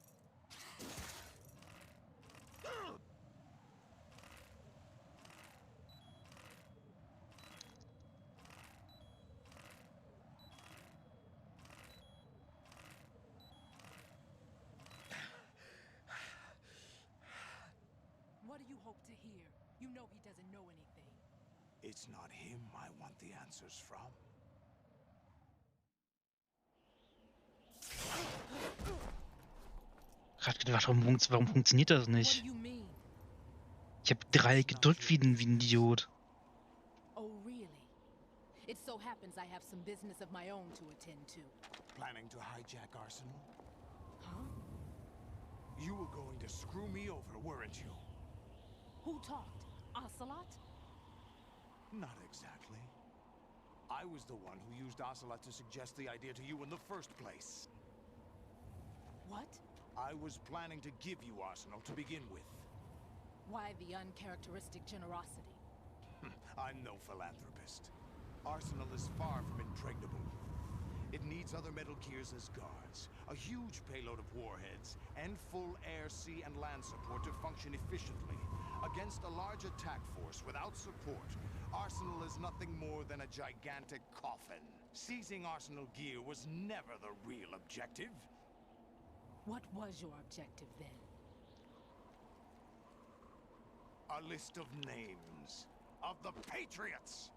What do you hope to hear? You know he doesn't know anything. It's not him I want the answers from. Gerade gedacht, warum funktioniert das What nicht? do you mean? Ich habe 3 gedrückt wie ein Idiot. Oh, really? It so happens I have some business of my own to attend to. Planning to hijack Arsenal? Huh? You were going to screw me over, weren't you? Who talked? Ocelot? Not exactly. I was the one who used Ocelot to suggest the idea to you in the first place. What? I was planning to give you Arsenal to begin with. Why the uncharacteristic generosity? I'm no philanthropist. Arsenal is far from impregnable. It needs other Metal Gears as guards, a huge payload of warheads, and full air, sea, and land support to function efficiently. Against a large attack force without support, Arsenal is nothing more than a gigantic coffin. Seizing Arsenal gear was never the real objective. What was your objective then? A list of names of the Patriots!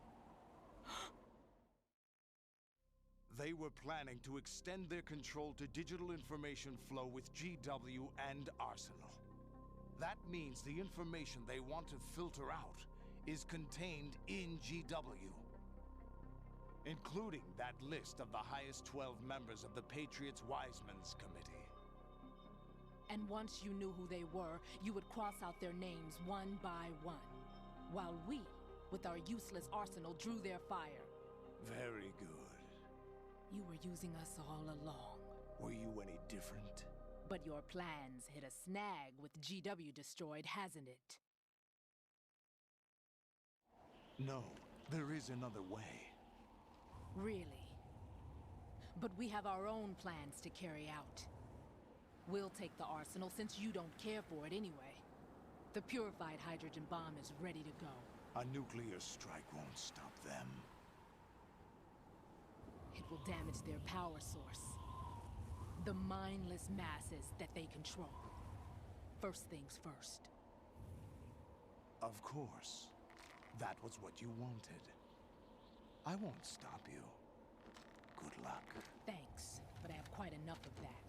They were planning to extend their control to digital information flow with GW and Arsenal. That means the information they want to filter out is contained in GW, including that list of the highest 12 members of the Patriots Wiseman's Committee. And once you knew who they were, you would cross out their names one by one, while we, with our useless arsenal, drew their fire. Very good. You were using us all along. Were you any different? But your plans hit a snag with GW destroyed, hasn't it? No, there is another way. Really? But we have our own plans to carry out. We'll take the arsenal since you don't care for it anyway. The purified hydrogen bomb is ready to go. A nuclear strike won't stop them. It will damage their power source. The mindless masses that they control. First things first. Of course. That was what you wanted. I won't stop you. Good luck. Thanks, but I have quite enough of that.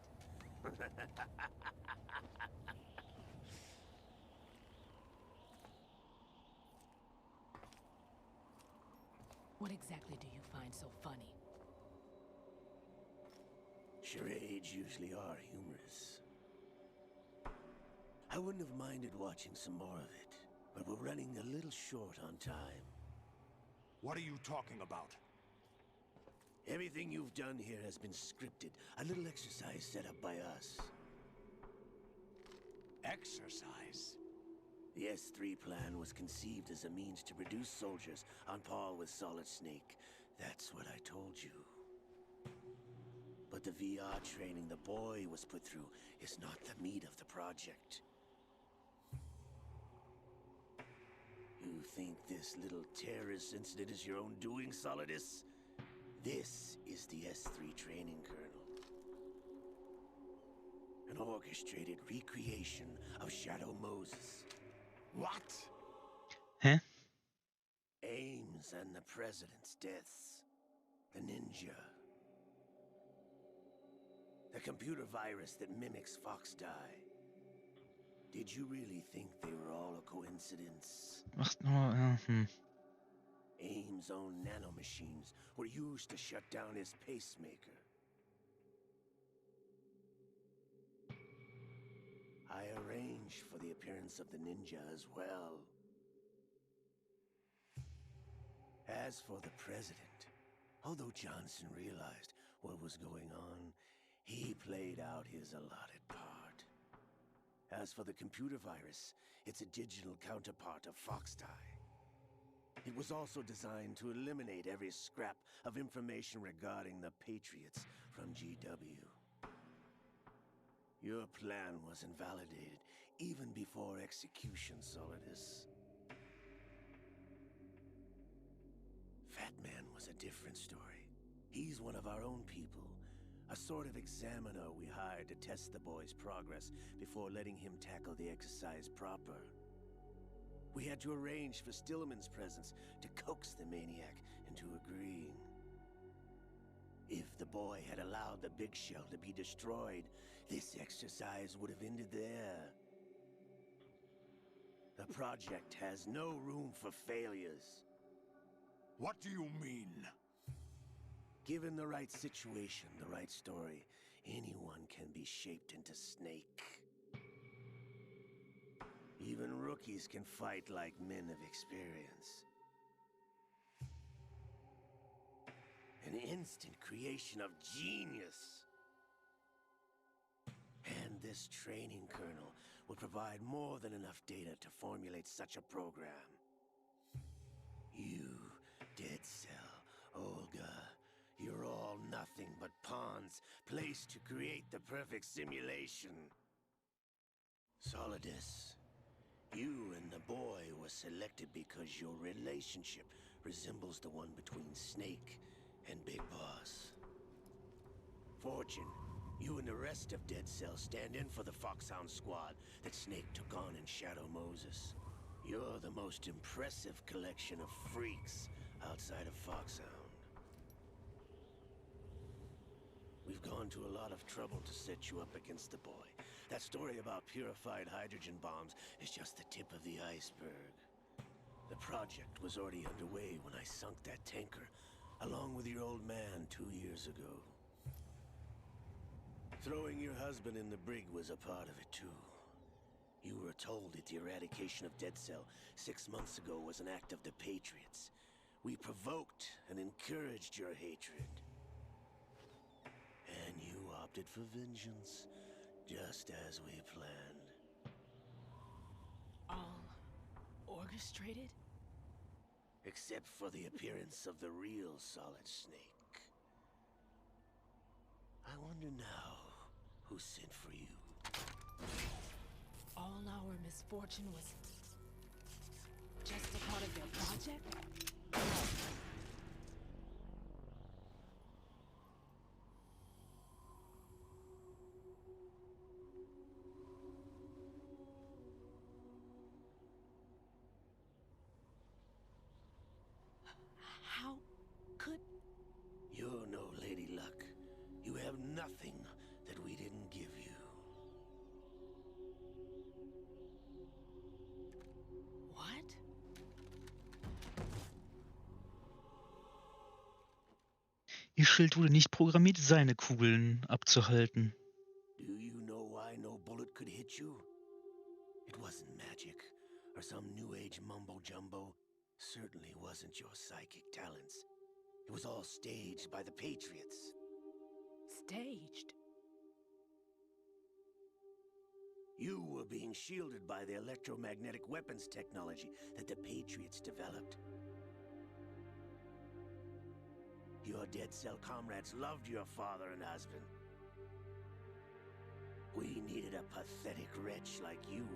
What exactly do you find so funny? Charades usually are humorous. I wouldn't have minded watching some more of it, but we're running a little short on time. What are you talking about? Everything you've done here has been scripted. A little exercise set up by us. Exercise? The S3 plan was conceived as a means to reduce soldiers on par with Solid Snake. That's what I told you. But the VR training the boy was put through is not the meat of the project. You think this little terrorist incident is your own doing, Solidus? This is the S3 training kernel. An orchestrated recreation of Shadow Moses. What? Huh? Ames and the President's deaths. The ninja. The computer virus that mimics Fox-Die. Did you really think they were all a coincidence? Ames' own nanomachines were used to shut down his pacemaker. I arranged for the appearance of the ninja as well. As for the president, although Johnson realized what was going on, he played out his allotted part. As for the computer virus, it's a digital counterpart of Fox-Die. It was also designed to eliminate every scrap of information regarding the Patriots from GW. Your plan was invalidated even before execution, Solidus. Fat Man was a different story. He's one of our own people. A sort of examiner we hired to test the boy's progress before letting him tackle the exercise proper. We had to arrange for Stillman's presence to coax the maniac into agreeing. If the boy had allowed the big shell to be destroyed, this exercise would have ended there. The project has no room for failures. What do you mean? Given the right situation, the right story, anyone can be shaped into Snake. Even rookies can fight like men of experience. An instant creation of genius. And this training kernel would provide more than enough data to formulate such a program. You, Dead Cell, Olga, you're all nothing but pawns placed to create the perfect simulation. Solidus, you and the boy were selected because your relationship resembles the one between Snake and Big Boss. Fortune, you and the rest of Dead Cell stand in for the Foxhound squad that Snake took on in Shadow Moses. You're the most impressive collection of freaks outside of Foxhound. We've gone to a lot of trouble to set you up against the boy. That story about purified hydrogen bombs is just the tip of the iceberg. The project was already underway when I sunk that tanker, along with your old man 2 years ago. Throwing your husband in the brig was a part of it too. You were told that the eradication of Dead Cell 6 months ago was an act of the Patriots. We provoked and encouraged your hatred. And you opted for vengeance, just as we planned. All orchestrated? Except for the appearance of the real Solid Snake. I wonder now who sent for you. All our misfortune was just a part of their project? How could... You're no Lady Luck. You have nothing that we didn't give you. What? Ihr Schild wurde nicht programmiert, seine Kugeln abzuhalten. Do you know why no bullet could hit you? It wasn't magic, or some new age mumbo-jumbo. Certainly wasn't your psychic talents. It was all staged by the Patriots. Staged? You were being shielded by the electromagnetic weapons technology that the Patriots developed. Your Dead Cell comrades loved your father and husband. We needed a pathetic wretch like you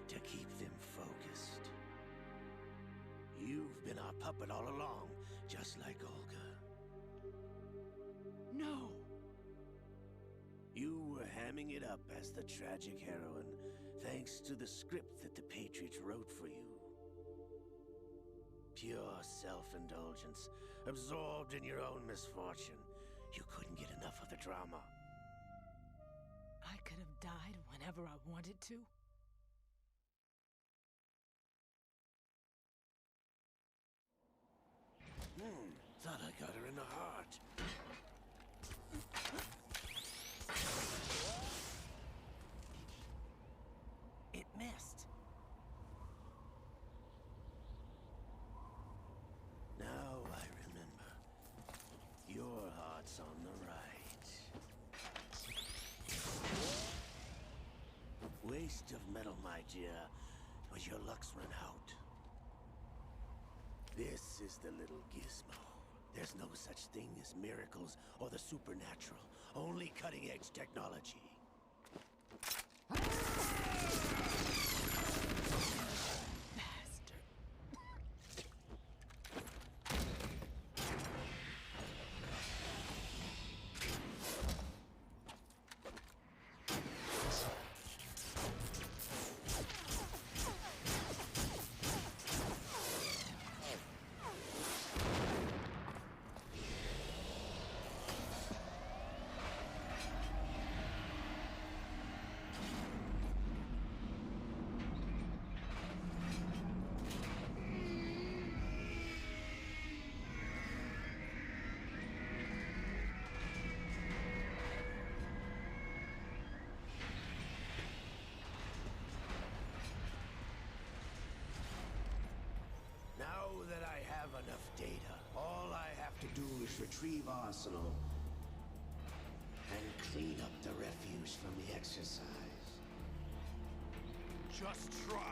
to keep them focused. You've been our puppet all along, just like Olga. No! You were hamming it up as the tragic heroine, thanks to the script that the Patriots wrote for you. Pure self-indulgence, absorbed in your own misfortune. You couldn't get enough of the drama. I could have died whenever I wanted to. Thought I got her in the heart. It missed. Now I remember. Your heart's on the right. Waste of metal, my dear, but your luck's run out. This is the little gizmo. There's no such thing as miracles or the supernatural. Only cutting-edge technology. do is retrieve Arsenal and clean up the refuse from the exercise. Just try.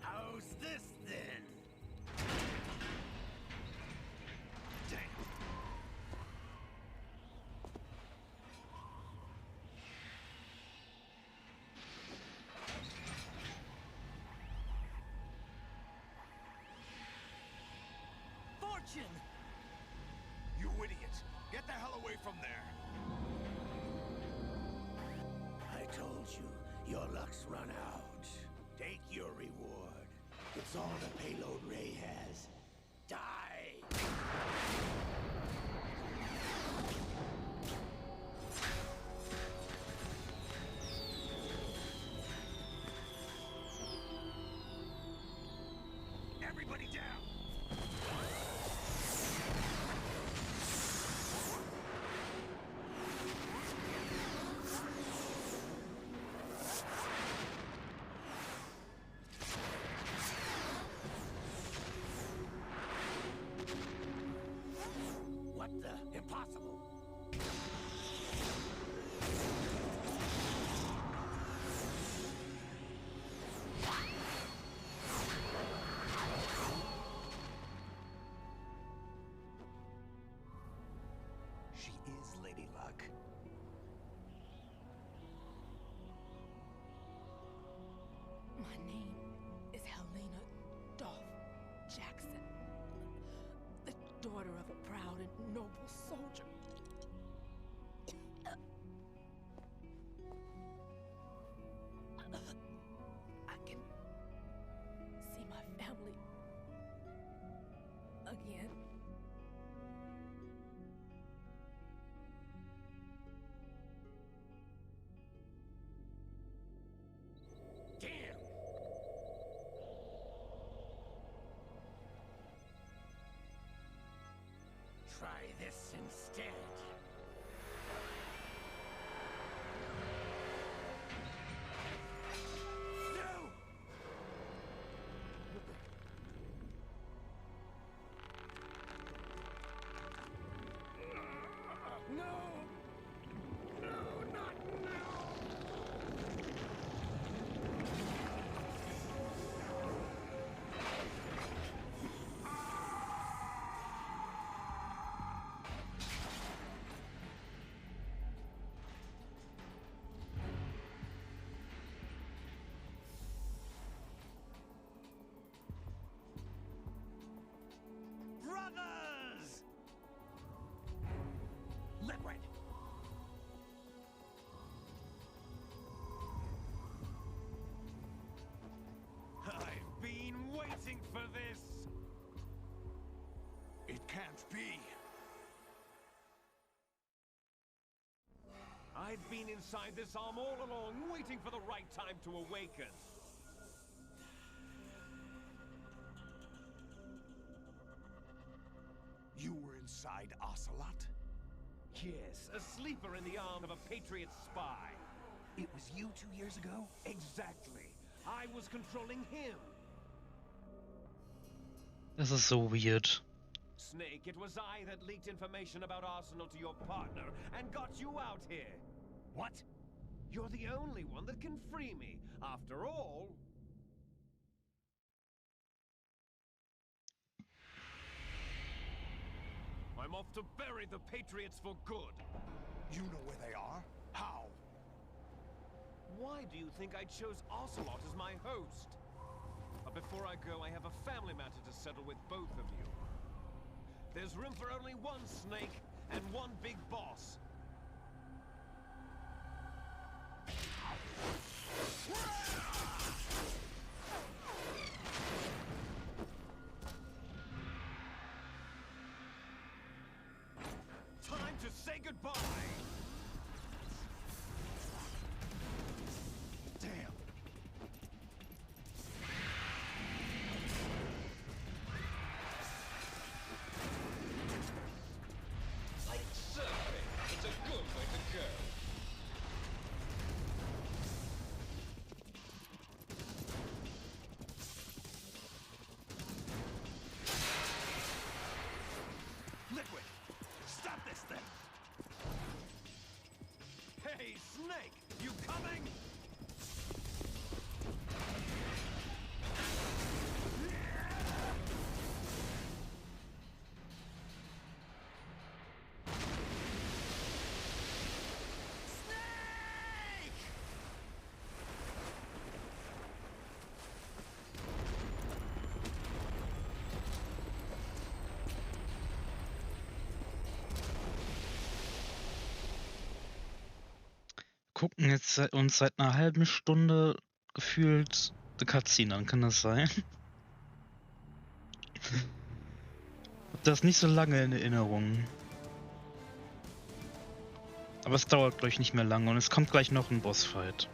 How's this then? Fortune! You idiot! Get the hell away from there! I told you, your luck's run out. Take your reward. It's all the payload Ray has. Die! Everybody down! What the? Impossible! She is Lady Luck. My name is Helena Dolph Jackson, the daughter of a proud and noble soldier. I can see my family again. Damn! Try this instead. No! No! No, not now! Brothers! Liquid! I've been waiting for this! It can't be. I've been inside this arm all along, waiting for the right time to awaken. You were inside Ocelot? Yes, a sleeper in the arm of a Patriot spy. It was you 2 years ago? Exactly. I was controlling him. Das ist so weird. Snake, it was I that leaked information about Arsenal to your partner and got you out here. What? You're the only one that can free me. After all... I'm off to bury the Patriots for good. You know where they are? How? Why do you think I chose Ocelot as my host? But before I go, I have a family matter to settle with both of you. There's room for only one Snake and one big boss. Time to say goodbye! Hey, Snake! You coming? Gucken jetzt uns seit einer halben Stunde gefühlt eine Cutscene an, kann das sein? Hab das nicht so lange in Erinnerung. Aber es dauert, glaube ich, nicht mehr lange und es kommt gleich noch ein Bossfight.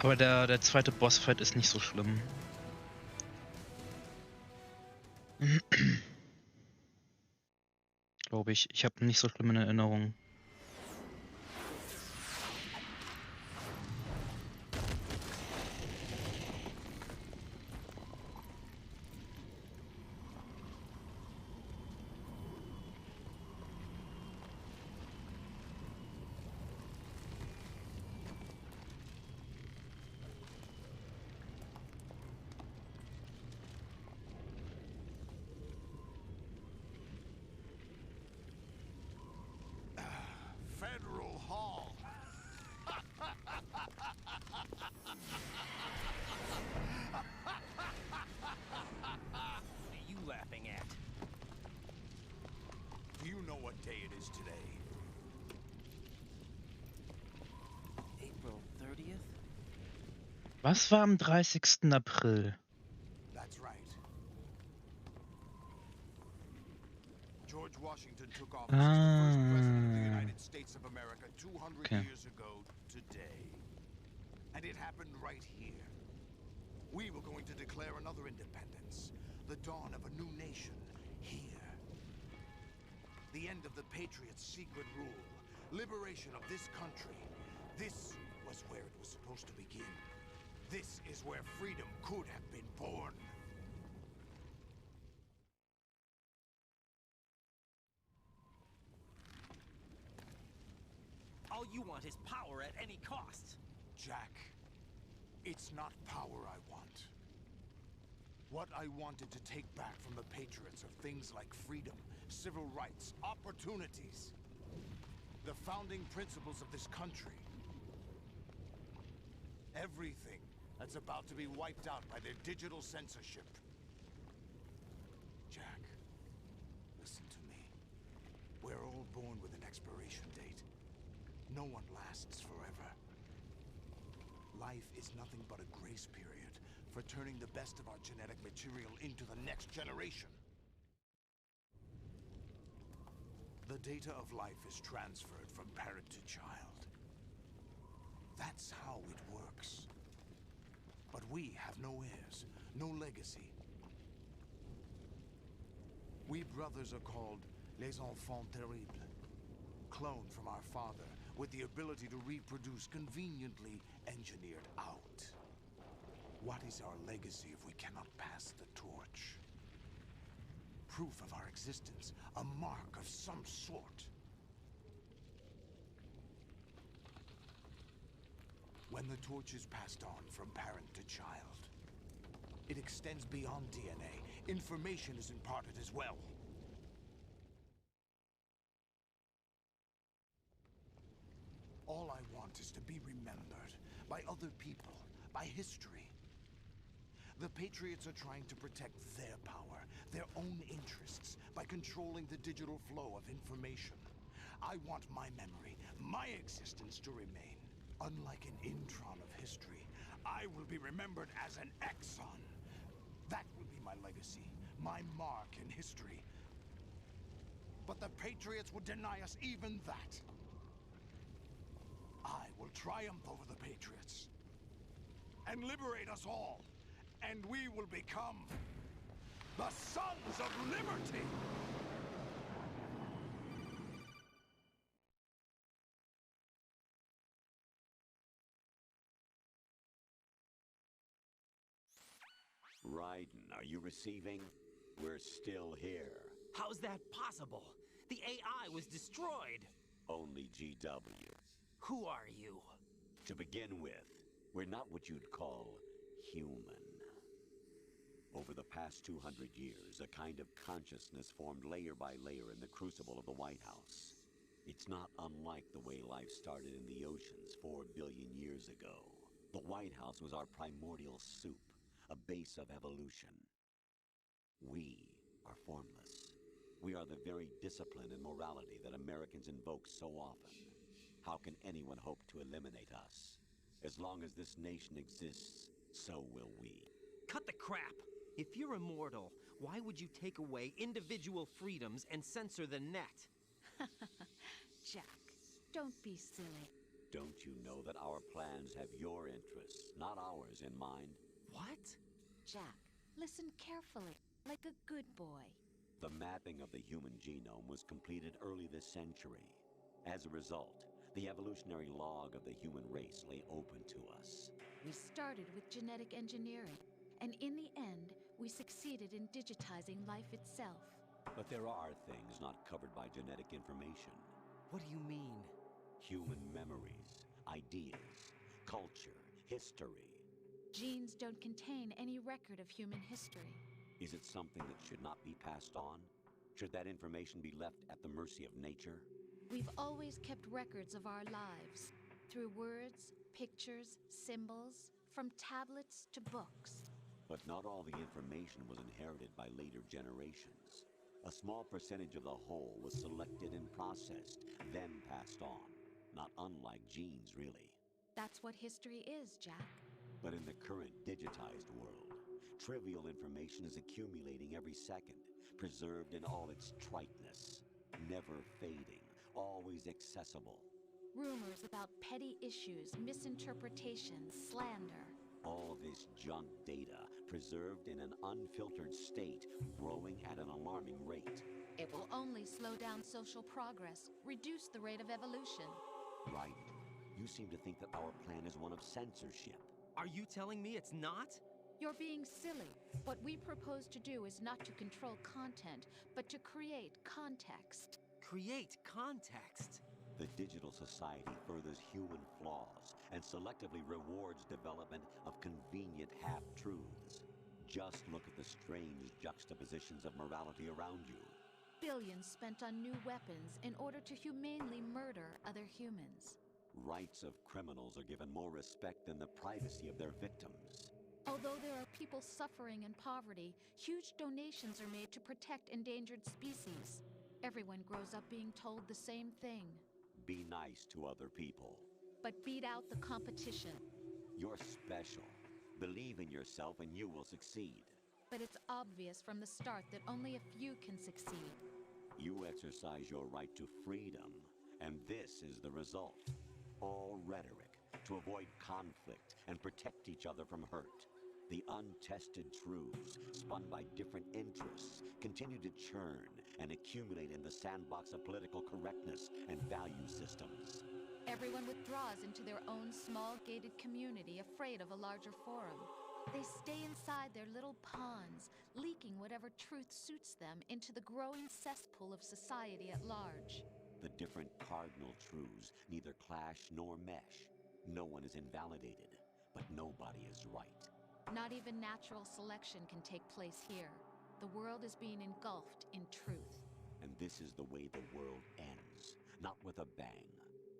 Aber der zweite Bossfight ist nicht so schlimm. Glaube ich. Ich habe nicht so schlimm in Erinnerung. Federal Hall. What are you laughing at? Do you know what day it is today? April 30th? Was war am 30. April? That's right. George Washington took office as the first president of the United States of America 200 years ago today. And it happened right here. We were going to declare another independence, the dawn of a new nation, here. The end of the Patriots' secret rule, liberation of this country. This was where it was supposed to begin. This is where freedom could have been born. All you want is power at any cost. Jack, it's not power I want. What I wanted to take back from the Patriots are things like freedom, civil rights, opportunities. The founding principles of this country. Everything that's about to be wiped out by their digital censorship. Jack, listen to me. We're all born with an expiration date. No one lasts forever. Life is nothing but a grace period for turning the best of our genetic material into the next generation. The data of life is transferred from parent to child. That's how it works. But we have no heirs, no legacy. We brothers are called les enfants terribles, cloned from our father, with the ability to reproduce conveniently engineered out. What is our legacy if we cannot pass the torch? Proof of our existence, a mark of some sort. When the torch is passed on from parent to child, it extends beyond DNA. Information is imparted as well. All I want is to be remembered by other people, by history. The Patriots are trying to protect their power, their own interests, by controlling the digital flow of information. I want my memory, my existence to remain. Unlike an intron of history, I will be remembered as an exon. That will be my legacy, my mark in history. But the Patriots would deny us even that. I will triumph over the Patriots and liberate us all, and we will become the Sons of Liberty! Raiden, are you receiving? We're still here. How's that possible? The AI was destroyed. Only GW. Who are you? To begin with, we're not what you'd call human. Over the past 200 years, a kind of consciousness formed layer by layer in the crucible of the White House. It's not unlike the way life started in the oceans 4 billion years ago. The White House was our primordial soup, a base of evolution. We are formless. We are the very discipline and morality that Americans invoke so often. How can anyone hope to eliminate us? As long as this nation exists, so will we. Cut the crap! If you're immortal, why would you take away individual freedoms and censor the net? Jack, don't be silly. Don't you know that our plans have your interests, not ours, in mind? What? Jack, listen carefully, like a good boy. The mapping of the human genome was completed early this century. As a result, the evolutionary log of the human race lay open to us. We started with genetic engineering, and in the end, we succeeded in digitizing life itself. But there are things not covered by genetic information. What do you mean? Human memories, ideas, culture, history. Genes don't contain any record of human history. Is it something that should not be passed on? Should that information be left at the mercy of nature? We've always kept records of our lives, through words, pictures, symbols, from tablets to books. But not all the information was inherited by later generations. A small percentage of the whole was selected and processed, then passed on. Not unlike genes, really. That's what history is, Jack. But in the current digitized world, trivial information is accumulating every second, preserved in all its triteness, never fading, always accessible. Rumors about petty issues, misinterpretations, slander. All this junk data, preserved in an unfiltered state, growing at an alarming rate. It will only slow down social progress, reduce the rate of evolution. Right. You seem to think that our plan is one of censorship. Are you telling me it's not? You're being silly. What we propose to do is not to control content, but to create context. Create context? The digital society furthers human flaws and selectively rewards development of convenient half-truths. Just look at the strange juxtapositions of morality around you. Billions spent on new weapons in order to humanely murder other humans. Rights of criminals are given more respect than the privacy of their victims. Although there are people suffering in poverty, huge donations are made to protect endangered species. Everyone grows up being told the same thing. Be nice to other people. But beat out the competition. You're special. Believe in yourself and you will succeed. But it's obvious from the start that only a few can succeed. You exercise your right to freedom, and this is the result. All rhetoric to avoid conflict and protect each other from hurt. The untested truths, spun by different interests, continue to churn and accumulate in the sandbox of political correctness and value systems. Everyone withdraws into their own small gated community, afraid of a larger forum. They stay inside their little ponds, leaking whatever truth suits them into the growing cesspool of society at large. The different cardinal truths neither clash nor mesh. No one is invalidated, but nobody is right. Not even natural selection can take place here. The world is being engulfed in truth. And this is the way the world ends. Not with a bang,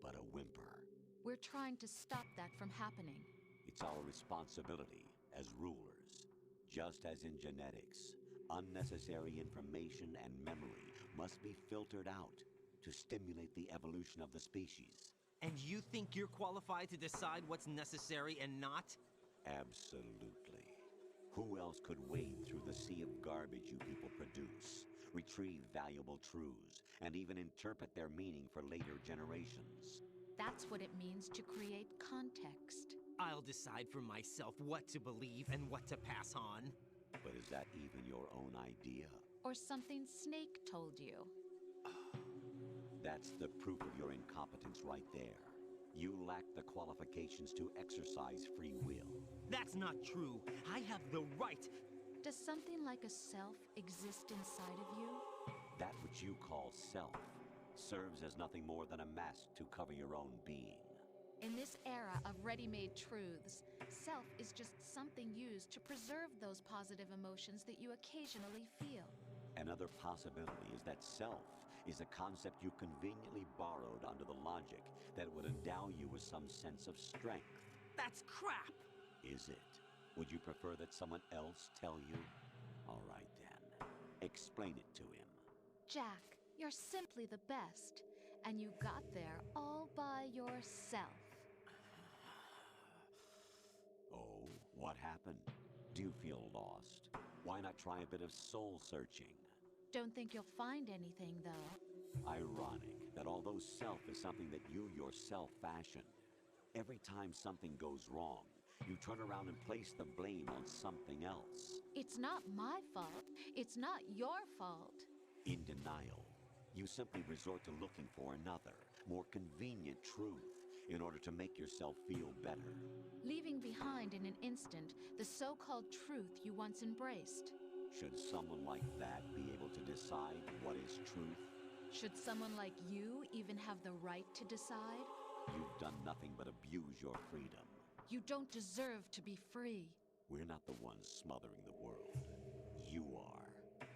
but a whimper. We're trying to stop that from happening. It's our responsibility as rulers. Just as in genetics, unnecessary information and memory must be filtered out to stimulate the evolution of the species. And you think you're qualified to decide what's necessary and not? Absolutely. Who else could wade through the sea of garbage you people produce, retrieve valuable truths, and even interpret their meaning for later generations? That's what it means to create context. I'll decide for myself what to believe and what to pass on. But is that even your own idea? Or something Snake told you? That's the proof of your incompetence right there. You lack the qualifications to exercise free will. That's not true. I have the right. Does something like a self exist inside of you? That which you call self serves as nothing more than a mask to cover your own being. In this era of ready-made truths, self is just something used to preserve those positive emotions that you occasionally feel. Another possibility is that self is a concept you conveniently borrowed under the logic that would endow you with some sense of strength. That's crap! Is it? Would you prefer that someone else tell you? All right then. Explain it to him. Jack, you're simply the best, and you got there all by yourself. Oh, what happened? Do you feel lost? Why not try a bit of soul searching? Don't think you'll find anything, though. Ironic that although self is something that you yourself fashioned, every time something goes wrong, you turn around and place the blame on something else. It's not my fault. It's not your fault. In denial, you simply resort to looking for another, more convenient truth in order to make yourself feel better. Leaving behind in an instant the so-called truth you once embraced. Should someone like that be able to decide what is truth? Should someone like you even have the right to decide? You've done nothing but abuse your freedom. You don't deserve to be free. We're not the ones smothering the world. You are.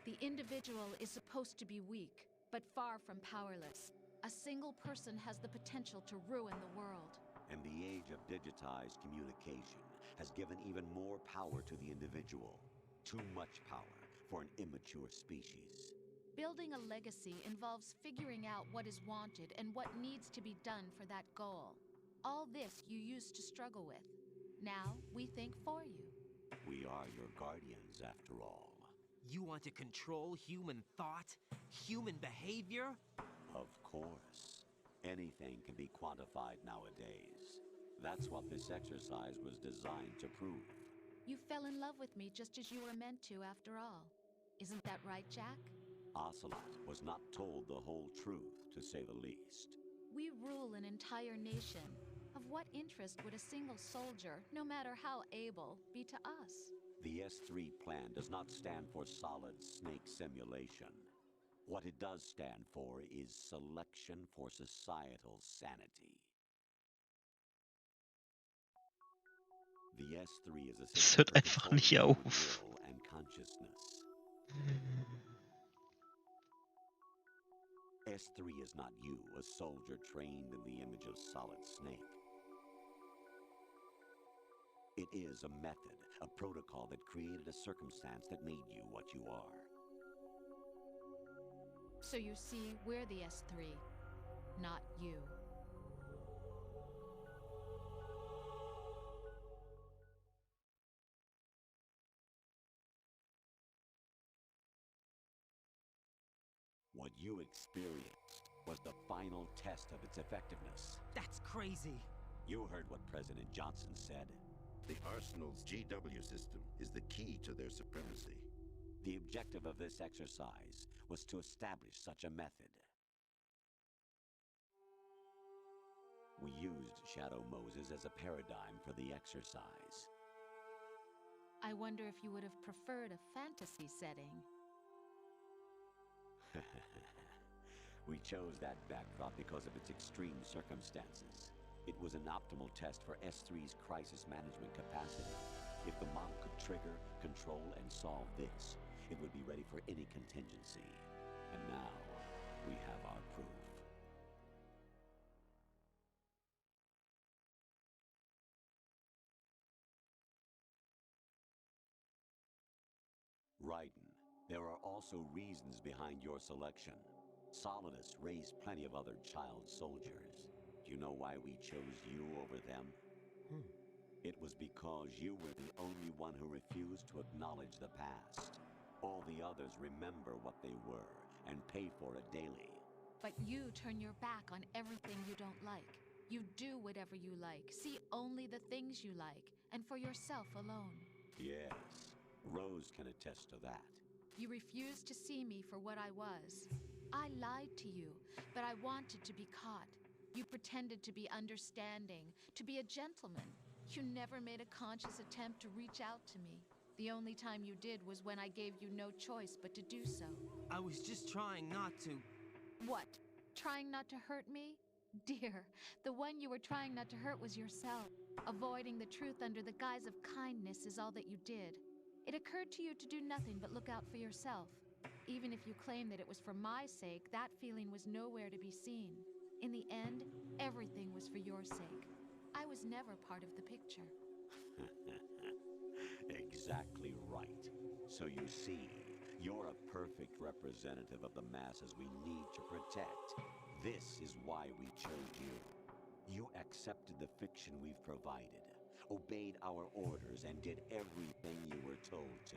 The individual is supposed to be weak, but far from powerless. A single person has the potential to ruin the world. And the age of digitized communication has given even more power to the individual. Too much power for an immature species. Building a legacy involves figuring out what is wanted and what needs to be done for that goal. All this you used to struggle with. Now we think for you. We are your guardians, after all. You want to control human thought? Human behavior? Of course. Anything can be quantified nowadays. That's what this exercise was designed to prove. You fell in love with me just as you were meant to, after all. Isn't that right, Jack? Ocelot was not told the whole truth, to say the least. We rule an entire nation. Of what interest would a single soldier, no matter how able, be to us? The S3 plan does not stand for solid snake simulation. What it does stand for is selection for societal sanity. The S3 is a Es hört einfach nicht auf. will and consciousness. S3 is not you, a soldier trained in the image of Solid Snake. It is a method, a protocol that created a circumstance that made you what you are. So you see, we're the S3, not you. What you experienced was the final test of its effectiveness. That's crazy. You heard what President Johnson said. The Arsenal's GW system is the key to their supremacy. The objective of this exercise was to establish such a method. We used Shadow Moses as a paradigm for the exercise. I wonder if you would have preferred a fantasy setting. We chose that backdrop because of its extreme circumstances. It was an optimal test for S3's crisis management capacity. If the model could trigger, control, and solve this, it would be ready for any contingency. And now, we have our proof. Raiden, there are also reasons behind your selection. Solidus raised plenty of other child soldiers. Do you know why we chose you over them? It was because you were the only one who refused to acknowledge the past. All the others remember what they were and pay for it daily. But you turn your back on everything you don't like. You do whatever you like, see only the things you like, and for yourself alone. Yes, Rose can attest to that. You refused to see me for what I was. I lied to you, but I wanted to be caught. You pretended to be understanding, to be a gentleman. You never made a conscious attempt to reach out to me. The only time you did was when I gave you no choice but to do so. I was just trying not to... What? Trying not to hurt me? Dear, the one you were trying not to hurt was yourself. Avoiding the truth under the guise of kindness is all that you did. It occurred to you to do nothing but look out for yourself. Even if you claim that it was for my sake, that feeling was nowhere to be seen. In the end, everything was for your sake. I was never part of the picture. Exactly right. So you see, you're a perfect representative of the masses we need to protect. This is why we chose you. You accepted the fiction we've provided, obeyed our orders, and did everything you were told to.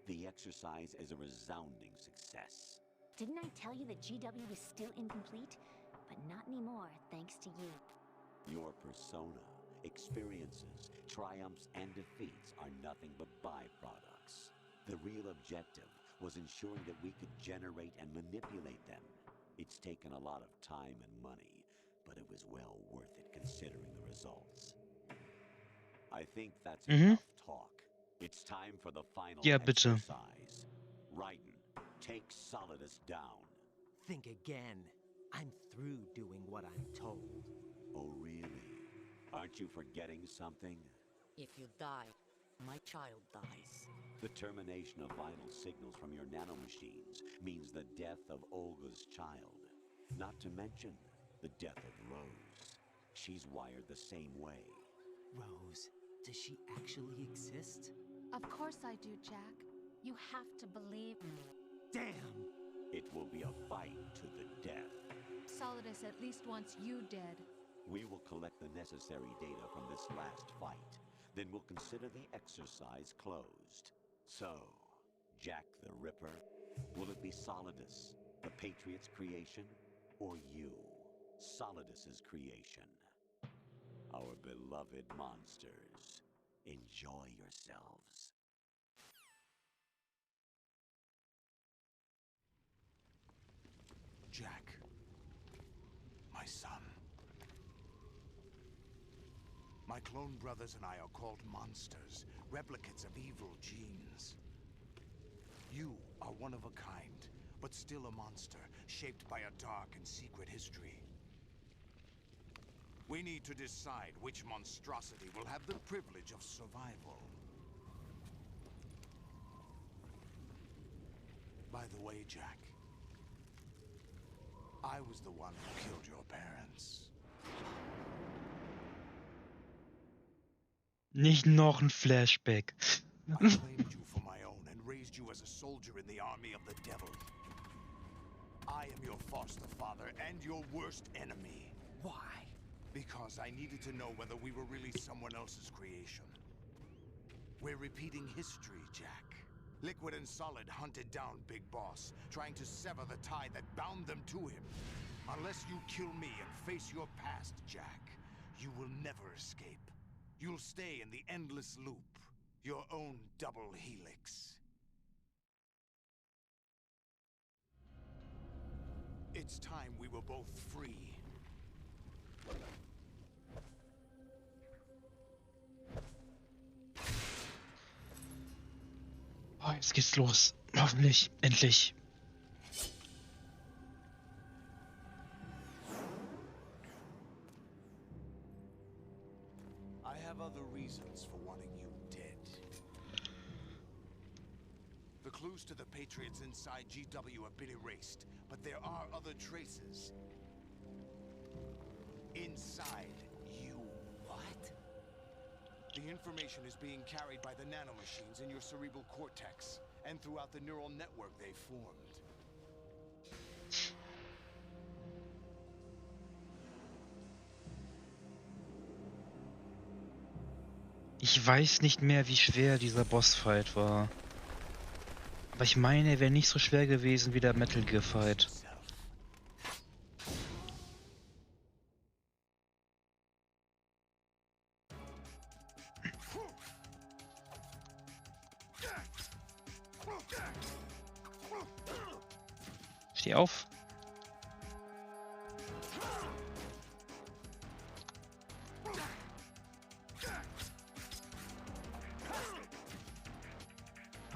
The exercise is a resounding success. Didn't I tell you that GW was still incomplete? But not anymore, thanks to you. Your persona, experiences, triumphs, and defeats are nothing but byproducts. The real objective was ensuring that we could generate and manipulate them. It's taken a lot of time and money, but it was well worth it considering the results. I think that's enough talk. It's time for the final exercise. Raiden, take Solidus down. Think again. I'm through doing what I'm told. Oh, really? Aren't you forgetting something? If you die, my child dies. The termination of vital signals from your nanomachines means the death of Olga's child. Not to mention the death of Rose. She's wired the same way. Rose, does she actually exist? Of course I do, Jack. You have to believe me. Damn! It will be a fight to the death. Solidus at least wants you dead. We will collect the necessary data from this last fight. Then we'll consider the exercise closed. So, Jack the Ripper, will it be Solidus, the Patriot's creation, or you, Solidus's creation? Our beloved monsters, enjoy yourselves. Jack, my son. My clone brothers and I are called monsters, replicates of evil genes. You are one of a kind, but still a monster, shaped by a dark and secret history. We need to decide which monstrosity will have the privilege of survival. By the way, Jack, I was the one who killed your parents. Nicht noch ein Flashback. I claimed you for my own and raised you as a soldier in the army of the devil. I am your foster father and your worst enemy. Why? Because I needed to know whether we were really someone else's creation. We're repeating history, Jack. Liquid and Solid hunted down Big Boss, trying to sever the tie that bound them to him. Unless you kill me and face your past, Jack, you will never escape. You'll stay in the endless loop, your own double helix. It's time we were both free. Oh, jetzt geht's los. Hoffentlich. Endlich. I have other reasons for wanting you dead. The clues to the Patriots inside GW have been erased, but there are other traces. Inside you. What? The information is being carried by the nanomachines in your cerebral cortex, and throughout the neural network they formed. Ich weiß nicht mehr, wie schwer dieser Bossfight war. Aber ich meine, er wäre nicht so schwer gewesen wie der Metal Gear Fight. Steh auf.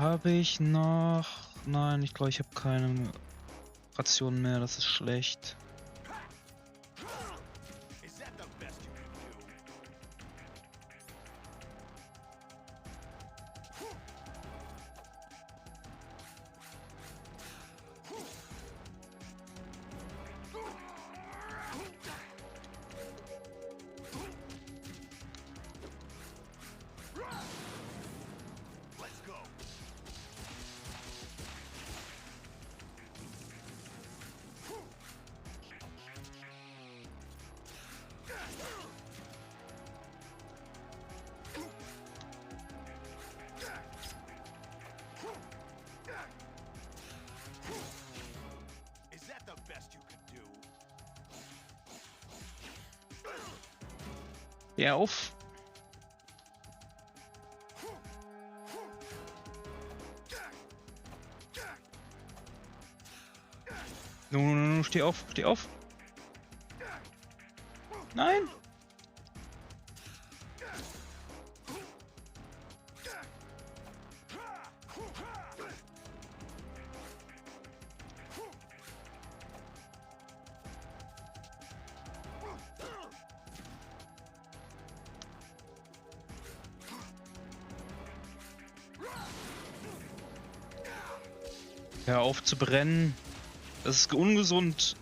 Habe ich noch... Nein, ich glaube, ich habe keine Rationen mehr. Das ist schlecht. Geh auf! No, steh auf, steh auf! Nein! Hör auf zu brennen. Das ist ungesund.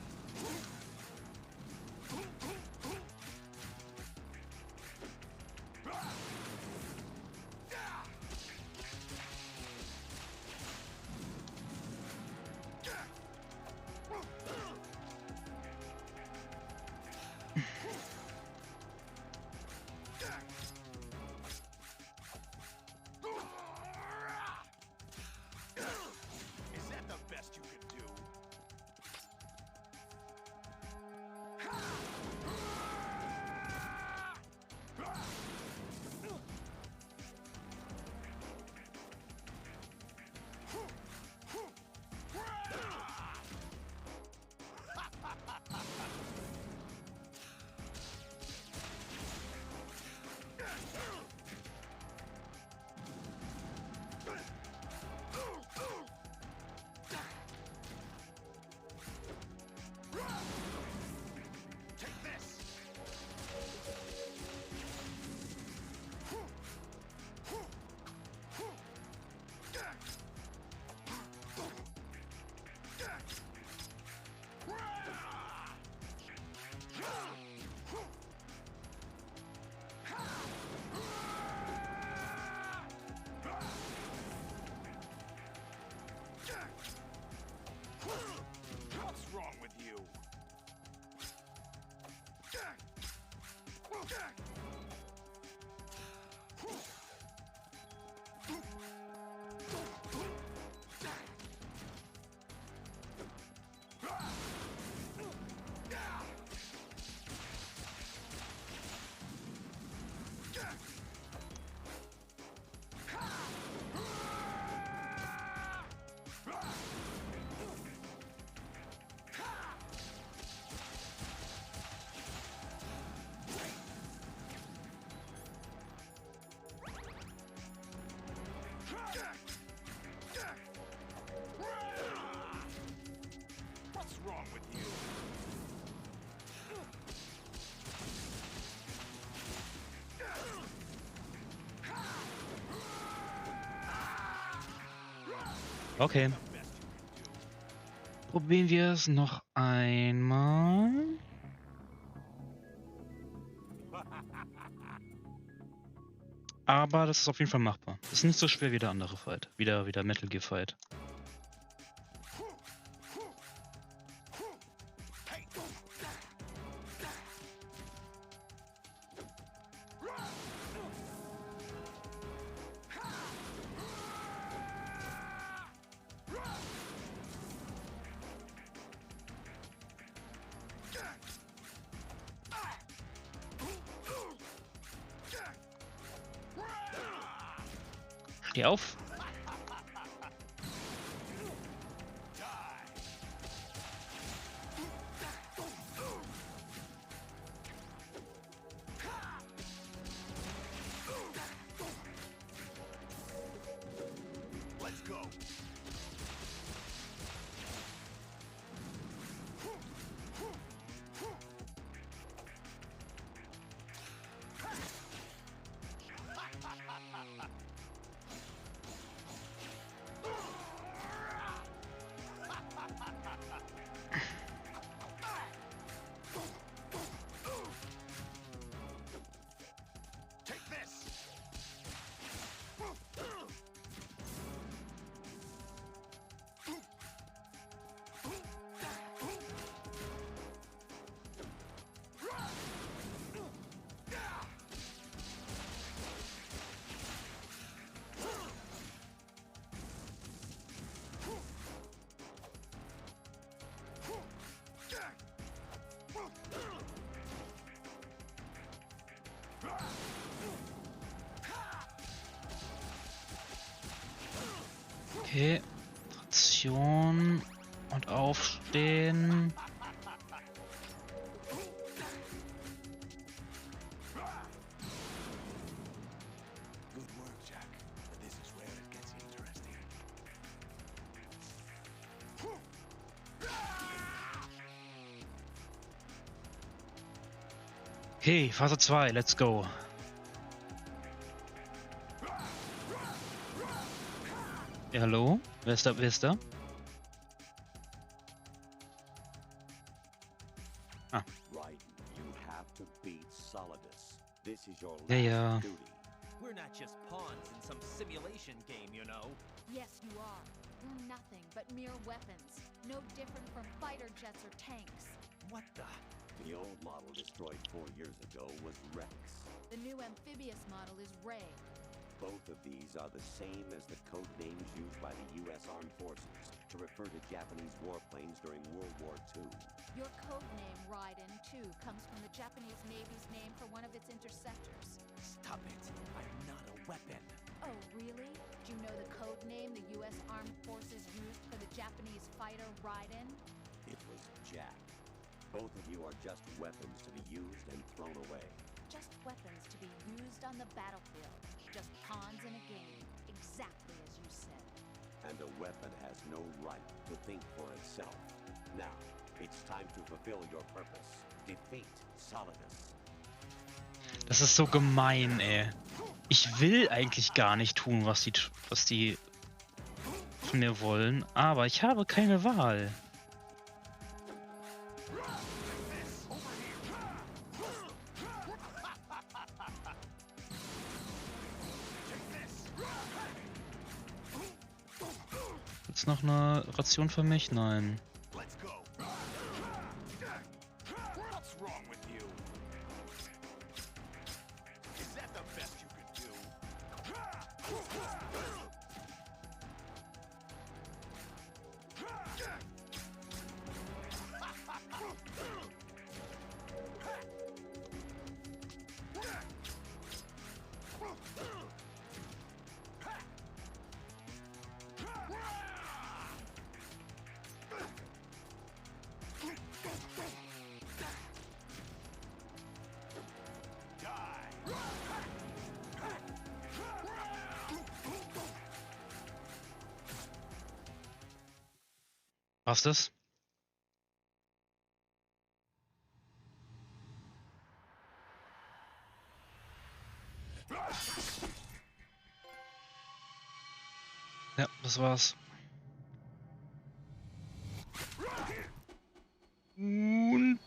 Okay. Probieren wir es noch einmal. Aber das ist auf jeden Fall machbar. Das ist nicht so schwer wie der andere Fight. Wieder Metal Gear Fight. Steh auf. Okay. Ration und aufstehen. Good work, Jack. But this is where it gets interesting. Okay, Phase 2, let's go. Ja, hallo? Wer ist da? Wer ist da? Ah. Raiden, you have to beat Solidus. This is your Ja, last ja. duty. We're not just pawns in some simulation game, you know. Yes, you are. You're nothing but mere weapons. No different from fighter jets or tanks. What the? The old model destroyed 4 years ago was Rex. The new amphibious model is Ray. Both of these are the same as the code names used by the U.S. Armed Forces to refer to Japanese warplanes during World War II. Your code name, Raiden, too, comes from the Japanese Navy's name for one of its interceptors. Stop it. I'm not a weapon. Oh, really? Do you know the code name the U.S. Armed Forces used for the Japanese fighter Raiden? It was Jack. Both of you are just weapons to be used and thrown away. Just weapons to be used on the battlefield. Just pawns in a game. Exactly as you said. And a weapon has no right to think for itself. Now, it's time to fulfill your purpose. Defeat Solidus. Das ist so gemein, ey. Ich will eigentlich gar nicht tun, was die von mir wollen, aber ich habe keine Wahl. Jetzt noch eine Ration für mich? Nein. Let's go. What's wrong with you? Is that the best you could do? Passt das? Ja, das war's. Und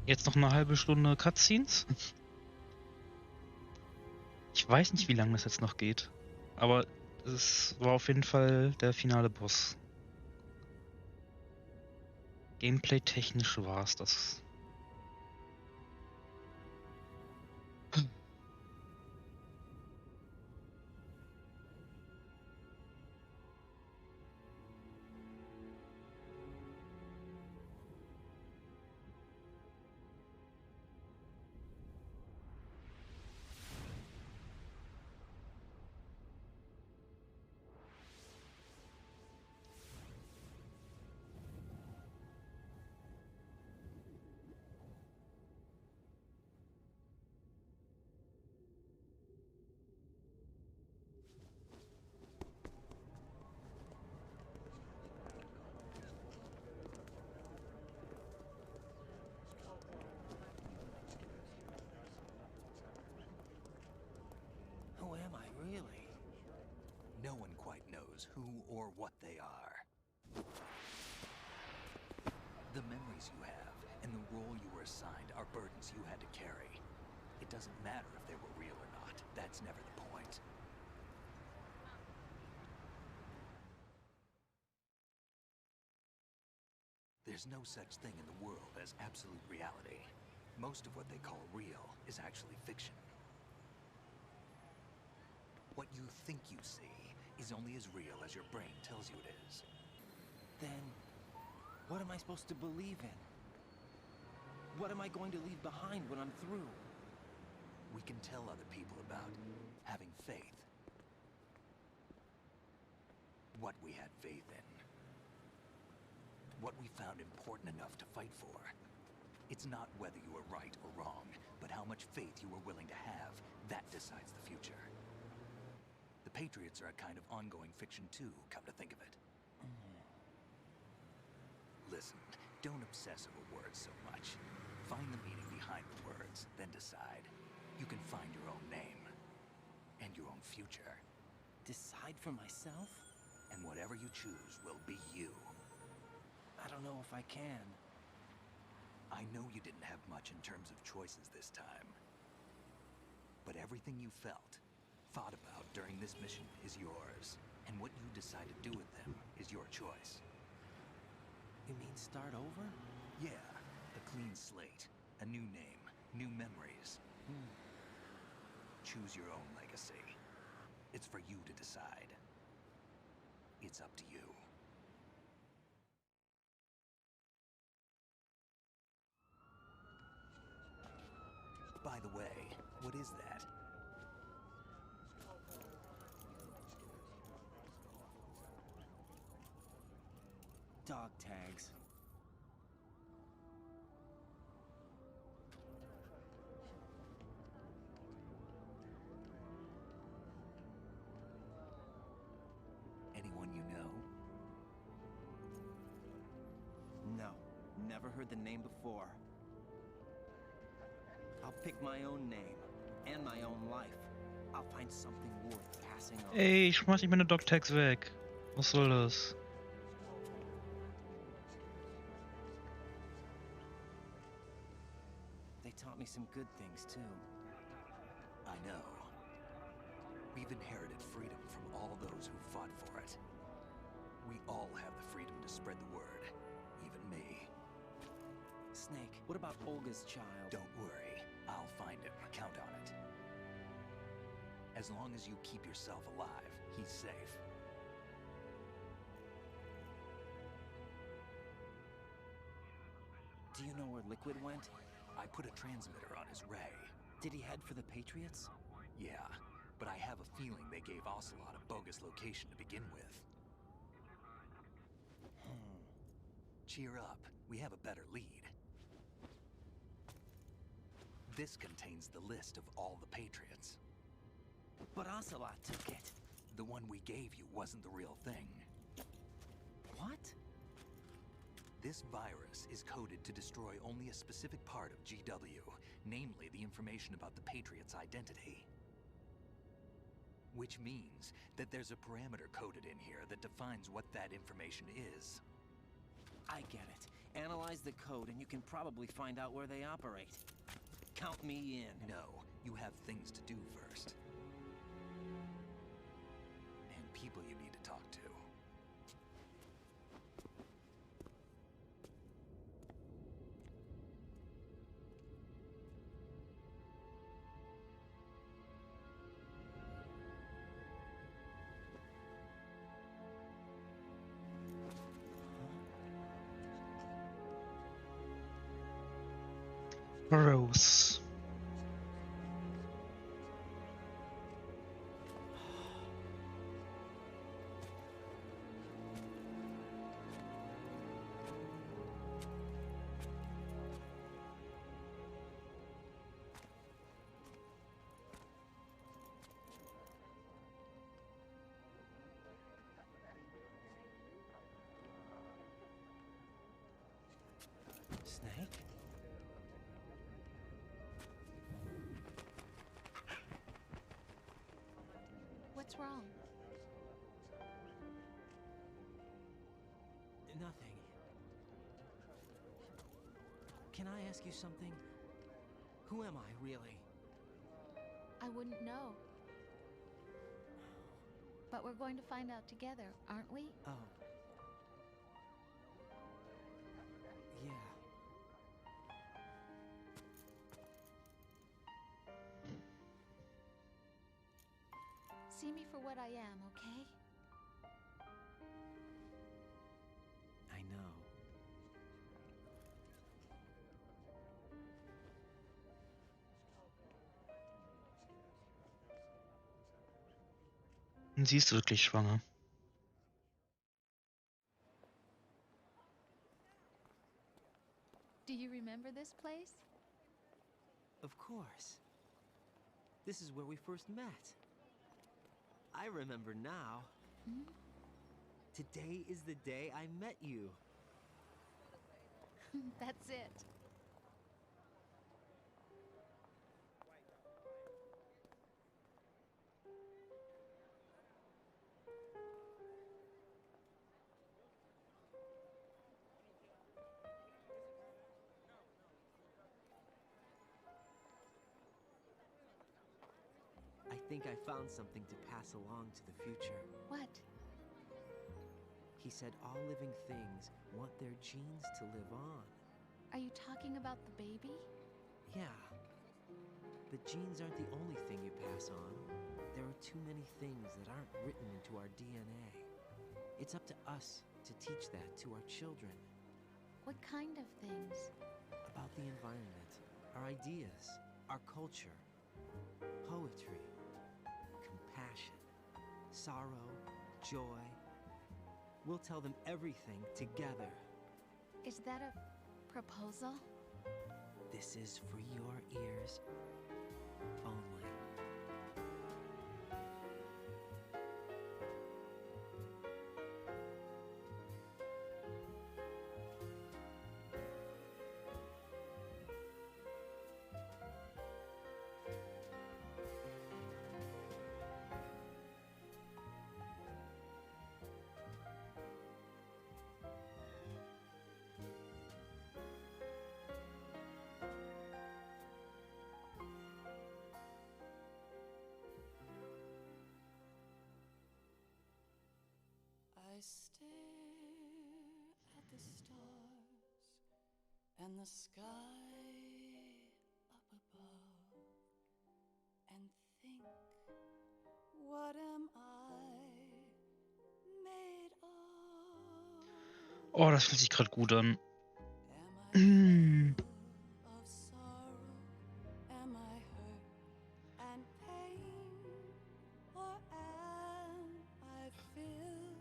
jetzt noch eine halbe Stunde Cutscenes. Ich weiß nicht, wie lange das jetzt noch geht. Aber es war auf jeden Fall der finale Boss. Gameplay-technisch war es das. knows who or what they are. The memories you have and the role you were assigned are burdens you had to carry. It doesn't matter if they were real or not. That's never the point. There's no such thing in the world as absolute reality. Most of what they call real is actually fiction. What you think you see is only as real as your brain tells you it is. Then, what am I supposed to believe in? What am I going to leave behind when I'm through? We can tell other people about having faith. What we had faith in. What we found important enough to fight for. It's not whether you were right or wrong, but how much faith you were willing to have. That decides the future. The Patriots are a kind of ongoing fiction too, come to think of it. Listen, don't obsess over words so much. Find the meaning behind the words, then decide. You can find your own name. And your own future. Decide for myself? And whatever you choose will be you. I don't know if I can. I know you didn't have much in terms of choices this time. But everything you felt, thought about during this mission is yours. And what you decide to do with them is your choice. You mean start over? Yeah, a clean slate, a new name, new memories. Choose your own legacy. It's for you to decide. It's up to you. By the way, what is that? Dog tags. Anyone you know? No, never heard the name before. I'll pick my own name and my own life. I'll find something worth passing on. Ey, schmeiß nicht meine Dog-Tags weg. Was soll das? They taught me some good things too. I know. We've inherited freedom from all those who fought for it. We all have the freedom to spread the word. Even me. Snake, what about Olga's child? Don't worry. I'll find him. Count on it. As long as you keep yourself alive, he's safe. Do you know where Liquid went? I put a transmitter on his ray. Did he head for the Patriots? Yeah, but I have a feeling they gave Ocelot a bogus location to begin with. Cheer up. We have a better lead. This contains the list of all the Patriots. But Ocelot took it. The one we gave you wasn't the real thing. What? This virus is coded to destroy only a specific part of GW, namely the information about the Patriots' identity. Which means that there's a parameter coded in here that defines what that information is. I get it. Analyze the code and you can probably find out where they operate. Count me in. No, you have things to do first. And people you need to talk to. Gross. Snake? What's wrong? Nothing. Can I ask you something? Who am I, really? I wouldn't know. But we're going to find out together, aren't we? Oh. Yeah. See me for what I am, okay? I know. Und sie ist wirklich schwanger. Do you remember this place? Of course. This is where we first met. I remember now. Hmm? Today is the day I met you. That's it. I think I found something to pass along to the future. What? He said all living things want their genes to live on. Are you talking about the baby? Yeah. But genes aren't the only thing you pass on. There are too many things that aren't written into our DNA. It's up to us to teach that to our children. What kind of things? About the environment, our ideas, our culture, poetry, compassion, sorrow, joy. We'll tell them everything together. Is that a proposal? This is for your ears only. I stare at the stars and the sky up above and think, what am I made of? Oh, das fühlt sich gerade gut an. Of sorrow, am I hurt and pain, or am I filled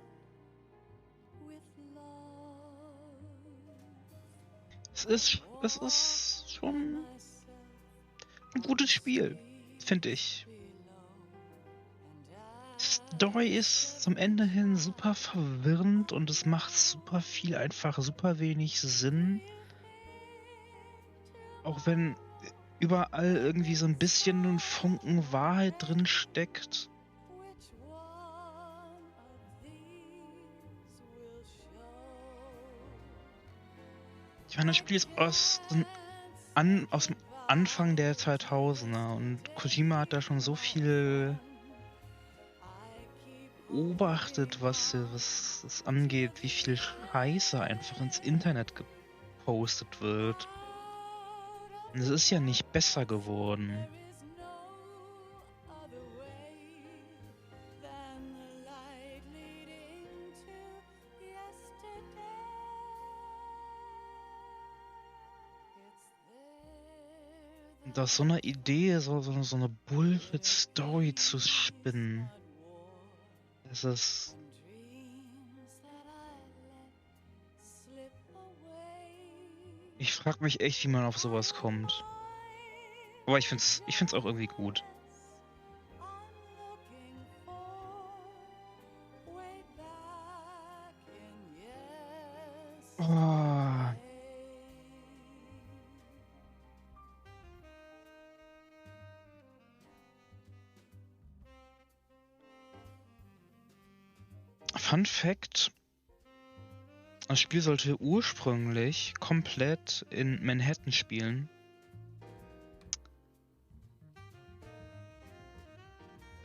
with love? Es ist schon ein gutes Spiel, finde ich. Die Story ist zum Ende hin super verwirrend und es macht super viel einfach super wenig Sinn. Auch wenn überall irgendwie so ein bisschen ein Funken Wahrheit drin steckt. Ich meine, das Spiel ist aus dem Anfang der 2000er und Kojima hat da schon so viel beobachtet, was es angeht, wie viel Scheiße einfach ins Internet gepostet wird. Und es ist ja nicht besser geworden. Und aus so einer Idee, so eine Bullshit-Story zu spinnen, das ist... Ich frag mich echt, wie man auf sowas kommt. Aber ich find's auch irgendwie gut. Oh. Fun Fact: Das Spiel sollte ursprünglich komplett in Manhattan spielen.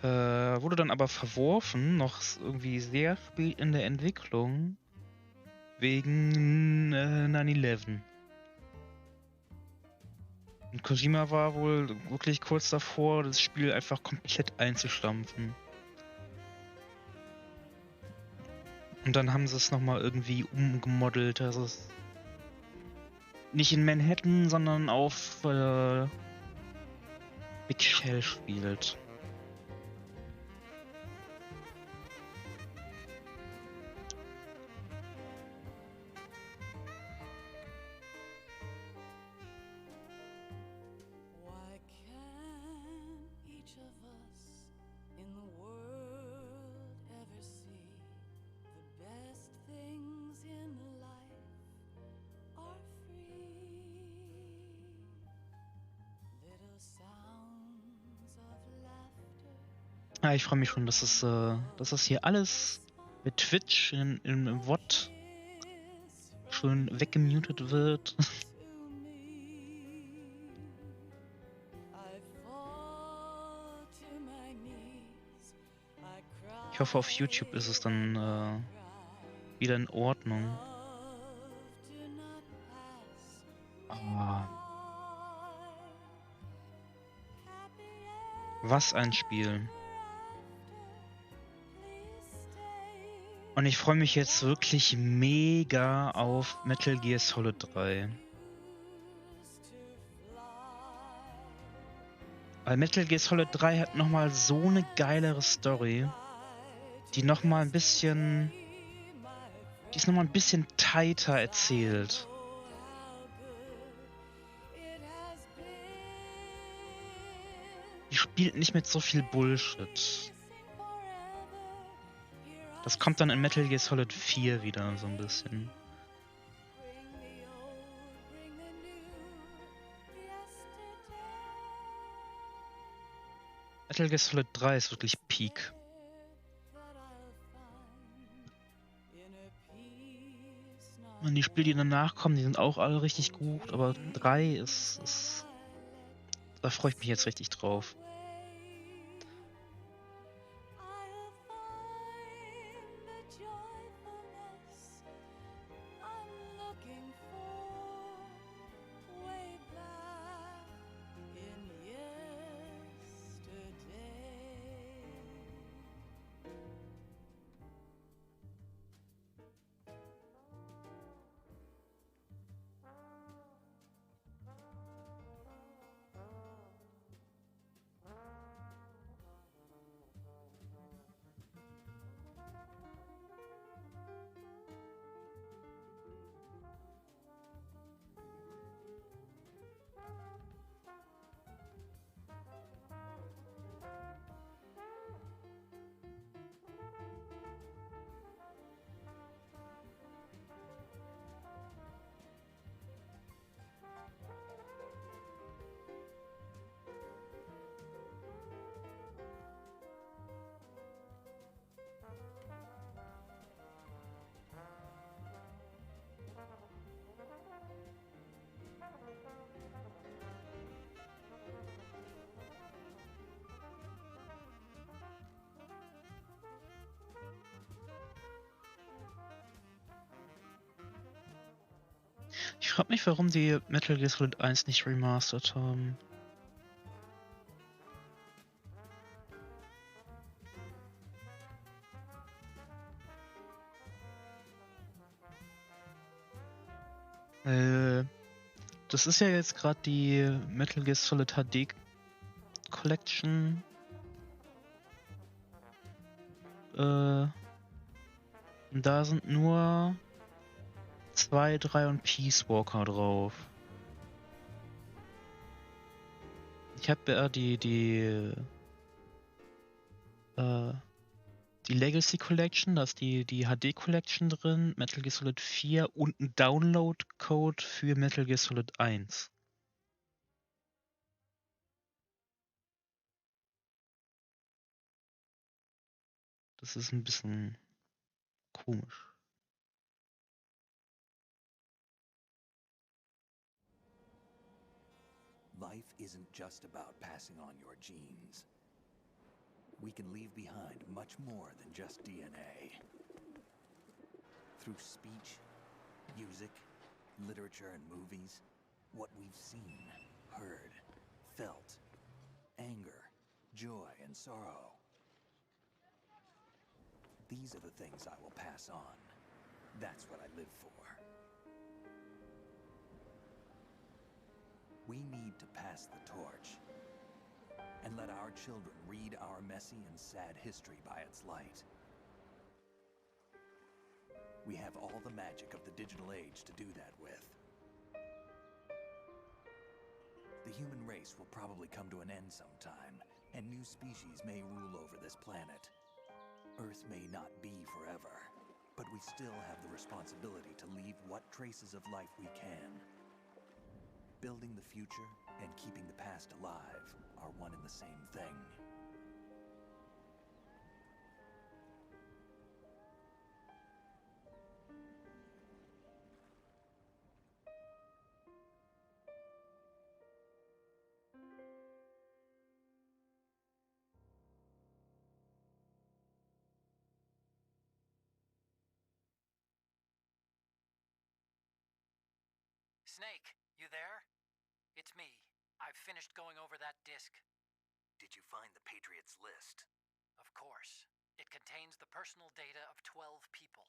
Wurde dann aber verworfen, noch irgendwie sehr spät in der Entwicklung, wegen 9/11. Und Kojima war wohl wirklich kurz davor, das Spiel einfach komplett einzustampfen. Und dann haben sie es nochmal irgendwie umgemodelt, dass es nicht in Manhattan, sondern auf Big Shell spielt. Why can't each of us in the world ever see the best things in life are free? Little sounds of laughter. Ja, ich freue mich schon, dass das hier alles mit Twitch im VOD schön weggemutet wird. Ich hoffe, auf YouTube ist es dann wieder in Ordnung. Aber was ein Spiel. Und ich freue mich jetzt wirklich mega auf Metal Gear Solid 3. Weil Metal Gear Solid 3 hat nochmal so eine geilere Story, die ist nochmal ein bisschen tighter erzählt. Die spielt nicht mit so viel Bullshit. Das kommt dann in Metal Gear Solid 4 wieder so ein bisschen. Metal Gear Solid 3 ist wirklich Peak. Und die Spiele, die danach kommen, die sind auch alle richtig gut, aber 3 ist da freue ich mich jetzt richtig drauf. Ich frage mich, warum die Metal Gear Solid 1 nicht remastert haben. Das ist ja jetzt gerade die Metal Gear Solid HD Collection. Da sind nur 2, 3 und Peace Walker drauf. Ich habe ja die Legacy Collection, da ist die HD Collection drin, Metal Gear Solid 4 und ein Download-Code für Metal Gear Solid 1. Das ist ein bisschen komisch. isn't just about passing on your genes. We can leave behind much more than just DNA. Through speech, music, literature, and movies, what we've seen, heard, felt, anger, joy, and sorrow. These are the things I will pass on. That's what I live for. We need to pass the torch and let our children read our messy and sad history by its light. We have all the magic of the digital age to do that with. The human race will probably come to an end sometime, and new species may rule over this planet. Earth may not be forever, but we still have the responsibility to leave what traces of life we can. Building the future and keeping the past alive are one and the same thing. Snake, you there? It's me. I've finished going over that disc. Did you find the Patriots list? Of course. It contains the personal data of 12 people.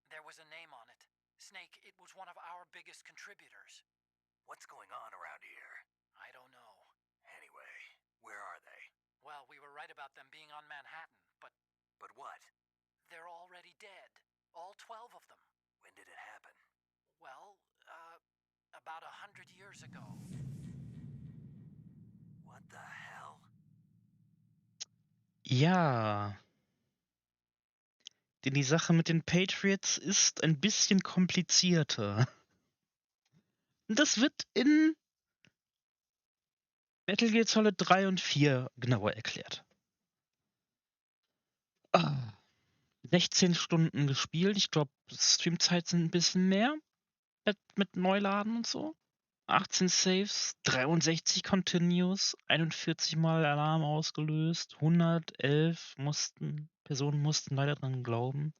There was a name on it. Snake, it was one of our biggest contributors. What's going on around here? I don't know. Anyway, where are they? Well, we were right about them being on Manhattan, but... But what? They're already dead. All 12 of them. When did it happen? Well, about 100 years ago. What the hell? Ja. Denn die Sache mit den Patriots ist ein bisschen komplizierter. Und das wird in Metal Gear Solid 3 und 4 genauer erklärt. 16 Stunden gespielt. Ich glaube, Streamzeit sind ein bisschen mehr. Mit Neuladen und so. 18 Saves, 63 Continues, 41 Mal Alarm ausgelöst, 111 Personen mussten leider dran glauben.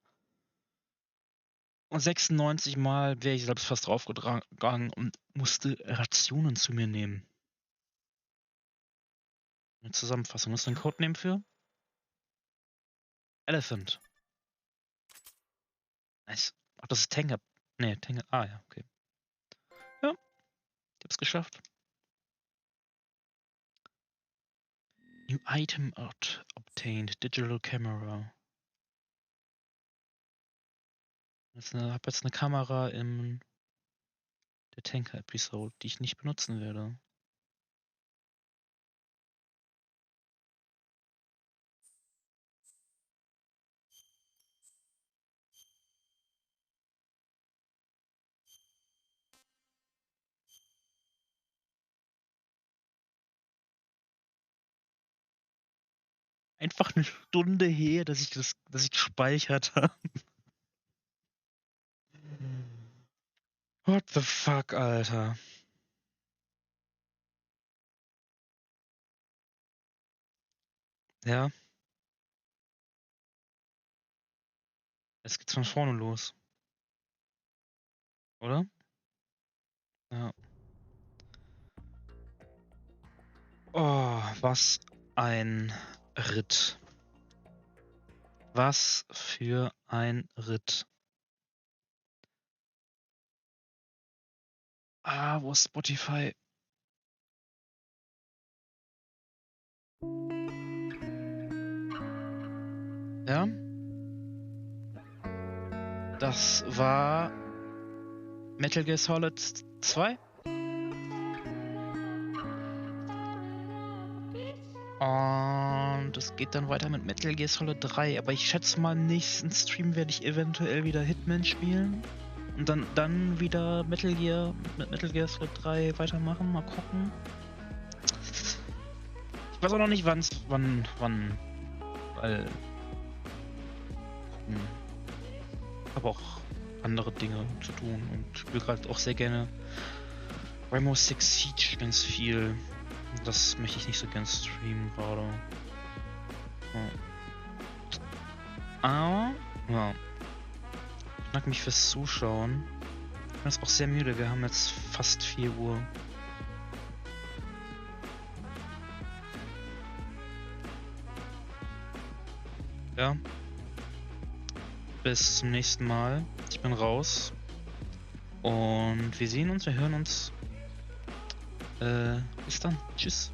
Und 96 Mal wäre ich selbst fast draufgegangen und musste Rationen zu mir nehmen. Eine Zusammenfassung. Was ist ein Codename für? Elephant. Nice. Ach, das ist Tanker. Nee, Tanker. Ah ja, okay. Ja, ich hab's geschafft. New item obtained. Digital camera. Ich habe jetzt eine Kamera in der Tanker-Episode, die ich nicht benutzen werde. Einfach eine Stunde her, dass ich gespeichert habe. What the fuck, Alter. Ja. Jetzt geht's von vorne los. Oder? Ja. Oh, was ein Ritt. Was für ein Ritt. Wo ist Spotify? Ja. Das war Metal Gear Solid 2. Und es geht dann weiter mit Metal Gear Solid 3. Aber ich schätze mal, im nächsten Stream werde ich eventuell wieder Hitman spielen. Und dann wieder mit Metal Gear Solid 3 weitermachen. Mal gucken. Ich weiß auch noch nicht, wann. Weil. Ich habe auch andere Dinge zu tun und spiele gerade auch sehr gerne Rainbow Six Siege ganz viel. Das möchte ich nicht so gern streamen gerade. Aber, ja. Ich bedanke mich fürs Zuschauen. Ich bin jetzt auch sehr müde. Wir haben jetzt fast 4 Uhr. Ja. Bis zum nächsten Mal. Ich bin raus. Und wir sehen uns, wir hören uns. Bis dann. Tschüss.